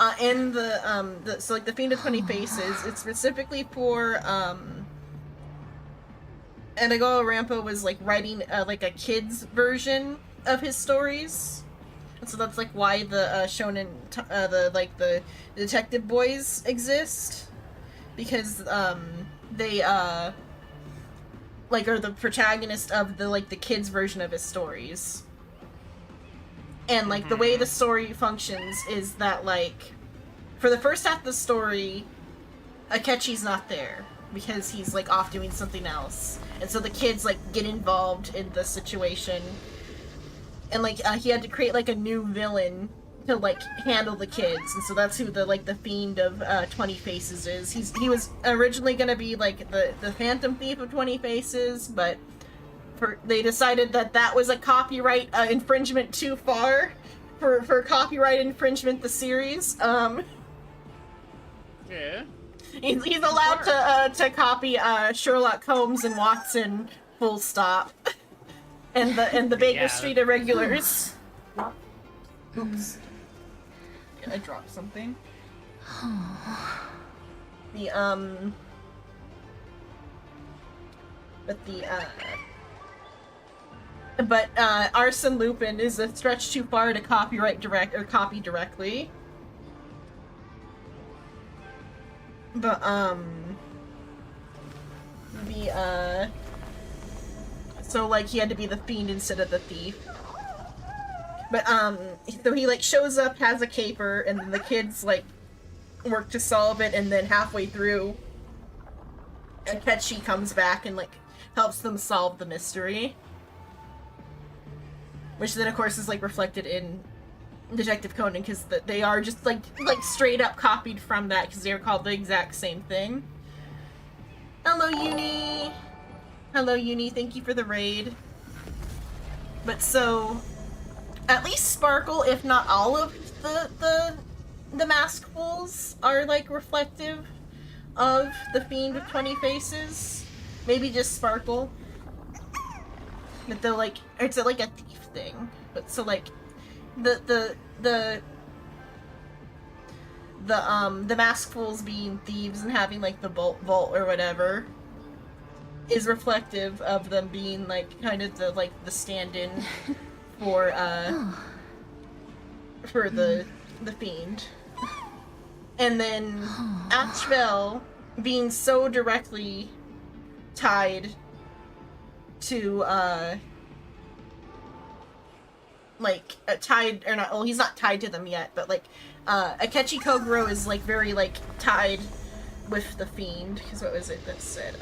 And so like the Fiend of 20 Faces, it's specifically for Enigo Rampo was like writing like a kid's version of his stories, and so that's like why the shonen the detective boys exist, because they like are the protagonist of the kids version of his stories. And, like, the way the story functions is that, like, for the first half of the story, Akechi's not there, because he's, like, off doing something else. And so the kids, like, get involved in the situation. And, like, he had to create, like, a new villain to, like, handle the kids. And so that's who the Fiend of 20 Faces is. He was originally gonna be, like, the Phantom Thief of 20 Faces, but... they decided that was a copyright infringement too far for copyright infringement the series. Yeah. He's allowed to copy Sherlock Holmes and Watson, full stop, and the Baker Street Irregulars. Oops. I dropped something. But Arsene Lupin is a stretch too far to copy directly. But so like he had to be the fiend instead of the thief. But so he like shows up, has a caper, and then the kids like work to solve it, and then halfway through Akechi comes back and like helps them solve the mystery. Which then, of course, is like reflected in Detective Conan, because they are just like straight up copied from that, because they are called the exact same thing. Hello, Uni. Hello, Uni. Thank you for the raid. But so, at least Sparkle, if not all of the mask fools, are like reflective of the Fiend with 20 Faces. Maybe just Sparkle. But they're like, it's like a thief thing. But so like, the mask fools being thieves and having like the vault or whatever is reflective of them being like kind of the stand-in for the Fiend. And then Asheville being so directly tied to tied or not, well, he's not tied to them yet, but like Akechi Kogoro is like very like tied with the Fiend, because what was it that said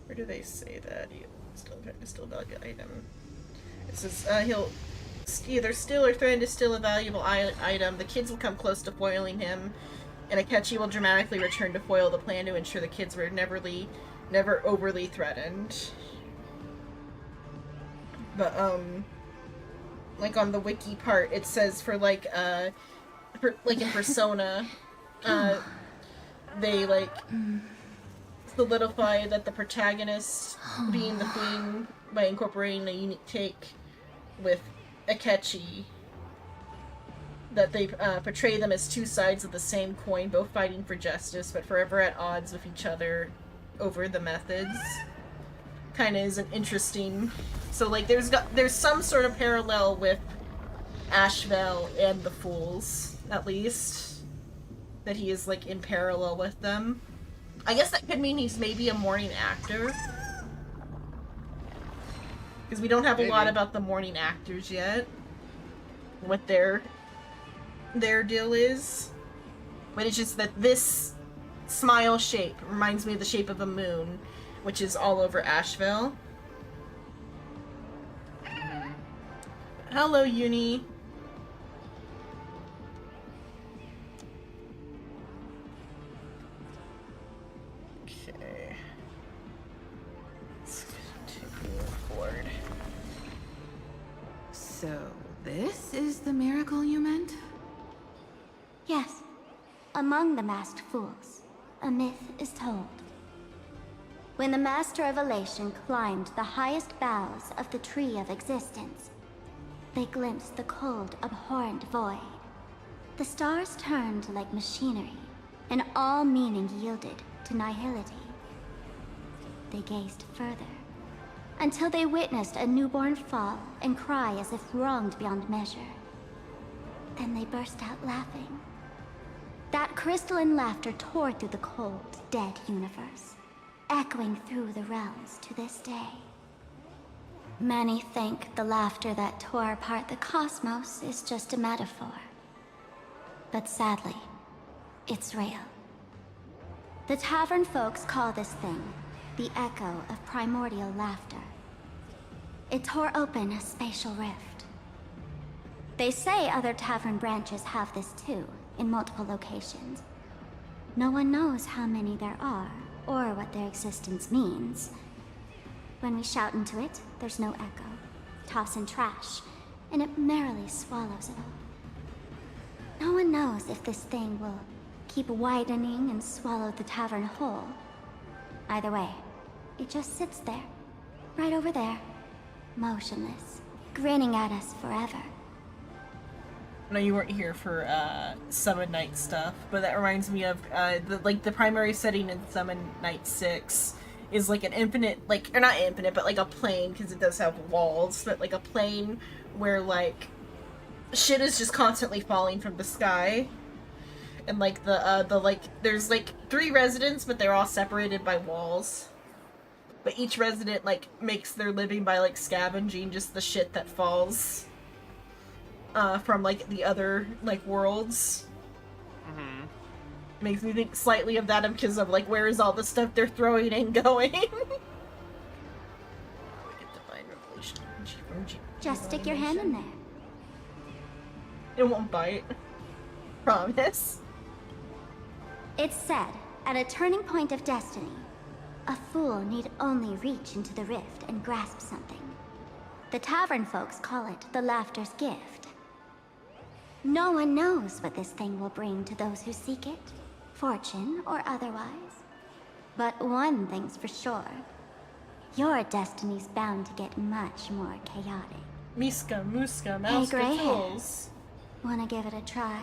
where do they say that still valuable item? It says he'll either steal or threaten to steal a valuable item. The kids will come close to foiling him, and Akechi will dramatically return to foil the plan to ensure the kids were never overly threatened. But like on the wiki part, it says for like in Persona, they like solidify that the protagonist being the Fiend by incorporating a unique take with Akechi, that they portray them as two sides of the same coin, both fighting for justice, but forever at odds with each other over the methods. Kind of is an interesting. So like, there's some sort of parallel with Asheville and the Fools, at least, that he is like in parallel with them. I guess that could mean he's maybe a morning actor. Because we don't have a lot Maybe. about the morning actors yet. What their deal is. But it's just that this smile shape reminds me of the shape of a moon, which is all over Asheville. Hello, Uni. Okay. Let's continue forward. So, this is the miracle you meant? Yes. Among the masked fools, a myth is told. When the Master of Elation climbed the highest boughs of the Tree of Existence, they glimpsed the cold, abhorrent void. The stars turned like machinery, and all meaning yielded to nihility. They gazed further, until they witnessed a newborn fall and cry as if wronged beyond measure. Then they burst out laughing. That crystalline laughter tore through the cold, dead universe, echoing through the realms to this day. Many think the laughter that tore apart the cosmos is just a metaphor. But sadly, it's real. The tavern folks call this thing the echo of primordial laughter. It tore open a spatial rift. They say other tavern branches have this too, in multiple locations. No one knows how many there are, or what their existence means. When we shout into it, there's no echo. Toss in trash, and it merrily swallows it all. No one knows if this thing will keep widening and swallow the tavern whole. Either way, it just sits there, right over there, motionless, grinning at us forever. I know you weren't here for Summon Night stuff, but that reminds me of the primary setting in Summon Night 6 is like an infinite, or not infinite, but like a plane, because it does have walls, but like a plane where like shit is just constantly falling from the sky. And like there's like 3 residents, but they're all separated by walls. But each resident like makes their living by like scavenging just the shit that falls from like the other like worlds. Mm-hmm. Makes me think slightly of that because of like where is all the stuff they're throwing and going. Just stick your hand in there. It won't bite. Promise. It's said, at a turning point of destiny, a fool need only reach into the rift and grasp something. The tavern folks call it the laughter's gift. No one knows what this thing will bring to those who seek it, fortune or otherwise. But one thing's for sure. Your destiny's bound to get much more chaotic. Miska, Muska, Hey, Mouska, gray Tools. Wanna give it a try?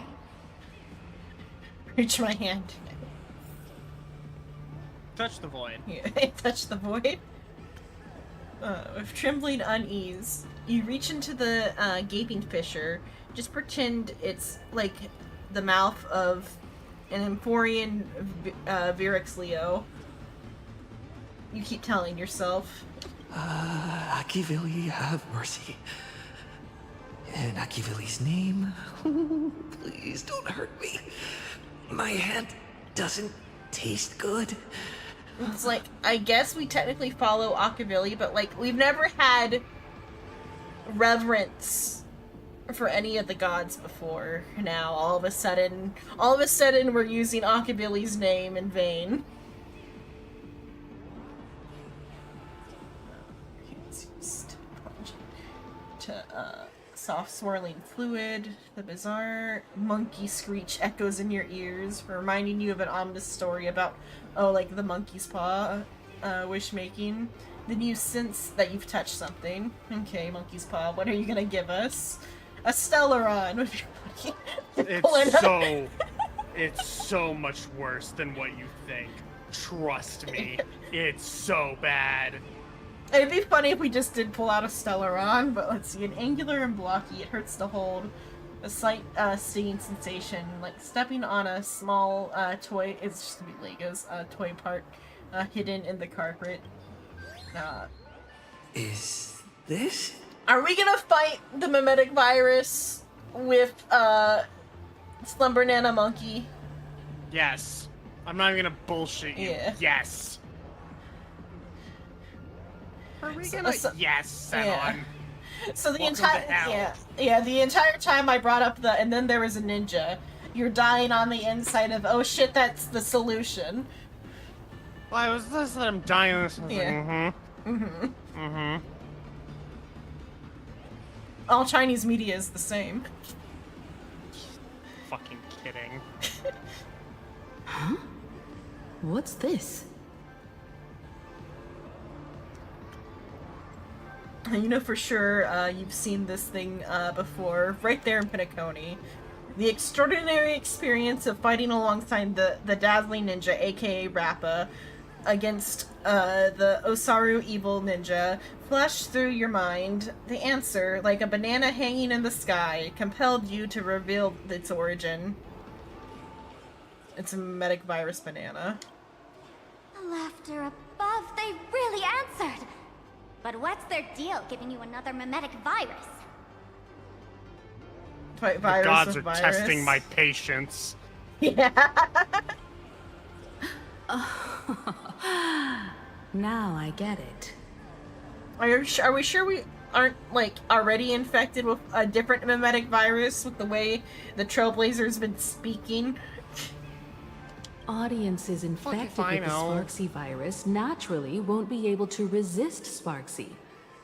Reach my hand. Touch the void. Yeah, touch the void. With trembling unease, you reach into the gaping fissure. Just pretend it's like the mouth of an Emporian Virix Leo. You keep telling yourself. Akivili, have mercy. In Akivili's name, please don't hurt me. My hand doesn't taste good. It's like, I guess we technically follow Akavili, but like, we've never had reverence for any of the gods before. Now, all of a sudden, we're using Akavili's name in vain. Soft swirling fluid, the bizarre monkey screech echoes in your ears, reminding you of an ominous story about, like the monkey's paw wish making. Then you sense that you've touched something. Okay, monkey's paw, what are you gonna give us? A Stellaron with your monkey. It's so much worse than what you think. Trust me, it's so bad. It'd be funny if we just did pull out a Stellaron, but let's see. An angular and blocky, it hurts to hold. A slight stinging sensation, like stepping on a small toy. It's just gonna be Lego's toy part hidden in the carpet. Is This? Are we gonna fight the mimetic virus with Slumber Nana Monkey? Yes. I'm not even gonna bullshit you. Yeah. Yes. Are we gonna? Yes, Xenon. Yeah. So the Welcome entire to hell. the entire time I brought up and then there was a ninja. You're dying on the inside of, oh shit, that's the solution. Well, I was just that I'm dying on this. Yeah. Mm-hmm. All Chinese media is the same. Fucking kidding. Huh? What's this? You know for sure you've seen this thing before, right there in Pinacone. The extraordinary experience of fighting alongside the dazzling ninja, aka Rappa, against the Osaru evil ninja, flashed through your mind. The answer, like a banana hanging in the sky, compelled you to reveal its origin. It's a mimetic virus banana. The laughter above, they really answered! But what's their deal giving you another mimetic virus? The gods are testing my patience. Yeah. Now I get it. Are we sure we aren't, like, already infected with a different mimetic virus with the way the Trailblazer's been speaking? Audiences infected with the Sparksy virus naturally won't be able to resist Sparksy.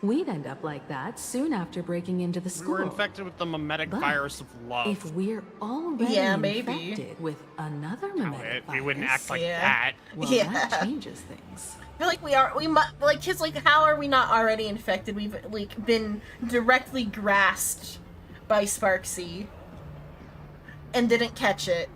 We'd end up like that soon after breaking into the school. We were infected with the mimetic But virus of love. if we're already infected with another mimetic virus, we wouldn't act like that. Well, that changes things. I feel like we might, like, cause, like, how are we not already infected? We've, like, been directly grasped by Sparksy and didn't catch it.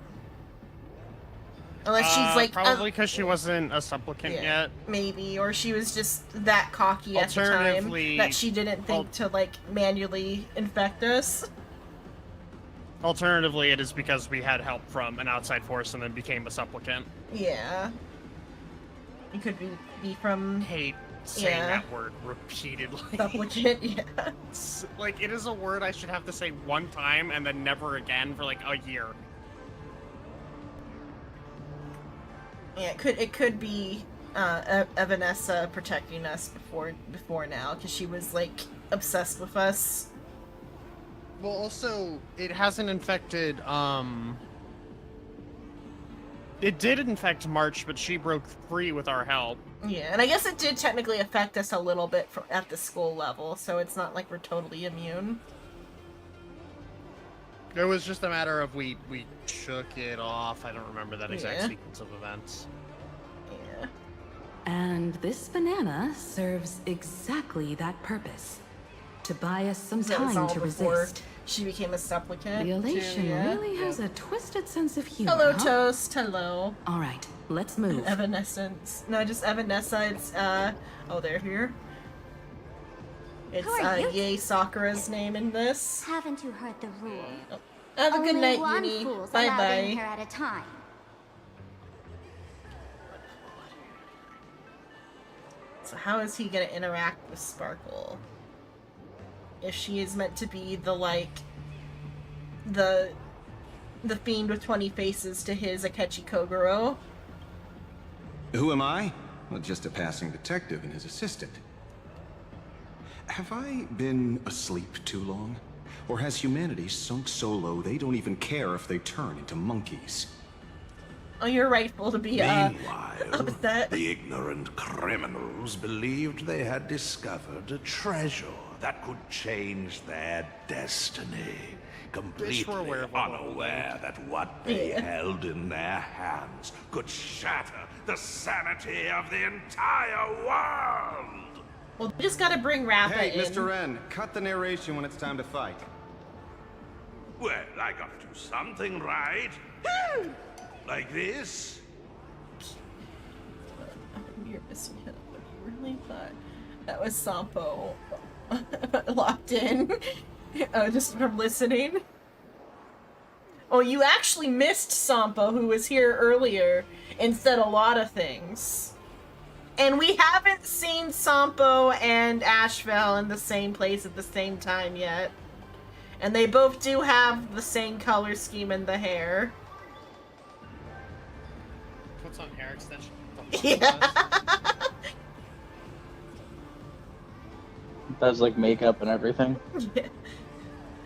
Unless she's like probably because she wasn't a supplicant yet. Maybe, or she was just that cocky at the time that she didn't think to like manually infect us. Alternatively, it is because we had help from an outside force and then became a supplicant. Yeah, it could be from. Hate saying that word repeatedly. Supplicant, yeah. Like it is a word I should have to say one time and then never again for like a year. Yeah, it could be Vanessa protecting us before now, because she was like obsessed with us. Well, also it hasn't infected. It did infect March, but she broke free with our help. Yeah, and I guess it did technically affect us a little bit at the school level, so it's not like we're totally immune. It was just a matter of we shook it off. I don't remember that exact sequence of events. Yeah. And this banana serves exactly that purpose. To buy us some time to resist. She became a supplicant. The elation really has a twisted sense of humor. Hello, huh? Toast. Hello. All right, let's move. Evanescence. No, just Evanessa. It's, oh, they're here. It's, Yae Sakura's name in this. Haven't you heard the rule? Oh. Have a good Only night, one Uni. fool's Bye allowed in bye. here at a time. So how is he gonna interact with Sparkle? If she is meant to be the, like, the fiend with 20 faces to his Akechi Kogoro? Who am I? Well, just a passing detective and his assistant. Have I been asleep too long? Or has humanity sunk so low they don't even care if they turn into monkeys? Oh, you're rightful to be, Meanwhile, upset. the ignorant criminals believed they had discovered a treasure that could change their destiny, completely unaware that what they held in their hands could shatter the sanity of the entire world! Well, we just gotta bring Rappa Hey, in. Mr. N, cut the narration when it's time to fight. Well, I gotta do something, right? Like this? You're missing him. You really thought that was Sampo locked in? Just from listening? Oh, you actually missed Sampo, who was here earlier, and said a lot of things. And we haven't seen Sampo and Asheville in the same place at the same time yet. And they both do have the same color scheme in the hair. Puts on hair extension. Yeah. Does like makeup and everything. Yeah.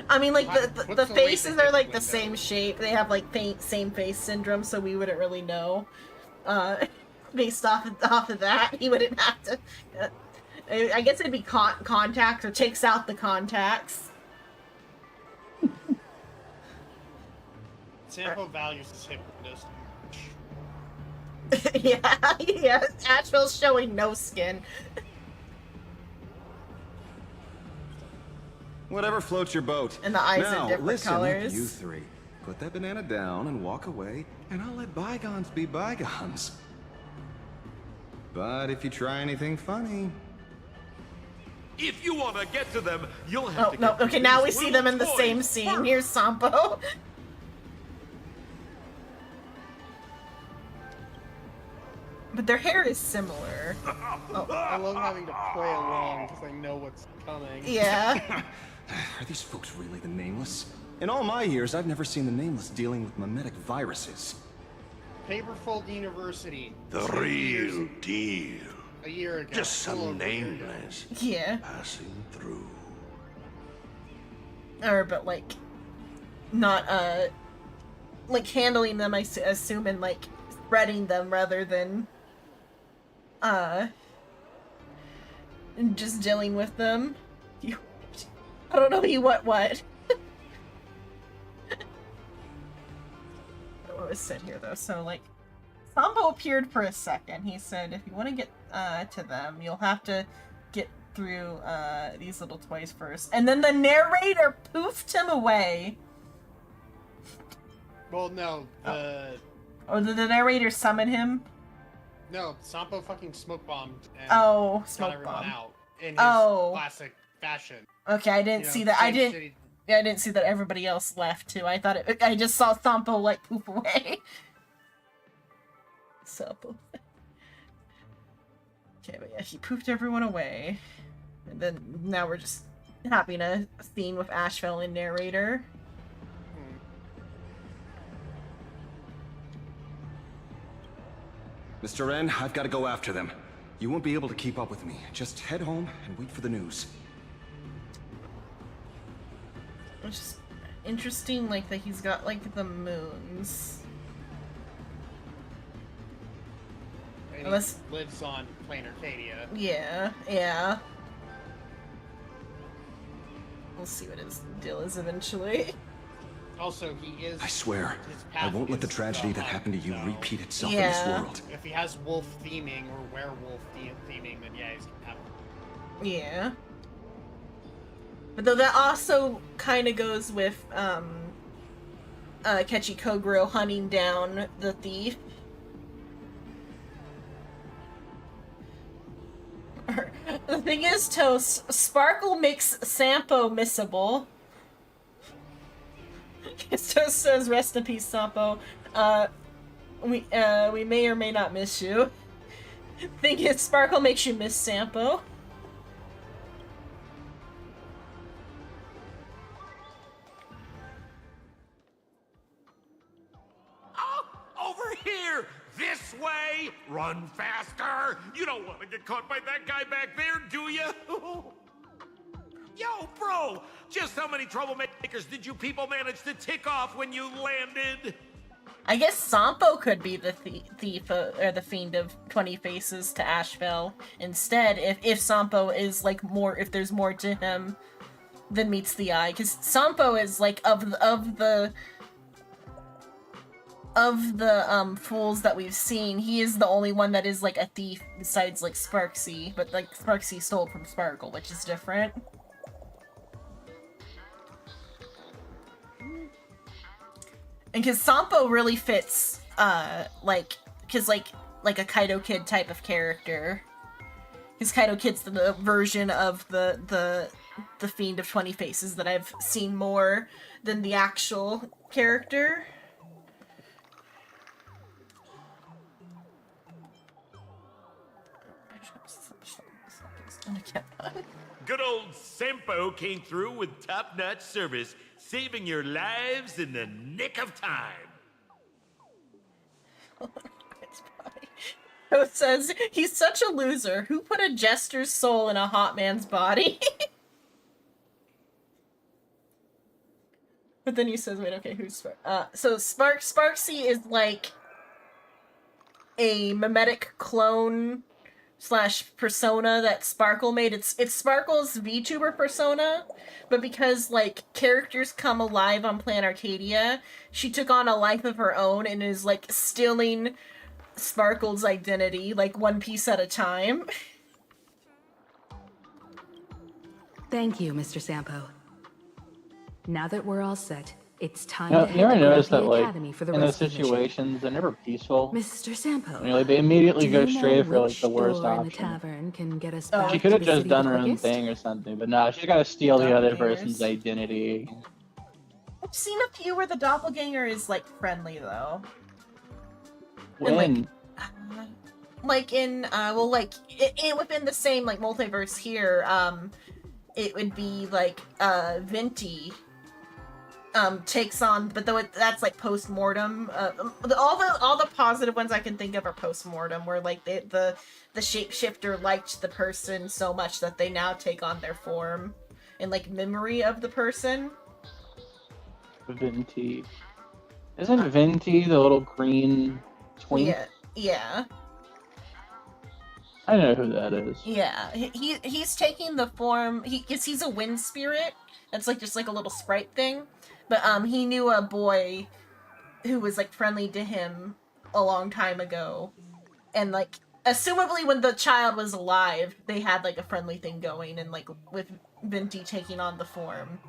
I mean, like, the What's the faces weight are like the window? same shape. They have like same face syndrome, so we wouldn't really know. Based off of that, he wouldn't have to. I guess it'd be contacts or takes out the contacts. Sampo values his hip windows. Yeah. Asheville's showing no skin. Whatever floats your boat. And the eyes now, are different listen, colors. you three. Put that banana down and walk away, and I'll let bygones be bygones. But if you try anything funny... If you want to get to them, you'll have to no. get Okay, through now we these see little them in the toys same scene. first. Here's Sampo. But their hair is similar. I love having to play along because I know what's coming. Yeah. Are these folks really the Nameless? In all my years, I've never seen the Nameless dealing with mimetic viruses. Paperfold University. The 2 years real deal. A year ago. Just a little some over a year ago. nameless Yeah. passing through. Or, but like, not, like handling them, I assume, and like spreading them rather than, just dealing with them. I don't know what? What was said here though? So like, Sampo appeared for a second. He said, if you want to get to them, you'll have to get through these little toys first. And then the narrator poofed him away. Well, no. Or did the narrator summon him? No, Sampo fucking smoke bombed and Oh, got smoke everyone bomb. out in his Oh. classic fashion. Okay, I didn't You know, see that. same shitty- I didn't see that everybody else left too. I thought I just saw Sampo like poof away. Sampo. Okay, but yeah, he poofed everyone away. And then now we're just having a scene with Asheville and narrator. Mr. Wren, I've got to go after them. You won't be able to keep up with me. Just head home and wait for the news. It's just interesting, like, that he's got, like, the moons. And Unless... he lives on plain Arcadia. Yeah. We'll see what his deal is eventually. Also, he is... I swear, his I path won't let the is tragedy that hunt, happened to you so repeat itself in this world. If he has wolf theming or werewolf theming, then yeah, he's gonna have... Yeah. But though that also kind of goes with, Kechi Kogoro hunting down the thief. The thing is, Toast, Sparkle makes Sampo missable. Toast says, rest in peace, Sampo. We may or may not miss you. Thing is, Sparkle makes you miss Sampo. Over here! This way! Run faster! You don't want to get caught by that guy back there, do you? Yo, bro! Just how many troublemakers did you people manage to tick off when you landed? I guess Sampo could be the thief or the fiend of 20 faces to Asheville instead, if Sampo is like more, if there's more to him than meets the eye, because Sampo is like of the fools that we've seen, he is the only one that is like a thief besides like Sparksy, but like Sparksy stole from Sparkle, which is different. And because Sampo really fits, like a Kaido Kid type of character. Because Kaido Kid's the version of the Fiend of 20 Faces that I've seen more than the actual character. Good old Sempo came through with top-notch service, saving your lives in the nick of time. So it says, he's such a loser. Who put a jester's soul in a hot man's body? But then he says, wait, okay, who's so Sparksy is like a mimetic clone / persona that Sparkle made. It's Sparkle's VTuber persona, but because like characters come alive on Plan Arcadia, she took on a life of her own and is like stealing Sparkle's identity, like one piece at a time. Thank you, Mr. Sampo. Now that we're all set, it's time You to head ever to notice Grumpy that, like, Academy for the in those rescue mission. situations, they're never peaceful? Mr. Sampo, You know, like, they immediately do go you know straight for, like, which the worst door in the option. tavern can get us back She to could have the just city done the her own quickest? thing or something, but nah, she's gotta steal the other Doppelgangers. person's identity. I've seen a few where the doppelganger is like friendly though. When? Like in well, like within the same like multiverse here, it would be like Venti takes on, but though that's like post-mortem. All the positive ones I can think of are post-mortem, where like the shapeshifter liked the person so much that they now take on their form in like memory of the person. Venti. Isn't Venti the little green twink? Yeah, yeah. I know who that is. Yeah, he's taking the form, because he's a wind spirit. It's like just like a little sprite thing. But he knew a boy who was like friendly to him a long time ago. And like assumably when the child was alive, they had like a friendly thing going, and like with Venti taking on the form.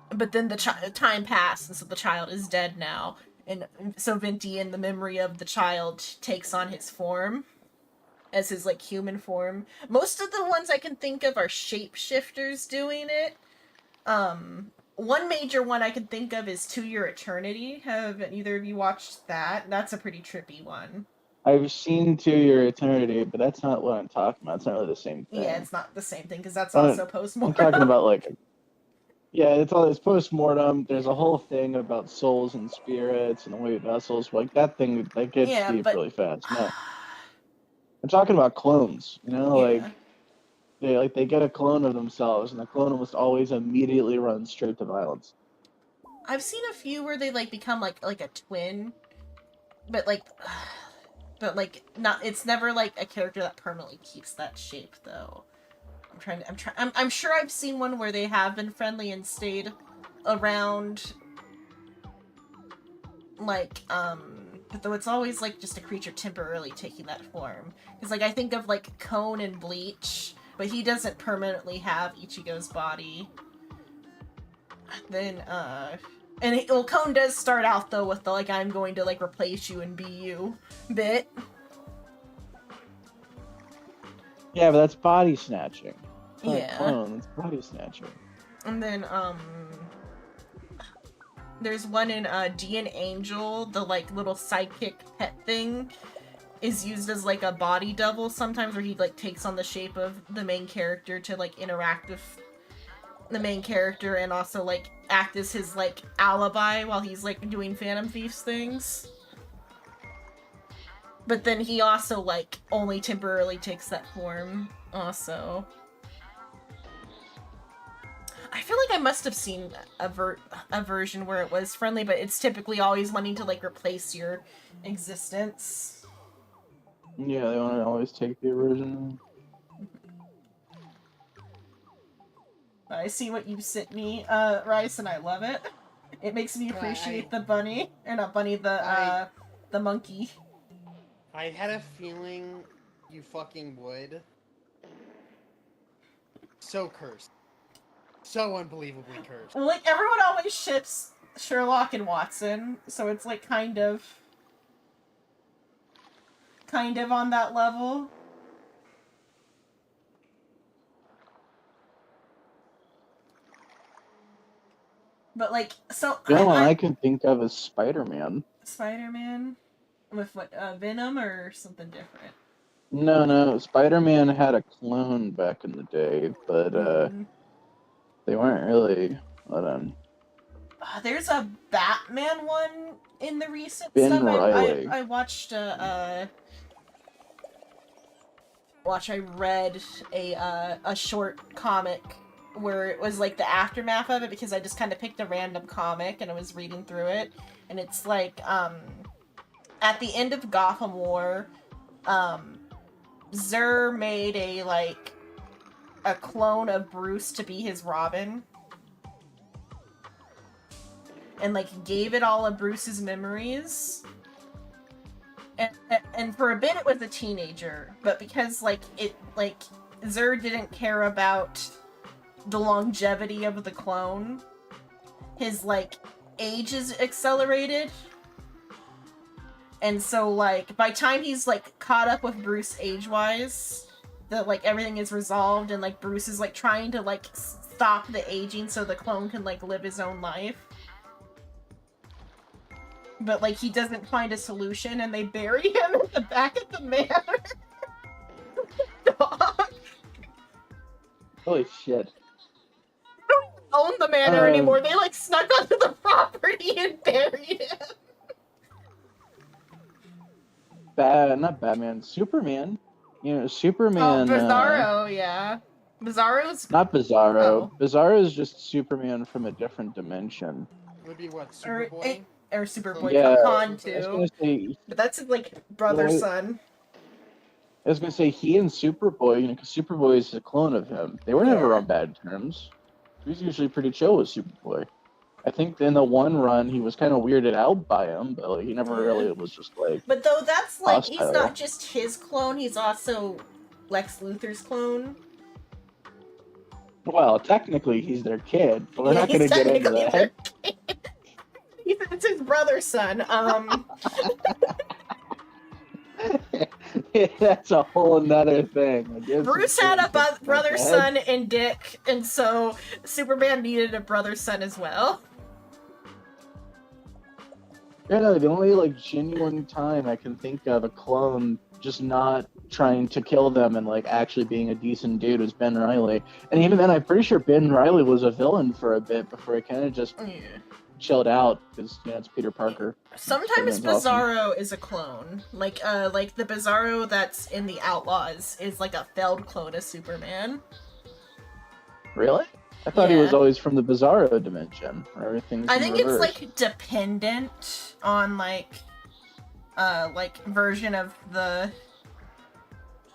But then the time passed, and so the child is dead now. And so Venti, in the memory of the child, takes on his form as his like human form. Most of the ones I can think of are shapeshifters doing it. One major one I can think of is To Your Eternity. Have either of you watched that? That's a pretty trippy one. I've seen To Your Eternity, but that's not what I'm talking about. It's not really the same thing. Yeah, it's not the same thing, because that's also post-mortem. I'm talking about like... Yeah, it's post-mortem. There's a whole thing about souls and spirits and away vessels. Like, that thing, that gets deep really fast. No. I'm talking about clones, you know? Like, they get a clone of themselves, and the clone almost always immediately runs straight to violence. I've seen a few where they like become like a twin, but like not. It's never like a character that permanently keeps that shape though. I'm sure I've seen one where they have been friendly and stayed around. Like but though it's always like just a creature temporarily taking that form. Because like I think of like Cone and Bleach, but he doesn't permanently have Ichigo's body. Then Cone does start out though with the like I'm going to like replace you and be you bit. Yeah, but that's body snatching. It's not Yeah. a clone, it's body snatching. And then there's one in D and Angel, the like little sidekick pet thing is used as like a body double sometimes, where he like takes on the shape of the main character to like interact with the main character and also like act as his like alibi while he's like doing Phantom Thieves things. But then he also like only temporarily takes that form also. I feel like I must have seen a version where it was friendly, but it's typically always wanting to like replace your existence. Yeah, they want to always take the original. I see what you sent me, Rice, and I love it. It makes me appreciate the bunny, or not bunny, the monkey. I had a feeling you fucking would. So cursed. So unbelievably cursed. Well, like, everyone always ships Sherlock and Watson, so it's like kind of on that level. But like, so The only one I can think of is Spider-Man. Spider-Man with what, Venom or something different? No. Spider-Man had a clone back in the day, but they weren't really. Hold on. There's a Batman one in the recent Ben stuff. Reilly. I watched I read a short comic where it was like the aftermath of it, because I just kind of picked a random comic and I was reading through it, and it's like at the end of Gotham War, Zur made a clone of Bruce to be his Robin, and like gave it all of Bruce's memories. And for a bit it was a teenager, but because Zur didn't care about the longevity of the clone, his age is accelerated. And so by time he's caught up with Bruce age-wise, that everything is resolved, and Bruce is trying to stop the aging so the clone can live his own life. But he doesn't find a solution, and they bury him in the back of the manor. Dog. Holy shit. They don't own the manor anymore. They snuck onto the property and buried him. Not Batman, Superman. You know, Superman. Oh, Bizarro, yeah. Bizarro's not Bizarro. Bizarro is just Superman from a different dimension. Would be what, Superboy? Or Superboy, yeah, Khan too. But that's brother son. I was gonna say he and Superboy, because Superboy is a clone of him. They were never on bad terms. He was usually pretty chill with Superboy. I think in the one run he was kind of weirded out by him, but he never really was just But though that's hostile. he's not just his clone; he's also Lex Luthor's clone. Well, technically he's their kid, but we're not gonna get into that. It's his brother's son. That's a whole nother thing. Bruce had a brother son in Dick, and so Superman needed a brother son as well. Yeah, no, the only genuine time I can think of a clone just not trying to kill them and actually being a decent dude was Ben Reilly. And even then, I'm pretty sure Ben Reilly was a villain for a bit before he kind of just chilled out because it's Peter Parker. Sometimes Superman's Bizarro awesome. is a clone. Like the Bizarro that's in the Outlaws is a failed clone of Superman. Really? I thought he was always from the Bizarro dimension, where everything's I think in reverse. it's dependent on version of the.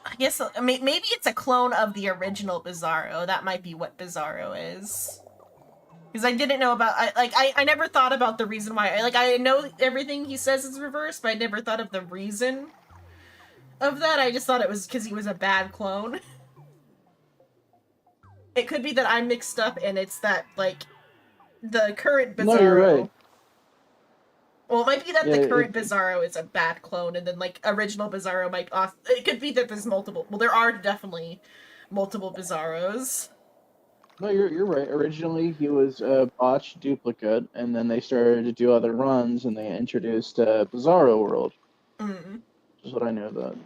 I guess maybe it's a clone of the original Bizarro. That might be what Bizarro is. Because I didn't know about I never thought about the reason why. I know everything he says is reversed, but I never thought of the reason of that. I just thought it was because he was a bad clone. It could be that I'm mixed up, and it's that the current Bizarro. No, you're right. Well, it might be that the current Bizarro is a bad clone, and then original Bizarro might. It could be that there's multiple. Well, there are definitely multiple Bizarros. No, you're right. Originally, he was a botched duplicate, and then they started to do other runs, and they introduced Bizarro World. Mm-hmm. Which is what I knew about.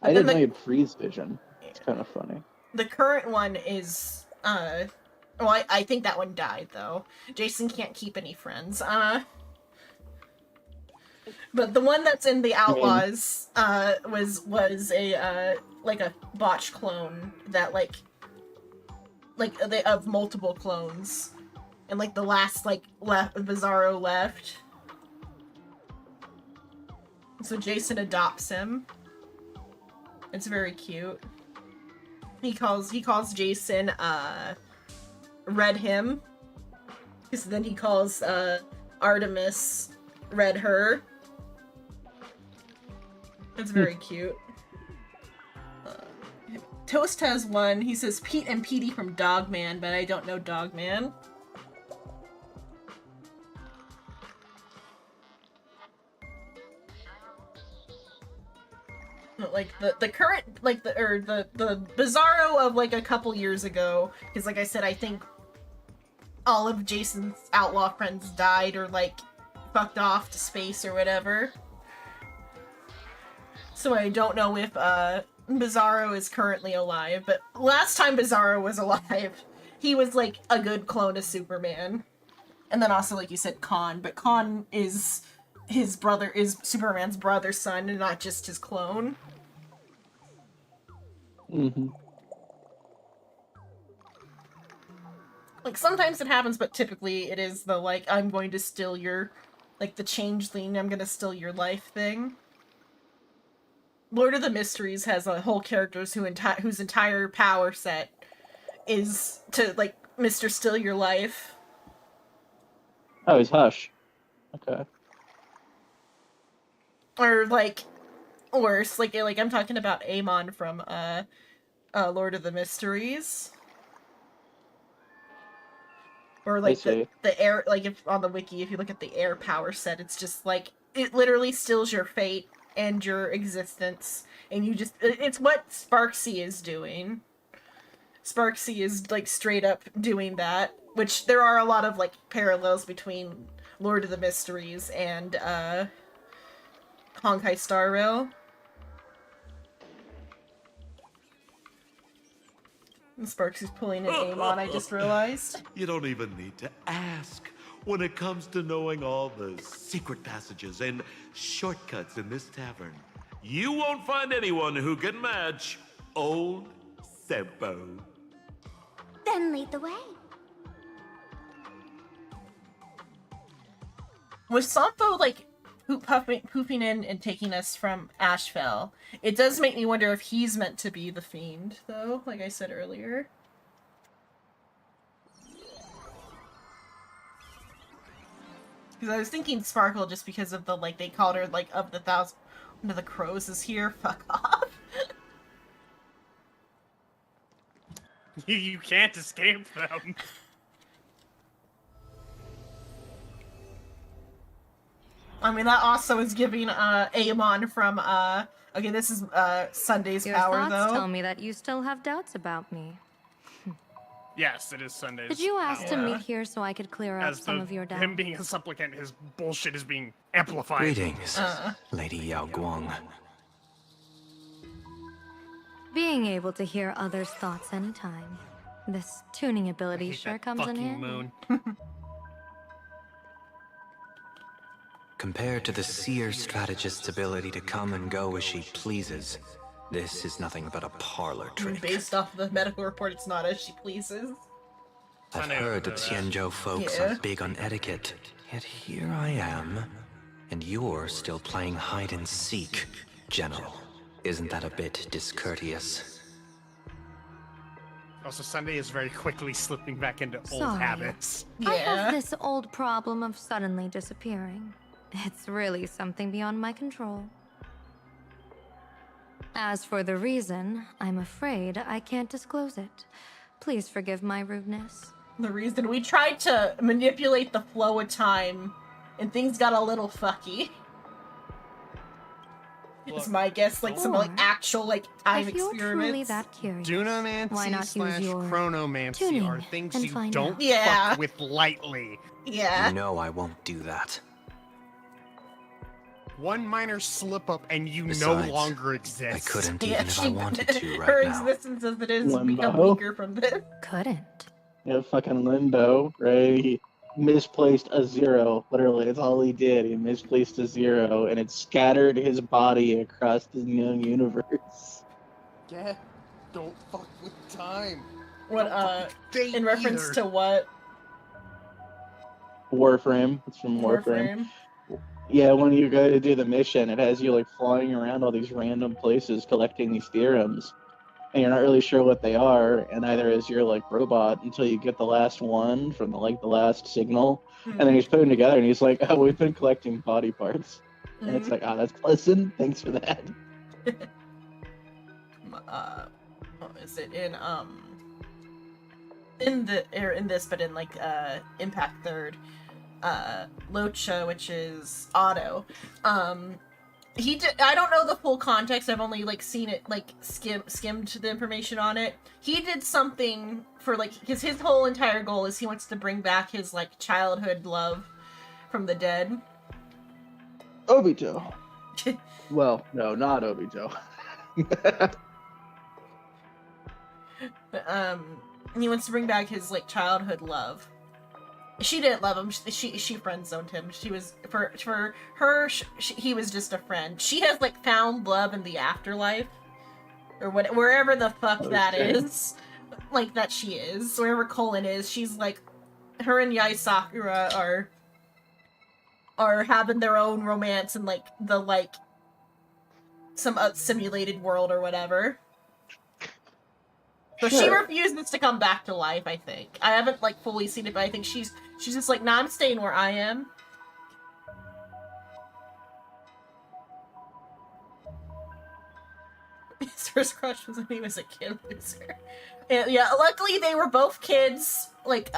I didn't know he had freeze vision. It's kind of funny. The current one is, well, I think that one died, though. Jason can't keep any friends. But the one that's in the Outlaws, was a botched clone that, they of multiple clones. And, the last, Bizarro left. So Jason adopts him. It's very cute. He calls Jason, Red Him. Because then he calls, Artemis Red Her. It's very cute. Toast has one. He says Pete and Petey from Dogman, but I don't know Dogman. The current the Bizarro of a couple years ago, because I said, I think all of Jason's outlaw friends died or fucked off to space or whatever. So I don't know if Bizarro is currently alive, but last time Bizarro was alive, he was like a good clone of Superman. And then also, like you said, Khan, but Khan is his brother, is Superman's brother's son, and not just his clone. Mm-hmm. Like, sometimes it happens, but typically it is the, like, I'm going to steal your, like, the changeling, I'm gonna steal your life thing. Lord of the Mysteries has a whole characters whose entire power set is to, like, Mr. Steal Your Life. Oh, he's Hush. Okay. Or, like, worse, like I'm talking about Amon from, Lord of the Mysteries. Or, like, the air, like, if on the wiki, if you look at the air power set, it's just, like, it literally steals your fate and your existence, and you just, it's what Sparksy is doing. Sparksy is, like, straight up doing that, which there are a lot of, like, parallels between Lord of the Mysteries and, Honkai Star Rail. And Sparksy's pulling an aim on, I just realized. You don't even need to ask. When it comes to knowing all the secret passages and shortcuts in this tavern, you won't find anyone who can match old Sempo. Then lead the way. With Sampo, like, poofing in and taking us from Ashfell, it does make me wonder if he's meant to be the Fiend, though, like I said earlier. Because I was thinking Sparkle just because of the, like, they called her, like, of the thousand... One of the crows is here, fuck off. You can't escape them. I mean, that also is giving, Amon from, okay, this is, Sunday's Your power, thoughts though. tell me that you still have doubts about me. Yes, it is Sunday's Did you ask to power. meet here so I could clear up some of your doubts? Him being a supplicant, his bullshit is being amplified. Greetings, Lady Yao Guang. Being able to hear others' thoughts anytime. This tuning ability sure comes in handy. Moon. Compared to the seer strategist's ability to come and go as she pleases, this is nothing but a parlor trick. Based off the medical report, it's not as she pleases. I've heard that Xianzhou folks are big on etiquette, yet here I am, and you're still playing hide and seek, General. Isn't that a bit discourteous? Also, Sunday is very quickly slipping back into old Sorry. habits. I have this old problem of suddenly disappearing. It's really something beyond my control. As for the reason, I'm afraid I can't disclose it. Please forgive my rudeness. The reason we tried to manipulate the flow of time, and things got a little fucky. It's my guess, like some like actual like time If you're experiments. truly that curious, Dunamancy why not slash use your chronomancy tuning are things and you find don't out? Yeah. fuck with lightly. Yeah. You know I won't do that. One minor slip up and you Besides, no longer exist. I couldn't even if I wanted to Her right now. existence as it is become Limbo. weaker from this. Couldn't. Yeah, fucking Limbo, right? He misplaced a 0. Literally, that's all he did. He misplaced a 0, and it scattered his body across the known universe. Yeah, don't fuck with time. What, in reference to what? Warframe. It's from Warframe. Yeah, when you go to do the mission, it has you like flying around all these random places collecting these theorems. And you're not really sure what they are, and neither is your like robot until you get the last one from the last signal. And then he's put them together and he's like, oh, we've been collecting body parts. And it's like, oh, that's pleasant. Thanks for that. What is it in this, but in like Impact Third, Locha, which is Otto. I don't know the full context. I've only like seen it like skimmed the information on it. He did something for like because his whole entire goal is he wants to bring back his like childhood love from the dead. Obito. Well, no, not Obito. He wants to bring back his like childhood love. She didn't love him. She friend zoned him. She was for her. He was just a friend. She has like found love in the afterlife, or what, wherever the fuck that is. Like that she is wherever Colin is. She's like, her and Yai Sakura are having their own romance in like the like some simulated world or whatever. So Sure. she refuses to come back to life, I think. I haven't, like, fully seen it, but I think she's just like, nah, I'm staying where I am. His first crush was when he was a kid loser. And, yeah, luckily they were both kids, like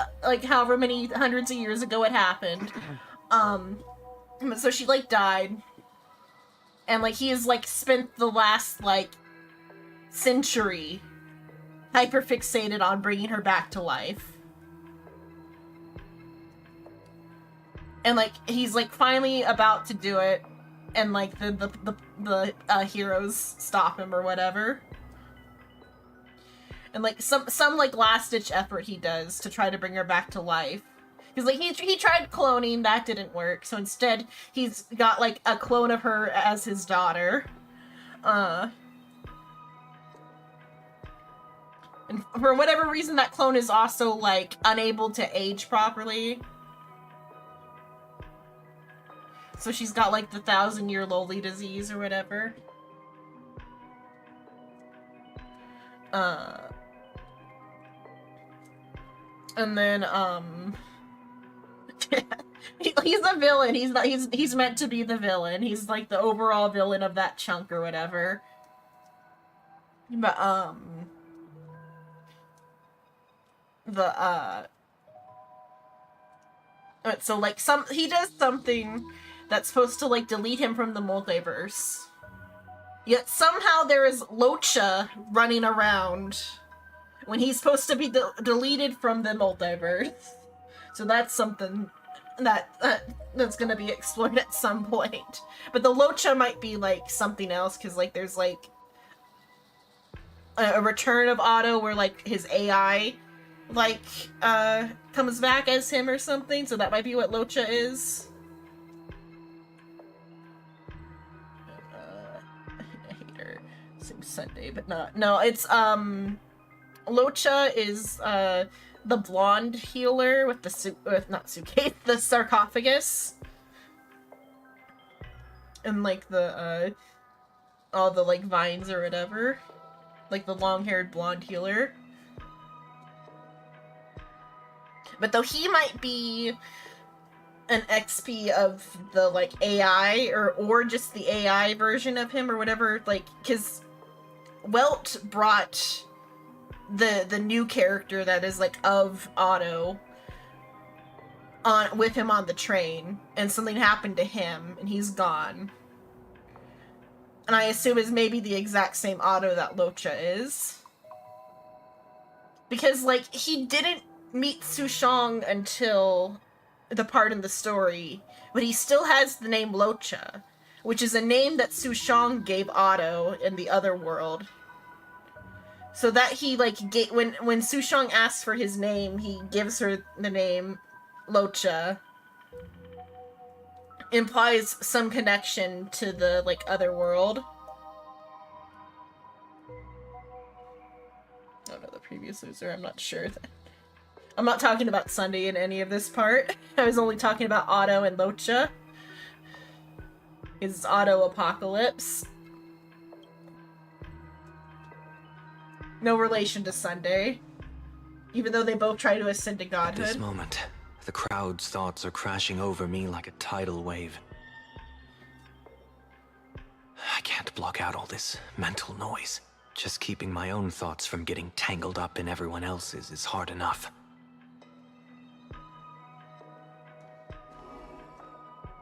however many hundreds of years ago it happened. So she, like, died. And, like, he has, like, spent the last, like, century hyperfixated on bringing her back to life. And, like, he's, like, finally about to do it, and, like, the heroes stop him or whatever. And, like, some like, last-ditch effort he does to try to bring her back to life. Because, like, he tried cloning, that didn't work, so instead he's got, like, a clone of her as his daughter. And for whatever reason, that clone is also, like, unable to age properly. So she's got, like, the 1,000-year lowly disease or whatever. And then, he's a villain. He's meant to be the villain. He's, like, the overall villain of that chunk or whatever. But, so, like, he does something that's supposed to, like, delete him from the multiverse. Yet somehow there is Locha running around when he's supposed to be deleted from the multiverse. So that's something that's gonna be explored at some point. But the Locha might be, like, something else, because, like, there's, like, a return of Otto where, like, his AI, like, comes back as him or something, so that might be what Locha is. I hate her. Seems Sunday, but not. No, it's, Locha is, the blonde healer with the not suitcase, the sarcophagus. And, like, the, all the, like, vines or whatever. Like, the long-haired blonde healer. But though he might be an XP of the, like, AI, or just the AI version of him, or whatever, like, because Welt brought the new character that is, like, of Otto with him on the train, and something happened to him, and he's gone. And I assume is maybe the exact same Otto that Locha is. Because, like, he didn't meet Sushong until the part in the story, but he still has the name Locha, which is a name that Sushong gave Otto in the other world. So that he, like, when Sushong asks for his name, he gives her the name Locha. Implies some connection to the, like, other world. Oh no, the previous loser, I'm not sure. I'm not talking about Sunday in any of this part. I was only talking about Otto and Locha. It's Otto Apocalypse. No relation to Sunday. Even though they both try to ascend to godhood. At this moment, the crowd's thoughts are crashing over me like a tidal wave. I can't block out all this mental noise. Just keeping my own thoughts from getting tangled up in everyone else's is hard enough.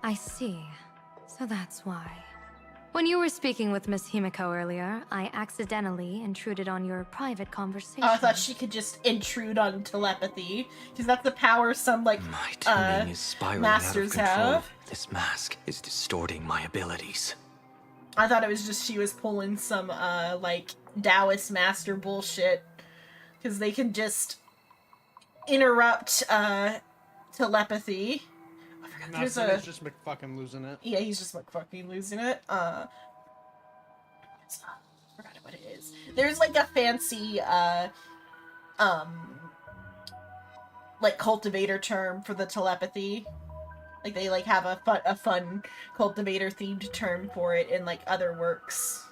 I see. So that's why. When you were speaking with Miss Himiko earlier, I accidentally intruded on your private conversation. Oh, I thought she could just intrude on telepathy, because that's the power some, like, my tuning is spiraling masters out of control. have. This mask is distorting my abilities. I thought it was just she was pulling some, like, Taoist master bullshit. Because they can just interrupt, telepathy. I forgot No, there's Sunday's just McFucking losing it. Yeah, he's just fucking losing it. I forgot what it is. There's like a fancy, like cultivator term for the telepathy. Like they like have a fun cultivator themed term for it in like other works.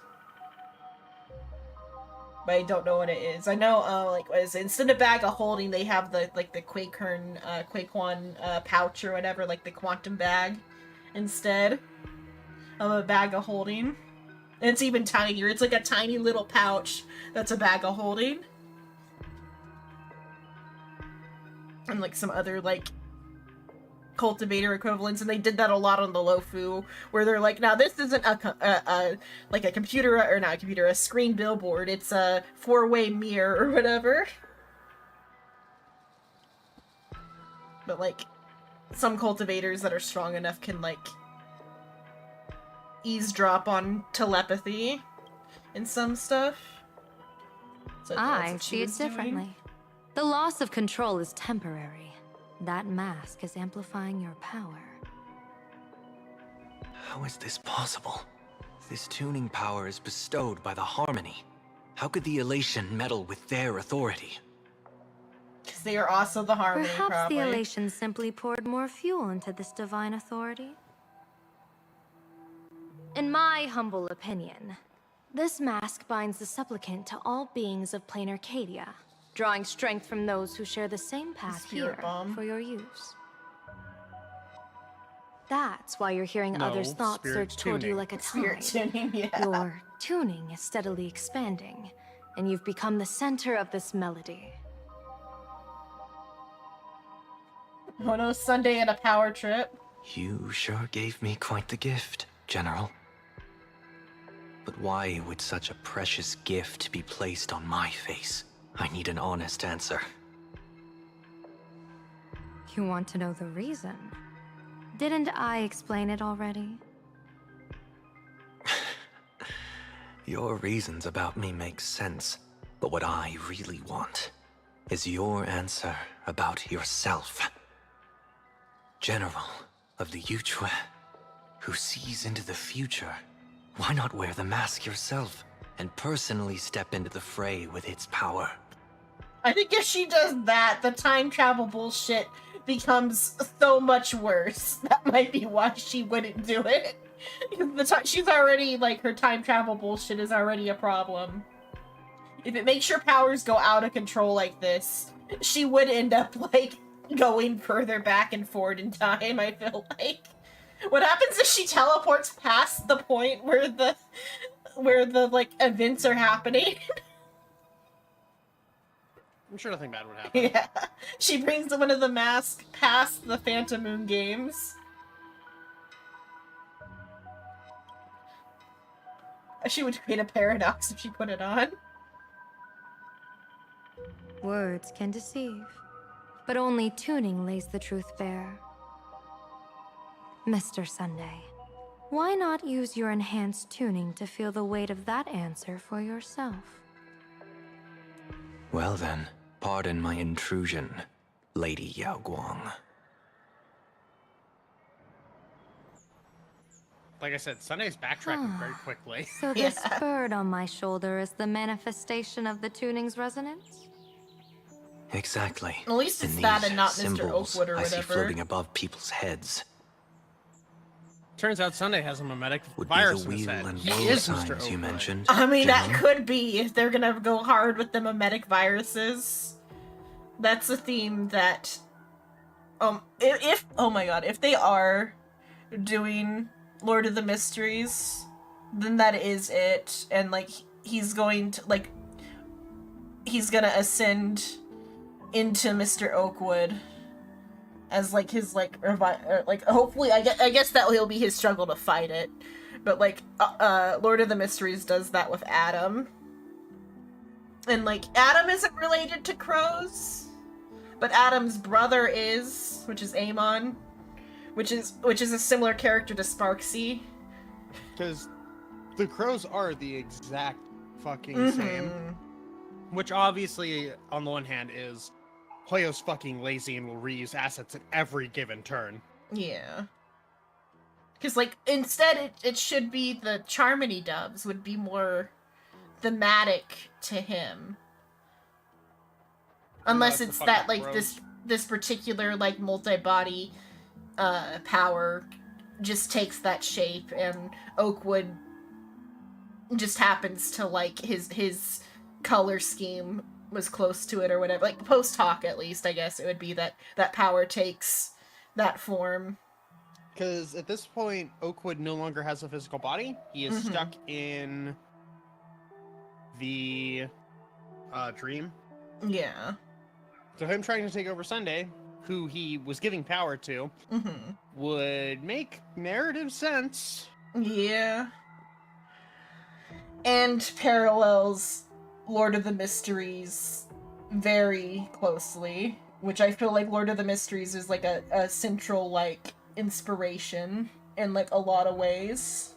But I don't know what it is. I know, like, what is it? Instead of bag of holding, they have the, like, the Quakeon, pouch or whatever, like the quantum bag, instead of a bag of holding. And it's even tinier. It's like a tiny little pouch that's a bag of holding. And, like, some other, like, cultivator equivalents, and they did that a lot on the Lofu, where they're like, now this isn't like a computer, or not a computer, a screen billboard, it's a four-way mirror or whatever. But like, some cultivators that are strong enough can like eavesdrop on telepathy and some stuff. So I see it differently. The loss of control is temporary. That mask is amplifying your power. How is this possible? This tuning power is bestowed by the Harmony. How could the Elation meddle with their authority? Because they are also the Harmony, Perhaps probably. the Elation simply poured more fuel into this divine authority. In my humble opinion, this mask binds the supplicant to all beings of plain Arcadia, drawing strength from those who share the same path here for your use. That's why you're hearing No, others' thoughts spirit surge toward you tuning. like a Spirit tide. tuning, yeah. Your tuning is steadily expanding, and you've become the center of this melody. Oh no, Sunday and a power trip. You sure gave me quite the gift, General. But why would such a precious gift be placed on my face? I need an honest answer. You want to know the reason? Didn't I explain it already? Your reasons about me make sense, but what I really want is your answer about yourself. General of the Yuchua, who sees into the future. Why not wear the mask yourself and personally step into the fray with its power? I think if she does that, the time travel bullshit becomes so much worse. That might be why she wouldn't do it. She's already, like, her time travel bullshit is already a problem. If it makes your powers go out of control like this, she would end up, like, going further back and forward in time, I feel like. What happens if she teleports past the point where the like, events are happening? I'm sure nothing bad would happen. Yeah. She brings one of the masks past the Phantom Moon games. She would create a paradox if she put it on. Words can deceive, but only tuning lays the truth bare. Mr. Sunday, why not use your enhanced tuning to feel the weight of that answer for yourself? Well then, pardon my intrusion, Lady Yao Guang. Like I said, Sunday's backtracking very quickly. So this bird on my shoulder is the manifestation of the tuning's resonance? Exactly. At least it's And that these and not Mr. symbols Oakwood or I see whatever. floating above people's heads. Turns out Sunday has a mimetic Would virus be in the his wheel head. and He woe is Mr. signs you Oakwood. mentioned. I mean, that General. could be if they're gonna go hard with the mimetic viruses. That's a theme that, if oh my god, if they are doing Lord of the Mysteries, then that is it, and like he's going to he's gonna ascend into Mr. Oakwood as like his hopefully I guess that will be his struggle to fight it, but like Lord of the Mysteries does that with Adam, and like Adam isn't related to crows, but Adam's brother is, which is Amon, which is a similar character to Sparksy. Because the crows are the exact fucking same. Which obviously, on the one hand, is Hoyo's fucking lazy and will reuse assets at every given turn. Yeah. Because, like, instead it should be the Charmony doves would be more thematic to him. Unless it's that, like, this particular, like, multi-body power just takes that shape, and Oakwood just happens to, like, his color scheme was close to it or whatever. Like, post hoc, at least, I guess it would be that power takes that form. Because at this point, Oakwood no longer has a physical body. He is stuck in the dream. Yeah. So him trying to take over Sunday, who he was giving power to, would make narrative sense. Yeah. And parallels Lord of the Mysteries very closely, which I feel like Lord of the Mysteries is like a central, like, inspiration in, like, a lot of ways.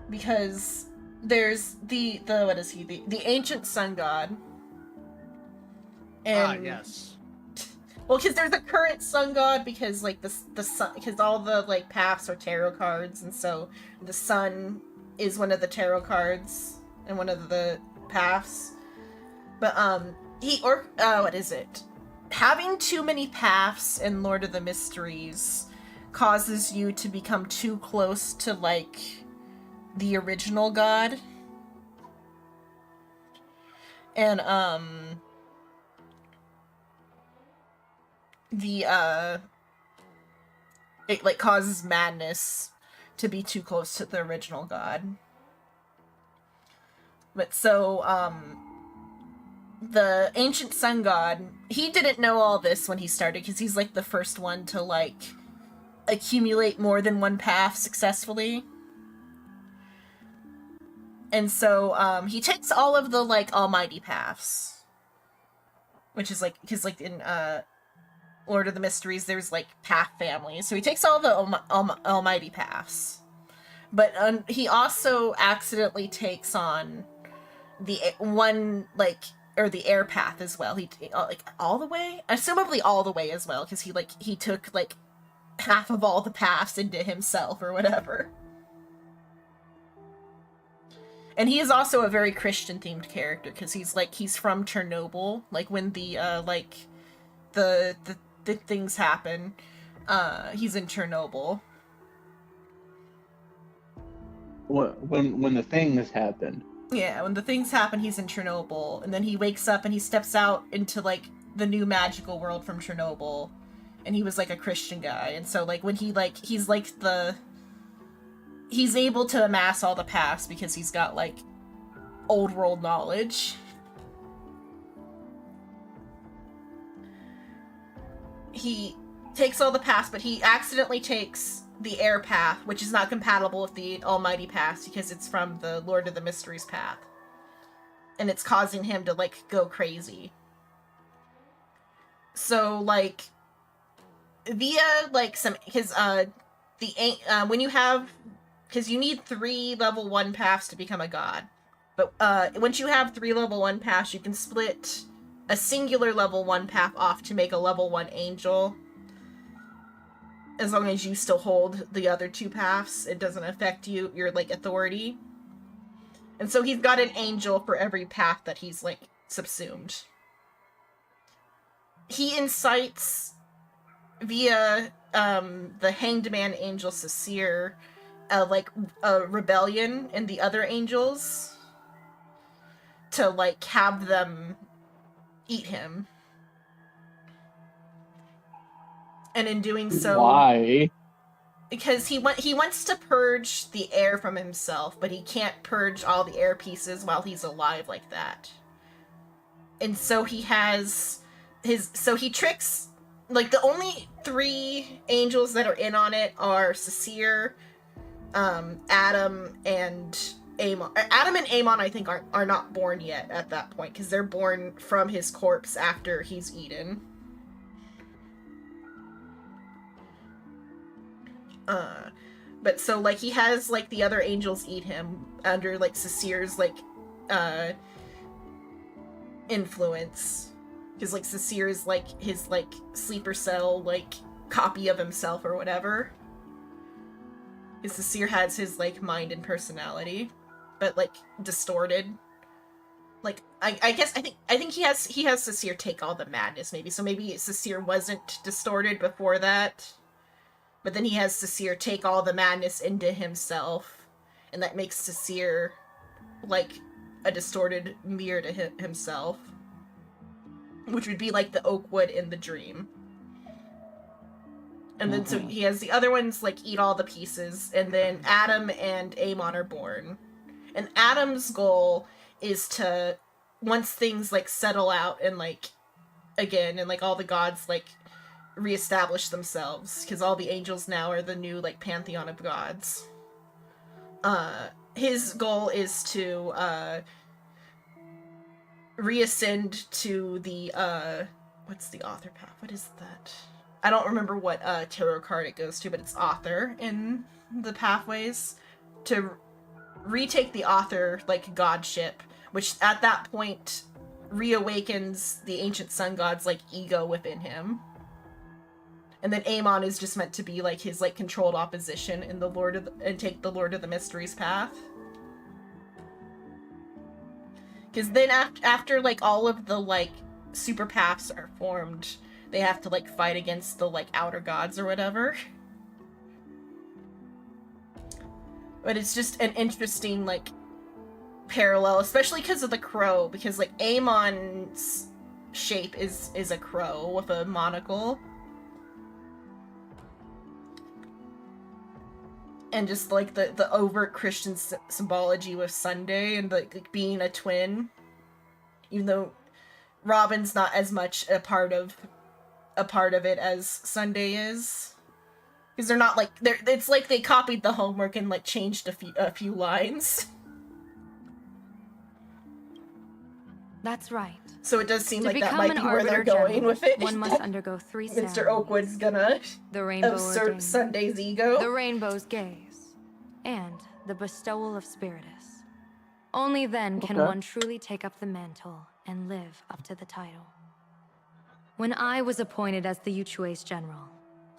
Because there's the what is he? The ancient sun god. And yes. Well, because there's a current sun god, because, like, the sun, because all the, like, paths are tarot cards, and so the sun is one of the tarot cards and one of the paths. But what is it? Having too many paths in Lord of the Mysteries causes you to become too close to, like, the original god. And it, like, causes madness to be too close to the original god. But so, the ancient sun god, he didn't know all this when he started, because he's, like, the first one to, like, accumulate more than one path successfully. And so, he takes all of the, like, almighty paths. Which is, like, because, like, in, Lord of the Mysteries, there's, like, path families. So he takes all the almighty paths. But he also accidentally takes on the one, like, or the air path as well. He, like, all the way? Assumably all the way as well, because he took, like, half of all the paths into himself or whatever. And he is also a very Christian-themed character, because he's from Chernobyl. Like, when the, like, the things happen, he's in Chernobyl. When the things happen. Yeah, when the things happen, he's in Chernobyl, and then he wakes up and he steps out into, like, the new magical world from Chernobyl, and he was, like, a Christian guy, and so, like, when he, like, he's, like, he's able to amass all the paths because he's got, like, old world knowledge. He takes all the paths, but he accidentally takes the air path, which is not compatible with the almighty path because it's from the Lord of the Mysteries path. And it's causing him to, like, go crazy. So, like, via, like, some, because, when you have, because you need 3 level 1 paths to become a god. But, once you have 3 level 1 paths, you can split a singular level 1 path off to make a level 1 angel. As long as you still hold the other 2 paths, it doesn't affect your, like, authority. And so he's got an angel for every path that he's, like, subsumed. He incites, via, the Hanged Man Angel Sasir, like, a rebellion in the other angels to, like, have them eat him. And in doing so... Why? Because he wants to purge the air from himself, but he can't purge all the air pieces while he's alive like that. And so he has so he tricks, like, the only 3 angels that are in on it are Sasir, Adam, and Amon. Adam and Amon, I think, are not born yet at that point, because they're born from his corpse after he's eaten. But so, like, he has, like, the other angels eat him under, like, Sasir's, like, influence. Because, like, Sasir is, like, his, like, sleeper cell, like, copy of himself or whatever. Because Sasir has his, like, mind and personality, but, like, distorted. Like, I guess, I think he has Sasir take all the madness, maybe. So maybe Sasir wasn't distorted before that. But then he has Sasir take all the madness into himself. And that makes Sasir, like, a distorted mirror to himself. Which would be like the oak wood in the dream. And then so he has the other ones, like, eat all the pieces. And then Adam and Amon are born. And Adam's goal is to, once things, like, settle out and, like, again, and, like, all the gods, like, reestablish themselves, because all the angels now are the new, like, pantheon of gods. His goal is to, reascend to the, what's the author path? What is that? I don't remember what, tarot card it goes to, but it's author in the pathways. To retake the author, like, godship, which at that point reawakens the ancient sun god's, like, ego within him. And then Amon is just meant to be, like, his, like, controlled opposition in the and take the Lord of the Mysteries path. Because then after, like, all of the, like, super paths are formed, they have to, like, fight against the, like, outer gods or whatever. But it's just an interesting, like, parallel, especially because of the crow, because, like, Amon's shape is a crow with a monocle. And just, like, the overt Christian symbology with Sunday and, like, being a twin. Even though Robin's not as much a part of it as Sunday is. Because they're not, like, it's like they copied the homework and, like, changed a few lines. That's right. So it does seem To like that become might an be where they're arbiter going general, with it. one must undergo 3 Mr. ceremonies. Oakwood's gonna The rainbow assert ordained, Sunday's ego. the rainbow's gaze, and the bestowal of Spiritus. Only then can Okay. one truly take up the mantle and live up to the title. When I was appointed as the Yuchue's general,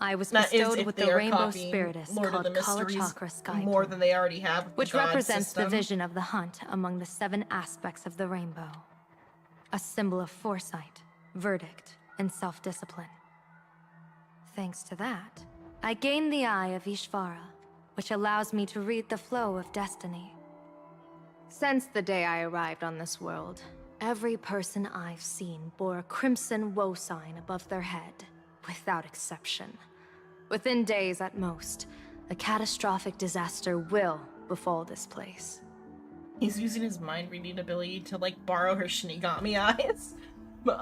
I was That is bestowed if with they the are rainbow copying Spiritus Lord of called the Kala Mysteries Chakra Sky more Plume, than they already have with which the god represents system. the vision of the hunt among the 7 aspects of the rainbow. A symbol of foresight, verdict, and self-discipline. Thanks to that, I gained the Eye of Ishvara, which allows me to read the flow of destiny. Since the day I arrived on this world, every person I've seen bore a crimson woe sign above their head, without exception. Within days at most, a catastrophic disaster will befall this place. He's using his mind reading ability to, like, borrow her Shinigami eyes. But,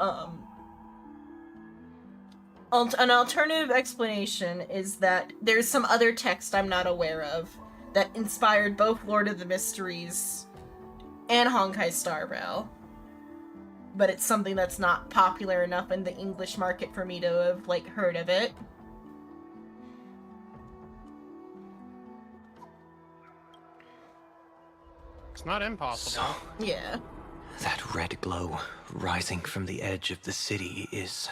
an alternative explanation is that there's some other text I'm not aware of that inspired both Lord of the Mysteries and Honkai Star Rail. But it's something that's not popular enough in the English market for me to have, like, heard of it. It's not impossible. Yeah. That red glow rising from the edge of the city is...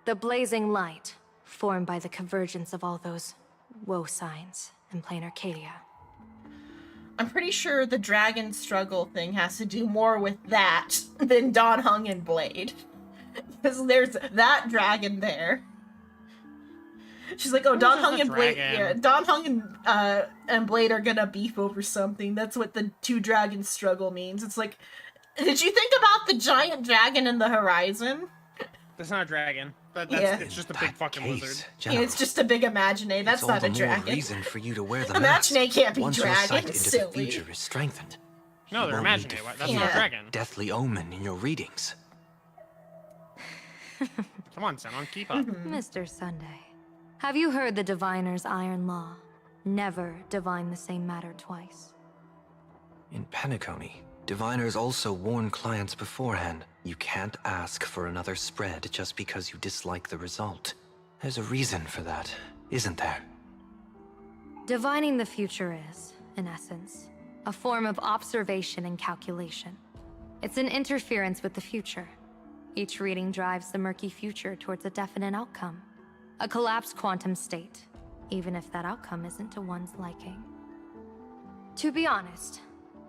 The blazing light, formed by the convergence of all those woe signs in plain Arcadia. I'm pretty sure the dragon struggle thing has to do more with that than Don Hung and Blade. Because there's that dragon there. She's like, oh, Don Hung and Blade, yeah, Don Hung and Blade are gonna beef over something. That's what the 2 dragons struggle means. It's like, did you think about the giant dragon in the horizon? That's not a dragon. It's just a big fucking lizard. Yeah, it's just a big Imagine. That's not a dragon. Reason for you to wear the Imagine can't be Once your dragon. sight It's into the silly. future is strengthened. No, they're you won't need imagining. to That's fear not a dragon. Deathly omen in your readings. Come on, Xenon, keep up. Mr. Sunday, have you heard the diviner's iron law? Never divine the same matter twice. In Penacony, diviners also warn clients beforehand. You can't ask for another spread just because you dislike the result. There's a reason for that, isn't there? Divining the future is, in essence, a form of observation and calculation. It's an interference with the future. Each reading drives the murky future towards a definite outcome. A collapsed quantum state, even if that outcome isn't to one's liking. To be honest,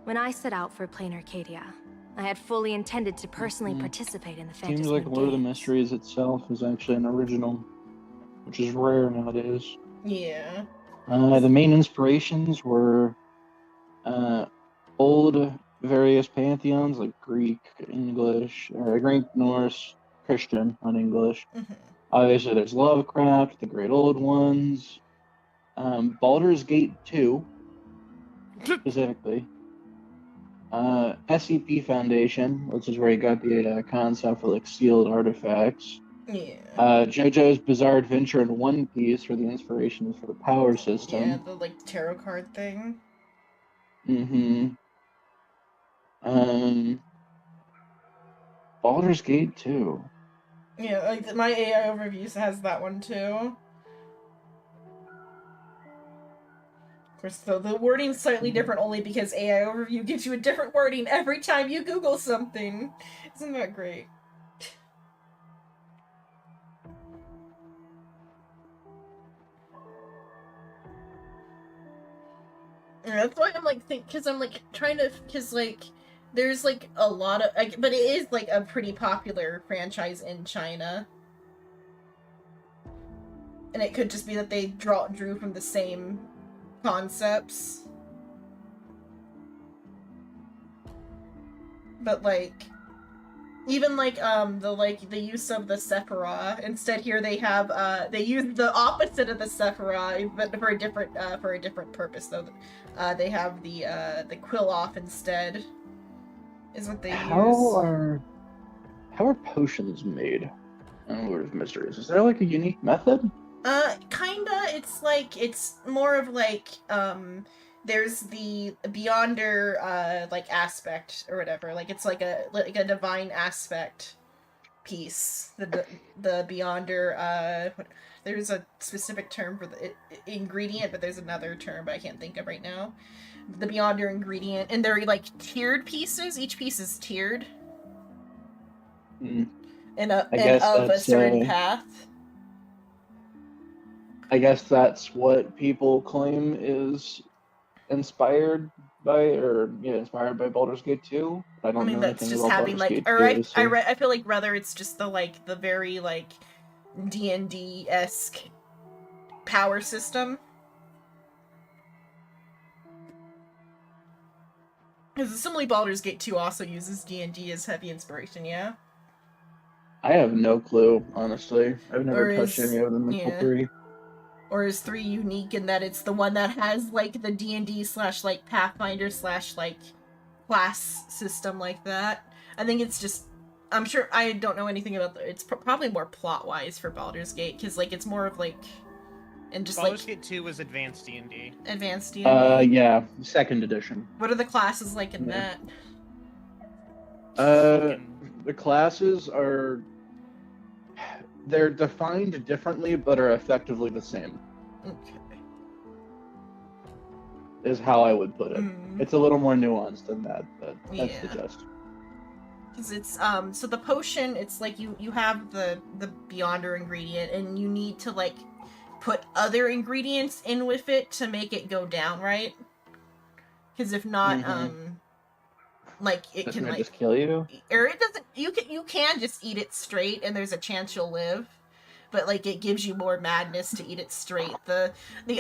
when I set out for Plain Arcadia, I had fully intended to personally participate in the Seems Phantasm like Lord of the Mysteries itself is actually an original, which is rare nowadays. Yeah. The main inspirations were old various pantheons like Greek, English, or Greek, Norse, Christian, not English. Obviously, there's Lovecraft, the Great Old Ones, Baldur's Gate 2, specifically. SCP Foundation, which is where he got the concept for like sealed artifacts. Yeah. JoJo's Bizarre Adventure in One Piece for the inspiration for the power system. Yeah, the like tarot card thing. Baldur's Gate 2. Yeah, like my AI overviews has that one too. Of course, though the wording's slightly different only because AI overview gives you a different wording every time you Google something. Isn't that great? And that's why I'm like because I'm like trying to because like there's like a lot of like, but it is like a pretty popular franchise in China, and it could just be that they drew from the same concepts. But like even like the use of the Sephira, instead here they have they use the opposite of the Sephira but for a different purpose though. They have the quill off instead is what they use. How are potions made in Lord of Mysteries? Is there like a unique method? Kinda. It's more of like there's the Beyonder like aspect or whatever. Like it's like a divine aspect piece. The Beyonder there's a specific term for the ingredient, but there's another term but I can't think of right now. The Beyonder ingredient, and they're like tiered pieces. Each piece is tiered. And of a certain path. I guess that's what people claim is inspired by Baldur's Gate 2. I don't know that's anything just about having Baldur's like, Gate or 2, I feel like rather it's just the very like D&D-esque power system. Because assumably Baldur's Gate 2 also uses D&D as heavy inspiration, yeah? I have no clue, honestly. I've never touched any of them until 3. Or is 3 unique in that it's the one that has like the D&D / like Pathfinder / like class system like that? I think it's just, I'm sure, I don't know anything about it's probably more plot-wise for Baldur's Gate, because like it's more of like, and just Baldur's like Gate 2 was Advanced D&D. Advanced D&D? Yeah, 2nd edition. What are the classes like in that? The classes are... They're defined differently, but are effectively the same. Okay. Is how I would put it. It's a little more nuanced than that, but that's the gist. Because it's, so the potion, it's like you have the Beyonder ingredient, and you need to, like, put other ingredients in with it to make it go down, right? Because if not, like, it can, like... just kill you? Or it doesn't... You can just eat it straight, and there's a chance you'll live. But, like, it gives you more madness to eat it straight. The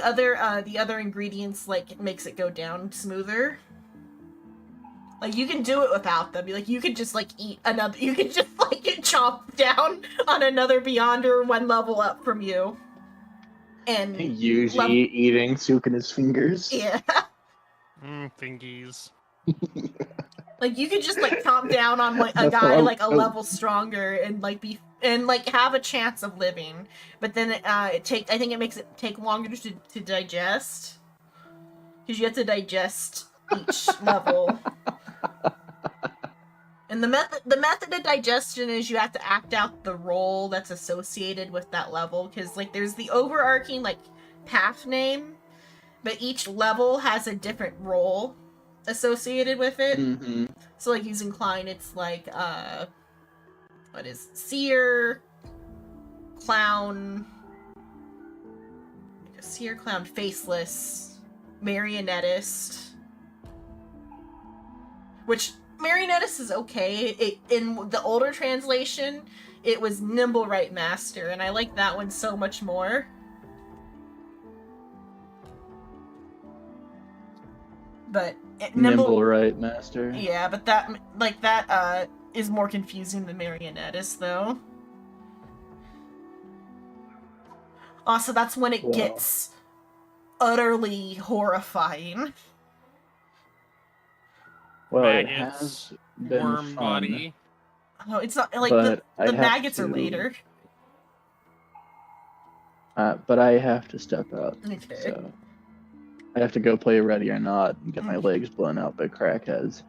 other ingredients, like, makes it go down smoother. Like, you can do it without them. Like, you could just, like, eat another... You could just, like, chomp down on another Beyonder 1 level up from you. And... Yuji eating Sukuna's fingers. Yeah. Fingies. Like, you could just, like, chomp down on, like, a guy, like, a level stronger and, like, have a chance of living. But then, I think it makes it take longer to digest. Because you have to digest each level. And the method of digestion is you have to act out the role that's associated with that level. Because, like, there's the overarching, like, path name. but each level has a different role associated with it. Mm-hmm. So like using Klein, it's like what is seer, clown, faceless, marionettist. Which marionettist is okay. In the older translation, it was nimble right master, and I like that one so much more. But nimble right master. Yeah, but that is more confusing than marionettist though. Also, that's when it gets utterly horrifying. Well, Maggots, it has been worm fun. body. Oh, it's not like But the maggots are later. But I have to step out. Okay. So I have to go play Ready or Not and get my legs blown out by crackheads.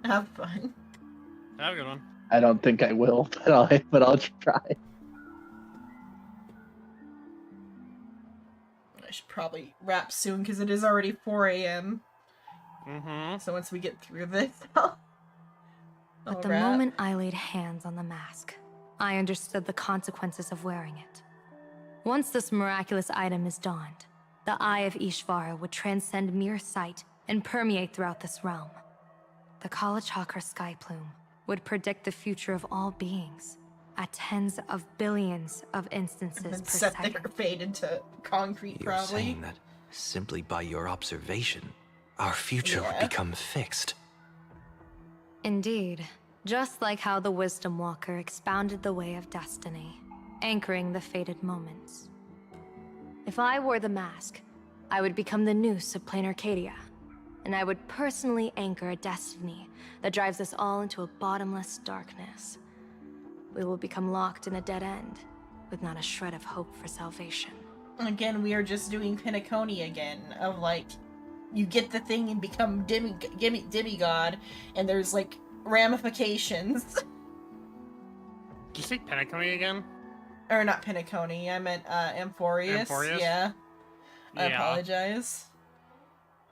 Have fun. Have a good one. I don't think I will, but I'll try. I should probably wrap soon because it is already 4 a.m. Mm-hmm. So once we get through this, I'll But the wrap. moment I laid hands on the mask, I understood the consequences of wearing it. Once this miraculous item is donned, the Eye of Ishvara would transcend mere sight and permeate throughout this realm. The Kalachakra sky plume would predict the future of all beings at tens of billions of instances And per set second. their fate into concrete, You're probably. saying that simply by your observation, our future would Yeah. become fixed. Indeed, just like how the Wisdom Walker expounded the way of destiny, anchoring the fated moments. If I wore the mask, I would become the noose of Plain Arcadia, and I would personally anchor a destiny that drives us all into a bottomless darkness. We will become locked in a dead end, with not a shred of hope for salvation. Again, we are just doing Pinaconi again, of like, you get the thing and become demigod, and there's like ramifications. Did you say Penacony again? Or not Pinaconi, I meant Amphorius. Amphorius? Yeah. I Yeah. apologize.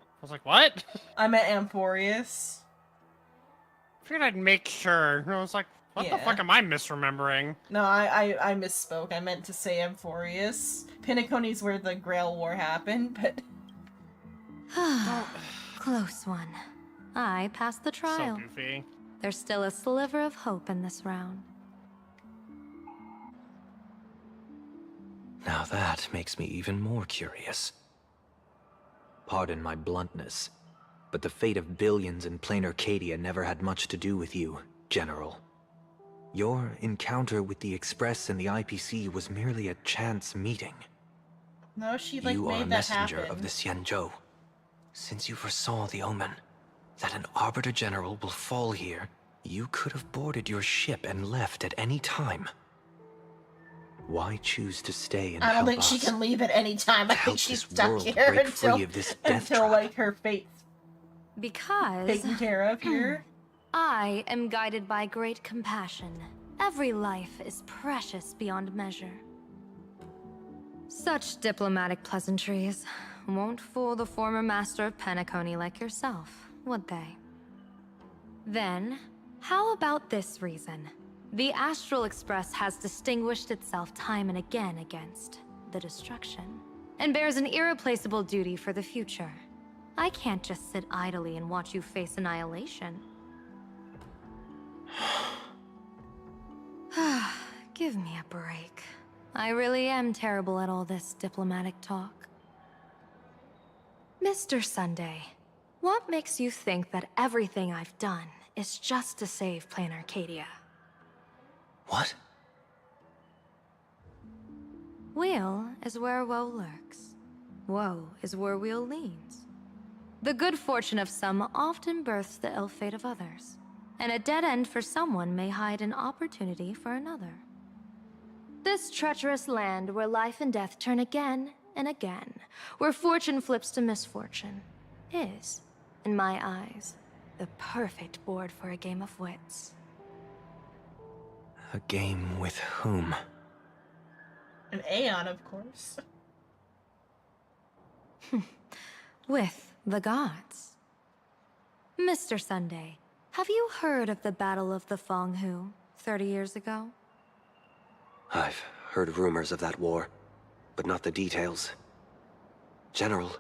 I was like, what? I meant Amphorius. I figured I'd make sure. I was like, what the Yeah. fuck am I misremembering? No, I misspoke. I meant to say Amphorius. Pinaconi's where the Grail War happened, but... Close one. I passed the trial. So goofy. There's still a sliver of hope in this round. Now that makes me even more curious. Pardon my bluntness, but the fate of billions in Plain Arcadia never had much to do with you, General. Your encounter with the Express and the IPC was merely a chance meeting. No, she like You are a made that messenger happen. of the Xianzhou. Since you foresaw the omen, that an Arbiter General will fall here, you could have boarded your ship and left at any time. Why choose to stay and I don't help think us? she can leave at any time. I Help think she's this stuck world here break until, free of this death until trap. like her fate's Because taken care of here. I am guided by great compassion. Every life is precious beyond measure. Such diplomatic pleasantries won't fool the former master of Penacony like yourself, would they? Then, how about this reason? The Astral Express has distinguished itself time and again against the destruction, and bears an irreplaceable duty for the future. I can't just sit idly and watch you face annihilation. Give me a break. I really am terrible at all this diplomatic talk. Mr. Sunday, what makes you think that everything I've done is just to save Plain Arcadia? What? Weal is where woe lurks. Woe is where weal leans. The good fortune of some often births the ill fate of others, and a dead end for someone may hide an opportunity for another. This treacherous land where life and death turn again and again, where fortune flips to misfortune, is, in my eyes, the perfect board for a game of wits. A game with whom? An Aeon, of course. With the gods. Mr. Sunday, have you heard of the Battle of the Fonghu 30 years ago? I've heard rumors of that war, but not the details. General,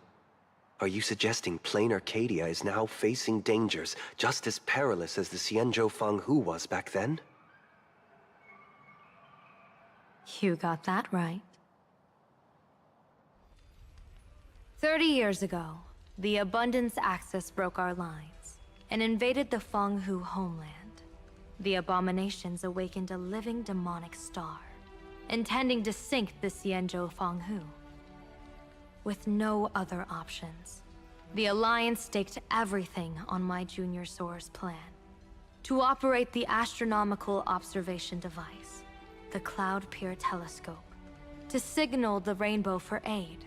are you suggesting plain Arcadia is now facing dangers just as perilous as the Xianzhou Fanghu was back then? You got that right. 30 years ago, the Abundance Axis broke our lines and invaded the Fanghu homeland. The abominations awakened a living demonic star, intending to sink the Xianzhou Fanghu. With no other options, the Alliance staked everything on my Junior Soar's plan. To operate the astronomical observation device, the Cloud Peer Telescope, to signal the rainbow for aid,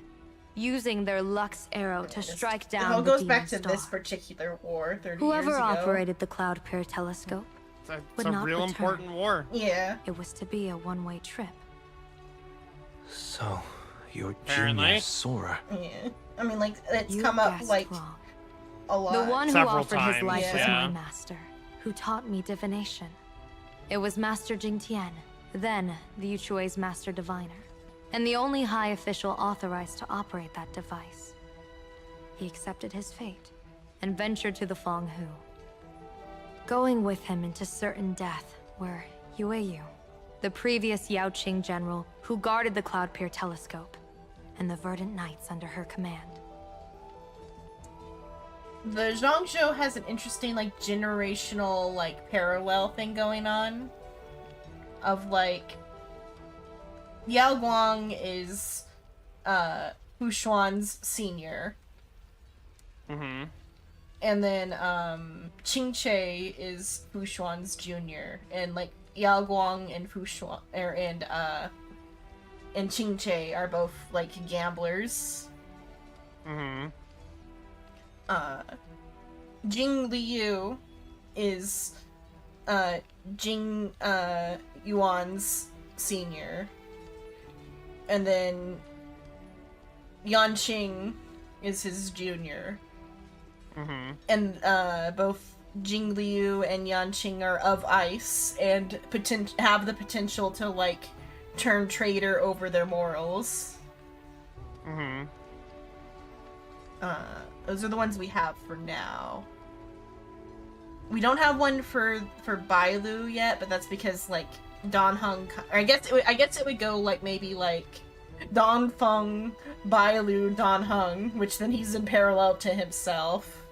using their Lux Arrow to strike down It all the goes demon back to star. this particular war 30 Whoever years ago. operated the Cloud Peer Telescope would a not real return. important war. Yeah. It was to be a one-way trip. So, you're Apparently. Junior Sora. Yeah. I mean, like, it's You come up, guessed like, wrong. a lot. The one who Several offered his times, life was yeah. my master, who taught me divination. It was Master Jingtian, then the Yuchui's master diviner, and the only high official authorized to operate that device. He accepted his fate and ventured to the Fanghu. Going with him into certain death were Yueyu, the previous Yaoqing general who guarded the Cloud Peer Telescope, and the Verdant Knights under her command. The Zhangzhou has an interesting, like, generational, like, parallel thing going on. Of, like, Yao Guang is, Hu Xuan's senior. Mm-hmm. And then, Qing Che is Hu Xuan's junior. And, like, Yao Guang and Hu Xuan, and Qing Che are both, like, gamblers. Mm-hmm. Jing Liu is Jing Yuan's senior. And then Yanqing is his junior. Mm-hmm. And both Jing Liu and Yanqing are of ice and have the potential to, like, turn traitor over their morals. Mm-hmm. Those are the ones we have for now. We don't have one for Bailu yet, but that's because, like, Don Hung. Or I guess it would go like maybe like Don Feng, Bailu, Don Hung, which then he's in parallel to himself.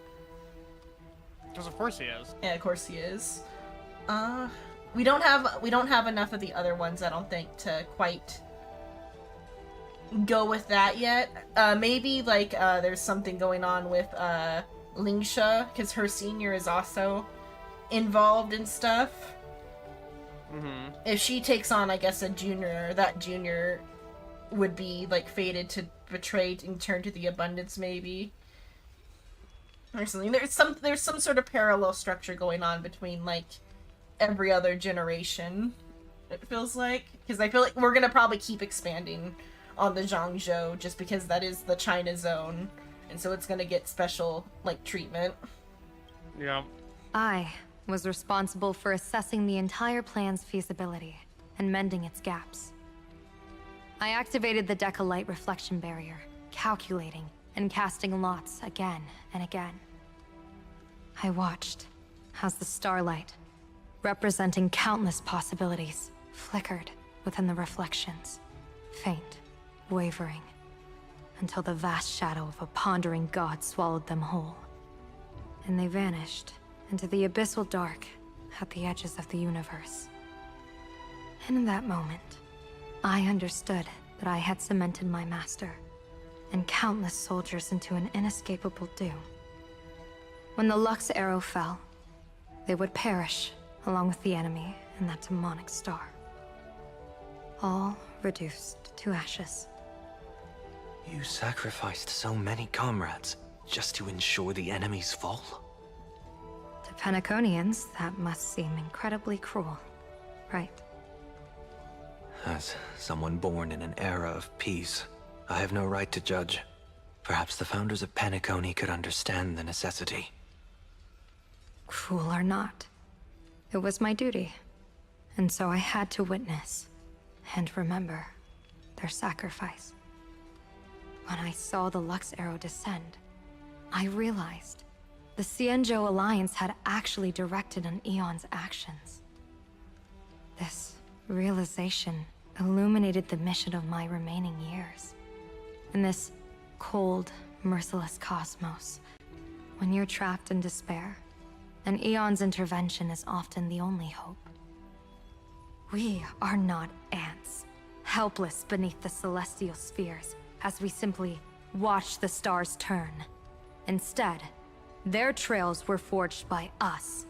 Because of course he is. Yeah, of course he is. We don't have enough of the other ones, I don't think, to quite go with that yet. Maybe like there's something going on with Lingsha, because her senior is also involved in stuff. Mm-hmm. If she takes on, I guess, a junior, that junior would be like fated to betray and turn to the abundance, maybe, or something. There's some sort of parallel structure going on between like every other generation. It feels like, because I feel like we're gonna probably keep expanding on the Zhangzhou just because that is the China zone, and so it's gonna get special like treatment. Yeah. I was responsible for assessing the entire plan's feasibility and mending its gaps. I activated the Decalite reflection barrier, calculating and casting lots again and again. I watched as the starlight, representing countless possibilities, flickered within the reflections, faint, wavering, until the vast shadow of a pondering god swallowed them whole. And they vanished into the abyssal dark at the edges of the universe. And in that moment, I understood that I had cemented my master and countless soldiers into an inescapable doom. When the Lux Arrow fell, they would perish along with the enemy and that demonic star. All reduced to ashes. You sacrificed so many comrades just to ensure the enemy's fall? To Penaconians, that must seem incredibly cruel, right? As someone born in an era of peace, I have no right to judge. Perhaps the founders of Penacony could understand the necessity. Cruel or not, it was my duty. And so I had to witness and remember their sacrifice. When I saw the Lux Arrow descend, I realized the Xianzhou Alliance had actually directed an Eon's actions. This realization illuminated the mission of my remaining years. In this cold, merciless cosmos, when you're trapped in despair, an Eon's intervention is often the only hope. We are not ants, helpless beneath the celestial spheres as we simply watch the stars turn. Instead, their trails were forged by us,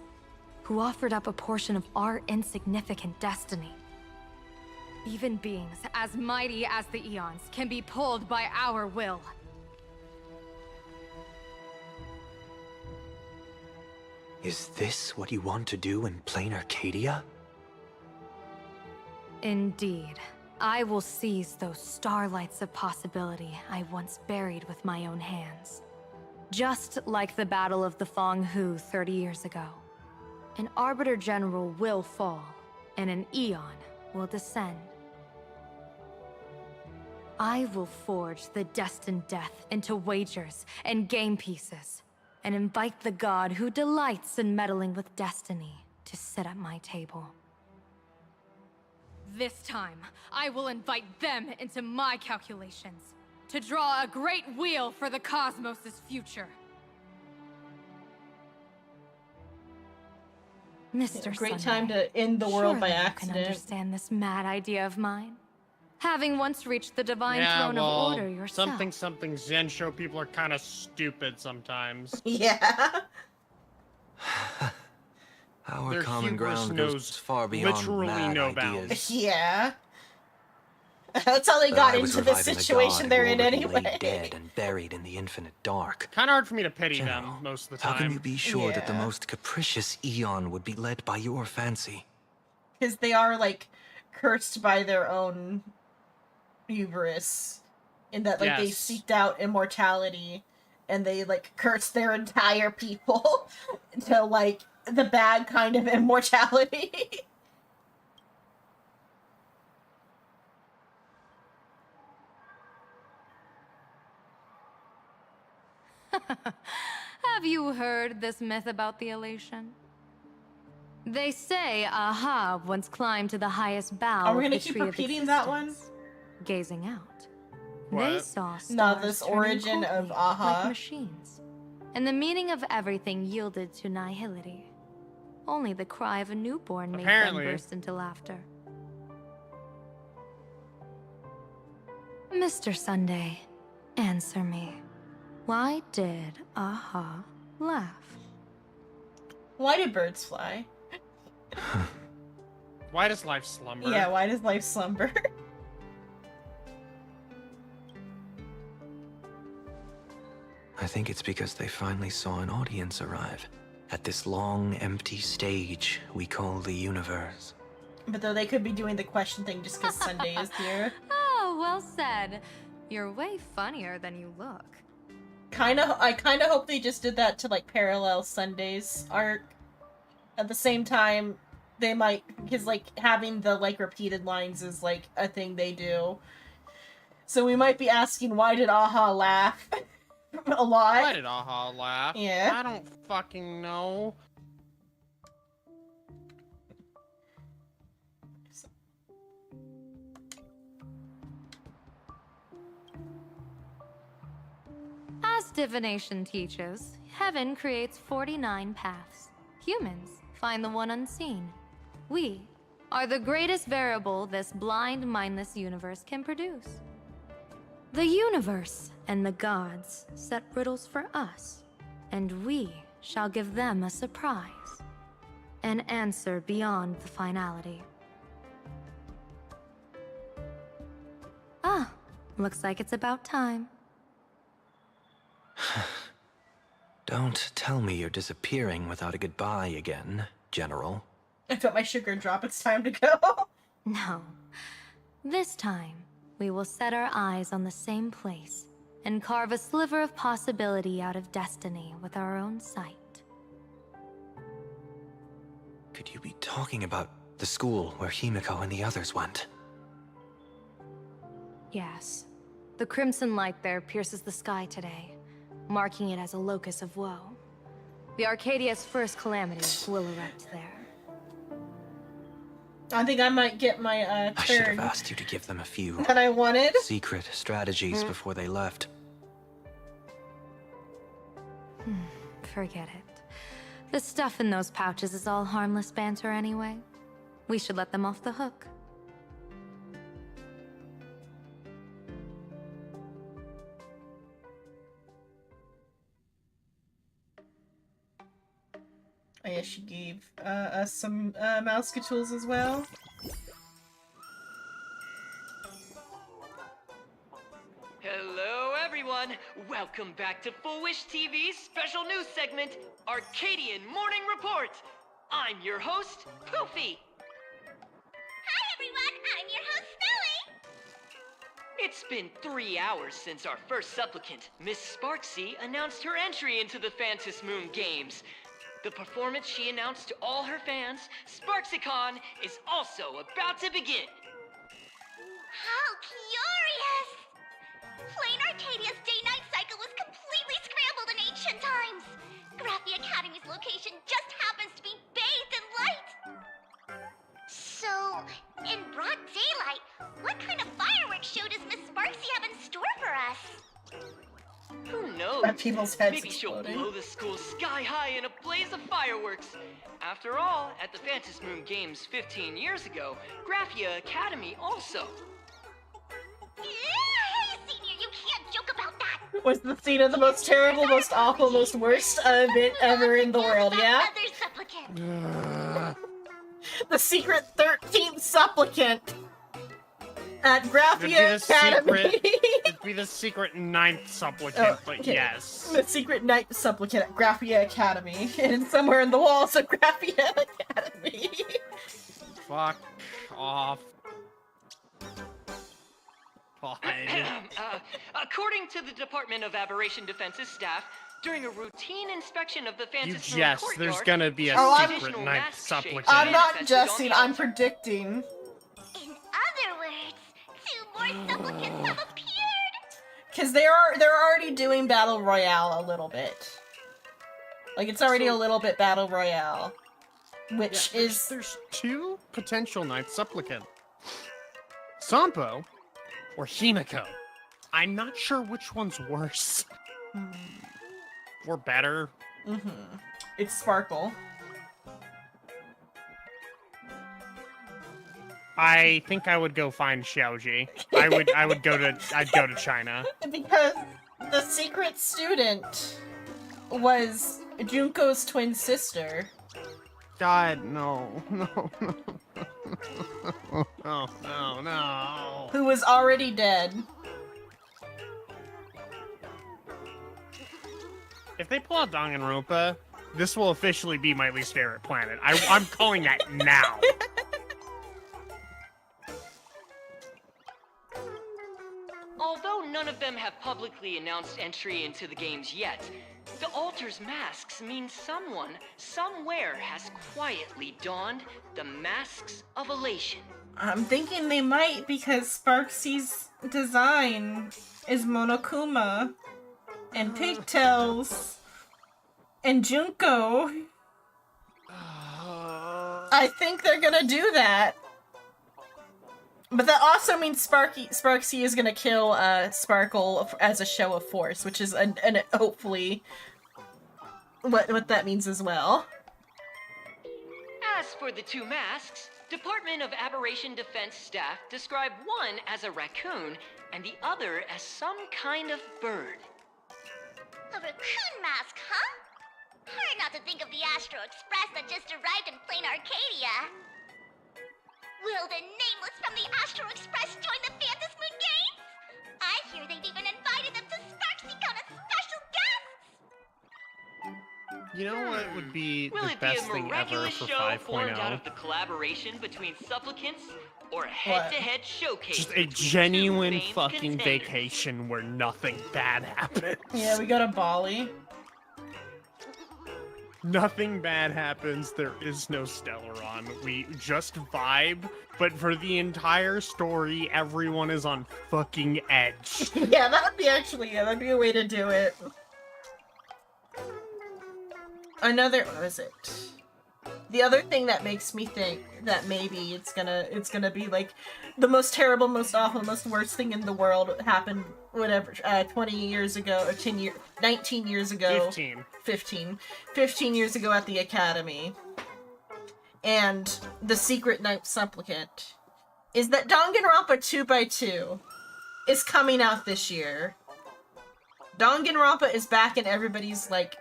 who offered up a portion of our insignificant destiny. Even beings as mighty as the Eons can be pulled by our will. Is this what you want to do in plain Arcadia? Indeed. I will seize those starlights of possibility I once buried with my own hands. Just like the Battle of the Fong Hu 30 years ago. An Arbiter General will fall, and an Eon will descend. I will forge the destined death into wagers and game pieces, and invite the god who delights in meddling with destiny to sit at my table. This time, I will invite them into my calculations, to draw a great wheel for the cosmos' future. Mr. Great Sunday, time to end the world by surely you accident. can understand this mad idea of mine. Having once reached the divine Yeah, throne well, of order yourself. something Zen show people are kind of stupid sometimes. Yeah. Our Their common hubris ground knows goes far beyond literally mad no ideas. bounds. Yeah. That's how they But got I was into the reviving a situation god they're who in already anyway. lay dead and buried in the infinite dark. Kind of hard for me to pity General, them most of the How time. can you be sure that the Yeah. most capricious Eon would be led by your fancy? Because they are, like, cursed by their own hubris. In that, like, they Yes. seeked out immortality, and they, like, cursed their entire people to, like, the bad kind of immortality. Have you heard this myth about the elation? They say Ahab once climbed to the highest bough Are we of gonna the keep tree of repeating that one? existence, gazing out. What? They saw stars No, this turning origin of coldly, Aha. like machines, and the meaning of everything yielded to nihility. Only the cry of a newborn made Apparently. them burst into laughter. Mr. Sunday, answer me. Why did Aha laugh? Why do birds fly? Why does life slumber? Yeah, why does life slumber? I think it's because they finally saw an audience arrive at this long, empty stage we call the universe. But though they could be doing the question thing just because Sunday is here. Oh, well said. You're way funnier than you look. I kind of hope they just did that to, like, parallel Sunday's arc. At the same time, they might, because, like, having the, like, repeated lines is, like, a thing they do. So we might be asking, why did Aha laugh? A lot. Why did Aha laugh? Yeah. I don't fucking know. As divination teaches, heaven creates 49 paths. Humans find the one unseen. We are the greatest variable this blind, mindless universe can produce. The universe and the gods set riddles for us, and we shall give them a surprise. An answer beyond the finality. Ah, looks like it's about time. Don't tell me you're disappearing without a goodbye again, General. I felt my sugar drop. It's time to go. No. This time, we will set our eyes on the same place and carve a sliver of possibility out of destiny with our own sight. Could you be talking about the school where Himiko and the others went? Yes. The crimson light there pierces the sky today, marking it as a locus of woe. The Arcadia's first calamity will erupt there. I think I might get my I should have turn asked you to give them a few that I wanted. secret strategies before they left. Forget it. The stuff in those pouches is all harmless banter anyway. We should let them off the hook. Oh yeah, she gave us some mouse tools as well. Hello everyone! Welcome back to Full Wish TV's special news segment, Arcadian Morning Report! I'm your host, Poofy! Hi everyone, I'm your host, Smelly! It's been 3 hours since our first supplicant, Miss Sparksy, announced her entry into the Phantom Moon Games. The performance she announced to all her fans, SparksyCon, is also about to begin. How curious! Plain Arcadia's day-night cycle was completely scrambled in ancient times. Graphia Academy's location just happens to be bathed in light. So, in broad daylight, what kind of fireworks show does Miss Sparksy have in store for us? Who knows? That people's heads Maybe she'll exploding. blow the school sky high in a blaze of fireworks. After all, at the Phantom Moon Games 15 years ago, Graphia Academy also. Hey, Senior, you can't joke about that! Was the scene of the most terrible, most awful, most worst event ever in the world, yeah? Other supplicant. The secret 13th supplicant at Graphia Academy. It'd be the secret 9th supplicant, but okay. yes. The secret 9th supplicant at Graphia Academy. And somewhere in the walls of Graphia Academy. Fuck off. Fine. According to the Department of Aberration Defense's staff, during a routine inspection of the You Phantom Moon jest, courtyard, there's gonna be a secret 9th supplicant. I'm not jesting, I'm predicting. In other words, 2 more supplicants have appeared! Because they're already doing Battle Royale a little bit. Like, it's already a little bit Battle Royale. Which Yeah, is... There's 2 potential 9th supplicant. Sampo or Himiko. I'm not sure which one's worse. Or better. It's Sparkle. I think I would go find Xiaoji. I'd go to China. Because the secret student was Junko's twin sister. God, no. No. Who was already dead. If they pull out Danganronpa, this will officially be my least favorite planet. I'm calling that now. Although none of them have publicly announced entry into the games yet, the altar's masks mean someone, somewhere has quietly donned the masks of elation. I'm thinking they might because Sparksy's design is Monokuma and pigtails and Junko. I think they're gonna do that. But that also means Sparksy is gonna kill Sparkle as a show of force, which is hopefully what that means as well. As for the 2 masks, Department of Aberration Defense staff describe one as a raccoon and the other as some kind of bird. A raccoon mask, huh? Hard not to think of the Astro Express that just arrived in plain Arcadia. Will the Nameless from the Astro Express join the Phantom Moon Games? I hear they've even invited them to SparksyCon as special guests! You know what would be Will the it be best a thing ever miraculous for show formed out 5.0? of the collaboration between supplicants, or a head-to-head showcase. Just a between two genuine famed fucking contenders. vacation where nothing bad happens. Yeah, we go to Bali. Nothing bad happens. There is no Stellaron. We just vibe, but for the entire story, everyone is on fucking edge. Yeah, that would be actually, yeah, that'd be a way to do it. Another, what is it? The other thing that makes me think that maybe it's gonna be like the most terrible, most awful, most worst thing in the world happened, whatever, 20 years ago, or 19 years ago. 15 years ago at the Academy. And the Secret Night Supplicant is that Danganronpa 2x2 is coming out this year. Danganronpa is back in everybody's, like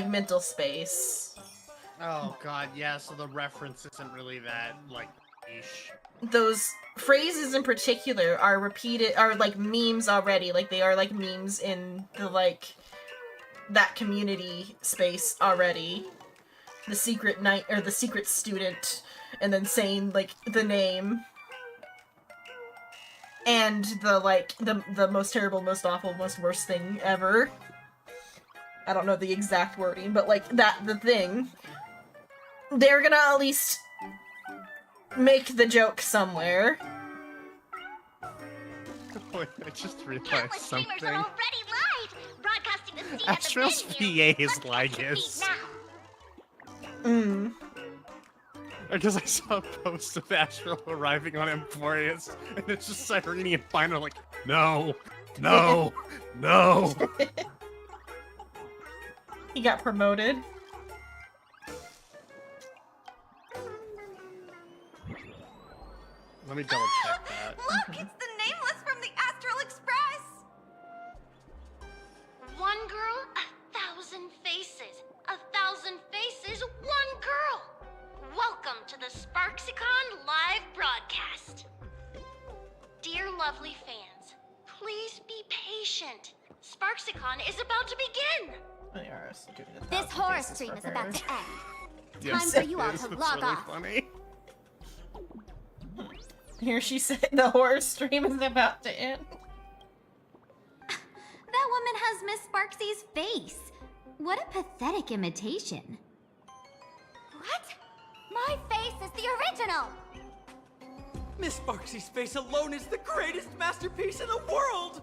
mental space. Oh god, yeah, so the reference isn't really that, like, niche. Those phrases in particular are repeated, are like memes already, like they are like memes in the, like, that community space already. The secret night, or the secret student, and then saying, like, the name. And the, like, the most terrible, most awful, most worst thing ever. I don't know the exact wording, but, like, the thing. They're gonna at least make the joke somewhere. Wait, I just realized something. Streamers are already live, broadcasting the scene at the Astral's venue. PA is Lygus. Mm. Because I saw a post of Astral arriving on Emporius, and it's just Cyrene and Finer like, no, no, no. He got promoted. Let me double check that. Look, it's the Nameless from the Astral Express! One girl, 1,000 faces. 1,000 faces, one girl. Welcome to the Sparksicon live broadcast. Dear lovely fans, please be patient. Sparksicon is about to begin. This horror stream is about to end. Yes, Time for you it all is. to That's log really off. funny. Here she said the horror stream is about to end. That woman has Miss Sparksy's face. What a pathetic imitation. What? My face is the original! Miss Sparksy's face alone is the greatest masterpiece in the world!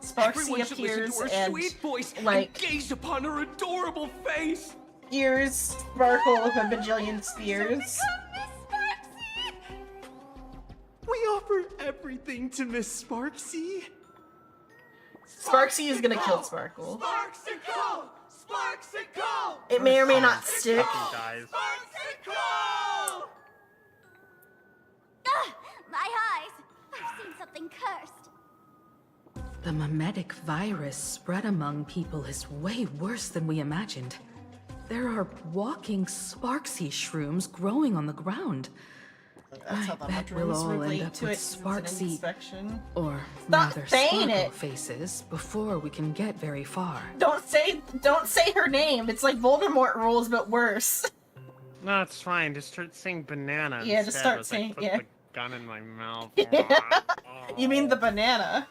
Sparksy Everyone should listen appears to her and, sweet voice like, and gaze upon her adorable face! ears sparkle with a bajillion spears. We offer everything to Miss Sparksy. Sparksy is gonna kill Sparkle. Sparksicle! Sparksicle! It may or may not stick. Fucking dies. Sparksicle! Ah, my eyes! I've seen something cursed. The mimetic virus spread among people is way worse than we imagined. There are walking Sparksy shrooms growing on the ground. That's how I the bet we'll mushrooms all end relate up to with it, since it's an Sparksy, infection. or Stop rather saying Sparkle it! faces before we can get very far. Don't say her name. It's like Voldemort rules, but worse. No, it's fine. Just start saying banana. Yeah, just instead start as I saying- put yeah. the gun in my mouth. You mean the banana?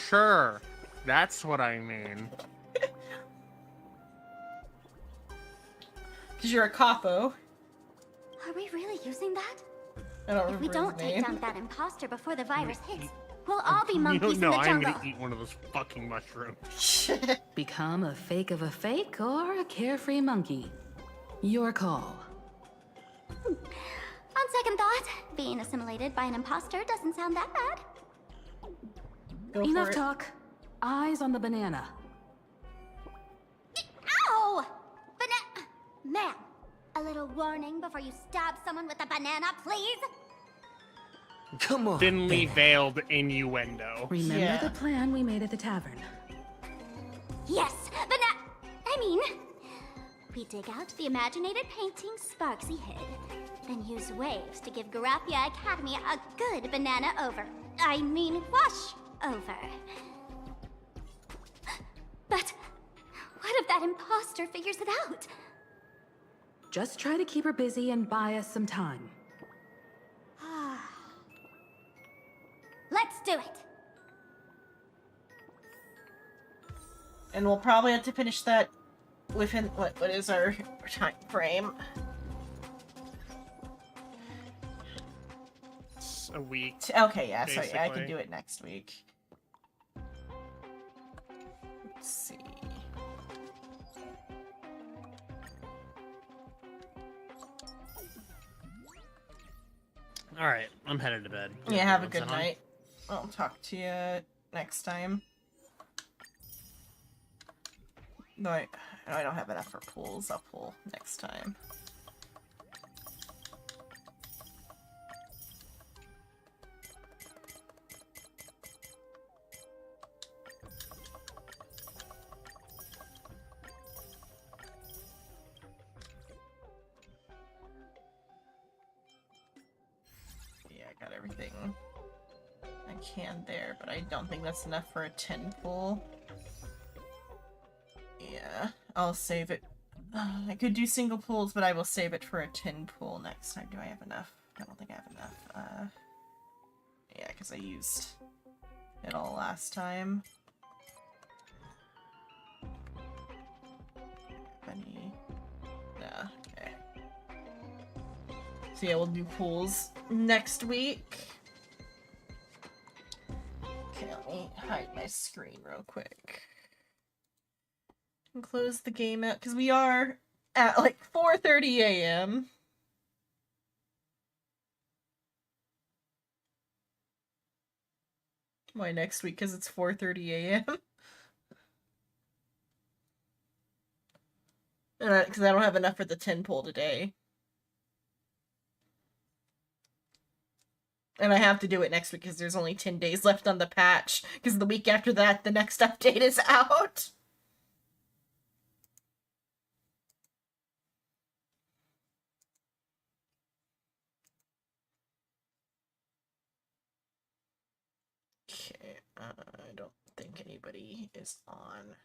Sure, that's what I mean. Because you're a capo. Are we really using that? I don't If we remember don't his take name. down that imposter before the virus hits, we'll all be monkeys in No, the I'm jungle. gonna eat one of those fucking mushrooms. Become a fake of a fake or a carefree monkey. Your call. On second thought, being assimilated by an imposter doesn't sound that bad. Enough talk. Eyes on the banana. Ow! Ma'am, a little warning before you stab someone with a banana, please? Come on. Thinly veiled innuendo. Remember the plan we made at the tavern. Yes, we dig out the imaginated painting Sparksy hid, then use waves to give Garathia Academy a good banana over. I mean, wash over. But what if that imposter figures it out? Just try to keep her busy and buy us some time. Let's do it. And we'll probably have to finish that within what is our time frame? It's a week. Okay, yeah, so yeah, I can basically. do it next week. Let's see. All right, I'm headed to bed. Yeah, have a Everyone's good on. night. I'll talk to you next time. No, I don't have enough for pools. I'll pull next time. Yeah, I got everything I can there, but I don't think that's enough for a 10 pool. Yeah, I'll save it. I could do single pools, but I will save it for a 10 pool next time. Do I have enough? I don't think I have enough. Yeah, because I used it all last time. Any? Nah, okay. So yeah, we'll do pools next week. Okay, let me hide my screen real quick. And close the game out, because we are at like 4:30 a.m. Why next week? Because it's 4:30 a.m. Because I don't have enough for the 10 poll today. And I have to do it next week because there's only 10 days left on the patch. Because the week after that, the next update is out. Okay, I don't think anybody is on.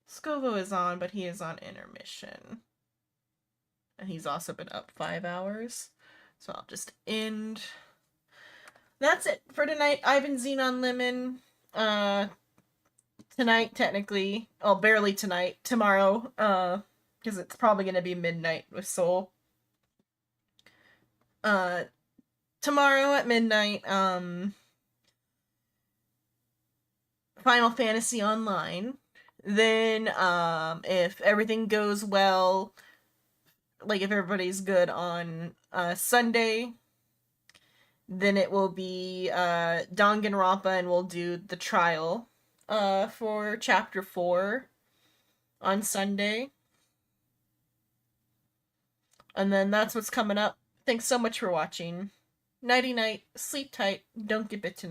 Scovo is on, but he is on intermission. And he's also been up 5 hours. So I'll just end. That's it for tonight. I've been Xenon Lemon. Tonight, technically. Oh, barely tonight. Tomorrow. Because it's probably going to be midnight with Soul. Tomorrow at midnight, Final Fantasy Online. Then, if everything goes well, like if everybody's good on Sunday, then it will be Danganronpa, and we'll do the trial for Chapter 4 on Sunday. And then that's what's coming up. Thanks so much for watching. Nighty night, sleep tight, don't get bit tonight.